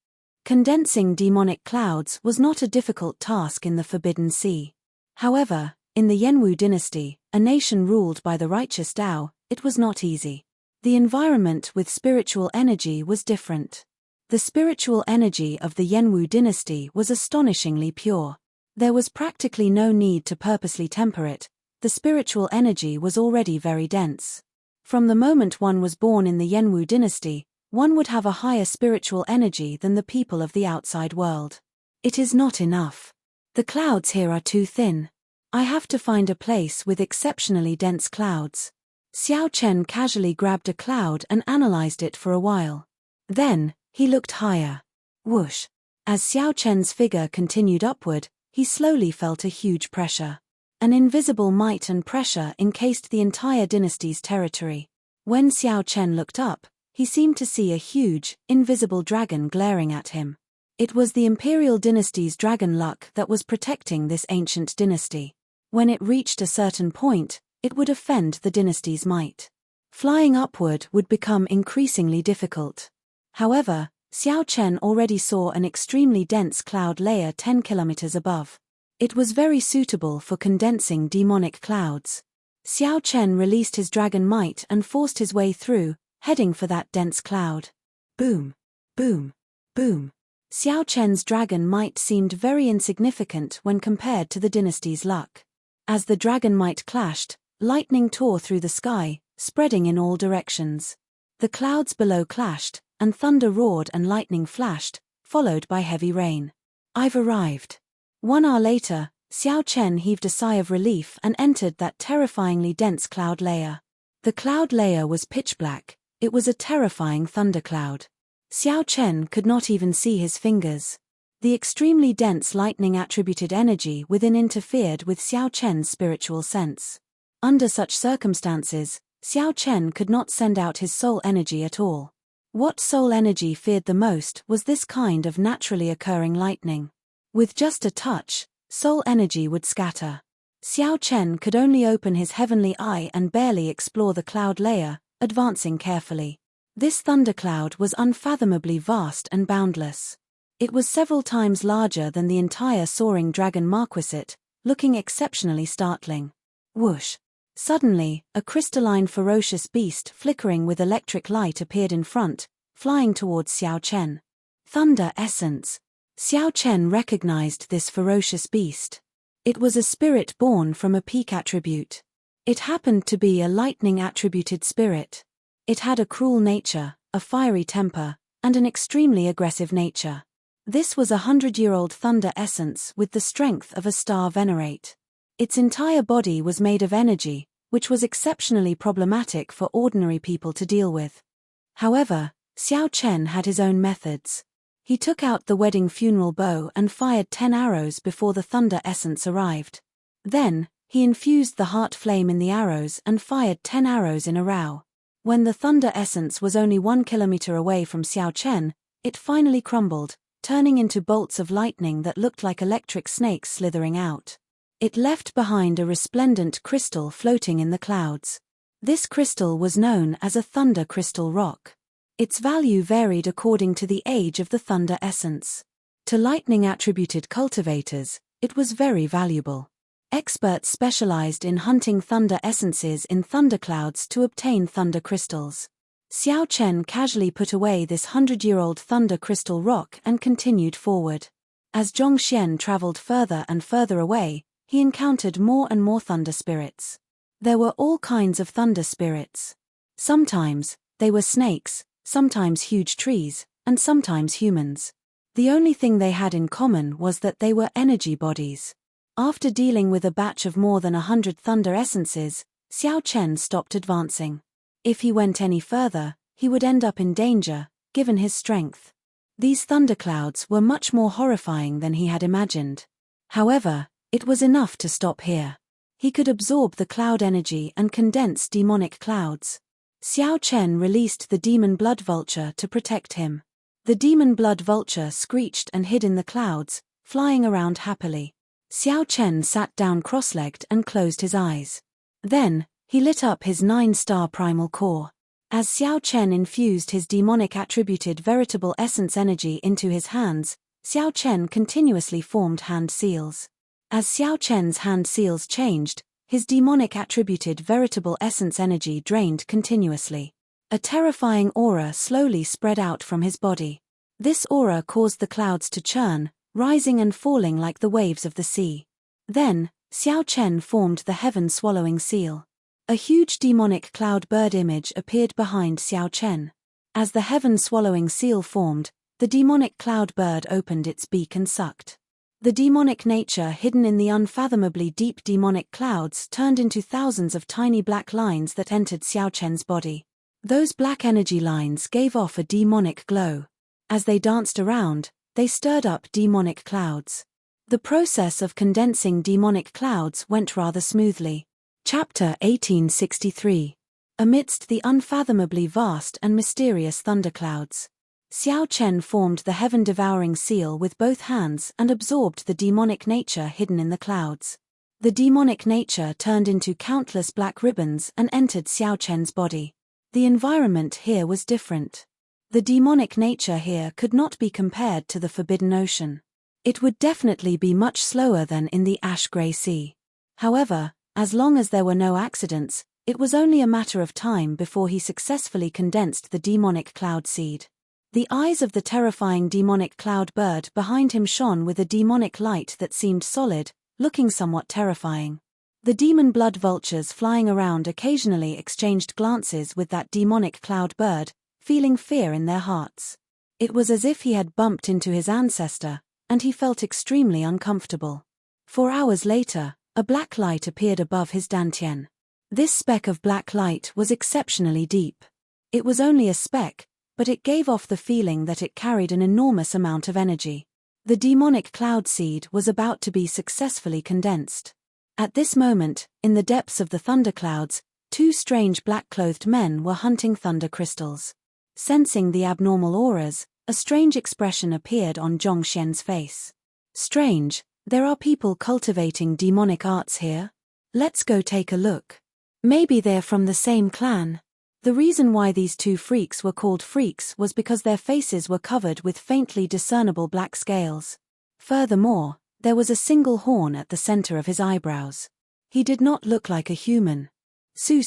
Condensing demonic clouds was not a difficult task in the Forbidden Sea. However, in the Yenwu dynasty, a nation ruled by the righteous Dao, it was not easy. The environment with spiritual energy was different. The spiritual energy of the Yenwu dynasty was astonishingly pure. There was practically no need to purposely temper it. The spiritual energy was already very dense. From the moment one was born in the Yenwu dynasty, one would have a higher spiritual energy than the people of the outside world. It is not enough. The clouds here are too thin. I have to find a place with exceptionally dense clouds. Xiao Chen casually grabbed a cloud and analyzed it for a while. Then, he looked higher. Whoosh! As Xiao Chen's figure continued upward, he slowly felt a huge pressure. An invisible might and pressure encased the entire dynasty's territory. When Xiao Chen looked up, he seemed to see a huge, invisible dragon glaring at him. It was the imperial dynasty's dragon luck that was protecting this ancient dynasty. When it reached a certain point, it would offend the dynasty's might. Flying upward would become increasingly difficult. However, Xiao Chen already saw an extremely dense cloud layer 10 kilometers above. It was very suitable for condensing demonic clouds. Xiao Chen released his dragon might and forced his way through, heading for that dense cloud. Boom! Boom! Boom! Xiao Chen's dragon might seemed very insignificant when compared to the dynasty's luck. As the dragon might clashed, lightning tore through the sky, spreading in all directions. The clouds below clashed, and thunder roared and lightning flashed, followed by heavy rain. I've arrived. 1 hour later, Xiao Chen heaved a sigh of relief and entered that terrifyingly dense cloud layer. The cloud layer was pitch black. It was a terrifying thundercloud. Xiao Chen could not even see his fingers. The extremely dense lightning-attributed energy within interfered with Xiao Chen's spiritual sense. Under such circumstances, Xiao Chen could not send out his soul energy at all. What soul energy feared the most was this kind of naturally occurring lightning. With just a touch, soul energy would scatter. Xiao Chen could only open his heavenly eye and barely explore the cloud layer, advancing carefully. This thundercloud was unfathomably vast and boundless. It was several times larger than the entire soaring dragon marquisate, looking exceptionally startling. Whoosh! Suddenly, a crystalline ferocious beast flickering with electric light appeared in front, flying towards Xiao Chen. Thunder essence. Xiao Chen recognized this ferocious beast. It was a spirit born from a peak attribute. It happened to be a lightning-attributed spirit. It had a cruel nature, a fiery temper, and an extremely aggressive nature. This was a 100-year-old thunder essence with the strength of a star venerate. Its entire body was made of energy, which was exceptionally problematic for ordinary people to deal with. However, Xiao Chen had his own methods. He took out the wedding funeral bow and fired 10 arrows before the thunder essence arrived. Then, he infused the heart flame in the arrows and fired 10 arrows in a row. When the thunder essence was only 1 kilometer away from Xiao Chen, it finally crumbled, turning into bolts of lightning that looked like electric snakes slithering out. It left behind a resplendent crystal floating in the clouds. This crystal was known as a thunder crystal rock. Its value varied according to the age of the thunder essence. To lightning-attributed cultivators, it was very valuable. Experts specialized in hunting thunder essences in thunderclouds to obtain thunder crystals. Xiao Chen casually put away this 100-year-old thunder crystal rock and continued forward. As Zhongxian traveled further and further away, he encountered more and more thunder spirits. There were all kinds of thunder spirits. Sometimes, they were snakes, sometimes huge trees, and sometimes humans. The only thing they had in common was that they were energy bodies. After dealing with a batch of more than 100 thunder essences, Xiao Chen stopped advancing. If he went any further, he would end up in danger, given his strength. These thunderclouds were much more horrifying than he had imagined. However, it was enough to stop here. He could absorb the cloud energy and condense demonic clouds. Xiao Chen released the demon blood vulture to protect him. The demon blood vulture screeched and hid in the clouds, flying around happily. Xiao Chen sat down cross-legged and closed his eyes. Then, he lit up his 9-star primal core. As Xiao Chen infused his demonic attributed veritable essence energy into his hands, Xiao Chen continuously formed hand seals. As Xiao Chen's hand seals changed, his demonic attributed veritable essence energy drained continuously. A terrifying aura slowly spread out from his body. This aura caused the clouds to churn, rising and falling like the waves of the sea. Then, Xiao Chen formed the heaven-swallowing seal. A huge demonic cloud bird image appeared behind Xiao Chen. As the heaven-swallowing seal formed, the demonic cloud bird opened its beak and sucked. The demonic nature hidden in the unfathomably deep demonic clouds turned into thousands of tiny black lines that entered Xiao Chen's body. Those black energy lines gave off a demonic glow. As they danced around, they stirred up demonic clouds. The process of condensing demonic clouds went rather smoothly. Chapter 1863. Amidst the unfathomably vast and mysterious thunderclouds, Xiao Chen formed the heaven-devouring seal with both hands and absorbed the demonic nature hidden in the clouds. The demonic nature turned into countless black ribbons and entered Xiao Chen's body. The environment here was different. The demonic nature here could not be compared to the Forbidden Ocean. It would definitely be much slower than in the ash-gray sea. However, as long as there were no accidents, it was only a matter of time before he successfully condensed the demonic cloud seed. The eyes of the terrifying demonic cloud bird behind him shone with a demonic light that seemed solid, looking somewhat terrifying. The demon blood vultures flying around occasionally exchanged glances with that demonic cloud bird, feeling fear in their hearts. It was as if he had bumped into his ancestor, and he felt extremely uncomfortable. 4 hours later, a black light appeared above his dantian. This speck of black light was exceptionally deep. It was only a speck, but it gave off the feeling that it carried an enormous amount of energy. The demonic cloud seed was about to be successfully condensed. At this moment, in the depths of the thunderclouds, 2 strange black-clothed men were hunting thunder crystals. Sensing the abnormal auras, a strange expression appeared on Zhongxian's face. Strange, there are people cultivating demonic arts here? Let's go take a look. Maybe they're from the same clan. The reason why these 2 freaks were called freaks was because their faces were covered with faintly discernible black scales. Furthermore, there was a single horn at the center of his eyebrows. He did not look like a human. Su.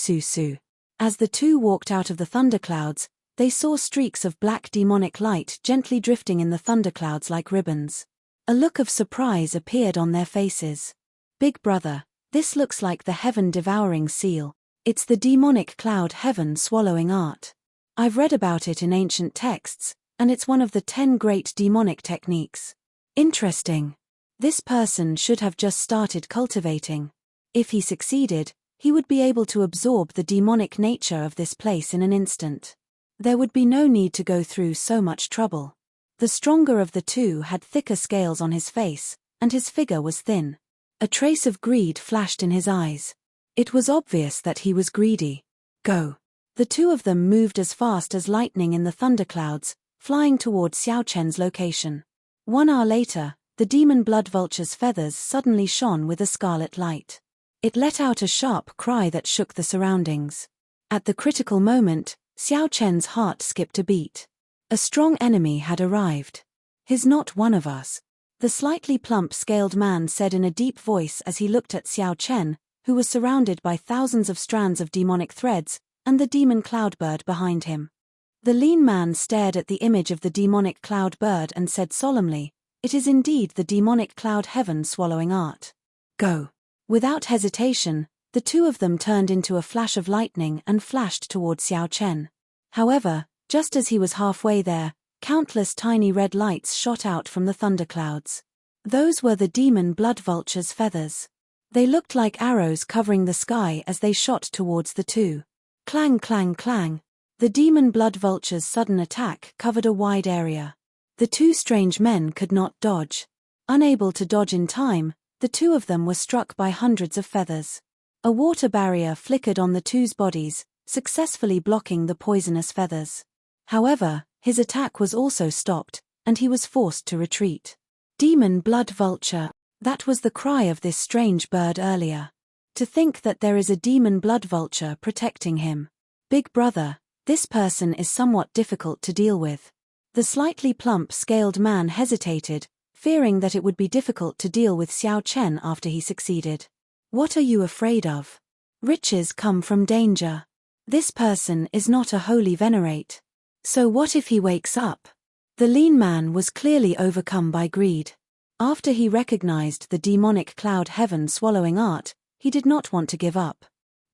As the 2 walked out of the thunderclouds, they saw streaks of black demonic light gently drifting in the thunderclouds like ribbons. A look of surprise appeared on their faces. Big brother, this looks like the heaven-devouring seal. It's the demonic cloud heaven-swallowing art. I've read about it in ancient texts, and it's one of the 10 great demonic techniques. Interesting. This person should have just started cultivating. If he succeeded, he would be able to absorb the demonic nature of this place in an instant. There would be no need to go through so much trouble. The stronger of the 2 had thicker scales on his face, and his figure was thin. A trace of greed flashed in his eyes. It was obvious that he was greedy. Go. The 2 of them moved as fast as lightning in the thunderclouds, flying toward Xiao Chen's location. 1 hour later, the demon blood vulture's feathers suddenly shone with a scarlet light. It let out a sharp cry that shook the surroundings. At the critical moment, Xiao Chen's heart skipped a beat. A strong enemy had arrived. "He's not one of us," the slightly plump-scaled man said in a deep voice as he looked at Xiao Chen, who was surrounded by thousands of strands of demonic threads, and the demon cloud bird behind him. The lean man stared at the image of the demonic cloud bird and said solemnly, "It is indeed the demonic cloud heaven-swallowing art. Go." Without hesitation, the 2 of them turned into a flash of lightning and flashed toward Xiao Chen. However, just as he was halfway there, Countless tiny red lights shot out from the thunderclouds. Those were the demon blood vulture's feathers. They looked like arrows covering the sky as they shot towards the two. Clang, clang, clang. The demon blood vulture's sudden attack covered a wide area. The two strange men could not dodge. Unable to dodge in time, the two of them were struck by hundreds of feathers. A water barrier flickered on the two's bodies, successfully blocking the poisonous feathers. However, his attack was also stopped, and he was forced to retreat. Demon blood vulture. That was the cry of this strange bird earlier. To think that there is a demon blood vulture protecting him. Big brother, this person is somewhat difficult to deal with. The slightly plump scaled man hesitated, fearing that it would be difficult to deal with Xiao Chen after he succeeded. What are you afraid of? Riches come from danger. This person is not a holy venerate. So what if he wakes up? The lean man was clearly overcome by greed. After he recognized the demonic cloud heaven swallowing art, he did not want to give up.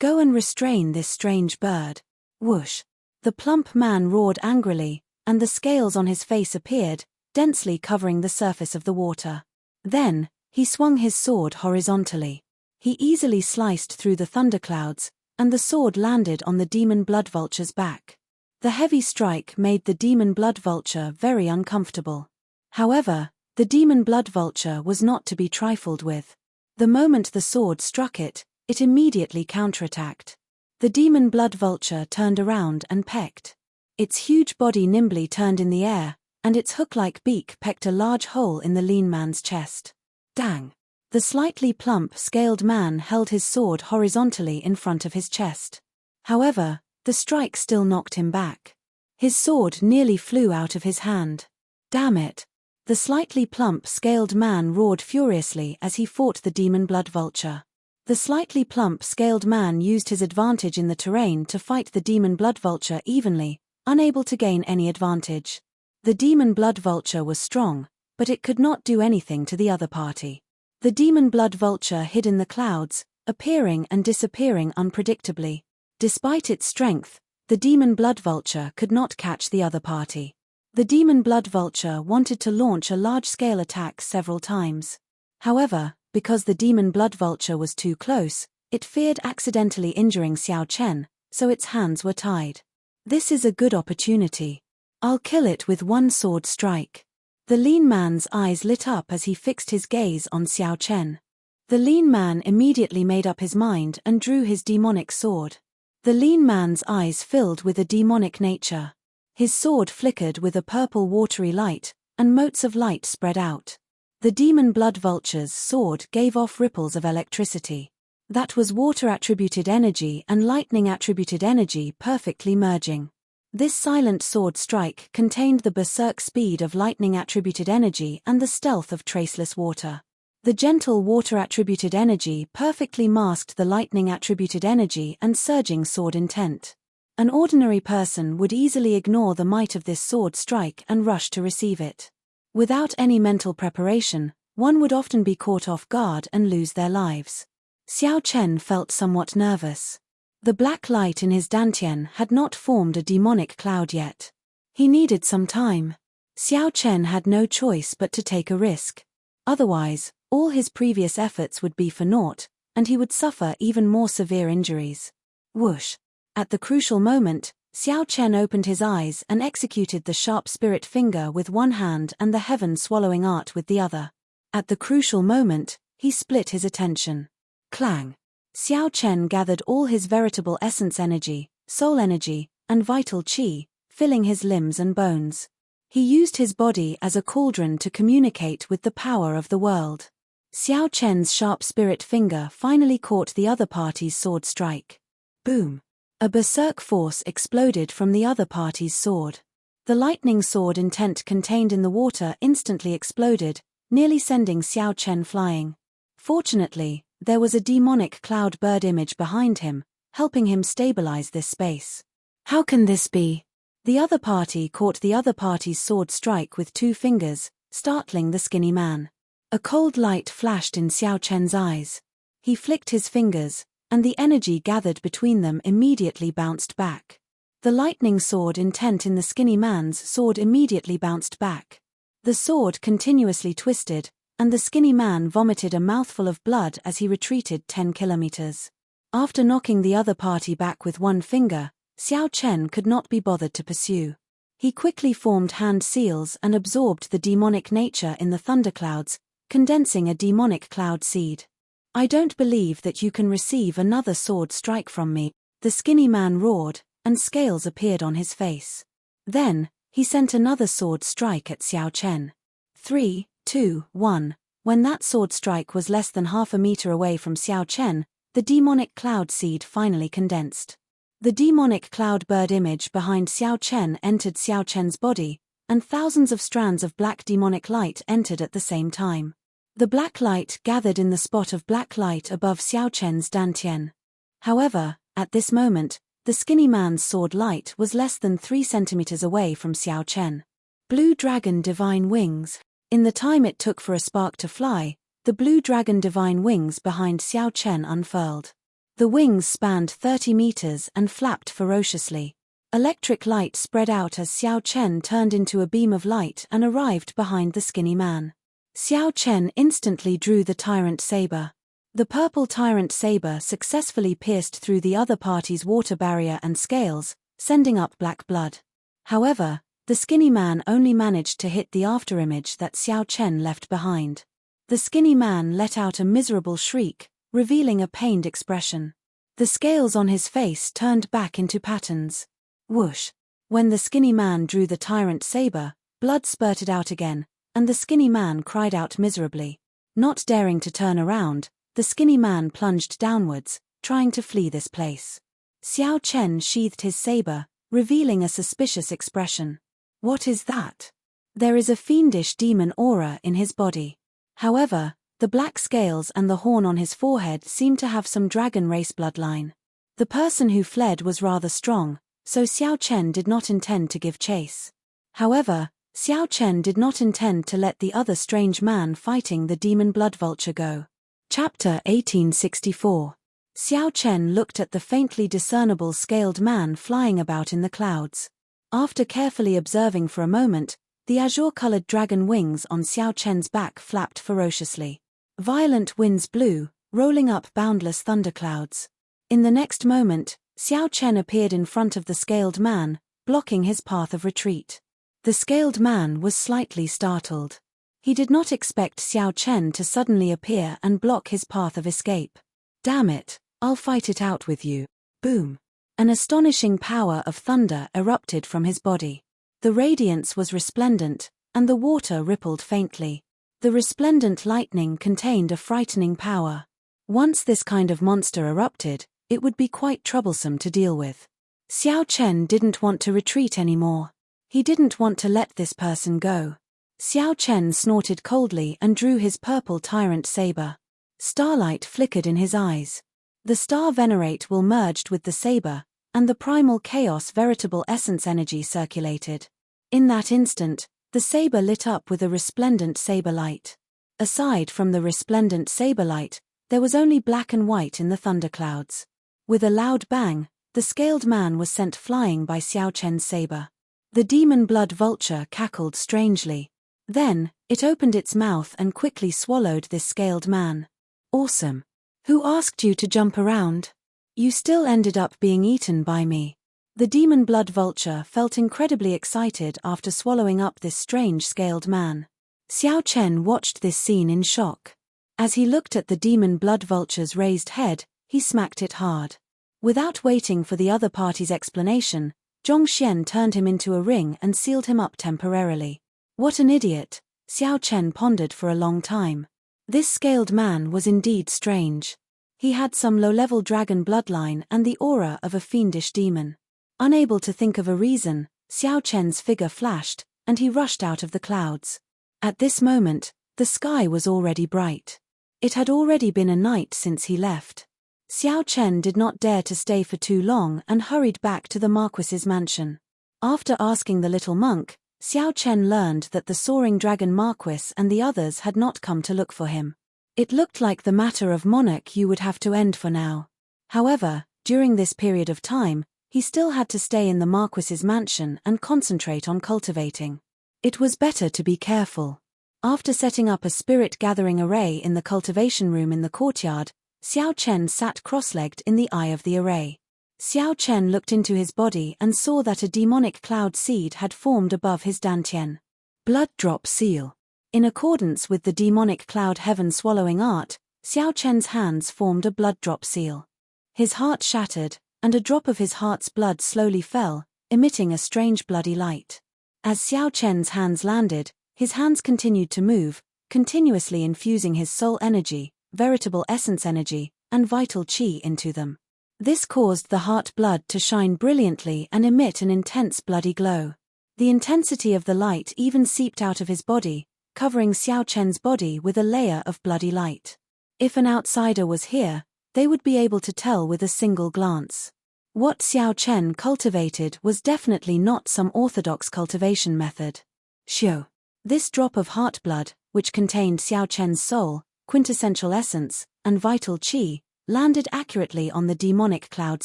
Go and restrain this strange bird. Whoosh! The plump man roared angrily, and the scales on his face appeared, densely covering the surface of the water. Then, he swung his sword horizontally. He easily sliced through the thunderclouds, and the sword landed on the demon blood vulture's back. The heavy strike made the demon blood vulture very uncomfortable. However, the demon blood vulture was not to be trifled with. The moment the sword struck it, it immediately counterattacked. The demon blood vulture turned around and pecked. Its huge body nimbly turned in the air, and its hook-like beak pecked a large hole in the lean man's chest. Dang! The slightly plump, scaled man held his sword horizontally in front of his chest. However, the strike still knocked him back. His sword nearly flew out of his hand. Damn it! The slightly plump, scaled man roared furiously as he fought the demon blood vulture. The slightly plump, scaled man used his advantage in the terrain to fight the demon blood vulture evenly, unable to gain any advantage. The demon blood vulture was strong, but it could not do anything to the other party. The demon blood vulture hid in the clouds, appearing and disappearing unpredictably. Despite its strength, the demon blood vulture could not catch the other party. The demon blood vulture wanted to launch a large-scale attack several times. However, because the demon blood vulture was too close, it feared accidentally injuring Xiao Chen, so its hands were tied. This is a good opportunity. I'll kill it with one sword strike. The lean man's eyes lit up as he fixed his gaze on Xiao Chen. The lean man immediately made up his mind and drew his demonic sword. The lean man's eyes filled with a demonic nature. His sword flickered with a purple watery light, and motes of light spread out. The demon blood vulture's sword gave off ripples of electricity. That was water-attributed energy and lightning-attributed energy perfectly merging. This silent sword strike contained the berserk speed of lightning-attributed energy and the stealth of traceless water. The gentle water-attributed energy perfectly masked the lightning-attributed energy and surging sword intent. An ordinary person would easily ignore the might of this sword strike and rush to receive it. Without any mental preparation, one would often be caught off guard and lose their lives. Xiao Chen felt somewhat nervous. The black light in his dantian had not formed a demonic cloud yet. He needed some time. Xiao Chen had no choice but to take a risk. Otherwise, all his previous efforts would be for naught, and he would suffer even more severe injuries. Whoosh! At the crucial moment, Xiao Chen opened his eyes and executed the sharp spirit finger with one hand and the heaven-swallowing art with the other. At the crucial moment, he split his attention. Clang! Xiao Chen gathered all his veritable essence energy, soul energy, and vital qi, filling his limbs and bones. He used his body as a cauldron to communicate with the power of the world. Xiao Chen's sharp spirit finger finally caught the other party's sword strike. Boom! A berserk force exploded from the other party's sword. The lightning sword intent contained in the water instantly exploded, nearly sending Xiao Chen flying. Fortunately, there was a demonic cloud bird image behind him, helping him stabilize this space. How can this be? The other party caught the other party's sword strike with 2 fingers, startling the skinny man. A cold light flashed in Xiao Chen's eyes. He flicked his fingers, and the energy gathered between them immediately bounced back. The lightning sword intent in the skinny man's sword immediately bounced back. The sword continuously twisted, and the skinny man vomited a mouthful of blood as he retreated 10 kilometers. After knocking the other party back with one finger, Xiao Chen could not be bothered to pursue. He quickly formed hand seals and absorbed the demonic nature in the thunderclouds, condensing a demonic cloud seed. "I don't believe that you can receive another sword strike from me," the skinny man roared, and scales appeared on his face. Then, he sent another sword strike at Xiao Chen. 3, 2, 1. When that sword strike was less than half a meter away from Xiao Chen, the demonic cloud seed finally condensed. The demonic cloud bird image behind Xiao Chen entered Xiao Chen's body, and thousands of strands of black demonic light entered at the same time. The black light gathered in the spot of black light above Xiao Chen's dantian. However, at this moment, the skinny man's sword light was less than 3 centimeters away from Xiao Chen. Blue Dragon Divine Wings. In the time it took for a spark to fly, the Blue Dragon Divine Wings behind Xiao Chen unfurled. The wings spanned 30 meters and flapped ferociously. Electric light spread out as Xiao Chen turned into a beam of light and arrived behind the skinny man. Xiao Chen instantly drew the Tyrant Saber. The purple Tyrant Saber successfully pierced through the other party's water barrier and scales, sending up black blood. However, the skinny man only managed to hit the afterimage that Xiao Chen left behind. The skinny man let out a miserable shriek, revealing a pained expression. The scales on his face turned back into patterns. Whoosh! When the skinny man drew the Tyrant Saber, blood spurted out again, and the skinny man cried out miserably. Not daring to turn around, the skinny man plunged downwards, trying to flee this place. Xiao Chen sheathed his saber, revealing a suspicious expression. "What is that?" There is a fiendish demon aura in his body. However, the black scales and the horn on his forehead seem to have some dragon race bloodline. The person who fled was rather strong, so Xiao Chen did not intend to give chase. However, Xiao Chen did not intend to let the other strange man fighting the demon blood vulture go. Chapter 1864. Xiao Chen looked at the faintly discernible scaled man flying about in the clouds. After carefully observing for a moment, the azure-colored dragon wings on Xiao Chen's back flapped ferociously. Violent winds blew, rolling up boundless thunderclouds. In the next moment, Xiao Chen appeared in front of the scaled man, blocking his path of retreat. The scaled man was slightly startled. He did not expect Xiao Chen to suddenly appear and block his path of escape. "Damn it, I'll fight it out with you." Boom! An astonishing power of thunder erupted from his body. The radiance was resplendent, and the water rippled faintly. The resplendent lightning contained a frightening power. Once this kind of monster erupted, it would be quite troublesome to deal with. Xiao Chen didn't want to retreat anymore. He didn't want to let this person go. Xiao Chen snorted coldly and drew his purple Tyrant Saber. Starlight flickered in his eyes. The star venerate will merged with the saber, and the primal chaos veritable essence energy circulated. In that instant, the saber lit up with a resplendent saber light. Aside from the resplendent saber light, there was only black and white in the thunderclouds. With a loud bang, the scaled man was sent flying by Xiao Chen's saber. The demon blood vulture cackled strangely. Then, it opened its mouth and quickly swallowed this scaled man. "Awesome. Who asked you to jump around? You still ended up being eaten by me." The demon blood vulture felt incredibly excited after swallowing up this strange scaled man. Xiao Chen watched this scene in shock. As he looked at the demon blood vulture's raised head, he smacked it hard. Without waiting for the other party's explanation, Zhongxian turned him into a ring and sealed him up temporarily. What an idiot, Xiao Chen pondered for a long time. This scaled man was indeed strange. He had some low-level dragon bloodline and the aura of a fiendish demon. Unable to think of a reason, Xiao Chen's figure flashed, and he rushed out of the clouds. At this moment, the sky was already bright. It had already been a night since he left. Xiao Chen did not dare to stay for too long and hurried back to the Marquis's mansion. After asking the little monk, Xiao Chen learned that the soaring dragon Marquis and the others had not come to look for him. It looked like the matter of monarch you would have to end for now. However, during this period of time, he still had to stay in the Marquis's mansion and concentrate on cultivating. It was better to be careful. After setting up a spirit-gathering array in the cultivation room in the courtyard, Xiao Chen sat cross-legged in the eye of the array. Xiao Chen looked into his body and saw that a demonic cloud seed had formed above his dantian. Blood drop seal. In accordance with the demonic cloud heaven swallowing art, Xiao Chen's hands formed a blood drop seal. His heart shattered, and a drop of his heart's blood slowly fell, emitting a strange bloody light. As Xiao Chen's hands landed, his hands continued to move, continuously infusing his soul energy, veritable essence energy, and vital qi into them. This caused the heart blood to shine brilliantly and emit an intense bloody glow. The intensity of the light even seeped out of his body, covering Xiao Chen's body with a layer of bloody light. If an outsider was here, they would be able to tell with a single glance. What Xiao Chen cultivated was definitely not some orthodox cultivation method. Xiao. This drop of heart blood, which contained Xiao Chen's soul, quintessential essence, and vital qi, landed accurately on the demonic cloud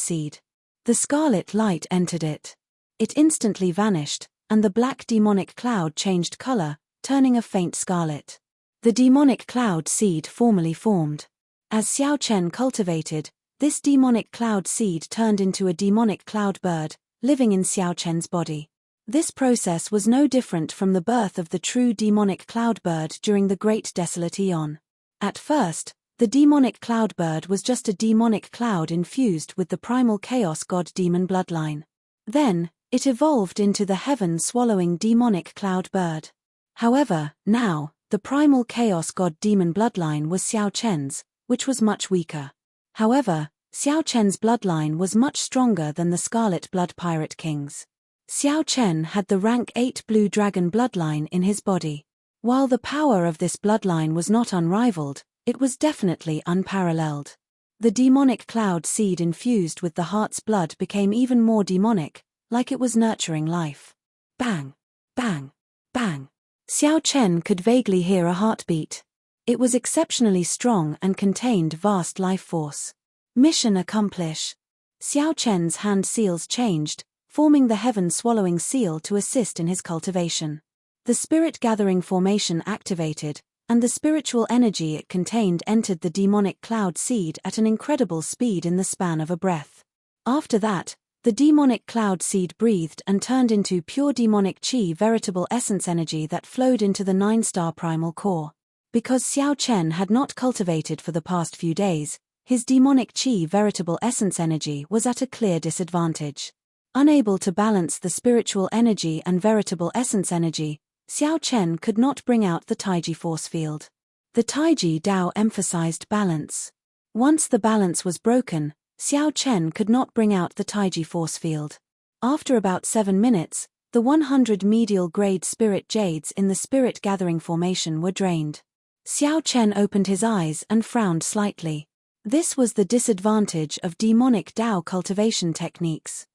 seed. The scarlet light entered it. It instantly vanished, and the black demonic cloud changed color, turning a faint scarlet. The demonic cloud seed formally formed. As Xiao Chen cultivated, this demonic cloud seed turned into a demonic cloud bird, living in Xiao Chen's body. This process was no different from the birth of the true demonic cloud bird during the Great Desolate Eon. At first, the demonic cloud bird was just a demonic cloud infused with the primal chaos god-demon bloodline. Then, it evolved into the heaven-swallowing demonic cloud bird. However, now, the primal chaos god-demon bloodline was Xiao Chen's, which was much weaker. However, Xiao Chen's bloodline was much stronger than the Scarlet Blood Pirate King's. Xiao Chen had the rank 8 Blue Dragon bloodline in his body. While the power of this bloodline was not unrivaled, it was definitely unparalleled. The demonic cloud seed infused with the heart's blood became even more demonic, like it was nurturing life. Bang! Bang! Bang! Xiao Chen could vaguely hear a heartbeat. It was exceptionally strong and contained vast life force. Mission accomplish. Xiao Chen's hand seals changed, forming the heaven-swallowing seal to assist in his cultivation. The spirit-gathering formation activated, and the spiritual energy it contained entered the demonic cloud seed at an incredible speed in the span of a breath. After that, the demonic cloud seed breathed and turned into pure demonic qi, veritable essence energy that flowed into the 9-star primal core. Because Xiao Chen had not cultivated for the past few days, his demonic qi, veritable essence energy, was at a clear disadvantage. Unable to balance the spiritual energy and veritable essence energy, Xiao Chen could not bring out the Taiji force field. The Taiji Dao emphasized balance. Once the balance was broken, Xiao Chen could not bring out the Taiji force field. After about 7 minutes, the 100 medial grade spirit jades in the spirit gathering formation were drained. Xiao Chen opened his eyes and frowned slightly. This was the disadvantage of demonic Dao cultivation techniques.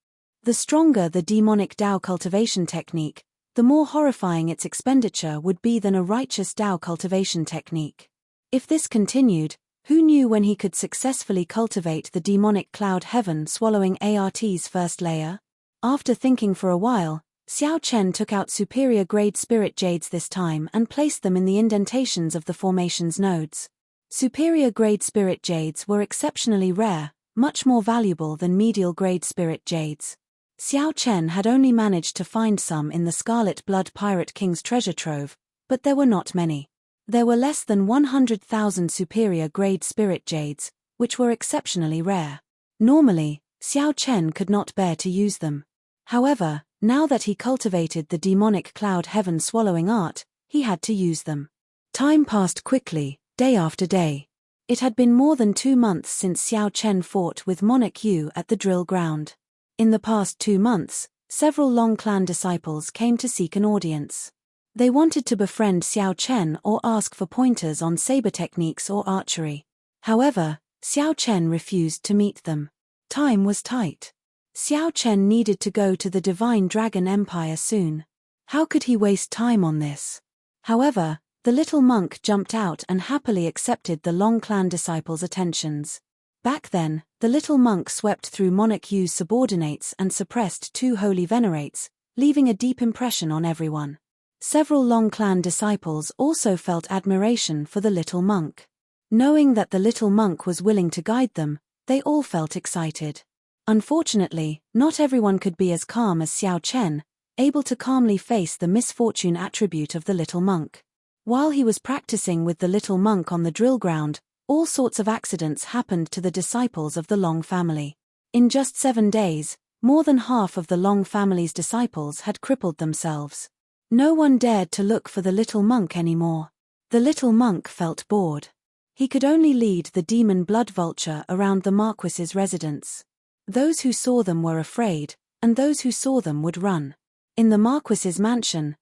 The stronger the demonic Dao cultivation technique, the more horrifying its expenditure would be than a righteous Dao cultivation technique. If this continued, who knew when he could successfully cultivate the demonic cloud heaven swallowing ART's first layer? After thinking for a while, Xiao Chen took out superior grade spirit jades this time and placed them in the indentations of the formation's nodes. Superior grade spirit jades were exceptionally rare, much more valuable than medial grade spirit jades. Xiao Chen had only managed to find some in the Scarlet Blood Pirate King's treasure trove, but there were not many. There were less than 100,000 superior grade spirit jades, which were exceptionally rare. Normally, Xiao Chen could not bear to use them. However, now that he cultivated the demonic cloud heaven swallowing art, he had to use them. Time passed quickly, day after day. It had been more than 2 months since Xiao Chen fought with Monarch Yu at the drill ground. In the past 2 months, several Long Clan disciples came to seek an audience. They wanted to befriend Xiao Chen or ask for pointers on saber techniques or archery. However, Xiao Chen refused to meet them. Time was tight. Xiao Chen needed to go to the Divine Dragon Empire soon. How could he waste time on this? However, the little monk jumped out and happily accepted the Long Clan disciples' attentions. Back then, the The little monk swept through Monarch Yu's subordinates and suppressed 2 holy venerates, leaving a deep impression on everyone. Several Long Clan disciples also felt admiration for the little monk. Knowing that the little monk was willing to guide them, they all felt excited. Unfortunately, not everyone could be as calm as Xiao Chen, able to calmly face the misfortune attribute of the little monk. While he was practicing with the little monk on the drill ground, all sorts of accidents happened to the disciples of the Long family. In just 7 days, more than half of the Long family's disciples had crippled themselves. No one dared to look for the little monk anymore. The little monk felt bored. He could only lead the demon blood vulture around the Marquis's residence. Those who saw them were afraid, and those who saw them would run. In the Marquis's mansion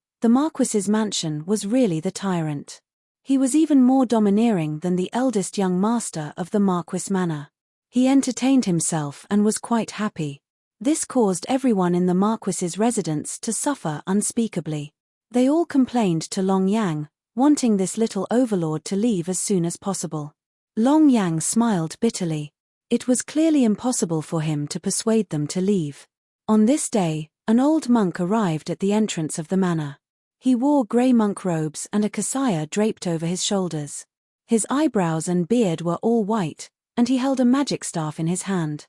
was really the tyrant. He was even more domineering than the eldest young master of the Marquis Manor. He entertained himself and was quite happy. This caused everyone in the Marquis's residence to suffer unspeakably. They all complained to Long Yang, wanting this little overlord to leave as soon as possible. Long Yang smiled bitterly. It was clearly impossible for him to persuade them to leave. On this day, an old monk arrived at the entrance of the manor. He wore grey monk robes and a kasaya draped over his shoulders. His eyebrows and beard were all white, and he held a magic staff in his hand.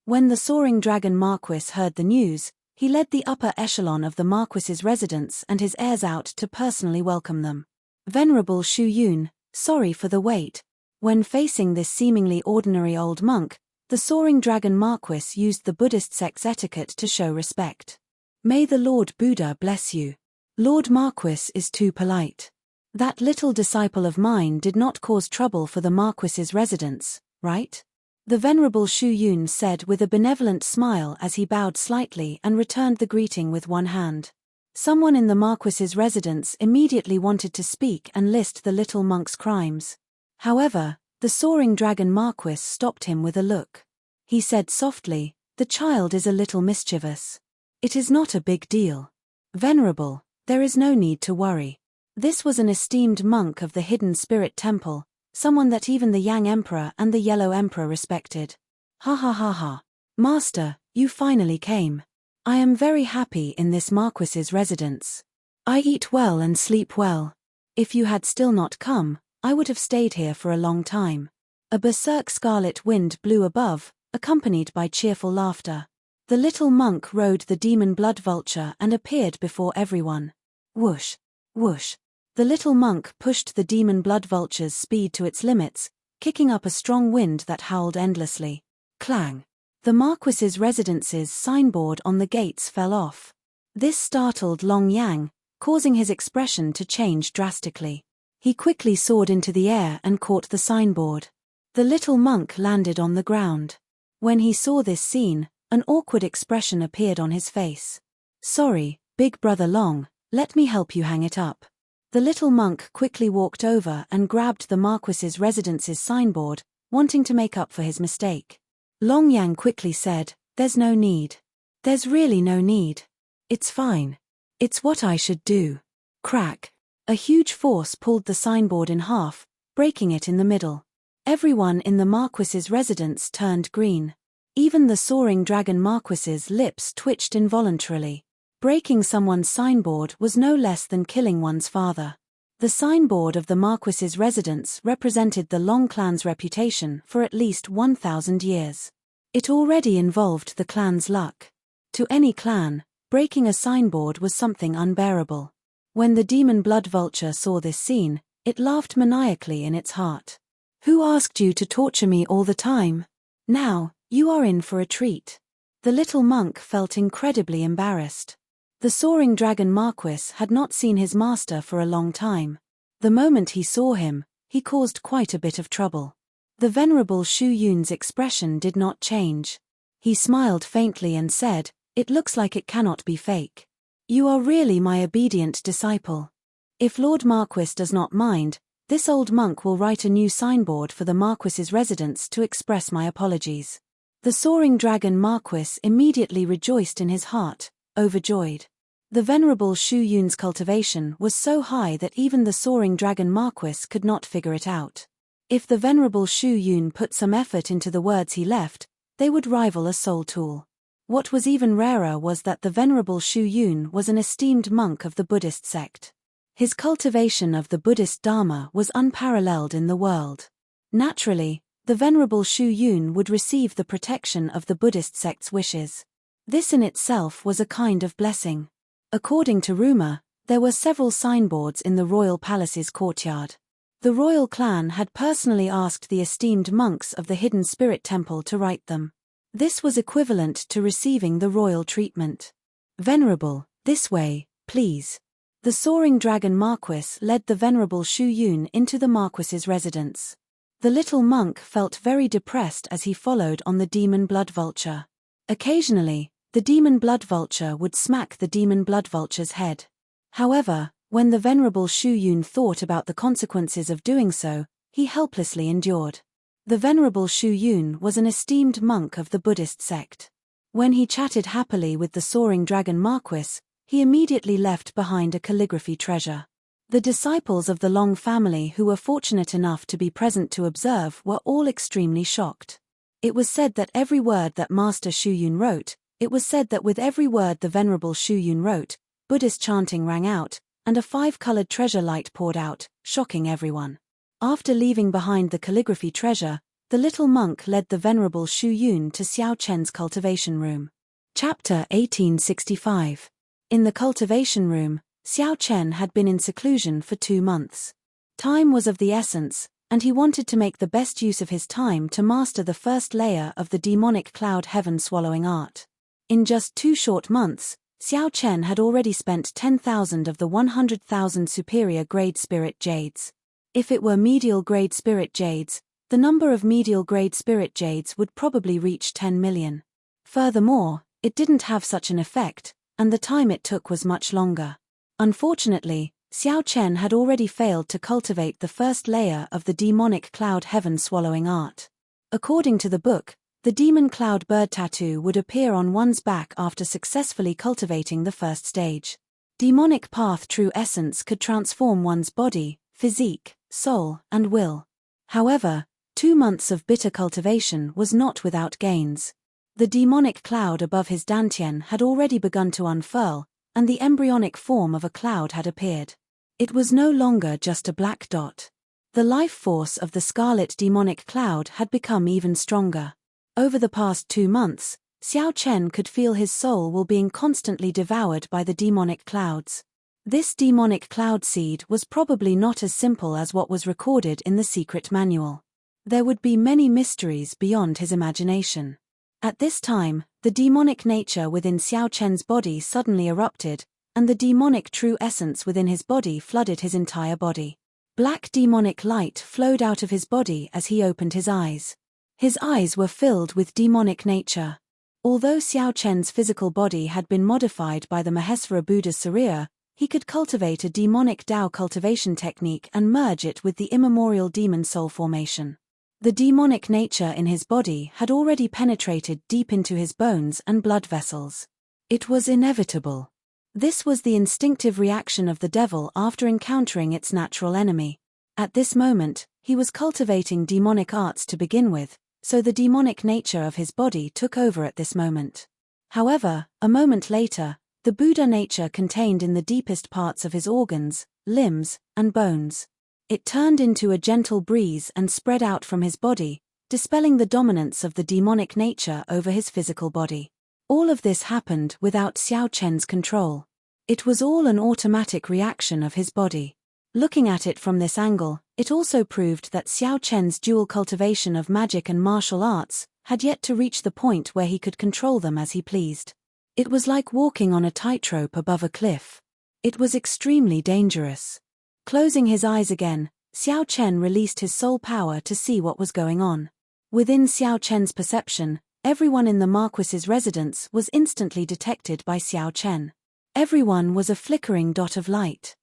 When the Soaring Dragon Marquis heard the news, he led the upper echelon of the Marquis's residence and his heirs out to personally welcome them. Venerable Shu Yun, sorry for the wait. When facing this seemingly ordinary old monk, the Soaring Dragon Marquis used the Buddhist sect's etiquette to show respect. May the Lord Buddha bless you. Lord Marquis is too polite. That little disciple of mine did not cause trouble for the Marquis's residence, right? The Venerable Shu Yun said with a benevolent smile as he bowed slightly and returned the greeting with one hand. Someone in the Marquis's residence immediately wanted to speak and list the little monk's crimes. However, the Soaring Dragon Marquis stopped him with a look. He said softly, "The child is a little mischievous. It is not a big deal. Venerable, there is no need to worry." This was an esteemed monk of the Hidden Spirit Temple, someone that even the Yang Emperor and the Yellow Emperor respected. Ha ha ha ha. Master, you finally came. I am very happy in this Marquis's residence. I eat well and sleep well. If you had still not come, I would have stayed here for a long time. A berserk scarlet wind blew above, accompanied by cheerful laughter. The little monk rode the demon blood vulture and appeared before everyone. Whoosh, whoosh. The little monk pushed the demon blood vulture's speed to its limits, kicking up a strong wind that howled endlessly. Clang. The Marquis's residence's signboard on the gates fell off. This startled Long Yang, causing his expression to change drastically. He quickly soared into the air and caught the signboard. The little monk landed on the ground. When he saw this scene, an awkward expression appeared on his face. Sorry, big brother Long, let me help you hang it up. The little monk quickly walked over and grabbed the Marquis's residence's signboard, wanting to make up for his mistake. Long Yang quickly said, "There's no need. There's really no need. It's fine. It's what I should do." Crack. A huge force pulled the signboard in half, breaking it in the middle. Everyone in the Marquis's residence turned green. Even the Soaring Dragon Marquis's lips twitched involuntarily. Breaking someone's signboard was no less than killing one's father. The signboard of the Marquis's residence represented the Long clan's reputation for at least 1,000 years. It already involved the clan's luck. To any clan, breaking a signboard was something unbearable. When the demon blood vulture saw this scene, it laughed maniacally in its heart. "Who asked you to torture me all the time? Now, you are in for a treat." The little monk felt incredibly embarrassed. The Soaring Dragon Marquis had not seen his master for a long time. The moment he saw him, he caused quite a bit of trouble. The Venerable Shu Yun's expression did not change. He smiled faintly and said, "It looks like it cannot be fake. You are really my obedient disciple. If Lord Marquis does not mind, this old monk will write a new signboard for the Marquis's residence to express my apologies." The Soaring Dragon Marquis immediately rejoiced in his heart, overjoyed. The Venerable Shu Yun's cultivation was so high that even the Soaring Dragon Marquis could not figure it out. If the Venerable Shu Yun put some effort into the words he left, they would rival a soul tool. What was even rarer was that the Venerable Shu Yun was an esteemed monk of the Buddhist sect. His cultivation of the Buddhist Dharma was unparalleled in the world. Naturally, the Venerable Shu Yun would receive the protection of the Buddhist sect's wishes. This in itself was a kind of blessing. According to rumor, there were several signboards in the royal palace's courtyard. The royal clan had personally asked the esteemed monks of the Hidden Spirit Temple to write them. This was equivalent to receiving the royal treatment. Venerable, this way, please. The soaring dragon Marquis led the Venerable Shu Yun into the Marquis's residence. The little monk felt very depressed as he followed on the demon blood vulture. Occasionally, the demon blood vulture would smack the demon blood vulture's head. However, when the Venerable Shu Yun thought about the consequences of doing so, he helplessly endured. The Venerable Shu Yun was an esteemed monk of the Buddhist sect. When he chatted happily with the soaring dragon Marquis, he immediately left behind a calligraphy treasure. The disciples of the Long family who were fortunate enough to be present to observe were all extremely shocked. It was said that every word that Master Shu Yun wrote, it was said that with every word the Venerable Shu Yun wrote, Buddhist chanting rang out, and a 5-colored treasure light poured out, shocking everyone. After leaving behind the calligraphy treasure, the little monk led the Venerable Shu Yun to Xiao Chen's cultivation room. Chapter 1865. In the cultivation room, Xiao Chen had been in seclusion for 2 months. Time was of the essence, and he wanted to make the best use of his time to master the first layer of the demonic cloud heaven-swallowing art. In just 2 short months, Xiao Chen had already spent 10,000 of the 100,000 superior grade spirit jades. If it were medial grade spirit jades, the number of medial grade spirit jades would probably reach 10 million. Furthermore, it didn't have such an effect, and the time it took was much longer. Unfortunately, Xiao Chen had already failed to cultivate the first layer of the demonic cloud heaven-swallowing art. According to the book, the demon cloud bird tattoo would appear on one's back after successfully cultivating the first stage. Demonic path true essence could transform one's body, physique, soul, and will. However, 2 months of bitter cultivation was not without gains. The demonic cloud above his dantian had already begun to unfurl, and the embryonic form of a cloud had appeared. It was no longer just a black dot. The life force of the scarlet demonic cloud had become even stronger. Over the past 2 months, Xiao Chen could feel his soul will being constantly devoured by the demonic clouds. This demonic cloud seed was probably not as simple as what was recorded in the secret manual. There would be many mysteries beyond his imagination. At this time, the demonic nature within Xiao Chen's body suddenly erupted, and the demonic true essence within his body flooded his entire body. Black demonic light flowed out of his body as he opened his eyes. His eyes were filled with demonic nature. Although Xiao Chen's physical body had been modified by the Mahesvara Buddha's Sarira, he could cultivate a demonic Tao cultivation technique and merge it with the immemorial demon soul formation. The demonic nature in his body had already penetrated deep into his bones and blood vessels. It was inevitable. This was the instinctive reaction of the devil after encountering its natural enemy. At this moment, he was cultivating demonic arts to begin with, so the demonic nature of his body took over at this moment. However, a moment later, the Buddha nature contained in the deepest parts of his organs, limbs, and bones. It turned into a gentle breeze and spread out from his body, dispelling the dominance of the demonic nature over his physical body. All of this happened without Xiao Chen's control. It was all an automatic reaction of his body. Looking at it from this angle, it also proved that Xiao Chen's dual cultivation of magic and martial arts had yet to reach the point where he could control them as he pleased. It was like walking on a tightrope above a cliff. It was extremely dangerous. Closing his eyes again, Xiao Chen released his soul power to see what was going on. Within Xiao Chen's perception, everyone in the Marquis's residence was instantly detected by Xiao Chen. Everyone was a flickering dot of light.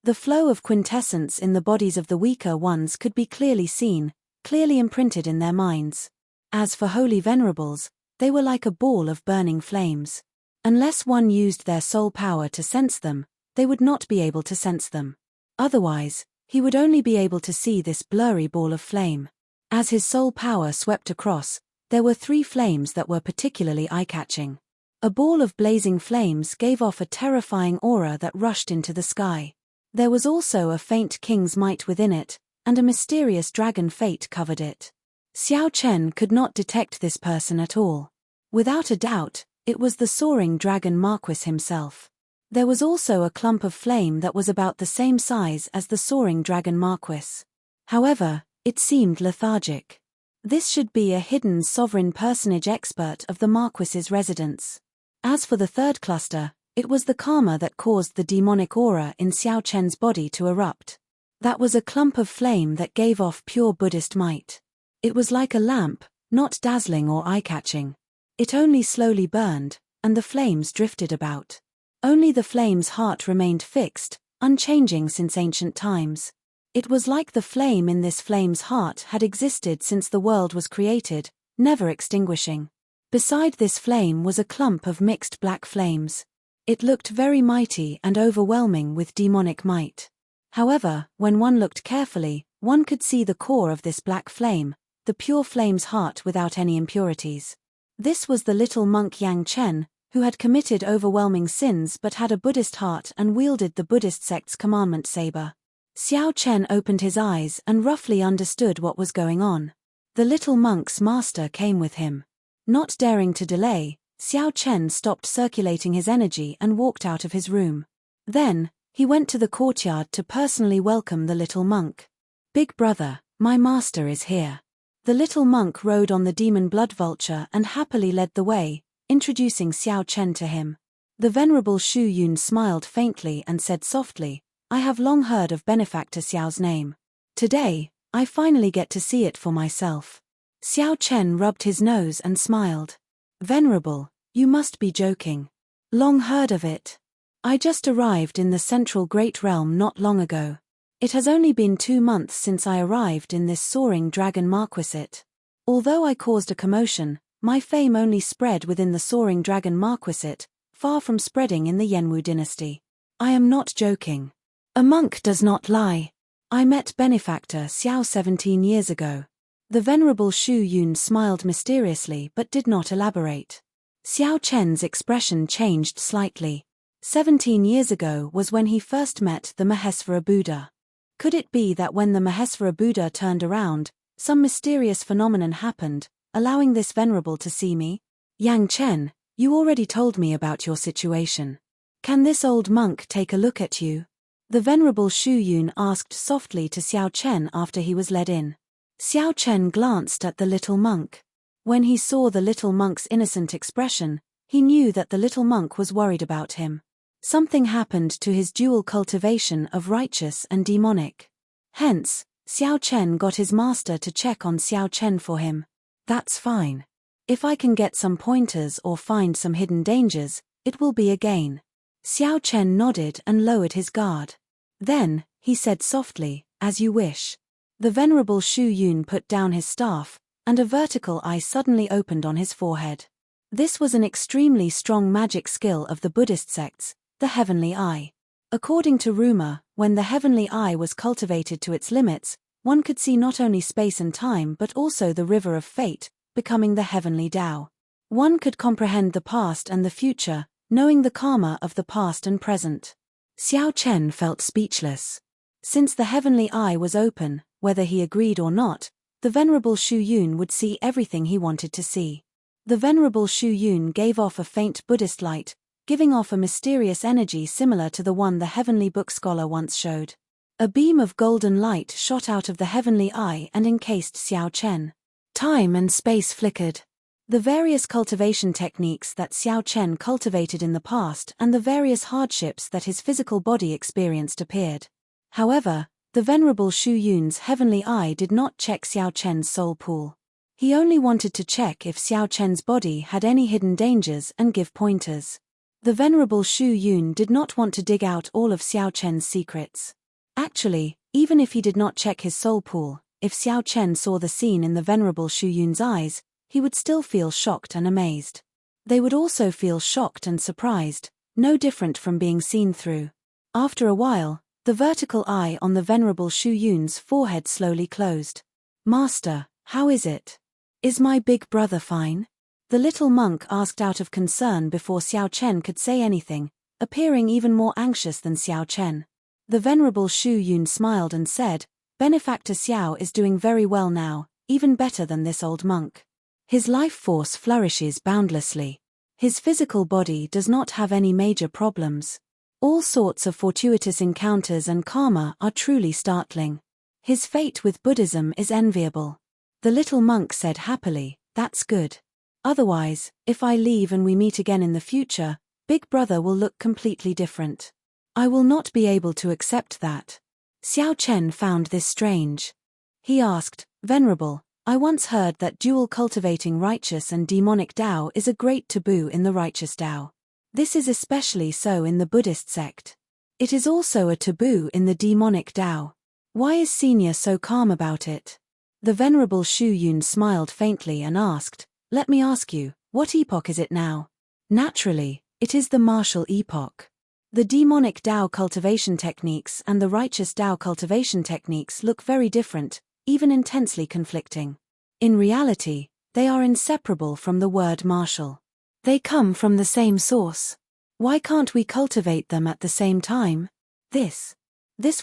The flow of quintessence in the bodies of the weaker ones could be clearly seen, clearly imprinted in their minds. As for holy venerables, they were like a ball of burning flames. Unless one used their soul power to sense them, they would not be able to sense them. Otherwise, he would only be able to see this blurry ball of flame. As his soul power swept across, There were 3 flames that were particularly eye-catching. A ball of blazing flames gave off a terrifying aura that rushed into the sky. There was also a faint king's might within it, and a mysterious dragon fate covered it. Xiao Chen could not detect this person at all. Without a doubt, it was the soaring dragon Marquis himself. There was also a clump of flame that was about the same size as the soaring dragon Marquis. However, it seemed lethargic. This should be a hidden sovereign personage expert of the Marquis's residence. As for the third cluster, it was the karma that caused the demonic aura in Xiao Chen's body to erupt. That was a clump of flame that gave off pure Buddhist might. It was like a lamp, not dazzling or eye-catching. It only slowly burned, and the flames drifted about. Only the flame's heart remained fixed, unchanging since ancient times. It was like the flame in this flame's heart had existed since the world was created, never extinguishing. Beside this flame was a clump of mixed black flames. It looked very mighty and overwhelming with demonic might. However, when one looked carefully, one could see the core of this black flame, the pure flame's heart without any impurities. This was the little monk Yang Chen, who had committed overwhelming sins but had a Buddhist heart and wielded the Buddhist sect's commandment saber. Xiao Chen opened his eyes and roughly understood what was going on. The little monk's master came with him. Not daring to delay, Xiao Chen stopped circulating his energy and walked out of his room. Then, he went to the courtyard to personally welcome the little monk. "Big brother, my master is here." The little monk rode on the demon blood vulture and happily led the way, introducing Xiao Chen to him. The venerable Shu Yun smiled faintly and said softly, "I have long heard of benefactor Xiao's name. Today, I finally get to see it for myself." Xiao Chen rubbed his nose and smiled. "Venerable, you must be joking. Long heard of it. I just arrived in the central great realm not long ago. It has only been 2 months since I arrived in this soaring dragon Marquisate. Although I caused a commotion, my fame only spread within the soaring dragon Marquisate, far from spreading in the Yenwu dynasty. I am not joking. A monk does not lie. I met benefactor Xiao 17 years ago." The venerable Shu Yun smiled mysteriously but did not elaborate. Xiao Chen's expression changed slightly. 17 years ago was when he first met the Mahesvara Buddha. Could it be that when the Mahesvara Buddha turned around, some mysterious phenomenon happened, allowing this venerable to see me? "Yang Chen, you already told me about your situation. Can this old monk take a look at you?" The venerable Shu Yun asked softly to Xiao Chen after he was led in. Xiao Chen glanced at the little monk. When he saw the little monk's innocent expression, he knew that the little monk was worried about him. Something happened to his dual cultivation of righteous and demonic. Hence, Xiao Chen got his master to check on Xiao Chen for him. "That's fine. If I can get some pointers or find some hidden dangers, it will be a gain." Xiao Chen nodded and lowered his guard. Then, he said softly, "As you wish." The venerable Shu Yun put down his staff, and a vertical eye suddenly opened on his forehead. This was an extremely strong magic skill of the Buddhist sects, the heavenly eye. According to rumor, when the heavenly eye was cultivated to its limits, one could see not only space and time but also the river of fate, becoming the heavenly Tao. One could comprehend the past and the future, knowing the karma of the past and present. Xiao Chen felt speechless. Since the heavenly eye was open, whether he agreed or not, the venerable Shu Yun would see everything he wanted to see. The venerable Shu Yun gave off a faint Buddhist light, giving off a mysterious energy similar to the one the heavenly book scholar once showed. A beam of golden light shot out of the heavenly eye and encased Xiao Chen. Time and space flickered. The various cultivation techniques that Xiao Chen cultivated in the past and the various hardships that his physical body experienced appeared. However, the venerable Shu Yun's heavenly eye did not check Xiao Chen's soul pool. He only wanted to check if Xiao Chen's body had any hidden dangers and give pointers. The venerable Shu Yun did not want to dig out all of Xiao Chen's secrets. Actually, even if he did not check his soul pool, if Xiao Chen saw the scene in the venerable Shu Yun's eyes, he would still feel shocked and amazed. They would also feel shocked and surprised, no different from being seen through. After a while, the vertical eye on the venerable Shu Yun's forehead slowly closed. "Master, how is it?" Is my big brother fine? The little monk asked out of concern before Xiao Chen could say anything, appearing even more anxious than Xiao Chen. The venerable Shu Yun smiled and said, Benefactor Xiao is doing very well now, even better than this old monk. His life force flourishes boundlessly. His physical body does not have any major problems. All sorts of fortuitous encounters and karma are truly startling. His fate with Buddhism is enviable. The little monk said happily, That's good. Otherwise, if I leave and we meet again in the future, Big Brother will look completely different. I will not be able to accept that. Xiao Chen found this strange. He asked, Venerable, I once heard that dual cultivating righteous and demonic Tao is a great taboo in the righteous Tao. This is especially so in the Buddhist sect. It is also a taboo in the demonic Tao. Why is Senior so calm about it? The venerable Shu Yun smiled faintly and asked, Let me ask you, what epoch is it now? Naturally, it is the martial epoch. The demonic Tao cultivation techniques and the righteous Tao cultivation techniques look very different, even intensely conflicting. In reality, they are inseparable from the word martial. They come from the same source. Why can't we cultivate them at the same time? This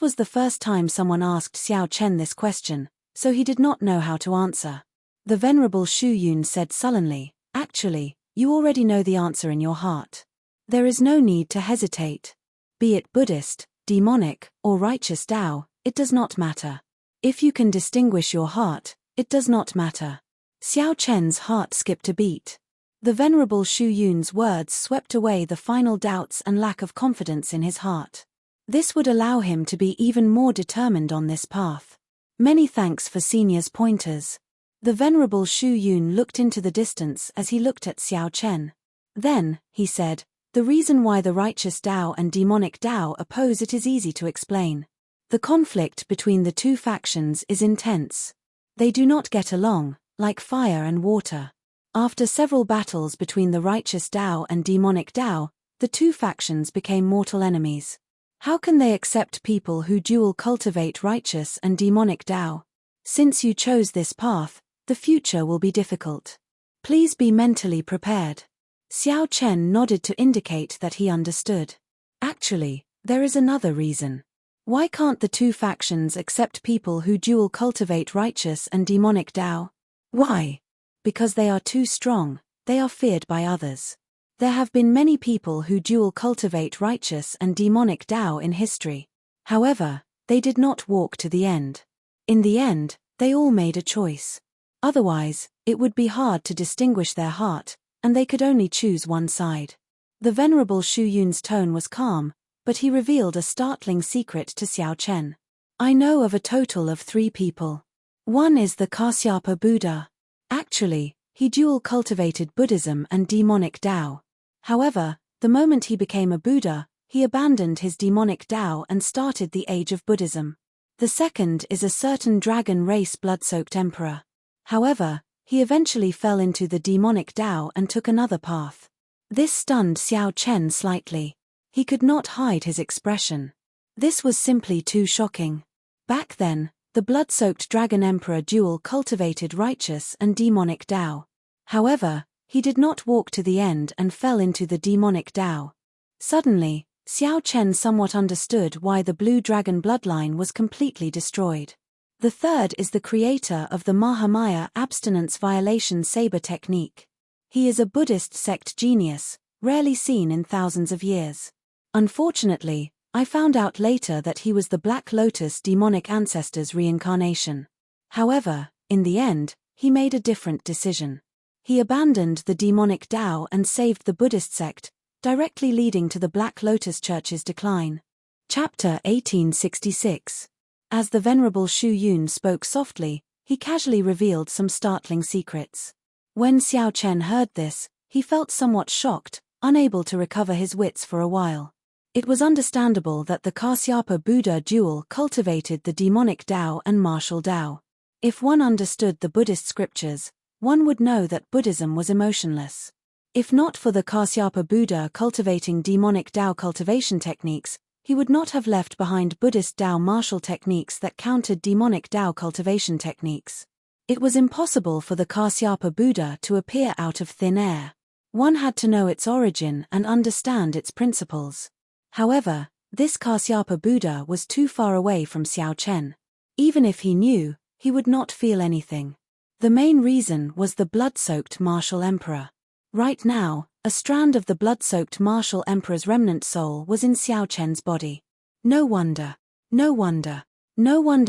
was the first time someone asked Xiao Chen this question, so he did not know how to answer. The venerable Shu Yun said sullenly, Actually, you already know the answer in your heart. There is no need to hesitate. Be it Buddhist, demonic, or righteous Tao, it does not matter. If you can distinguish your heart, it does not matter. Xiao Chen's heart skipped a beat. The venerable Shu Yun's words swept away the final doubts and lack of confidence in his heart. This would allow him to be even more determined on this path. Many thanks for Senior's pointers. The venerable Shu Yun looked into the distance as he looked at Xiao Chen. Then, he said, The reason why the righteous Tao and demonic Tao oppose it is easy to explain. The conflict between the two factions is intense. They do not get along, like fire and water. After several battles between the righteous Tao and demonic Tao, the two factions became mortal enemies. How can they accept people who dual cultivate righteous and demonic Tao? Since you chose this path, the future will be difficult. Please be mentally prepared. Xiao Chen nodded to indicate that he understood. Actually, there is another reason. Why can't the two factions accept people who dual cultivate righteous and demonic Tao? Why? Because they are too strong, they are feared by others. There have been many people who dual cultivate righteous and demonic Tao in history. However, they did not walk to the end. In the end, they all made a choice. Otherwise, it would be hard to distinguish their heart, and they could only choose one side. The venerable Shu Yun's tone was calm, but he revealed a startling secret to Xiao Chen. I know of a total of 3 people. One is the Kasyapa Buddha. Actually, he dual cultivated Buddhism and demonic Tao. However, the moment he became a Buddha, he abandoned his demonic Tao and started the age of Buddhism. The second is a certain dragon race blood-soaked emperor. However, he eventually fell into the demonic Tao and took another path. This stunned Xiao Chen slightly. He could not hide his expression. This was simply too shocking. Back then, the blood-soaked dragon emperor dual cultivated righteous and demonic Tao. However, he did not walk to the end and fell into the demonic Tao. Suddenly, Xiao Chen somewhat understood why the blue dragon bloodline was completely destroyed. The third is the creator of the Mahamaya abstinence violation saber technique. He is a Buddhist sect genius, rarely seen in thousands of years. Unfortunately, I found out later that he was the Black Lotus demonic ancestor's reincarnation. However, in the end, he made a different decision. He abandoned the demonic Tao and saved the Buddhist sect, directly leading to the Black Lotus Church's decline. Chapter 1866. As the venerable Shu Yun spoke softly, he casually revealed some startling secrets. When Xiao Chen heard this, he felt somewhat shocked, unable to recover his wits for a while. It was understandable that the Kasyapa Buddha dual cultivated the demonic Tao and martial Tao. If one understood the Buddhist scriptures, one would know that Buddhism was emotionless. If not for the Kasyapa Buddha cultivating demonic Tao cultivation techniques, he would not have left behind Buddhist Tao martial techniques that countered demonic Tao cultivation techniques. It was impossible for the Kasyapa Buddha to appear out of thin air. One had to know its origin and understand its principles. However, this Kasyapa Buddha was too far away from Xiao Chen. Even if he knew, he would not feel anything. The main reason was the blood-soaked martial emperor. Right now, a strand of the blood-soaked martial emperor's remnant soul was in Xiao Chen's body. No wonder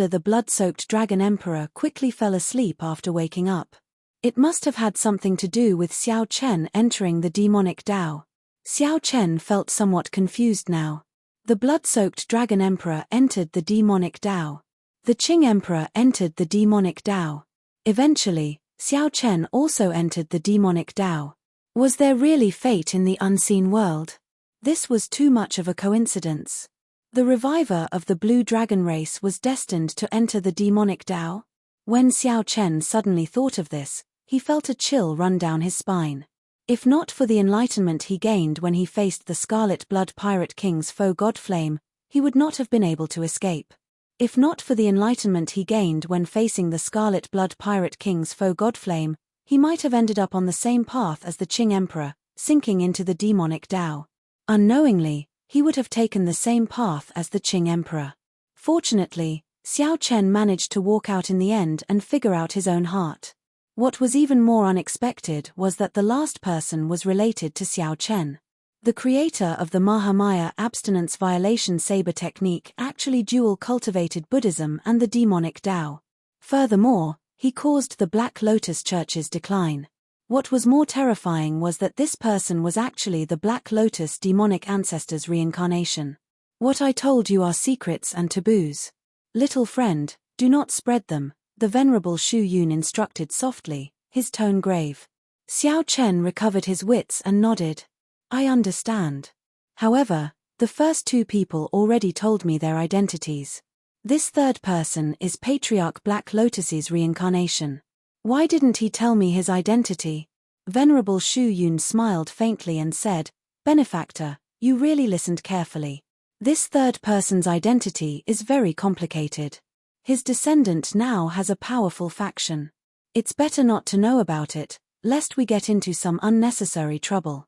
the blood-soaked dragon emperor quickly fell asleep after waking up. It must have had something to do with Xiao Chen entering the demonic Tao. Xiao Chen felt somewhat confused now. The blood-soaked dragon emperor entered the demonic Tao. The Qing emperor entered the demonic Tao. Eventually, Xiao Chen also entered the demonic Tao. Was there really fate in the unseen world? This was too much of a coincidence. The reviver of the blue dragon race was destined to enter the demonic Tao? When Xiao Chen suddenly thought of this, he felt a chill run down his spine. If not for the enlightenment he gained when he faced the Scarlet Blood Pirate King's foe Godflame, he would not have been able to escape. If not for the enlightenment he gained when facing the Scarlet Blood Pirate King's foe Godflame, he might have ended up on the same path as the Qing Emperor, sinking into the demonic Tao. Unknowingly, he would have taken the same path as the Qing Emperor. Fortunately, Xiao Chen managed to walk out in the end and figure out his own heart. What was even more unexpected was that the last person was related to Xiao Chen. The creator of the Mahamaya abstinence violation saber technique actually dual cultivated Buddhism and the demonic Tao. Furthermore, he caused the Black Lotus Church's decline. What was more terrifying was that this person was actually the Black Lotus demonic ancestor's reincarnation. What I told you are secrets and taboos. Little friend, do not spread them, the Venerable Shu Yun instructed softly, his tone grave. Xiao Chen recovered his wits and nodded. I understand. However, the first two people already told me their identities. This third person is Patriarch Black Lotus's reincarnation. Why didn't he tell me his identity? Venerable Shu Yun smiled faintly and said, Benefactor, you really listened carefully. This third person's identity is very complicated. His descendant now has a powerful faction. It's better not to know about it, lest we get into some unnecessary trouble.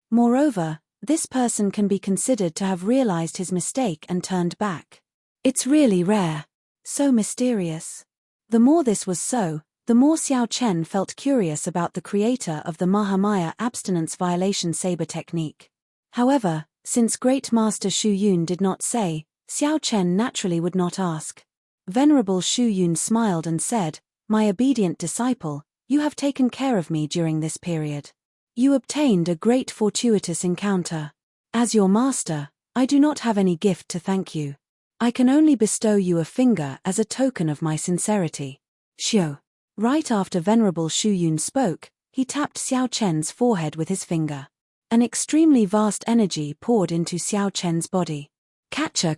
Moreover, this person can be considered to have realized his mistake and turned back. It's really rare. So mysterious. The more this was so, the more Xiao Chen felt curious about the creator of the Mahamaya abstinence violation saber technique. However, since Great Master Shu Yun did not say, Xiao Chen naturally would not ask. Venerable Shu Yun smiled and said, My obedient disciple, you have taken care of me during this period. You obtained a great fortuitous encounter. As your master, I do not have any gift to thank you. I can only bestow you a finger as a token of my sincerity. Xiao. Right after Venerable Shu Yun spoke, he tapped Xiao Chen's forehead with his finger. An extremely vast energy poured into Xiao Chen's body. Catcher.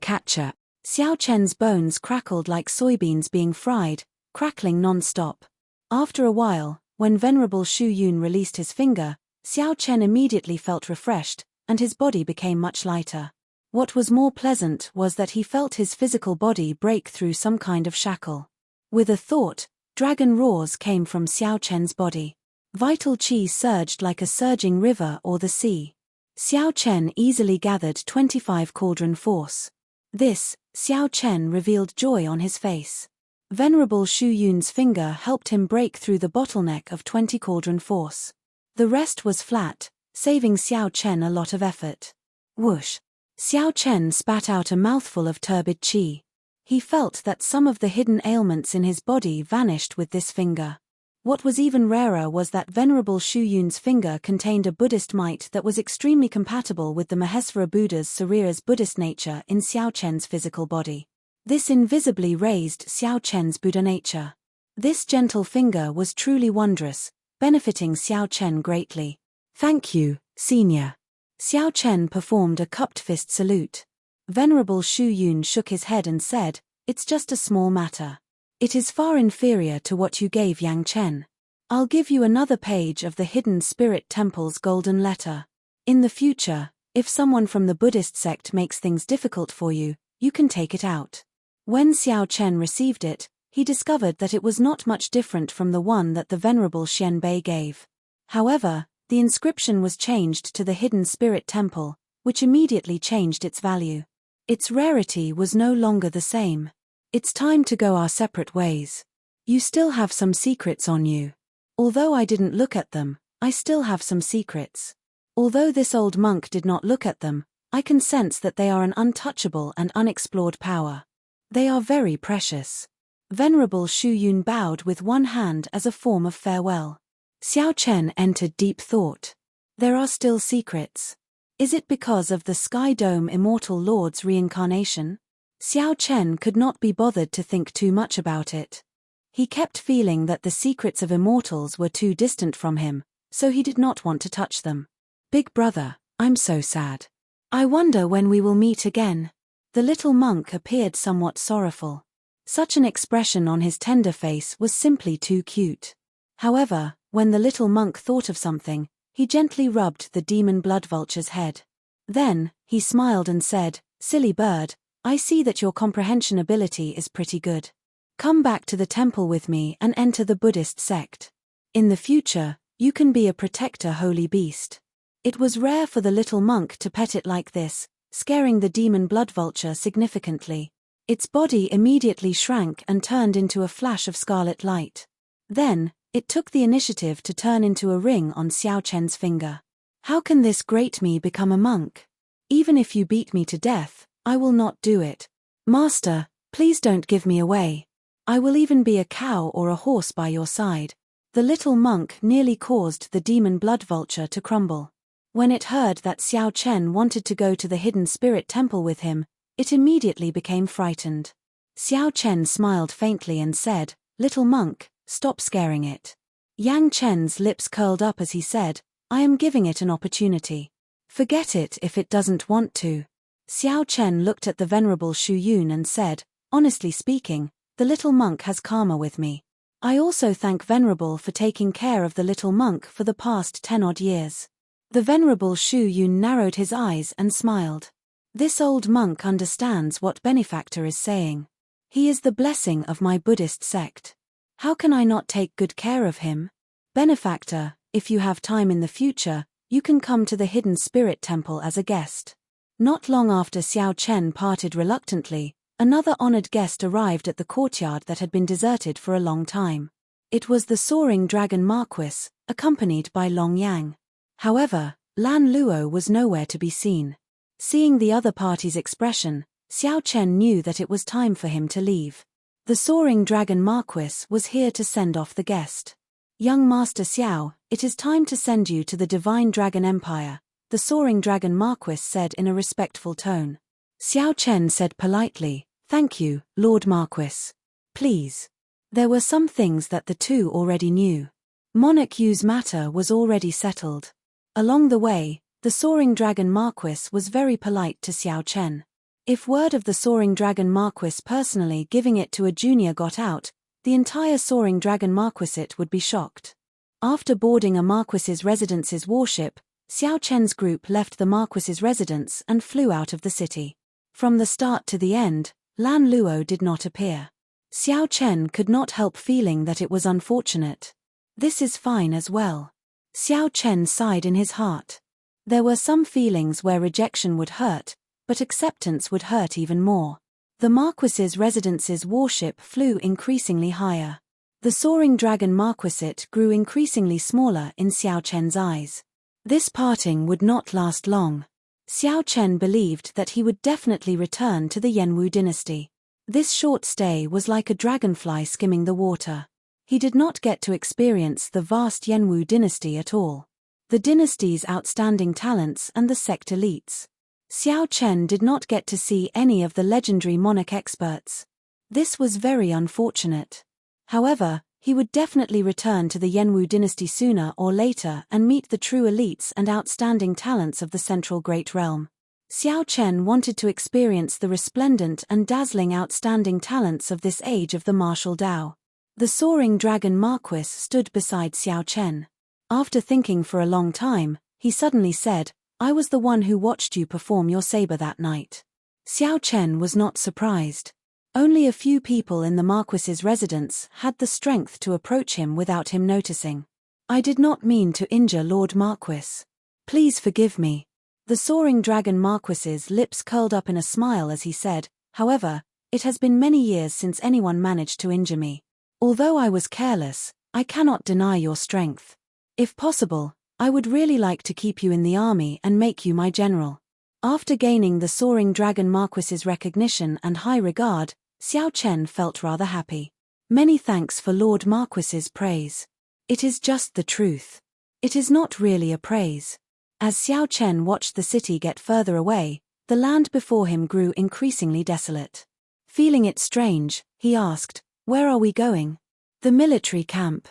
Xiao Chen's bones crackled like soybeans being fried, crackling non-stop. After a while, when Venerable Shu Yun released his finger, Xiao Chen immediately felt refreshed, and his body became much lighter. What was more pleasant was that he felt his physical body break through some kind of shackle. With a thought, dragon roars came from Xiao Chen's body. Vital qi surged like a surging river or the sea. Xiao Chen easily gathered 25 cauldron force. This, Xiao Chen revealed joy on his face. Venerable Shu Yun's finger helped him break through the bottleneck of 20 cauldron force. The rest was flat, saving Xiao Chen a lot of effort. Whoosh! Xiao Chen spat out a mouthful of turbid qi. He felt that some of the hidden ailments in his body vanished with this finger. What was even rarer was that Venerable Shu Yun's finger contained a Buddhist might that was extremely compatible with the Mahesvara Buddha's Sarira's Buddhist nature in Xiao Chen's physical body. This invisibly raised Xiao Chen's Buddha nature. This gentle finger was truly wondrous, benefiting Xiao Chen greatly. Thank you, Senior. Xiao Chen performed a cupped fist salute. Venerable Shu Yun shook his head and said, It's just a small matter. It is far inferior to what you gave Yang Chen. I'll give you another page of the Hidden Spirit Temple's golden letter. In the future, if someone from the Buddhist sect makes things difficult for you, you can take it out. When Xiao Chen received it, he discovered that it was not much different from the one that the venerable Xianbei gave. However, the inscription was changed to the hidden spirit temple, which immediately changed its value. Its rarity was no longer the same. It's time to go our separate ways. You still have some secrets on you. Although I didn't look at them, I still have some secrets. Although this old monk did not look at them, I can sense that they are an untouchable and unexplored power. They are very precious. Venerable Shu Yun bowed with one hand as a form of farewell. Xiao Chen entered deep thought. There are still secrets. Is it because of the Sky Dome Immortal Lord's reincarnation? Xiao Chen could not be bothered to think too much about it. He kept feeling that the secrets of immortals were too distant from him, so he did not want to touch them. Big brother, I'm so sad. I wonder when we will meet again. The little monk appeared somewhat sorrowful. Such an expression on his tender face was simply too cute. However, when the little monk thought of something, he gently rubbed the demon blood vulture's head. Then, he smiled and said, "Silly bird, I see that your comprehension ability is pretty good. Come back to the temple with me and enter the Buddhist sect. In the future, you can be a protector holy beast." It was rare for the little monk to pet it like this, scaring the demon blood vulture significantly. Its body immediately shrank and turned into a flash of scarlet light. Then, it took the initiative to turn into a ring on Xiao Chen's finger. How can this great me become a monk? Even if you beat me to death, I will not do it. Master, please don't give me away. I will even be a cow or a horse by your side. The little monk nearly caused the demon blood vulture to crumble. When it heard that Xiao Chen wanted to go to the hidden spirit temple with him, it immediately became frightened. Xiao Chen smiled faintly and said, "Little monk, stop scaring it." Yang Chen's lips curled up as he said, "I am giving it an opportunity. Forget it if it doesn't want to." Xiao Chen looked at the venerable Shu Yun and said, "Honestly speaking, the little monk has karma with me. I also thank Venerable for taking care of the little monk for the past 10-odd years." The venerable Shu Yun narrowed his eyes and smiled. This old monk understands what benefactor is saying. He is the blessing of my Buddhist sect. How can I not take good care of him? Benefactor, if you have time in the future, you can come to the hidden spirit temple as a guest. Not long after Xiao Chen parted reluctantly, another honored guest arrived at the courtyard that had been deserted for a long time. It was the soaring dragon Marquis, accompanied by Long Yang. However, Lan Luo was nowhere to be seen. Seeing the other party's expression, Xiao Chen knew that it was time for him to leave. The soaring dragon Marquis was here to send off the guest. "Young Master Xiao, it is time to send you to the Divine Dragon Empire," the soaring dragon Marquis said in a respectful tone. Xiao Chen said politely, "Thank you, Lord Marquis. Please." There were some things that the two already knew. Monarch Yu's matter was already settled. Along the way, the soaring dragon Marquis was very polite to Xiao Chen. If word of the soaring dragon Marquis personally giving it to a junior got out, the entire soaring dragon Marquisate would be shocked. After boarding a Marquis's residence's warship, Xiao Chen's group left the Marquis's residence and flew out of the city. From the start to the end, Lan Luo did not appear. Xiao Chen could not help feeling that it was unfortunate. This is fine as well. Xiao Chen sighed in his heart. There were some feelings where rejection would hurt, but acceptance would hurt even more. The Marquis's residence's warship flew increasingly higher. The soaring dragon Marquisate grew increasingly smaller in Xiao Chen's eyes. This parting would not last long. Xiao Chen believed that he would definitely return to the Yanwu dynasty. This short stay was like a dragonfly skimming the water. He did not get to experience the vast Yanwu dynasty at all. The dynasty's outstanding talents and the sect elites. Xiao Chen did not get to see any of the legendary monarch experts. This was very unfortunate. However, he would definitely return to the Yanwu dynasty sooner or later and meet the true elites and outstanding talents of the central great realm. Xiao Chen wanted to experience the resplendent and dazzling outstanding talents of this age of the martial Dao. The soaring dragon Marquis stood beside Xiao Chen. After thinking for a long time, he suddenly said, "I was the one who watched you perform your saber that night." Xiao Chen was not surprised. Only a few people in the Marquis's residence had the strength to approach him without him noticing. "I did not mean to injure Lord Marquis. Please forgive me." The soaring dragon Marquis's lips curled up in a smile as he said, "However, it has been many years since anyone managed to injure me. Although I was careless, I cannot deny your strength. If possible, I would really like to keep you in the army and make you my general." After gaining the soaring dragon Marquis's recognition and high regard, Xiao Chen felt rather happy. "Many thanks for Lord Marquis's praise. It is just the truth. It is not really a praise." As Xiao Chen watched the city get further away, the land before him grew increasingly desolate. Feeling it strange, he asked, "Where are we going?" "The military camp."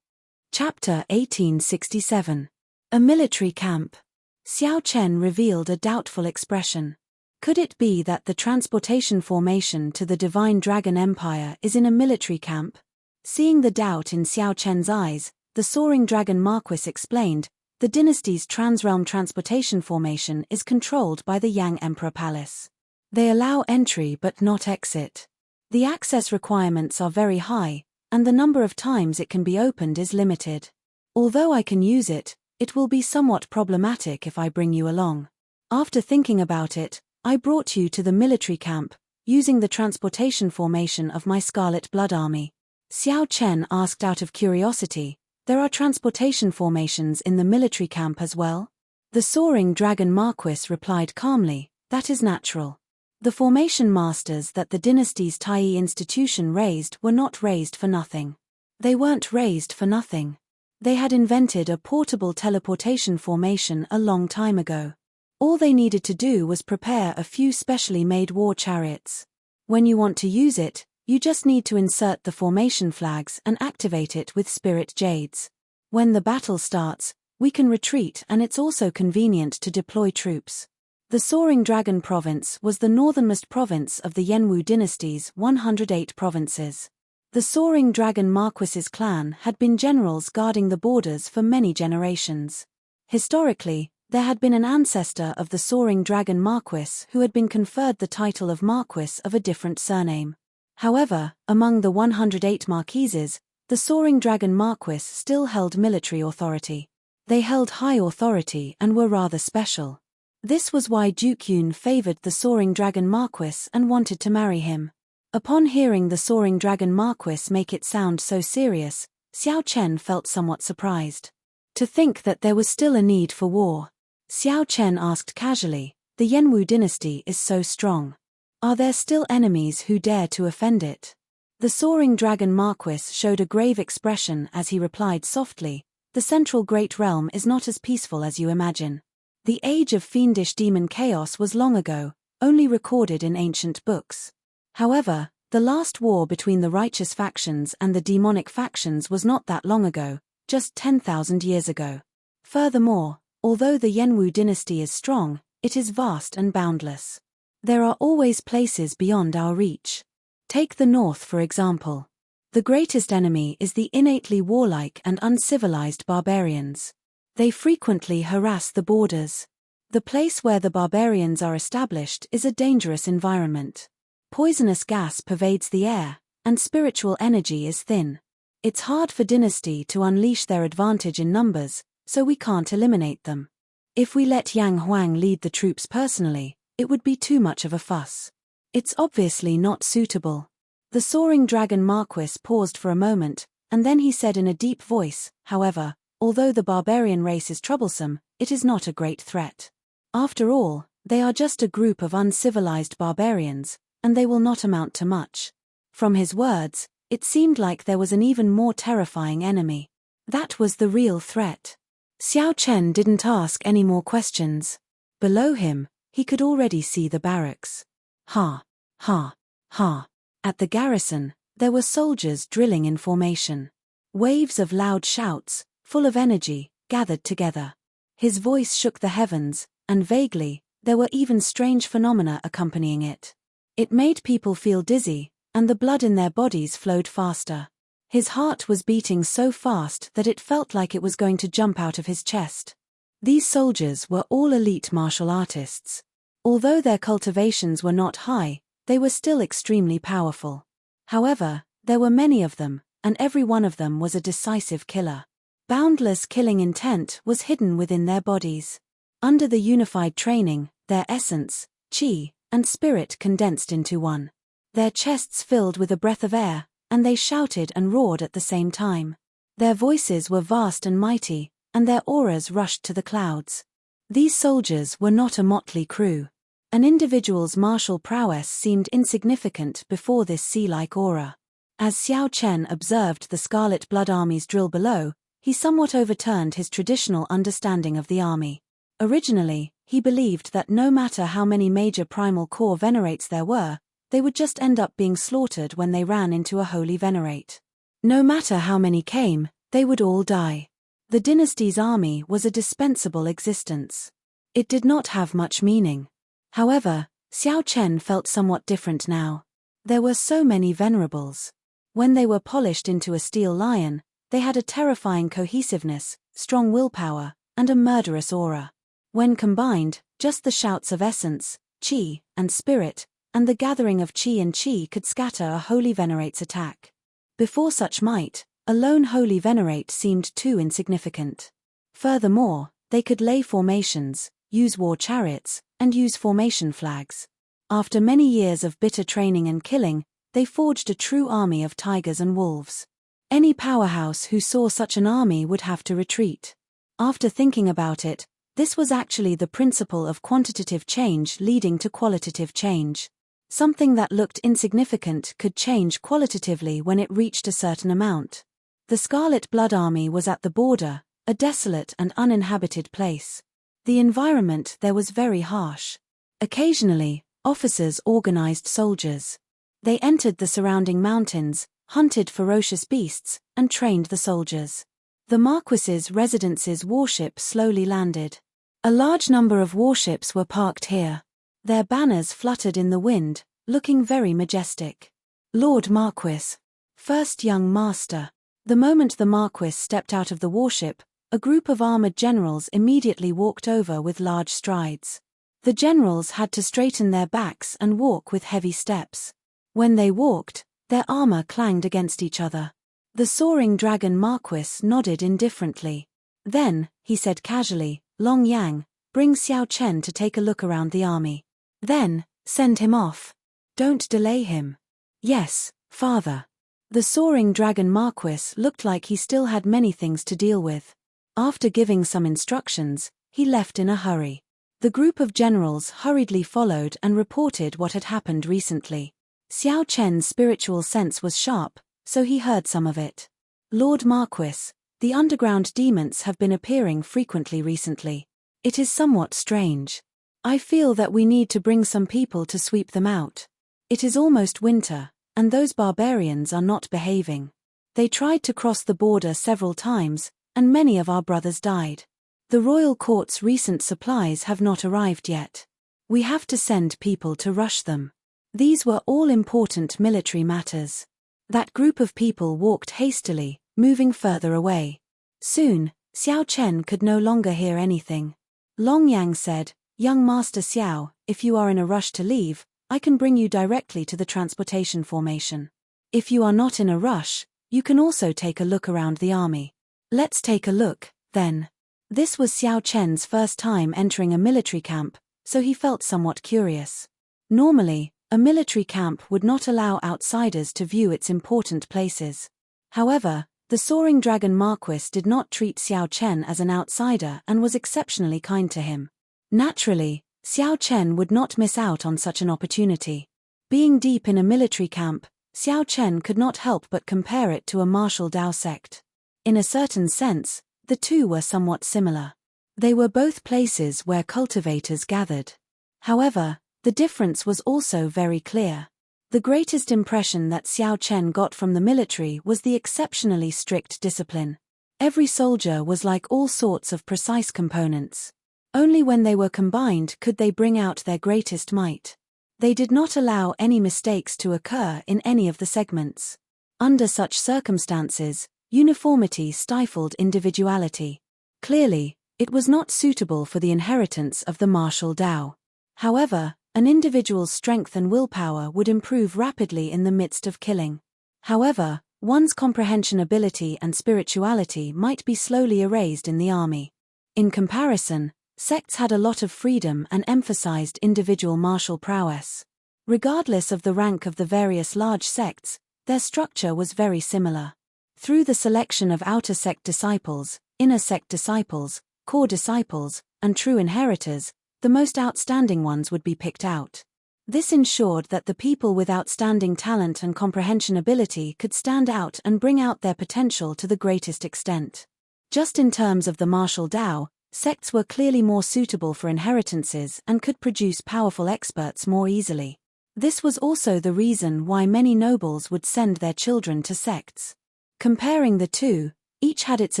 Chapter 1867. A military camp. Xiao Chen revealed a doubtful expression. Could it be that the transportation formation to the Divine Dragon Empire is in a military camp? Seeing the doubt in Xiao Chen's eyes, the soaring dragon Marquis explained, "The dynasty's transrealm transportation formation is controlled by the Yang Emperor Palace. They allow entry but not exit. The access requirements are very high, and the number of times it can be opened is limited. Although I can use it, it will be somewhat problematic if I bring you along. After thinking about it, I brought you to the military camp, using the transportation formation of my Scarlet Blood Army." Xiao Chen asked out of curiosity, "There are transportation formations in the military camp as well?" The soaring dragon Marquis replied calmly, "That is natural. The formation masters that the dynasty's Tai institution raised were not raised for nothing. They weren't raised for nothing. They had invented a portable teleportation formation a long time ago. All they needed to do was prepare a few specially made war chariots. When you want to use it, you just need to insert the formation flags and activate it with spirit jades. When the battle starts, we can retreat, and it's also convenient to deploy troops." The Soaring Dragon Province was the northernmost province of the Yenwu dynasty's 108 provinces. The Soaring Dragon Marquis's clan had been generals guarding the borders for many generations. Historically, there had been an ancestor of the Soaring Dragon Marquis who had been conferred the title of Marquis of a different surname. However, among the 108 marquises, the Soaring Dragon Marquis still held military authority. They held high authority and were rather special. This was why Duke Yun favored the Soaring Dragon Marquis and wanted to marry him. Upon hearing the Soaring Dragon Marquis make it sound so serious, Xiao Chen felt somewhat surprised. To think that there was still a need for war. Xiao Chen asked casually, "The Yenwu dynasty is so strong. Are there still enemies who dare to offend it?" The Soaring Dragon Marquis showed a grave expression as he replied softly, "The central great realm is not as peaceful as you imagine. The age of fiendish demon chaos was long ago, only recorded in ancient books. However, the last war between the righteous factions and the demonic factions was not that long ago, just 10,000 years ago. Furthermore, although the Yenwu dynasty is strong, it is vast and boundless. There are always places beyond our reach. Take the north for example. The greatest enemy is the innately warlike and uncivilized barbarians. They frequently harass the borders. The place where the barbarians are established is a dangerous environment. Poisonous gas pervades the air, and spiritual energy is thin. It's hard for dynasty to unleash their advantage in numbers, so we can't eliminate them. If we let Yang Huang lead the troops personally, it would be too much of a fuss. It's obviously not suitable." The Soaring Dragon Marquis paused for a moment, and then he said in a deep voice, "However, although the barbarian race is troublesome, it is not a great threat. After all, they are just a group of uncivilized barbarians, and they will not amount to much." From his words, it seemed like there was an even more terrifying enemy. That was the real threat. Xiao Chen didn't ask any more questions. Below him, he could already see the barracks. Ha, ha, ha. At the garrison, there were soldiers drilling in formation. Waves of loud shouts, full of energy, gathered together. His voice shook the heavens, and vaguely, there were even strange phenomena accompanying it. It made people feel dizzy, and the blood in their bodies flowed faster. His heart was beating so fast that it felt like it was going to jump out of his chest. These soldiers were all elite martial artists. Although their cultivations were not high, They were still extremely powerful. However, there were many of them, and every one of them was a decisive killer. Boundless killing intent was hidden within their bodies. Under the unified training, their essence, chi, and spirit condensed into one. Their chests filled with a breath of air, and they shouted and roared at the same time. Their voices were vast and mighty, and their auras rushed to the clouds. These soldiers were not a motley crew. An individual's martial prowess seemed insignificant before this sea-like aura. As Xiao Chen observed the Scarlet Blood Army's drill below, he somewhat overturned his traditional understanding of the army. Originally, he believed that no matter how many major primal core venerates there were, they would just end up being slaughtered when they ran into a holy venerate. No matter how many came, they would all die. The dynasty's army was a dispensable existence. It did not have much meaning. However, Xiao Chen felt somewhat different now. There were so many venerables. When they were polished into a steel lion, they had a terrifying cohesiveness, strong willpower, and a murderous aura. When combined, just the shouts of essence, chi, and spirit, and the gathering of chi and chi could scatter a holy venerate's attack. Before such might, a lone holy venerate seemed too insignificant. Furthermore, they could lay formations, use war chariots, and use formation flags. After many years of bitter training and killing, they forged a true army of tigers and wolves. Any powerhouse who saw such an army would have to retreat. After thinking about it, this was actually the principle of quantitative change leading to qualitative change. Something that looked insignificant could change qualitatively when it reached a certain amount. The Scarlet Blood Army was at the border, a desolate and uninhabited place. The environment there was very harsh. Occasionally, officers organized soldiers. They entered the surrounding mountains, hunted ferocious beasts, and trained the soldiers. The Marquis's residence's warship slowly landed. A large number of warships were parked here. Their banners fluttered in the wind, looking very majestic. Lord Marquis. First young master. The moment the Marquis stepped out of the warship, a group of armored generals immediately walked over with large strides. The generals had to straighten their backs and walk with heavy steps. When they walked, their armor clanged against each other. The soaring dragon Marquis nodded indifferently. Then, he said casually, Long Yang, bring Xiao Chen to take a look around the army. Then, send him off. Don't delay him. Yes, father. The soaring dragon Marquis looked like he still had many things to deal with. After giving some instructions, he left in a hurry. The group of generals hurriedly followed and reported what had happened recently. Xiao Chen's spiritual sense was sharp, so he heard some of it. Lord Marquis, the underground demons have been appearing frequently recently. It is somewhat strange. I feel that we need to bring some people to sweep them out. It is almost winter, and those barbarians are not behaving. They tried to cross the border several times, and many of our brothers died. The royal court's recent supplies have not arrived yet. We have to send people to rush them. These were all important military matters. That group of people walked hastily, moving further away. Soon, Xiao Chen could no longer hear anything. Long Yang said, Young Master Xiao, if you are in a rush to leave, I can bring you directly to the transportation formation. If you are not in a rush, you can also take a look around the army. Let's take a look, then. This was Xiao Chen's first time entering a military camp, so he felt somewhat curious. Normally, a military camp would not allow outsiders to view its important places. However, the soaring dragon Marquis did not treat Xiao Chen as an outsider and was exceptionally kind to him. Naturally, Xiao Chen would not miss out on such an opportunity. Being deep in a military camp, Xiao Chen could not help but compare it to a martial Dao sect. In a certain sense, the two were somewhat similar. They were both places where cultivators gathered. However, the difference was also very clear. The greatest impression that Xiao Chen got from the military was the exceptionally strict discipline. Every soldier was like all sorts of precise components. Only when they were combined could they bring out their greatest might. They did not allow any mistakes to occur in any of the segments. Under such circumstances, uniformity stifled individuality. Clearly, it was not suitable for the inheritance of the martial Dao. However, An individual's strength and willpower would improve rapidly in the midst of killing. However, one's comprehension ability and spirituality might be slowly erased in the army. In comparison, sects had a lot of freedom and emphasized individual martial prowess. Regardless of the rank of the various large sects, their structure was very similar. Through the selection of outer sect disciples, inner sect disciples, core disciples, and true inheritors, the most outstanding ones would be picked out. This ensured that the people with outstanding talent and comprehension ability could stand out and bring out their potential to the greatest extent. Just in terms of the martial Tao, sects were clearly more suitable for inheritances and could produce powerful experts more easily. This was also the reason why many nobles would send their children to sects. Comparing the two, each had its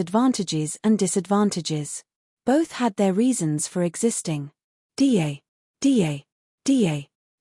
advantages and disadvantages. Both had their reasons for existing. Da.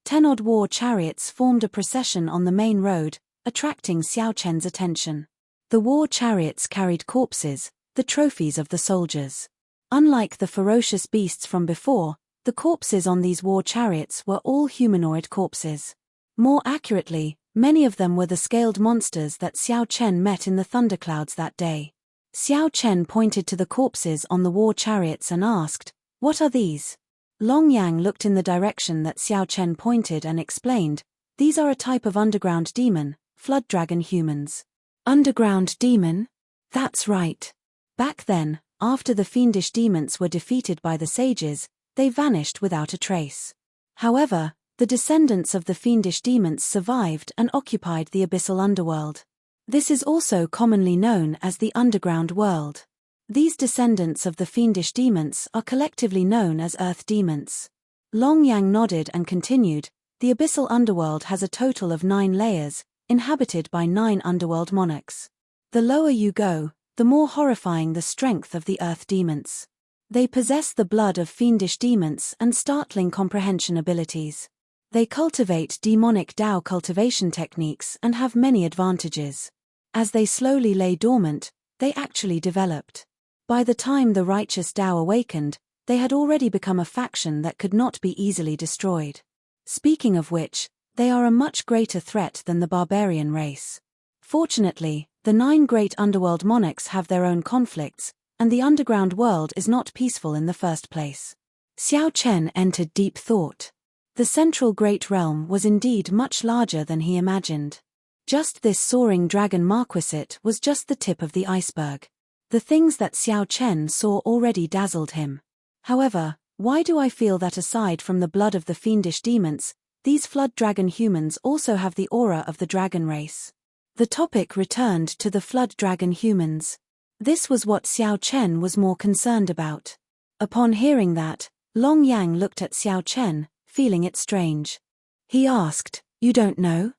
10-odd war chariots formed a procession on the main road, attracting Xiao Chen's attention. The war chariots carried corpses, the trophies of the soldiers. Unlike the ferocious beasts from before, the corpses on these war chariots were all humanoid corpses. More accurately, many of them were the scaled monsters that Xiao Chen met in the thunderclouds that day. Xiao Chen pointed to the corpses on the war chariots and asked, "What are these?" Long Yang looked in the direction that Xiao Chen pointed and explained, "These are a type of underground demon, flood dragon humans." Underground demon? That's right. Back then, after the fiendish demons were defeated by the sages, they vanished without a trace. However, the descendants of the fiendish demons survived and occupied the abyssal underworld. This is also commonly known as the underground world. These descendants of the fiendish demons are collectively known as earth demons. Long Yang nodded and continued, "The abyssal underworld has a total of 9 layers, inhabited by 9 underworld monarchs. The lower you go, the more horrifying the strength of the earth demons. They possess the blood of fiendish demons and startling comprehension abilities. They cultivate demonic Tao cultivation techniques and have many advantages. As they slowly lay dormant, they actually developed. By the time the righteous Tao awakened, they had already become a faction that could not be easily destroyed. Speaking of which, they are a much greater threat than the barbarian race. Fortunately, the 9 great underworld monarchs have their own conflicts, and the underground world is not peaceful in the first place." Xiao Chen entered deep thought. The central great realm was indeed much larger than he imagined. Just this soaring dragon marquisate was just the tip of the iceberg. The things that Xiao Chen saw already dazzled him. However, why do I feel that aside from the blood of the fiendish demons, these flood dragon humans also have the aura of the dragon race? The topic returned to the flood dragon humans. This was what Xiao Chen was more concerned about. Upon hearing that, Long Yang looked at Xiao Chen, feeling it strange. He asked, "You don't know?"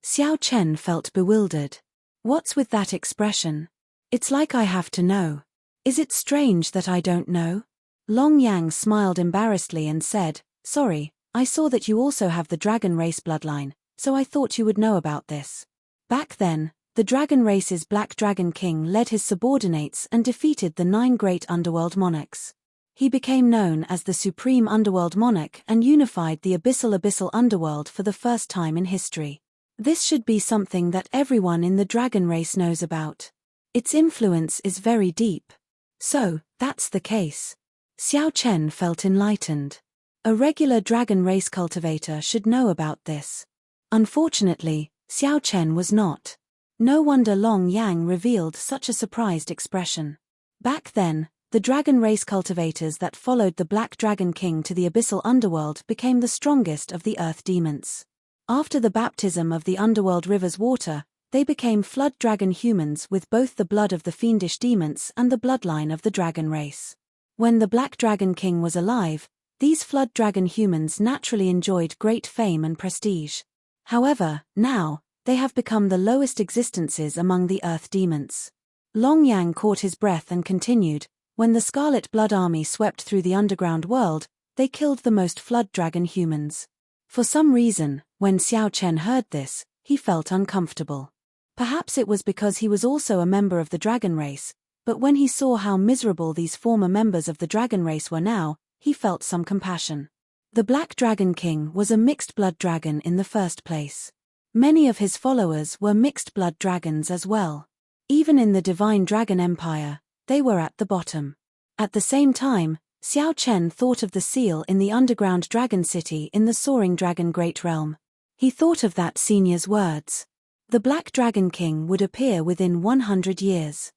Xiao Chen felt bewildered. What's with that expression? It's like I have to know. Is it strange that I don't know? Long Yang smiled embarrassedly and said, "Sorry, I saw that you also have the dragon race bloodline, so I thought you would know about this." Back then, the dragon race's Black Dragon King led his subordinates and defeated the 9 great underworld monarchs. He became known as the Supreme Underworld Monarch and unified the abyssal underworld for the first time in history. This should be something that everyone in the dragon race knows about. Its influence is very deep. So, that's the case. Xiao Chen felt enlightened. A regular dragon race cultivator should know about this. Unfortunately, Xiao Chen was not. No wonder Long Yang revealed such a surprised expression. Back then, the dragon race cultivators that followed the Black Dragon King to the abyssal underworld became the strongest of the earth demons. After the baptism of the underworld river's water, they became flood dragon humans with both the blood of the fiendish demons and the bloodline of the dragon race. When the Black Dragon King was alive, these flood dragon humans naturally enjoyed great fame and prestige. However, now, they have become the lowest existences among the earth demons. Long Yang caught his breath and continued, "When the Scarlet Blood Army swept through the underground world, they killed the most flood dragon humans." For some reason, when Xiao Chen heard this, he felt uncomfortable. Perhaps it was because he was also a member of the dragon race, but when he saw how miserable these former members of the dragon race were now, he felt some compassion. The Black Dragon King was a mixed-blood dragon in the first place. Many of his followers were mixed-blood dragons as well. Even in the Divine Dragon Empire, they were at the bottom. At the same time, Xiao Chen thought of the seal in the underground dragon city in the Soaring Dragon Great Realm. He thought of that senior's words. The Black Dragon King would appear within 100 years.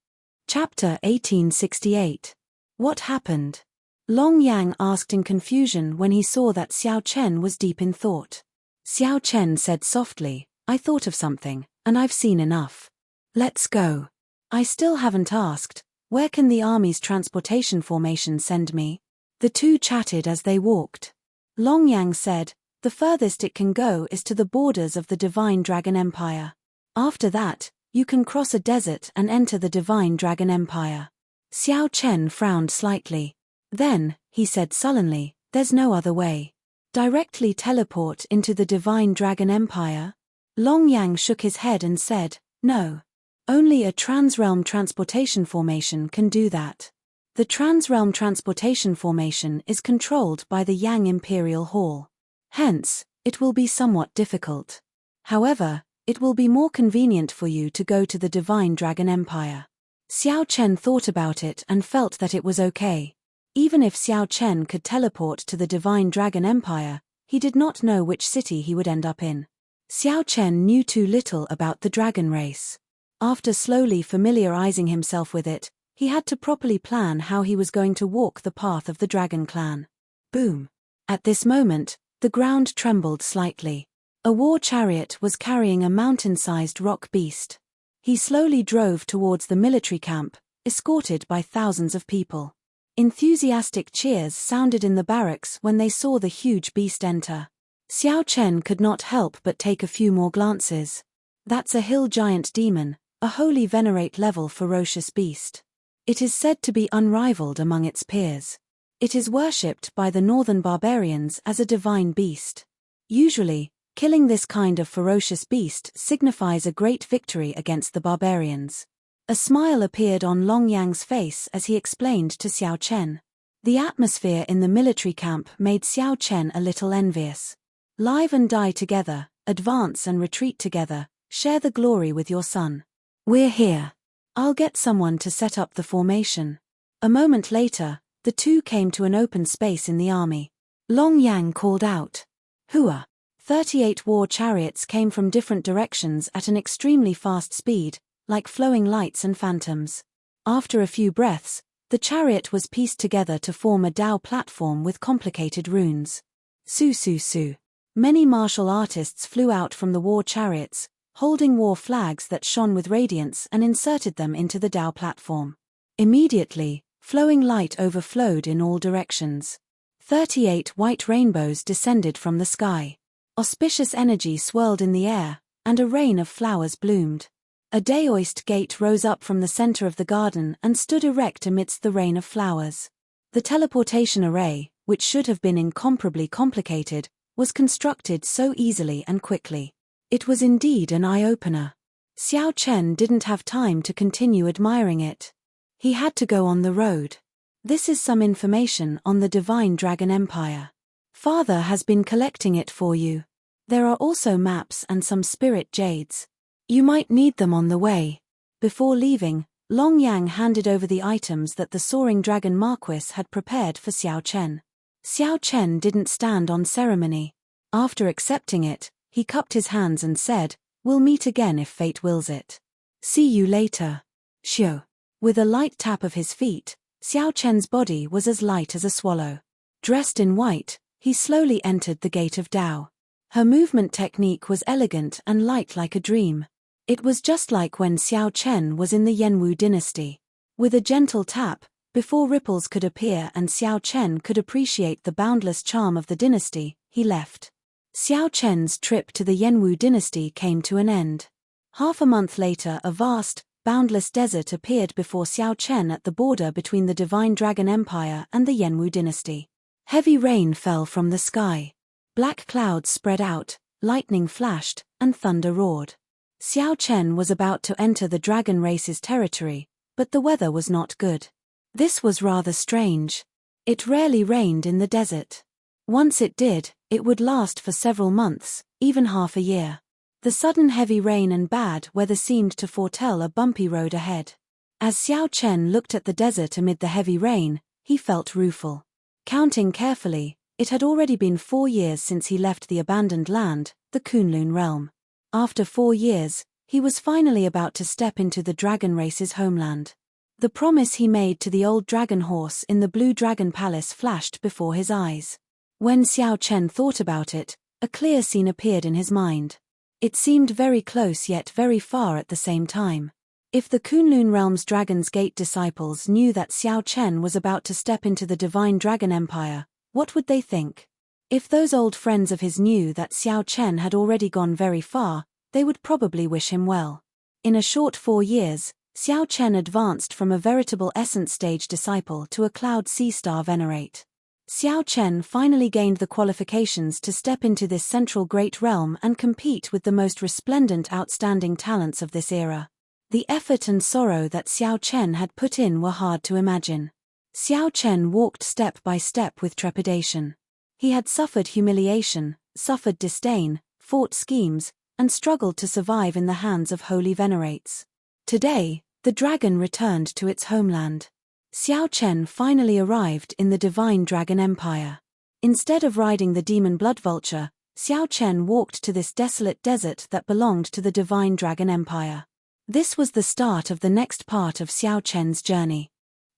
Chapter 1868. What happened? Long Yang asked in confusion when he saw that Xiao Chen was deep in thought. Xiao Chen said softly, "I thought of something, and I've seen enough. Let's go." "I still haven't asked, where can the army's transportation formation send me?" The two chatted as they walked. Long Yang said, "The furthest it can go is to the borders of the Divine Dragon Empire. After that, you can cross a desert and enter the Divine Dragon Empire." Xiao Chen frowned slightly. "Then," he said sullenly, "there's no other way. Directly teleport into the Divine Dragon Empire?" Long Yang shook his head and said, "No. Only a transrealm transportation formation can do that. The transrealm transportation formation is controlled by the Yang Imperial Hall. Hence, it will be somewhat difficult. However, it will be more convenient for you to go to the Divine Dragon Empire." Xiao Chen thought about it and felt that it was okay. Even if Xiao Chen could teleport to the Divine Dragon Empire, he did not know which city he would end up in. Xiao Chen knew too little about the dragon race. After slowly familiarizing himself with it, he had to properly plan how he was going to walk the path of the Dragon Clan. Boom! At this moment, the ground trembled slightly. A war chariot was carrying a mountain-sized rock beast. He slowly drove towards the military camp, escorted by thousands of people. Enthusiastic cheers sounded in the barracks when they saw the huge beast enter. Xiao Chen could not help but take a few more glances. That's a hill giant demon, a holy venerate-level ferocious beast. It is said to be unrivaled among its peers. It is worshipped by the northern barbarians as a divine beast. Usually, killing this kind of ferocious beast signifies a great victory against the barbarians. A smile appeared on Long Yang's face as he explained to Xiao Chen. The atmosphere in the military camp made Xiao Chen a little envious. Live and die together, advance and retreat together, share the glory with your son. We're here. I'll get someone to set up the formation. A moment later, the two came to an open space in the army. Long Yang called out, "Hua!" 38 war chariots came from different directions at an extremely fast speed, like flowing lights and phantoms. After a few breaths, the chariot was pieced together to form a Dao platform with complicated runes. Su su su. Many martial artists flew out from the war chariots, holding war flags that shone with radiance, and inserted them into the Dao platform. Immediately, flowing light overflowed in all directions. 38 white rainbows descended from the sky. Auspicious energy swirled in the air, and a rain of flowers bloomed. A daoist gate rose up from the center of the garden and stood erect amidst the rain of flowers. The teleportation array, which should have been incomparably complicated, was constructed so easily and quickly. It was indeed an eye-opener. Xiao Chen didn't have time to continue admiring it. He had to go on the road. This is some information on the Divine Dragon Empire. Father has been collecting it for you. There are also maps and some spirit jades. You might need them on the way. Before leaving, Long Yang handed over the items that the Soaring Dragon Marquis had prepared for Xiao Chen. Xiao Chen didn't stand on ceremony. After accepting it, he cupped his hands and said, "We'll meet again if fate wills it. See you later." Shio. With a light tap of his feet, Xiao Chen's body was as light as a swallow. Dressed in white, he slowly entered the gate of Dao. Her movement technique was elegant and light like a dream. It was just like when Xiao Chen was in the Yanwu dynasty. With a gentle tap, before ripples could appear and Xiao Chen could appreciate the boundless charm of the dynasty, he left. Xiao Chen's trip to the Yanwu dynasty came to an end. Half a month later, a vast, boundless desert appeared before Xiao Chen at the border between the Divine Dragon Empire and the Yanwu dynasty. Heavy rain fell from the sky. Black clouds spread out, lightning flashed, and thunder roared. Xiao Chen was about to enter the dragon race's territory, but the weather was not good. This was rather strange. It rarely rained in the desert. Once it did, it would last for several months, even half a year. The sudden heavy rain and bad weather seemed to foretell a bumpy road ahead. As Xiao Chen looked at the desert amid the heavy rain, he felt rueful. Counting carefully, it had already been 4 years since he left the abandoned land, the Kunlun realm. After 4 years, he was finally about to step into the dragon race's homeland. The promise he made to the old dragon horse in the Blue Dragon Palace flashed before his eyes. When Xiao Chen thought about it, a clear scene appeared in his mind. It seemed very close yet very far at the same time. If the Kunlun realm's Dragon's Gate disciples knew that Xiao Chen was about to step into the Divine Dragon Empire, what would they think? If those old friends of his knew that Xiao Chen had already gone very far, they would probably wish him well. In a short 4 years, Xiao Chen advanced from a veritable Essence Stage disciple to a Cloud Sea Star Venerate. Xiao Chen finally gained the qualifications to step into this central great realm and compete with the most resplendent outstanding talents of this era. The effort and sorrow that Xiao Chen had put in were hard to imagine. Xiao Chen walked step by step with trepidation. He had suffered humiliation, suffered disdain, fought schemes, and struggled to survive in the hands of holy venerates. Today, the dragon returned to its homeland. Xiao Chen finally arrived in the Divine Dragon Empire. Instead of riding the demon blood vulture, Xiao Chen walked to this desolate desert that belonged to the Divine Dragon Empire. This was the start of the next part of Xiao Chen's journey.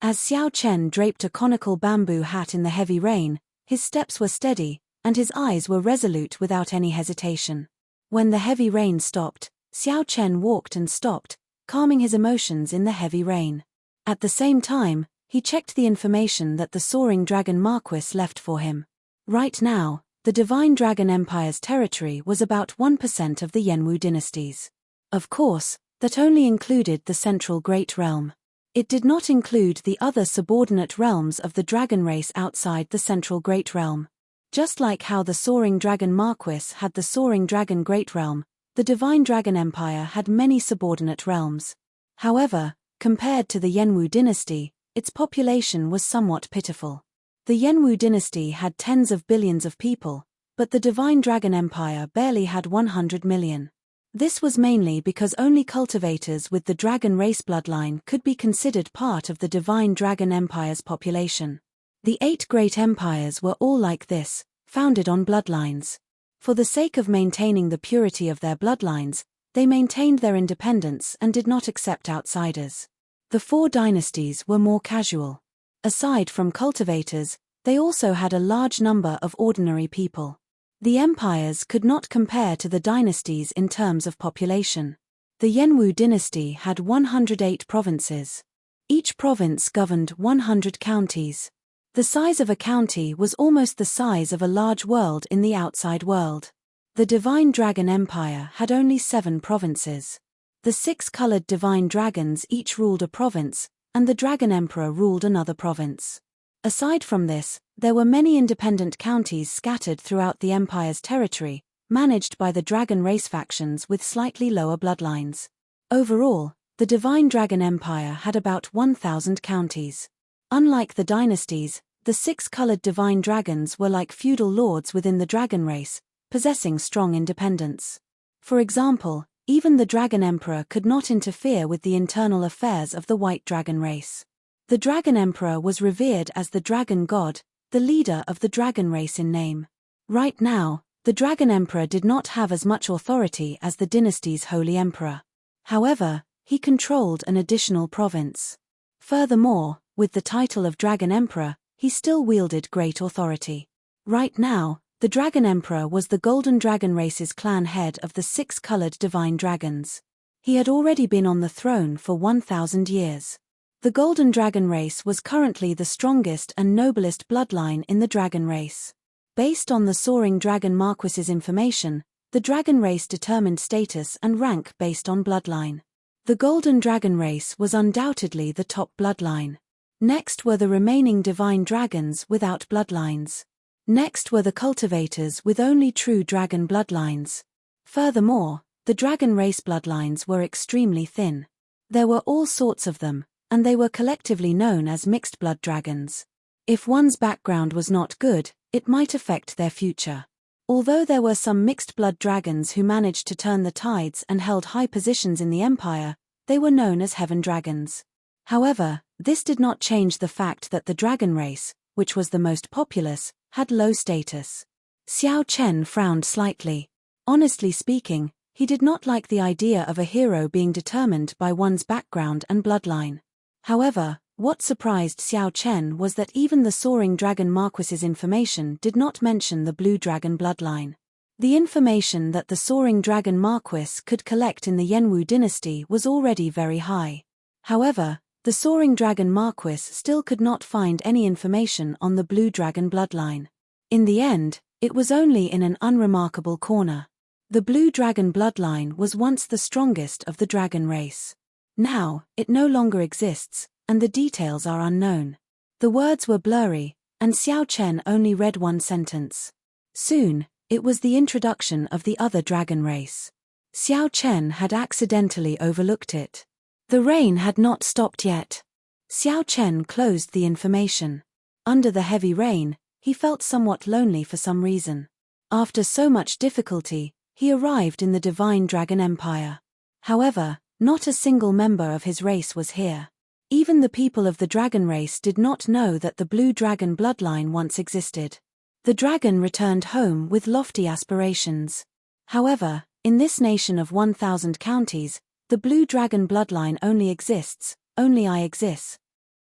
As Xiao Chen draped a conical bamboo hat in the heavy rain, his steps were steady, and his eyes were resolute without any hesitation. When the heavy rain stopped, Xiao Chen walked and stopped, calming his emotions in the heavy rain. At the same time, he checked the information that the soaring dragon Marquis left for him. Right now, the Divine Dragon Empire's territory was about 1% of the Yenwu dynasties. Of course, that only included the central Great Realm. It did not include the other subordinate realms of the dragon race outside the central Great Realm. Just like how the soaring dragon Marquis had the soaring dragon Great Realm, the Divine Dragon Empire had many subordinate realms. However, compared to the Yenwu dynasty, its population was somewhat pitiful. The Yenwu dynasty had tens of billions of people, but the Divine Dragon Empire barely had 100 million. This was mainly because only cultivators with the dragon race bloodline could be considered part of the Divine Dragon Empire's population. The 8 great empires were all like this, founded on bloodlines. For the sake of maintaining the purity of their bloodlines, they maintained their independence and did not accept outsiders. The 4 dynasties were more casual. Aside from cultivators, they also had a large number of ordinary people. The empires could not compare to the dynasties in terms of population. The Yenwu dynasty had 108 provinces. Each province governed 100 counties. The size of a county was almost the size of a large world in the outside world. The Divine Dragon Empire had only 7 provinces. The 6 colored divine dragons each ruled a province, and the Dragon Emperor ruled another province. Aside from this, there were many independent counties scattered throughout the empire's territory, managed by the dragon race factions with slightly lower bloodlines. Overall, the Divine Dragon Empire had about 1,000 counties. Unlike the dynasties, the 6 colored divine dragons were like feudal lords within the dragon race, possessing strong independence. For example, even the Dragon Emperor could not interfere with the internal affairs of the white dragon race. The Dragon Emperor was revered as the dragon god, the leader of the dragon race in name. Right now, the Dragon Emperor did not have as much authority as the dynasty's Holy Emperor. However, he controlled an additional province. Furthermore, with the title of Dragon Emperor, he still wielded great authority. Right now, the Dragon Emperor was the Golden Dragon race's clan head of the 6 colored divine dragons. He had already been on the throne for 1,000 years. The Golden Dragon race was currently the strongest and noblest bloodline in the dragon race. Based on the soaring dragon Marquis's information, the dragon race determined status and rank based on bloodline. The Golden Dragon race was undoubtedly the top bloodline. Next were the remaining divine dragons without bloodlines. Next were the cultivators with only true dragon bloodlines. Furthermore, the dragon race bloodlines were extremely thin. There were all sorts of them, and they were collectively known as mixed blood dragons. If one's background was not good, it might affect their future. Although there were some mixed-blood dragons who managed to turn the tides and held high positions in the empire, they were known as heaven dragons. However, this did not change the fact that the dragon race, which was the most populous, had low status. Xiao Chen frowned slightly. Honestly speaking, he did not like the idea of a hero being determined by one's background and bloodline. However, what surprised Xiao Chen was that even the Soaring Dragon Marquis's information did not mention the Blue Dragon bloodline. The information that the Soaring Dragon Marquis could collect in the Yanwu dynasty was already very high. However, the Soaring Dragon Marquis still could not find any information on the Blue Dragon bloodline. In the end, it was only in an unremarkable corner. The Blue Dragon bloodline was once the strongest of the dragon race. Now, it no longer exists, and the details are unknown. The words were blurry, and Xiao Chen only read one sentence. Soon, it was the introduction of the other dragon race. Xiao Chen had accidentally overlooked it. The rain had not stopped yet. Xiao Chen closed the information. Under the heavy rain, he felt somewhat lonely for some reason. After so much difficulty, he arrived in the Divine Dragon Empire. However, not a single member of his race was here. Even the people of the dragon race did not know that the Blue Dragon bloodline once existed. The dragon returned home with lofty aspirations. However, in this nation of 1,000 counties, the Blue Dragon bloodline only exists, only I exist.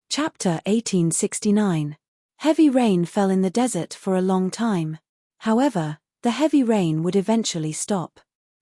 Chapter 1869. Heavy rain fell in the desert for a long time. However, the heavy rain would eventually stop.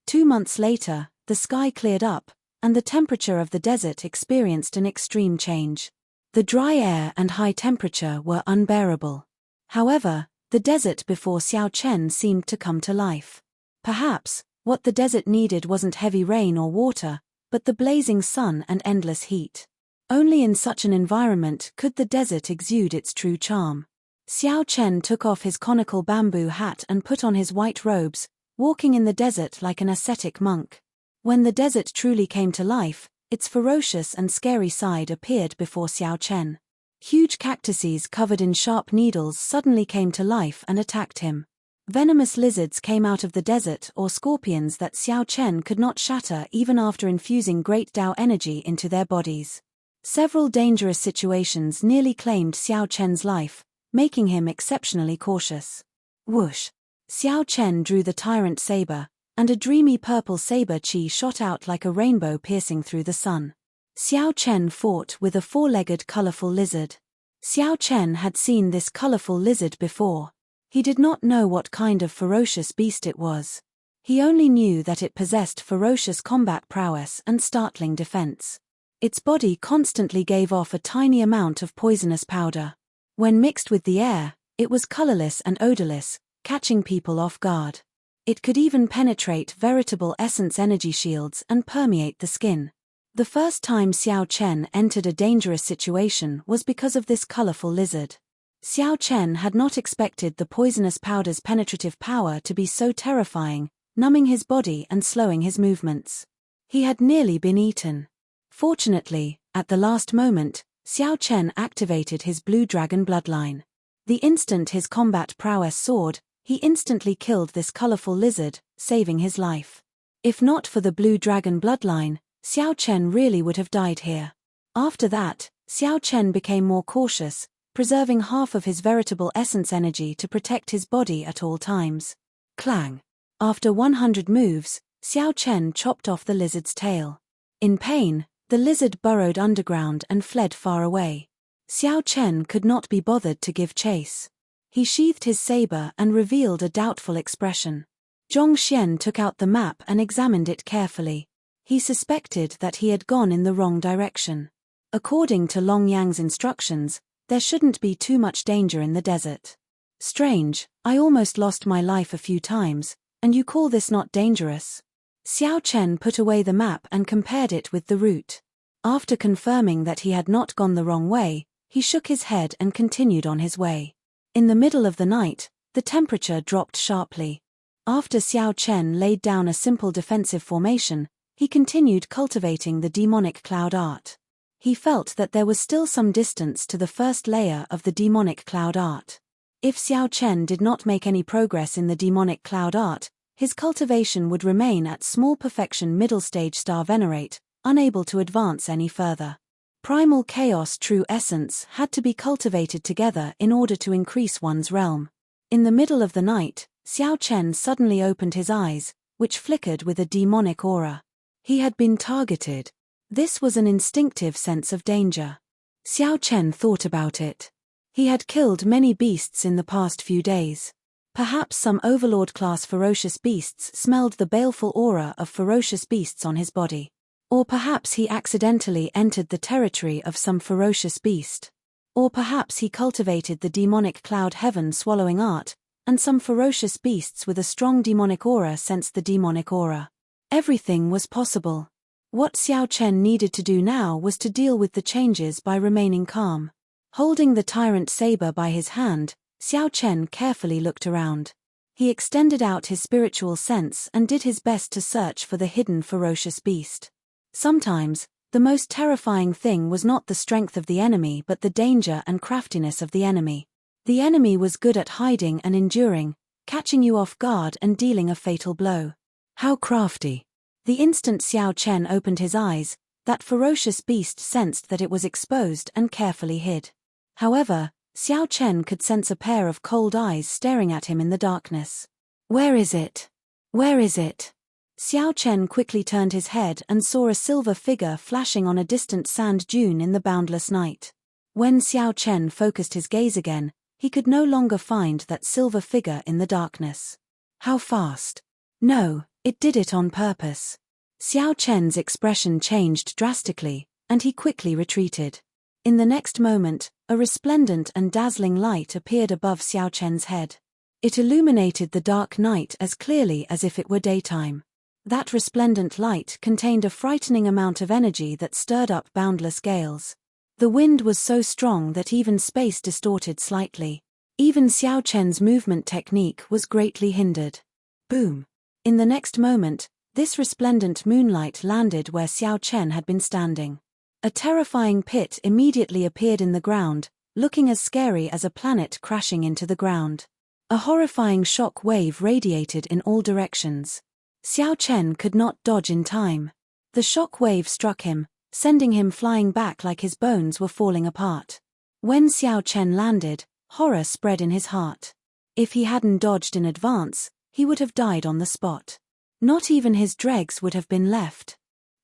2 months later, the sky cleared up, and the temperature of the desert experienced an extreme change. The dry air and high temperature were unbearable. However, the desert before Xiao Chen seemed to come to life. Perhaps, what the desert needed wasn't heavy rain or water, but the blazing sun and endless heat. Only in such an environment could the desert exude its true charm. Xiao Chen took off his conical bamboo hat and put on his white robes, walking in the desert like an ascetic monk. When the desert truly came to life, its ferocious and scary side appeared before Xiao Chen. Huge cactuses covered in sharp needles suddenly came to life and attacked him. Venomous lizards came out of the desert or scorpions that Xiao Chen could not shatter even after infusing great Dao energy into their bodies. Several dangerous situations nearly claimed Xiao Chen's life, making him exceptionally cautious. Whoosh! Xiao Chen drew the tyrant saber, and a dreamy purple saber chi shot out like a rainbow piercing through the sun. Xiao Chen fought with a four-legged colorful lizard. Xiao Chen had seen this colorful lizard before. He did not know what kind of ferocious beast it was. He only knew that it possessed ferocious combat prowess and startling defense. Its body constantly gave off a tiny amount of poisonous powder. When mixed with the air, it was colorless and odorless, catching people off guard. It could even penetrate veritable essence energy shields and permeate the skin. The first time Xiao Chen entered a dangerous situation was because of this colorful lizard. Xiao Chen had not expected the poisonous powder's penetrative power to be so terrifying, numbing his body and slowing his movements. He had nearly been eaten. Fortunately, at the last moment, Xiao Chen activated his Blue Dragon bloodline. The instant his combat prowess soared, he instantly killed this colorful lizard, saving his life. If not for the Blue Dragon bloodline, Xiao Chen really would have died here. After that, Xiao Chen became more cautious, preserving half of his veritable essence energy to protect his body at all times. Clang! After 100 moves, Xiao Chen chopped off the lizard's tail. In pain, the lizard burrowed underground and fled far away. Xiao Chen could not be bothered to give chase. He sheathed his saber and revealed a doubtful expression. Zhong Xian took out the map and examined it carefully. He suspected that he had gone in the wrong direction. According to Long Yang's instructions, there shouldn't be too much danger in the desert. Strange, I almost lost my life a few times, and you call this not dangerous? Xiao Chen put away the map and compared it with the route. After confirming that he had not gone the wrong way, he shook his head and continued on his way. In the middle of the night, the temperature dropped sharply. After Xiao Chen laid down a simple defensive formation, he continued cultivating the demonic cloud art. He felt that there was still some distance to the first layer of the demonic cloud art. If Xiao Chen did not make any progress in the demonic cloud art, his cultivation would remain at small perfection middle stage star venerate, unable to advance any further. Primal chaos true essence had to be cultivated together in order to increase one's realm. In the middle of the night, Xiao Chen suddenly opened his eyes, which flickered with a demonic aura. He had been targeted. This was an instinctive sense of danger. Xiao Chen thought about it. He had killed many beasts in the past few days. Perhaps some overlord-class ferocious beasts smelled the baleful aura of ferocious beasts on his body. Or perhaps he accidentally entered the territory of some ferocious beast. Or perhaps he cultivated the demonic cloud heaven swallowing art, and some ferocious beasts with a strong demonic aura sensed the demonic aura. Everything was possible. What Xiao Chen needed to do now was to deal with the changes by remaining calm. Holding the tyrant saber by his hand, Xiao Chen carefully looked around. He extended out his spiritual sense and did his best to search for the hidden ferocious beast. Sometimes, the most terrifying thing was not the strength of the enemy but the danger and craftiness of the enemy. The enemy was good at hiding and enduring, catching you off guard and dealing a fatal blow. How crafty! The instant Xiao Chen opened his eyes, that ferocious beast sensed that it was exposed and carefully hid. However, Xiao Chen could sense a pair of cold eyes staring at him in the darkness. Where is it? Where is it? Xiao Chen quickly turned his head and saw a silver figure flashing on a distant sand dune in the boundless night. When Xiao Chen focused his gaze again, he could no longer find that silver figure in the darkness. How fast? No, it did it on purpose. Xiao Chen's expression changed drastically, and he quickly retreated. In the next moment, a resplendent and dazzling light appeared above Xiao Chen's head. It illuminated the dark night as clearly as if it were daytime. That resplendent light contained a frightening amount of energy that stirred up boundless gales. The wind was so strong that even space distorted slightly. Even Xiao Chen's movement technique was greatly hindered. Boom! In the next moment, this resplendent moonlight landed where Xiao Chen had been standing. A terrifying pit immediately appeared in the ground, looking as scary as a planet crashing into the ground. A horrifying shock wave radiated in all directions. Xiao Chen could not dodge in time. The shock wave struck him, sending him flying back like his bones were falling apart. When Xiao Chen landed, horror spread in his heart. If he hadn't dodged in advance, he would have died on the spot. Not even his dregs would have been left.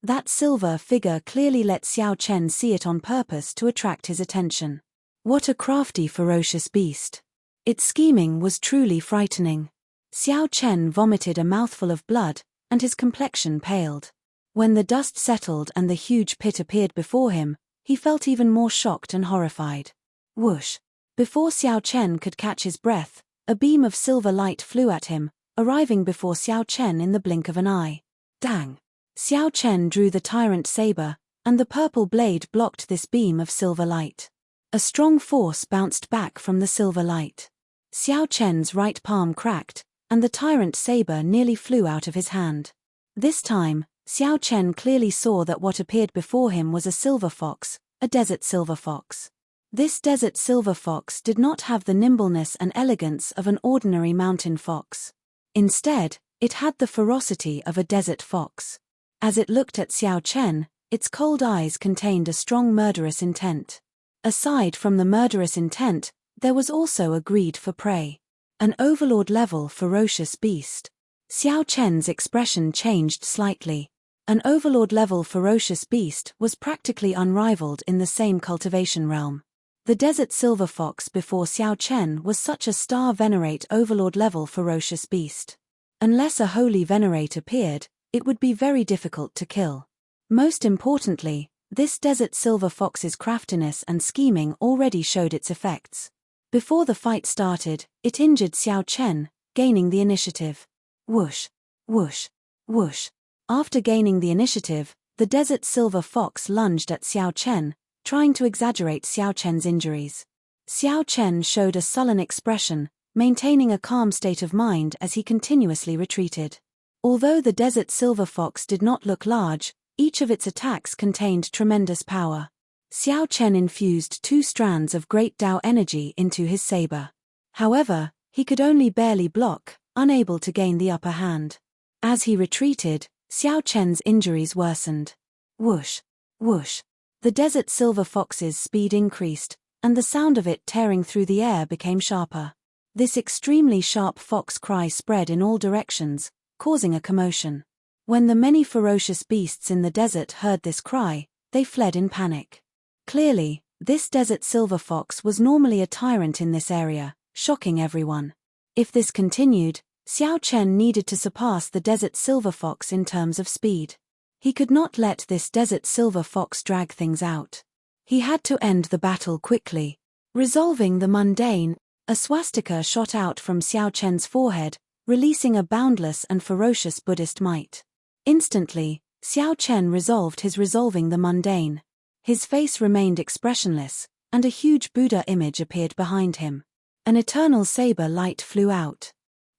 That silver figure clearly let Xiao Chen see it on purpose to attract his attention. What a crafty, ferocious beast. Its scheming was truly frightening. Xiao Chen vomited a mouthful of blood, and his complexion paled. When the dust settled and the huge pit appeared before him, he felt even more shocked and horrified. Whoosh! Before Xiao Chen could catch his breath, a beam of silver light flew at him, arriving before Xiao Chen in the blink of an eye. Dang! Xiao Chen drew the tyrant saber, and the purple blade blocked this beam of silver light. A strong force bounced back from the silver light. Xiao Chen's right palm cracked, and the tyrant saber nearly flew out of his hand. This time, Xiao Chen clearly saw that what appeared before him was a silver fox, a desert silver fox. This desert silver fox did not have the nimbleness and elegance of an ordinary mountain fox. Instead, it had the ferocity of a desert fox. As it looked at Xiao Chen, its cold eyes contained a strong murderous intent. Aside from the murderous intent, there was also a greed for prey. An overlord-level ferocious beast. Xiao Chen's expression changed slightly. An overlord-level ferocious beast was practically unrivaled in the same cultivation realm. The desert silver fox before Xiao Chen was such a star venerate overlord-level ferocious beast. Unless a holy venerate appeared, it would be very difficult to kill. Most importantly, this desert silver fox's craftiness and scheming already showed its effects. Before the fight started, it injured Xiao Chen, gaining the initiative. Whoosh! Whoosh! Whoosh! After gaining the initiative, the desert silver fox lunged at Xiao Chen, trying to exaggerate Xiao Chen's injuries. Xiao Chen showed a sullen expression, maintaining a calm state of mind as he continuously retreated. Although the desert silver fox did not look large, each of its attacks contained tremendous power. Xiao Chen infused 2 strands of great Tao energy into his saber. However, he could only barely block, unable to gain the upper hand. As he retreated, Xiao Chen's injuries worsened. Whoosh! Whoosh! The desert silver fox's speed increased, and the sound of it tearing through the air became sharper. This extremely sharp fox cry spread in all directions, causing a commotion. When the many ferocious beasts in the desert heard this cry, they fled in panic. Clearly, this desert silver fox was normally a tyrant in this area, shocking everyone. If this continued, Xiao Chen needed to surpass the desert silver fox in terms of speed. He could not let this desert silver fox drag things out. He had to end the battle quickly. Resolving the mundane, a swastika shot out from Xiao Chen's forehead, releasing a boundless and ferocious Buddhist might. Instantly, Xiao Chen resolved his resolving the mundane. His face remained expressionless, and a huge Buddha image appeared behind him. An eternal saber light flew out.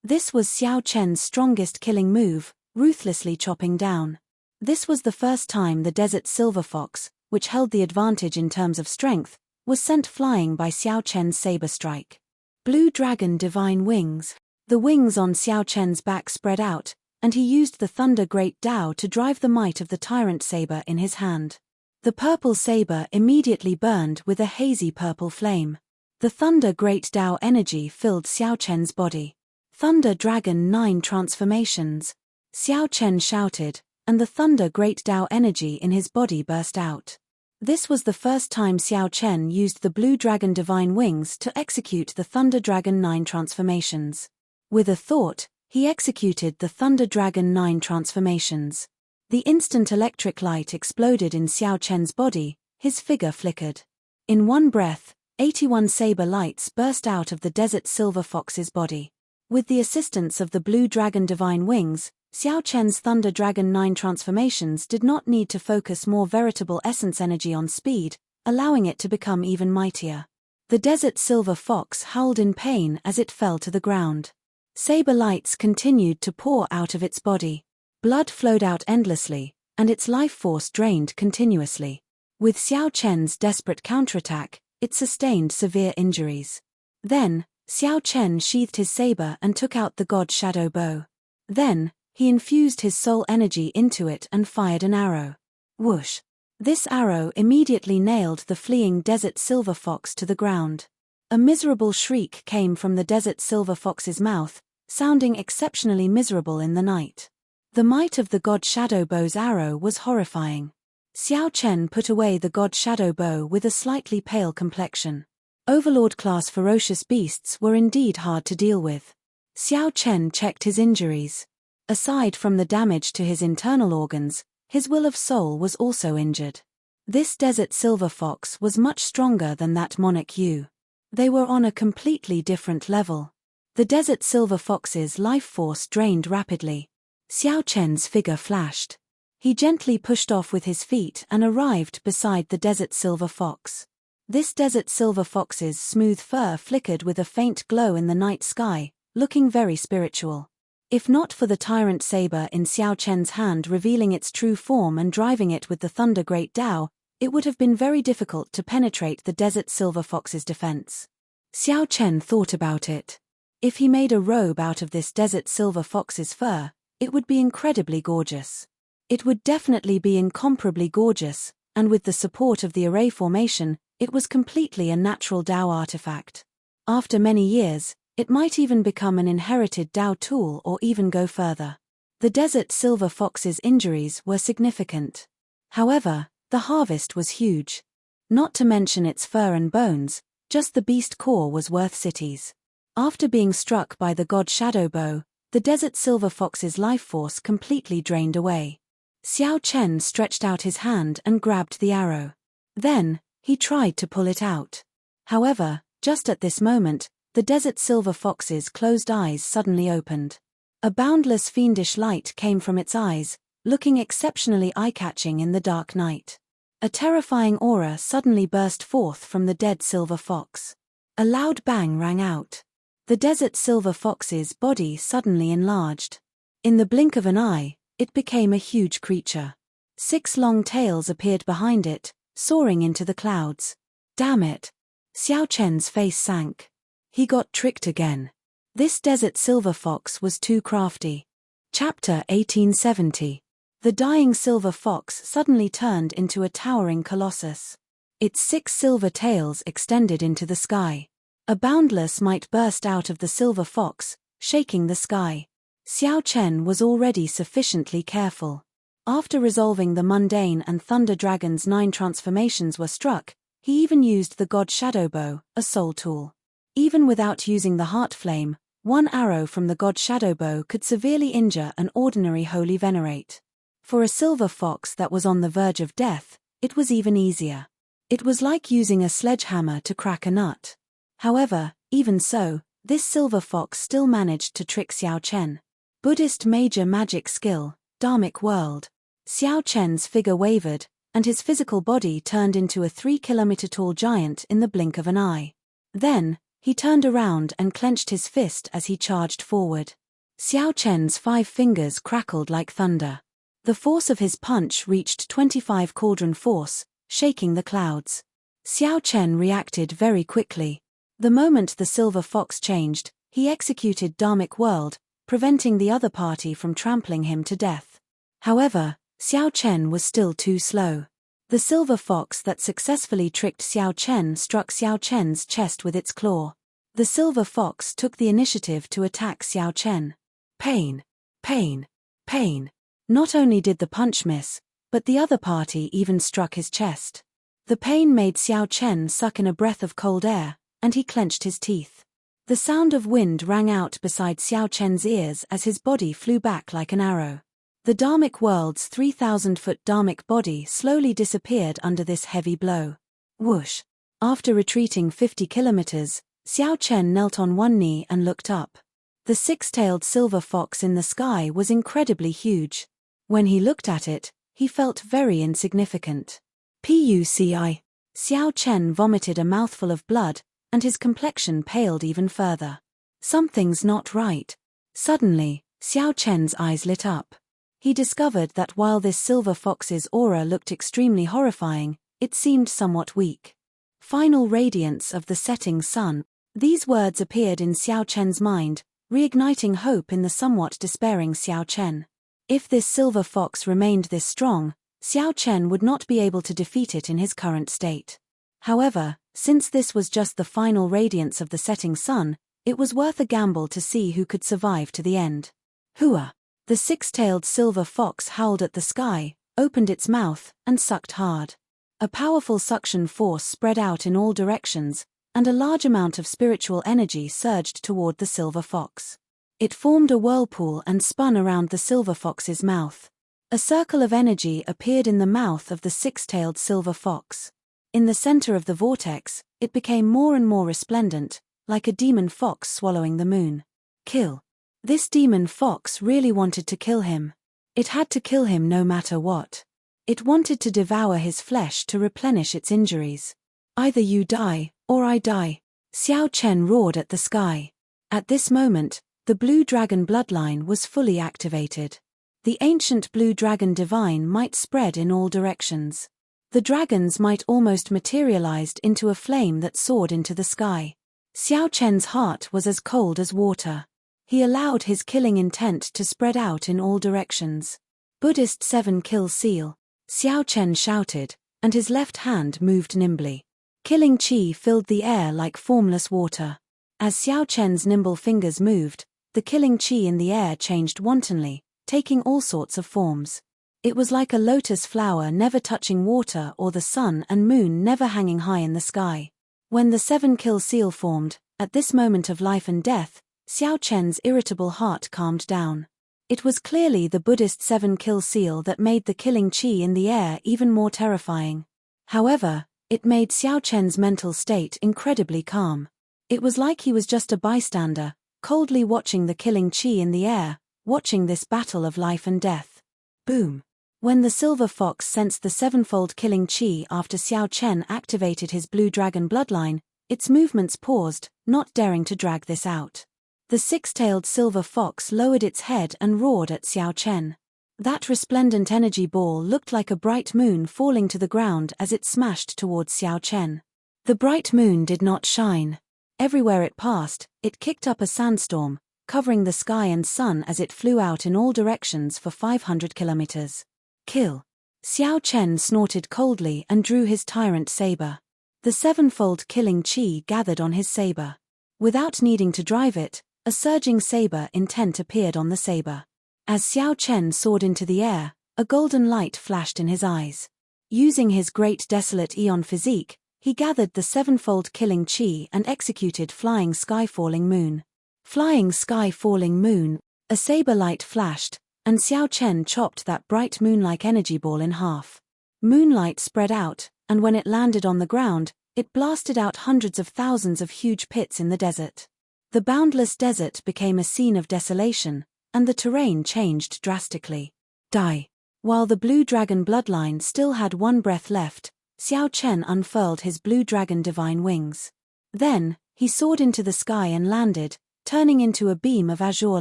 This was Xiao Chen's strongest killing move, ruthlessly chopping down. This was the first time the desert silver fox, which held the advantage in terms of strength, was sent flying by Xiao Chen's saber strike. Blue Dragon Divine Wings. The wings on Xiao Chen's back spread out, and he used the Thunder Great Tao to drive the might of the tyrant saber in his hand. The purple saber immediately burned with a hazy purple flame. The Thunder Great Tao energy filled Xiao Chen's body. Thunder Dragon 9 transformations. Xiao Chen shouted, and the Thunder Great Tao energy in his body burst out. This was the first time Xiao Chen used the Blue Dragon Divine Wings to execute the Thunder Dragon 9 transformations. With a thought, he executed the Thunder Dragon 9 transformations. The instant electric light exploded in Xiao Chen's body, his figure flickered. In one breath, 81 saber lights burst out of the desert silver fox's body. With the assistance of the Blue Dragon Divine Wings, Xiao Chen's Thunder Dragon 9 transformations did not need to focus more veritable essence energy on speed, allowing it to become even mightier. The desert silver fox howled in pain as it fell to the ground. Saber lights continued to pour out of its body. Blood flowed out endlessly, and its life force drained continuously. With Xiao Chen's desperate counterattack, it sustained severe injuries. Then, Xiao Chen sheathed his saber and took out the God Shadow Bow. Then, he infused his soul energy into it and fired an arrow. Whoosh! This arrow immediately nailed the fleeing desert silver fox to the ground. A miserable shriek came from the desert silver fox's mouth, sounding exceptionally miserable in the night. The might of the God Shadow Bow's arrow was horrifying. Xiao Chen put away the God Shadow Bow with a slightly pale complexion. Overlord-class ferocious beasts were indeed hard to deal with. Xiao Chen checked his injuries. Aside from the damage to his internal organs, his will of soul was also injured. This desert silver fox was much stronger than that monarch Yu. They were on a completely different level. The desert silver fox's life force drained rapidly. Xiao Chen's figure flashed. He gently pushed off with his feet and arrived beside the desert silver fox. This desert silver fox's smooth fur flickered with a faint glow in the night sky, looking very spiritual. If not for the tyrant saber in Xiao Chen's hand revealing its true form and driving it with the Thunder Great Tao, it would have been very difficult to penetrate the desert silver fox's defense. Xiao Chen thought about it. If he made a robe out of this desert silver fox's fur, it would be incredibly gorgeous. It would definitely be incomparably gorgeous, and with the support of the array formation, it was completely a natural Dao artifact. After many years, it might even become an inherited Dao tool or even go further. The desert silver fox's injuries were significant. However, the harvest was huge. Not to mention its fur and bones, just the beast core was worth cities. After being struck by the God Shadow Bow, the desert silver fox's life force completely drained away. Xiao Chen stretched out his hand and grabbed the arrow. Then, he tried to pull it out. However, just at this moment, the desert silver fox's closed eyes suddenly opened. A boundless fiendish light came from its eyes, looking exceptionally eye-catching in the dark night. A terrifying aura suddenly burst forth from the dead silver fox. A loud bang rang out. The desert silver fox's body suddenly enlarged. In the blink of an eye, it became a huge creature. 6 long tails appeared behind it, soaring into the clouds. Damn it! Xiao Chen's face sank. He got tricked again. This desert silver fox was too crafty. Chapter 1870. The dying silver fox suddenly turned into a towering colossus. Its 6 silver tails extended into the sky. A boundless might burst out of the silver fox, shaking the sky. Xiao Chen was already sufficiently careful. After resolving the mundane and Thunder Dragon's 9 transformations were struck, he even used the God Shadow Bow, a soul tool. Even without using the Heart Flame, one arrow from the God Shadow Bow could severely injure an ordinary Holy Venerate. For a silver fox that was on the verge of death, it was even easier. It was like using a sledgehammer to crack a nut. However, even so, this silver fox still managed to trick Xiao Chen. Buddhist major magic skill, Dharmic World. Xiao Chen's figure wavered, and his physical body turned into a 3-kilometer-tall giant in the blink of an eye. Then, he turned around and clenched his fist as he charged forward. Xiao Chen's 5 fingers crackled like thunder. The force of his punch reached 25 cauldron force, shaking the clouds. Xiao Chen reacted very quickly. The moment the silver fox changed, he executed Dharmic World, preventing the other party from trampling him to death. However, Xiao Chen was still too slow. The silver fox that successfully tricked Xiao Chen struck Xiao Chen's chest with its claw. The silver fox took the initiative to attack Xiao Chen. Pain, pain, pain. Not only did the punch miss, but the other party even struck his chest. The pain made Xiao Chen suck in a breath of cold air, and he clenched his teeth. The sound of wind rang out beside Xiao Chen's ears as his body flew back like an arrow. The Dharmic World's 3,000-foot Dharmic body slowly disappeared under this heavy blow. Whoosh! After retreating 50 kilometers, Xiao Chen knelt on one knee and looked up. The 6-tailed silver fox in the sky was incredibly huge. When he looked at it, he felt very insignificant. Puci. Xiao Chen vomited a mouthful of blood, and his complexion paled even further. Something's not right. Suddenly, Xiao Chen's eyes lit up. He discovered that while this silver fox's aura looked extremely horrifying, it seemed somewhat weak. Final radiance of the setting sun. These words appeared in Xiao Chen's mind, reigniting hope in the somewhat despairing Xiao Chen. If this silver fox remained this strong, Xiao Chen would not be able to defeat it in his current state. However, since this was just the final radiance of the setting sun, it was worth a gamble to see who could survive to the end. Hua! The 6-tailed silver fox howled at the sky, opened its mouth, and sucked hard. A powerful suction force spread out in all directions, and a large amount of spiritual energy surged toward the silver fox. It formed a whirlpool and spun around the silver fox's mouth. A circle of energy appeared in the mouth of the 6-tailed silver fox. In the center of the vortex, it became more and more resplendent, like a demon fox swallowing the moon. Kill. This demon fox really wanted to kill him. It had to kill him no matter what. It wanted to devour his flesh to replenish its injuries. Either you die, or I die. Xiao Chen roared at the sky. At this moment, the blue dragon bloodline was fully activated. The ancient blue dragon divine might spread in all directions. The dragons might almost materialized into a flame that soared into the sky. Xiao Chen's heart was as cold as water. He allowed his killing intent to spread out in all directions. Buddhist 7-kill seal. Xiao Chen shouted, and his left hand moved nimbly. Killing chi filled the air like formless water. As Xiao Chen's nimble fingers moved, the killing chi in the air changed wantonly, taking all sorts of forms. It was like a lotus flower never touching water or the sun and moon never hanging high in the sky. When the 7-kill seal formed, at this moment of life and death, Xiao Chen's irritable heart calmed down. It was clearly the Buddhist 7-kill seal that made the killing chi in the air even more terrifying. However, it made Xiao Chen's mental state incredibly calm. It was like he was just a bystander, coldly watching the killing chi in the air, watching this battle of life and death. Boom! When the silver fox sensed the 7-fold killing chi after Xiao Chen activated his blue dragon bloodline, its movements paused, not daring to drag this out. The 6-tailed silver fox lowered its head and roared at Xiao Chen. That resplendent energy ball looked like a bright moon falling to the ground as it smashed towards Xiao Chen. The bright moon did not shine. Everywhere it passed, it kicked up a sandstorm, covering the sky and sun as it flew out in all directions for 500 kilometers. Kill. Xiao Chen snorted coldly and drew his tyrant saber. The sevenfold killing chi gathered on his saber. Without needing to drive it, a surging saber intent appeared on the saber. As Xiao Chen soared into the air, a golden light flashed in his eyes. Using his great desolate eon physique, he gathered the sevenfold killing chi and executed Flying Sky Falling Moon. Flying Sky Falling Moon, a saber light flashed, and Xiao Chen chopped that bright moon-like energy ball in half. Moonlight spread out, and when it landed on the ground, it blasted out hundreds of thousands of huge pits in the desert. The boundless desert became a scene of desolation, and the terrain changed drastically. Die. While the blue dragon bloodline still had one breath left, Xiao Chen unfurled his blue dragon divine wings. Then, he soared into the sky and landed, turning into a beam of azure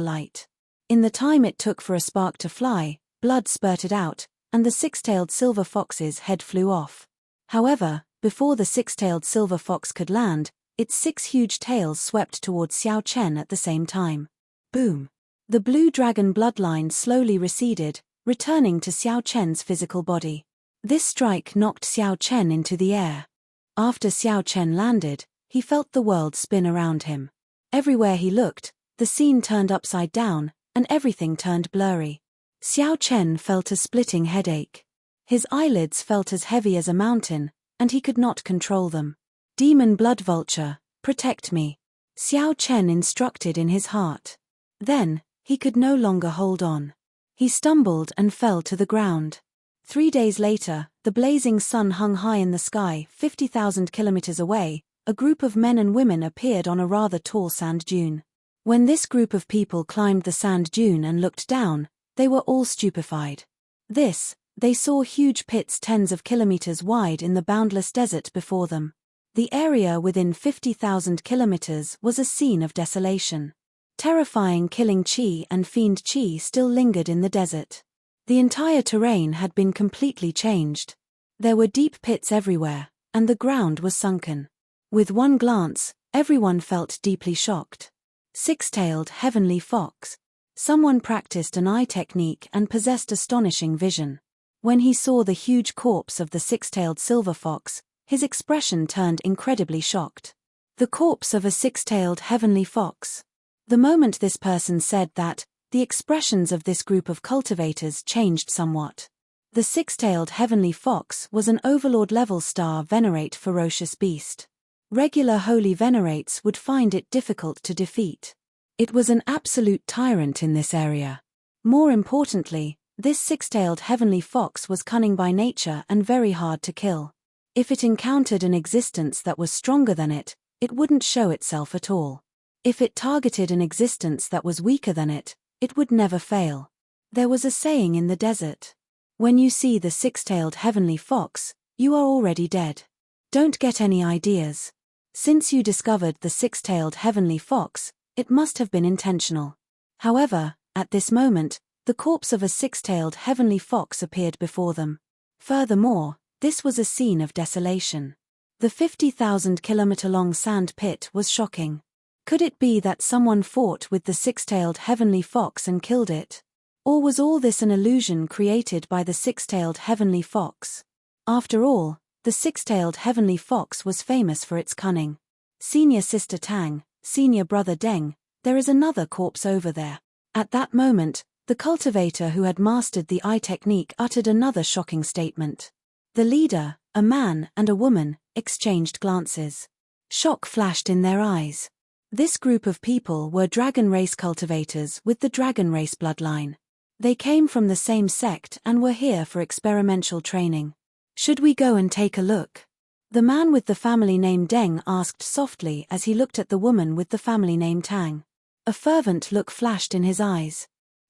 light. In the time it took for a spark to fly, blood spurted out, and the six-tailed silver fox's head flew off. However, before the six-tailed silver fox could land, its 6 huge tails swept towards Xiao Chen at the same time. Boom! The blue dragon bloodline slowly receded, returning to Xiao Chen's physical body. This strike knocked Xiao Chen into the air. After Xiao Chen landed, he felt the world spin around him. Everywhere he looked, the scene turned upside down, and everything turned blurry. Xiao Chen felt a splitting headache. His eyelids felt as heavy as a mountain, and he could not control them. Demon blood vulture, protect me. Xiao Chen instructed in his heart. Then, he could no longer hold on. He stumbled and fell to the ground. 3 days later, the blazing sun hung high in the sky, 50,000 kilometers away. A group of men and women appeared on a rather tall sand dune. When this group of people climbed the sand dune and looked down, they were all stupefied. They saw huge pits tens of kilometers wide in the boundless desert before them. The area within 50,000 kilometers was a scene of desolation. Terrifying killing chi and fiend chi still lingered in the desert. The entire terrain had been completely changed. There were deep pits everywhere, and the ground was sunken. With one glance, everyone felt deeply shocked. Six-tailed heavenly fox. Someone practiced an eye technique and possessed astonishing vision. When he saw the huge corpse of the six-tailed silver fox, his expression turned incredibly shocked. The corpse of a six-tailed heavenly fox. The moment this person said that, the expressions of this group of cultivators changed somewhat. The six-tailed heavenly fox was an overlord-level star venerate ferocious beast. Regular holy venerates would find it difficult to defeat. It was an absolute tyrant in this area. More importantly, this six-tailed heavenly fox was cunning by nature and very hard to kill. If it encountered an existence that was stronger than it wouldn't show itself at all. If it targeted an existence that was weaker than it would never fail. There was a saying in the desert. When you see the six-tailed heavenly fox, you are already dead. Don't get any ideas. Since you discovered the six-tailed heavenly fox, it must have been intentional. However, at this moment, the corpse of a six-tailed heavenly fox appeared before them. Furthermore, this was a scene of desolation. The 50,000-kilometer-long sand pit was shocking. Could it be that someone fought with the six-tailed heavenly fox and killed it? Or was all this an illusion created by the six-tailed heavenly fox? After all, the six-tailed heavenly fox was famous for its cunning. Senior sister Tang, senior brother Deng, there is another corpse over there. At that moment, the cultivator who had mastered the eye technique uttered another shocking statement. The leader, a man and a woman, exchanged glances. Shock flashed in their eyes. This group of people were dragon race cultivators with the dragon race bloodline. They came from the same sect and were here for experimental training. Should we go and take a look? The man with the family name Deng asked softly as he looked at the woman with the family name Tang. A fervent look flashed in his eyes.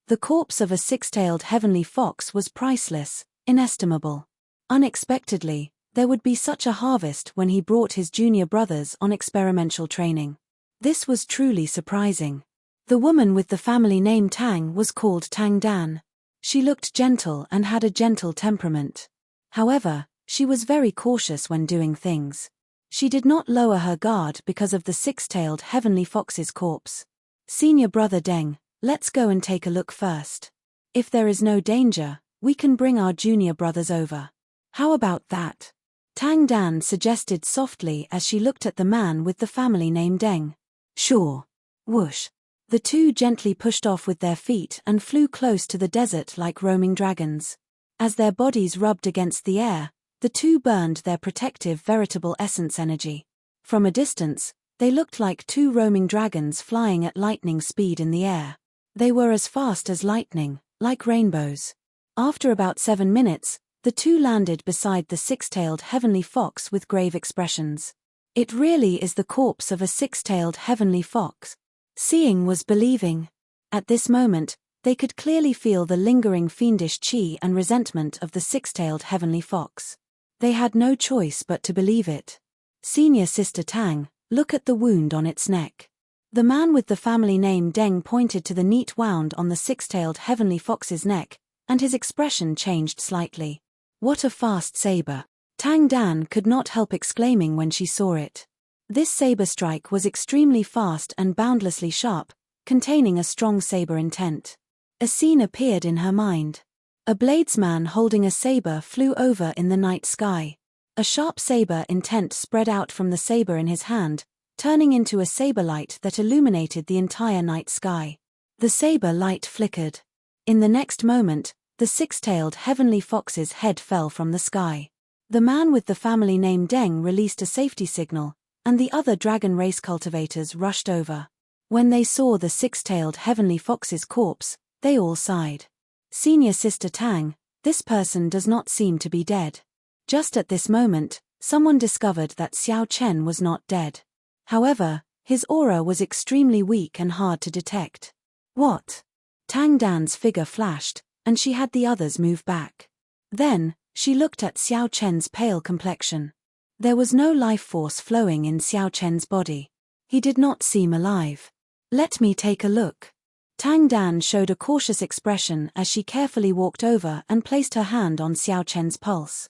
The corpse of a six-tailed heavenly fox was priceless, inestimable. Unexpectedly, there would be such a harvest when he brought his junior brothers on experimental training. This was truly surprising. The woman with the family name Tang was called Tang Dan. She looked gentle and had a gentle temperament. However, she was very cautious when doing things. She did not lower her guard because of the six-tailed heavenly fox's corpse. "Senior brother Deng, let's go and take a look first. If there is no danger, we can bring our junior brothers over. How about that?" Tang Dan suggested softly as she looked at the man with the family name Deng. "Sure." Whoosh. The two gently pushed off with their feet and flew close to the desert like roaming dragons. As their bodies rubbed against the air, the two burned their protective veritable essence energy. From a distance, they looked like two roaming dragons flying at lightning speed in the air. They were as fast as lightning, like rainbows. After about 7 minutes, the two landed beside the six-tailed heavenly fox with grave expressions. "It really is the corpse of a six-tailed heavenly fox." Seeing was believing. At this moment, they could clearly feel the lingering fiendish chi and resentment of the six-tailed heavenly fox. They had no choice but to believe it. "Senior Sister Tang, look at the wound on its neck." The man with the family name Deng pointed to the neat wound on the six-tailed heavenly fox's neck, and his expression changed slightly. "What a fast saber!" Tang Dan could not help exclaiming when she saw it. This saber strike was extremely fast and boundlessly sharp, containing a strong saber intent. A scene appeared in her mind. A bladesman holding a saber flew over in the night sky. A sharp saber intent spread out from the saber in his hand, turning into a saber light that illuminated the entire night sky. The saber light flickered. In the next moment, the six-tailed heavenly fox's head fell from the sky. The man with the family name Deng released a safety signal, and the other dragon race cultivators rushed over. When they saw the six-tailed heavenly fox's corpse, they all sighed. "Senior Sister Tang, this person does not seem to be dead." Just at this moment, someone discovered that Xiao Chen was not dead. However, his aura was extremely weak and hard to detect. "What?" Tang Dan's figure flashed, and she had the others move back. Then, she looked at Xiao Chen's pale complexion. There was no life force flowing in Xiao Chen's body. He did not seem alive. "Let me take a look." Tang Dan showed a cautious expression as she carefully walked over and placed her hand on Xiao Chen's pulse.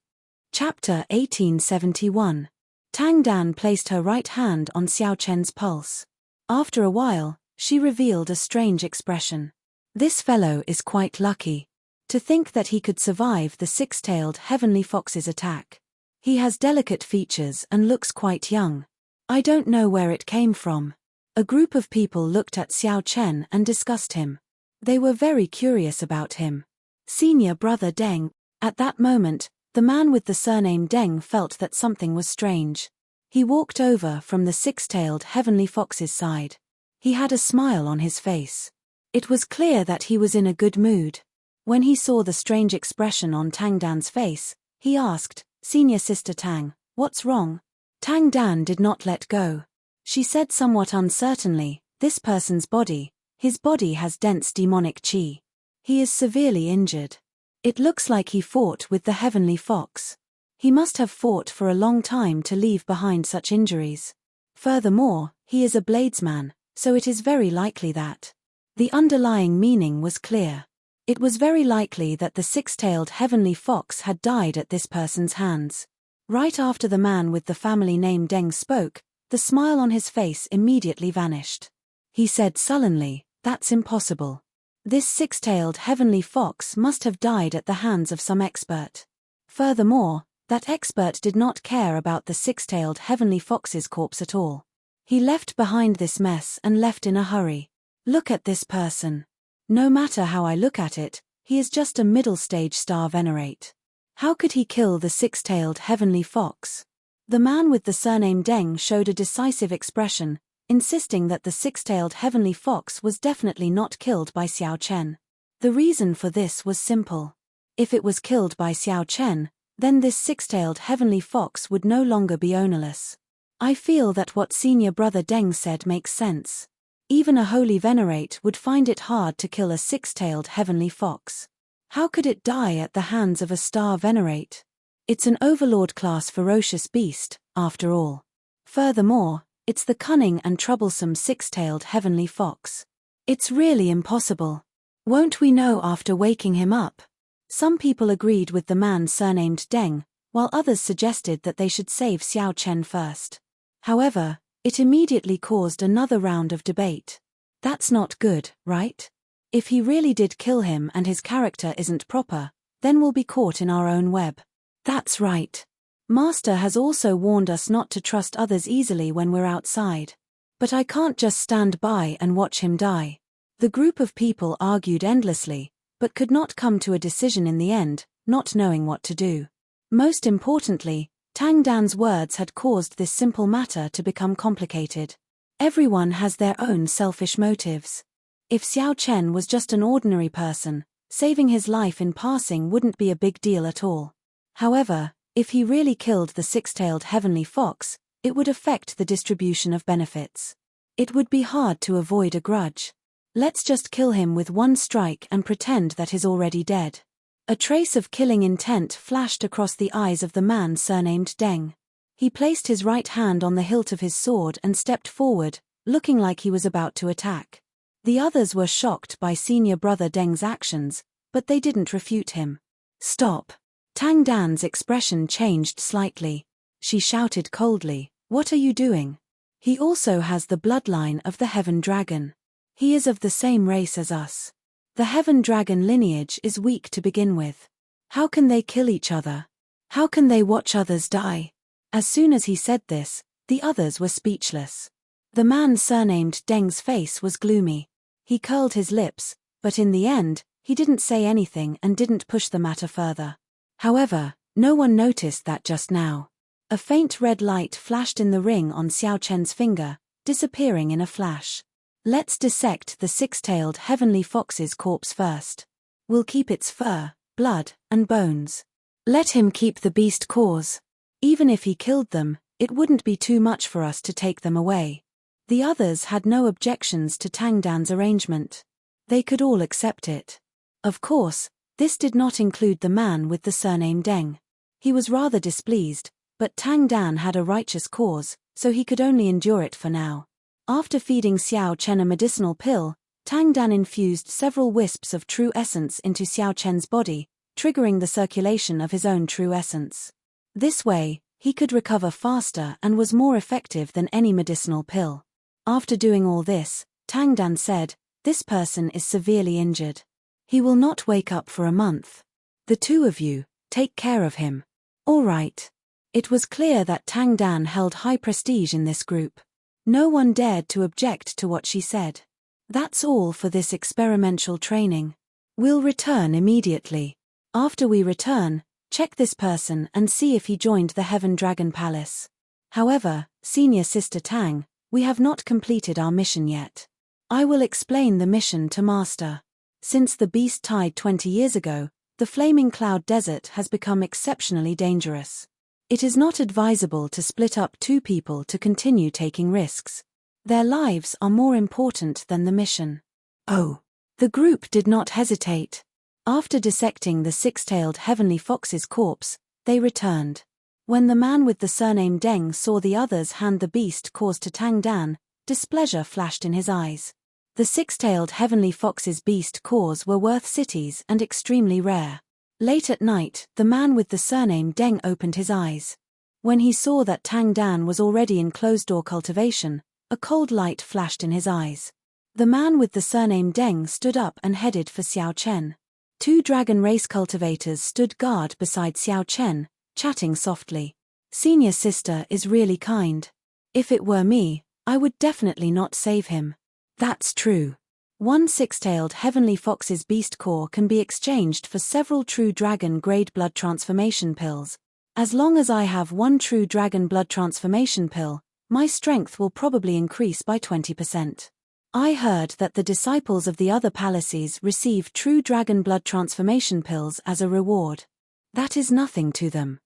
Chapter 1871. Tang Dan placed her right hand on Xiao Chen's pulse. After a while, she revealed a strange expression. "This fellow is quite lucky. To think that he could survive the six-tailed heavenly fox's attack. He has delicate features and looks quite young. I don't know where it came from." A group of people looked at Xiao Chen and discussed him. They were very curious about him. "Senior brother Deng." At that moment, the man with the surname Deng felt that something was strange. He walked over from the six-tailed heavenly fox's side. He had a smile on his face. It was clear that he was in a good mood. When he saw the strange expression on Tang Dan's face, he asked, "Senior Sister Tang, what's wrong?" Tang Dan did not let go. She said somewhat uncertainly, "This person's body, his body has dense demonic chi. He is severely injured. It looks like he fought with the heavenly fox. He must have fought for a long time to leave behind such injuries. Furthermore, he is a bladesman, so it is very likely that." The underlying meaning was clear. It was very likely that the six-tailed heavenly fox had died at this person's hands. Right after the man with the family name Deng spoke, the smile on his face immediately vanished. He said sullenly, "That's impossible. This six-tailed heavenly fox must have died at the hands of some expert. Furthermore, that expert did not care about the six-tailed heavenly fox's corpse at all. He left behind this mess and left in a hurry. Look at this person. No matter how I look at it, he is just a middle-stage star venerate. How could he kill the six-tailed heavenly fox?" The man with the surname Deng showed a decisive expression, insisting that the six-tailed heavenly fox was definitely not killed by Xiao Chen. The reason for this was simple. If it was killed by Xiao Chen, then this six-tailed heavenly fox would no longer be ownerless. I feel that what senior brother Deng said makes sense. Even a holy venerate would find it hard to kill a six-tailed heavenly fox. How could it die at the hands of a star venerate? It's an overlord-class ferocious beast, after all. Furthermore, it's the cunning and troublesome six-tailed heavenly fox. It's really impossible. Won't we know after waking him up? Some people agreed with the man surnamed Deng, while others suggested that they should save Xiao Chen first. However, it immediately caused another round of debate. That's not good, right? If he really did kill him and his character isn't proper, then we'll be caught in our own web. That's right. Master has also warned us not to trust others easily when we're outside. But I can't just stand by and watch him die. The group of people argued endlessly, but could not come to a decision in the end, not knowing what to do. Most importantly, Tang Dan's words had caused this simple matter to become complicated. Everyone has their own selfish motives. If Xiao Chen was just an ordinary person, saving his life in passing wouldn't be a big deal at all. However, if he really killed the six-tailed heavenly fox, it would affect the distribution of benefits. It would be hard to avoid a grudge. Let's just kill him with one strike and pretend that he's already dead. A trace of killing intent flashed across the eyes of the man surnamed Deng. He placed his right hand on the hilt of his sword and stepped forward, looking like he was about to attack. The others were shocked by senior brother Deng's actions, but they didn't refute him. Stop! Tang Dan's expression changed slightly. She shouted coldly, "What are you doing?" He also has the bloodline of the Heaven Dragon. He is of the same race as us. The Heaven Dragon lineage is weak to begin with. How can they kill each other? How can they watch others die? As soon as he said this, the others were speechless. The man surnamed Deng's face was gloomy. He curled his lips, but in the end, he didn't say anything and didn't push the matter further. However, no one noticed that just now. A faint red light flashed in the ring on Xiao Chen's finger, disappearing in a flash. Let's dissect the six-tailed heavenly fox's corpse first. We'll keep its fur, blood, and bones. Let him keep the beast cores. Even if he killed them, it wouldn't be too much for us to take them away. The others had no objections to Tang Dan's arrangement. They could all accept it. Of course, this did not include the man with the surname Deng. He was rather displeased, but Tang Dan had a righteous cause, so he could only endure it for now. After feeding Xiao Chen a medicinal pill, Tang Dan infused several wisps of true essence into Xiao Chen's body, triggering the circulation of his own true essence. This way, he could recover faster and was more effective than any medicinal pill. After doing all this, Tang Dan said, "This person is severely injured. He will not wake up for a month. The two of you, take care of him." All right. It was clear that Tang Dan held high prestige in this group. No one dared to object to what she said. That's all for this experimental training. We'll return immediately. After we return, check this person and see if he joined the Heaven Dragon Palace. However, Senior Sister Tang, we have not completed our mission yet. I will explain the mission to Master. Since the beast died 20 years ago, the Flaming Cloud Desert has become exceptionally dangerous. It is not advisable to split up two people to continue taking risks. Their lives are more important than the mission. Oh. The group did not hesitate. After dissecting the six-tailed heavenly fox's corpse, they returned. When the man with the surname Deng saw the others hand the beast cause to Tang Dan, displeasure flashed in his eyes. The six-tailed heavenly fox's beast cores were worth cities and extremely rare. Late at night, the man with the surname Deng opened his eyes. When he saw that Tang Dan was already in closed-door cultivation, a cold light flashed in his eyes. The man with the surname Deng stood up and headed for Xiao Chen. Two dragon race cultivators stood guard beside Xiao Chen, chatting softly. "Senior sister is really kind. If it were me, I would definitely not save him." That's true. One six-tailed heavenly fox's beast core can be exchanged for several true dragon grade blood transformation pills. As long as I have one true dragon blood transformation pill, my strength will probably increase by 20%. I heard that the disciples of the other palaces receive true dragon blood transformation pills as a reward. That is nothing to them.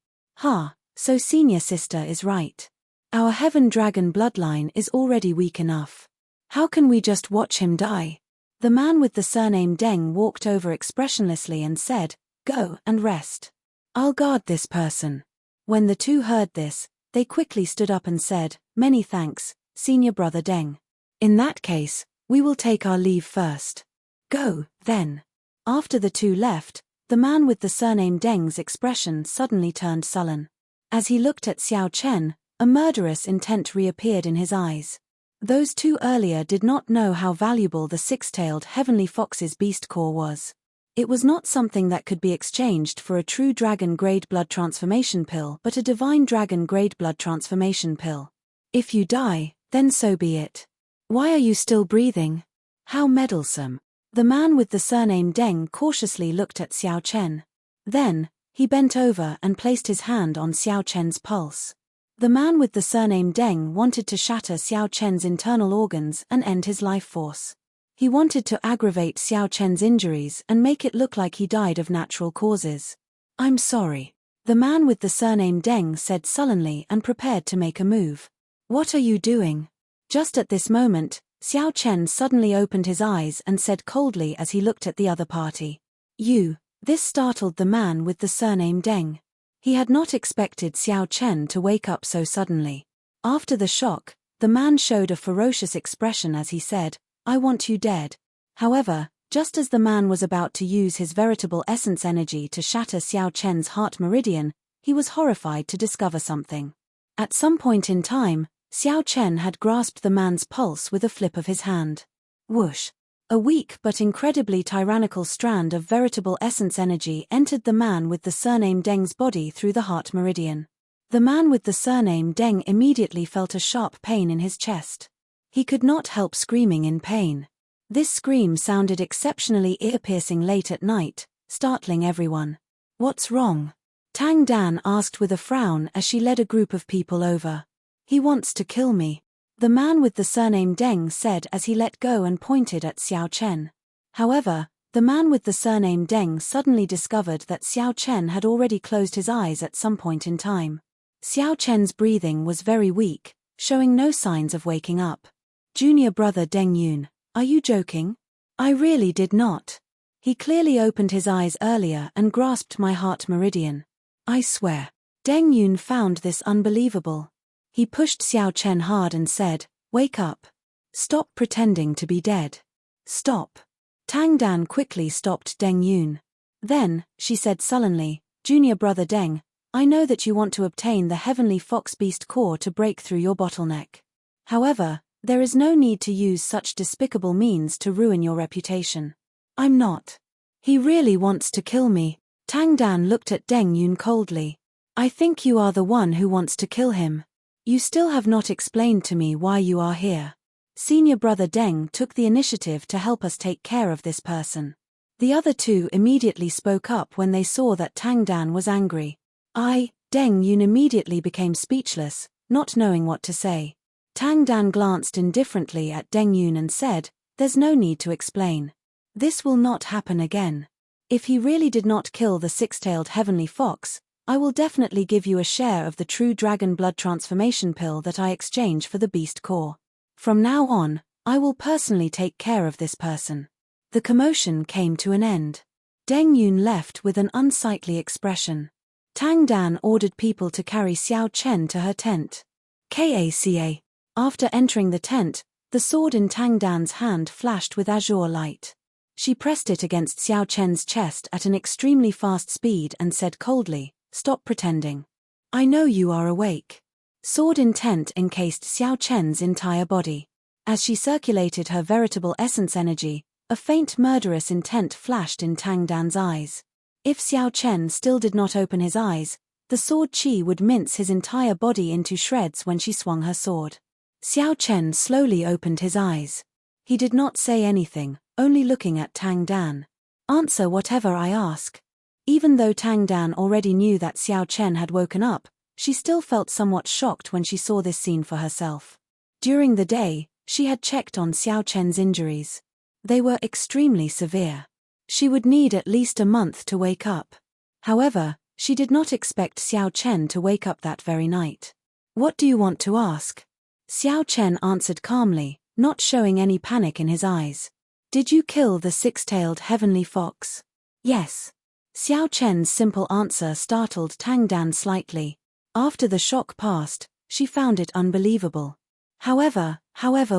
So Senior Sister is right. Our Heaven Dragon bloodline is already weak enough. How can we just watch him die? The man with the surname Deng walked over expressionlessly and said, "Go and rest. I'll guard this person." When the two heard this, they quickly stood up and said, "Many thanks, Senior Brother Deng. In that case, we will take our leave first." "Go, then." After the two left, The man with the surname Deng's expression suddenly turned sullen. As he looked at Xiao Chen, a murderous intent reappeared in his eyes. Those two earlier did not know how valuable the six-tailed heavenly fox's beast core was. It was not something that could be exchanged for a true dragon-grade blood transformation pill, but a divine dragon-grade blood transformation pill. If you die, then so be it. Why are you still breathing? How meddlesome. The man with the surname Deng cautiously looked at Xiao Chen. Then, he bent over and placed his hand on Xiao Chen's pulse. The man with the surname Deng wanted to shatter Xiao Chen's internal organs and end his life force. He wanted to aggravate Xiao Chen's injuries and make it look like he died of natural causes. I'm sorry. The man with the surname Deng said sullenly and prepared to make a move. What are you doing? Just at this moment, Xiao Chen suddenly opened his eyes and said coldly as he looked at the other party. You. This startled the man with the surname Deng. He had not expected Xiao Chen to wake up so suddenly. After the shock, the man showed a ferocious expression as he said, I want you dead. However, just as the man was about to use his veritable essence energy to shatter Xiao Chen's heart meridian, he was horrified to discover something. At some point in time, Xiao Chen had grasped the man's pulse with a flip of his hand. Whoosh! A weak but incredibly tyrannical strand of veritable essence energy entered the man with the surname Deng's body through the heart meridian. The man with the surname Deng immediately felt a sharp pain in his chest. He could not help screaming in pain. This scream sounded exceptionally ear-piercing late at night, startling everyone. What's wrong? Tang Dan asked with a frown as she led a group of people over. He wants to kill me. The man with the surname Deng said as he let go and pointed at Xiao Chen. However, the man with the surname Deng suddenly discovered that Xiao Chen had already closed his eyes at some point in time. Xiao Chen's breathing was very weak, showing no signs of waking up. Junior brother Deng Yun, are you joking? I really did not. He clearly opened his eyes earlier and grasped my heart meridian. I swear. Deng Yun found this unbelievable. He pushed Xiao Chen hard and said, wake up. Stop pretending to be dead. Stop. Tang Dan quickly stopped Deng Yun. Then, she said sullenly, Junior brother Deng, I know that you want to obtain the heavenly fox beast core to break through your bottleneck. However, there is no need to use such despicable means to ruin your reputation. I'm not. He really wants to kill me. Tang Dan looked at Deng Yun coldly. I think you are the one who wants to kill him. You still have not explained to me why you are here. Senior brother Deng took the initiative to help us take care of this person. The other two immediately spoke up when they saw that Tang Dan was angry. Deng Yun immediately became speechless, not knowing what to say. Tang Dan glanced indifferently at Deng Yun and said, there's no need to explain. This will not happen again. If he really did not kill the six-tailed heavenly fox, I will definitely give you a share of the true dragon blood transformation pill that I exchange for the beast core. From now on, I will personally take care of this person. The commotion came to an end. Deng Yun left with an unsightly expression. Tang Dan ordered people to carry Xiao Chen to her tent. Kaca. After entering the tent, the sword in Tang Dan's hand flashed with azure light. She pressed it against Xiao Chen's chest at an extremely fast speed and said coldly, stop pretending. I know you are awake. Sword intent encased Xiao Chen's entire body. As she circulated her veritable essence energy, a faint murderous intent flashed in Tang Dan's eyes. If Xiao Chen still did not open his eyes, the sword chi would mince his entire body into shreds when she swung her sword. Xiao Chen slowly opened his eyes. He did not say anything, only looking at Tang Dan. Answer whatever I ask. Even though Tang Dan already knew that Xiao Chen had woken up, she still felt somewhat shocked when she saw this scene for herself. During the day, she had checked on Xiao Chen's injuries. They were extremely severe. She would need at least a month to wake up. However, she did not expect Xiao Chen to wake up that very night. What do you want to ask? Xiao Chen answered calmly, not showing any panic in his eyes. Did you kill the six-tailed heavenly fox? Yes. Xiao Chen's simple answer startled Tang Dan slightly. After the shock passed, she found it unbelievable. However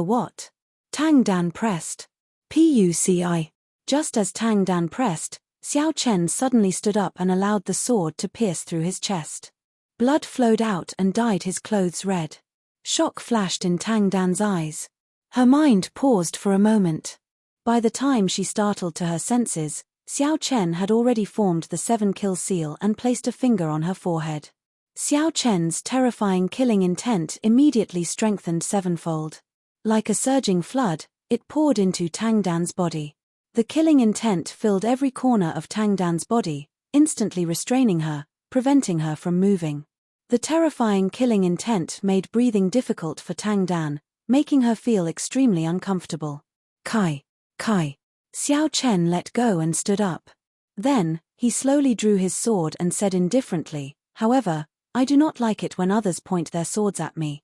what? Tang Dan pressed. Puci. Just as Tang Dan pressed, Xiao Chen suddenly stood up and allowed the sword to pierce through his chest. Blood flowed out and dyed his clothes red. Shock flashed in Tang Dan's eyes. Her mind paused for a moment. By the time she startled to her senses, Xiao Chen had already formed the 7-kill seal and placed a finger on her forehead. Xiao Chen's terrifying killing intent immediately strengthened sevenfold. Like a surging flood, it poured into Tang Dan's body. The killing intent filled every corner of Tang Dan's body, instantly restraining her, preventing her from moving. The terrifying killing intent made breathing difficult for Tang Dan, making her feel extremely uncomfortable. Kai. Xiao Chen let go and stood up. Then, he slowly drew his sword and said indifferently, "However, I do not like it when others point their swords at me.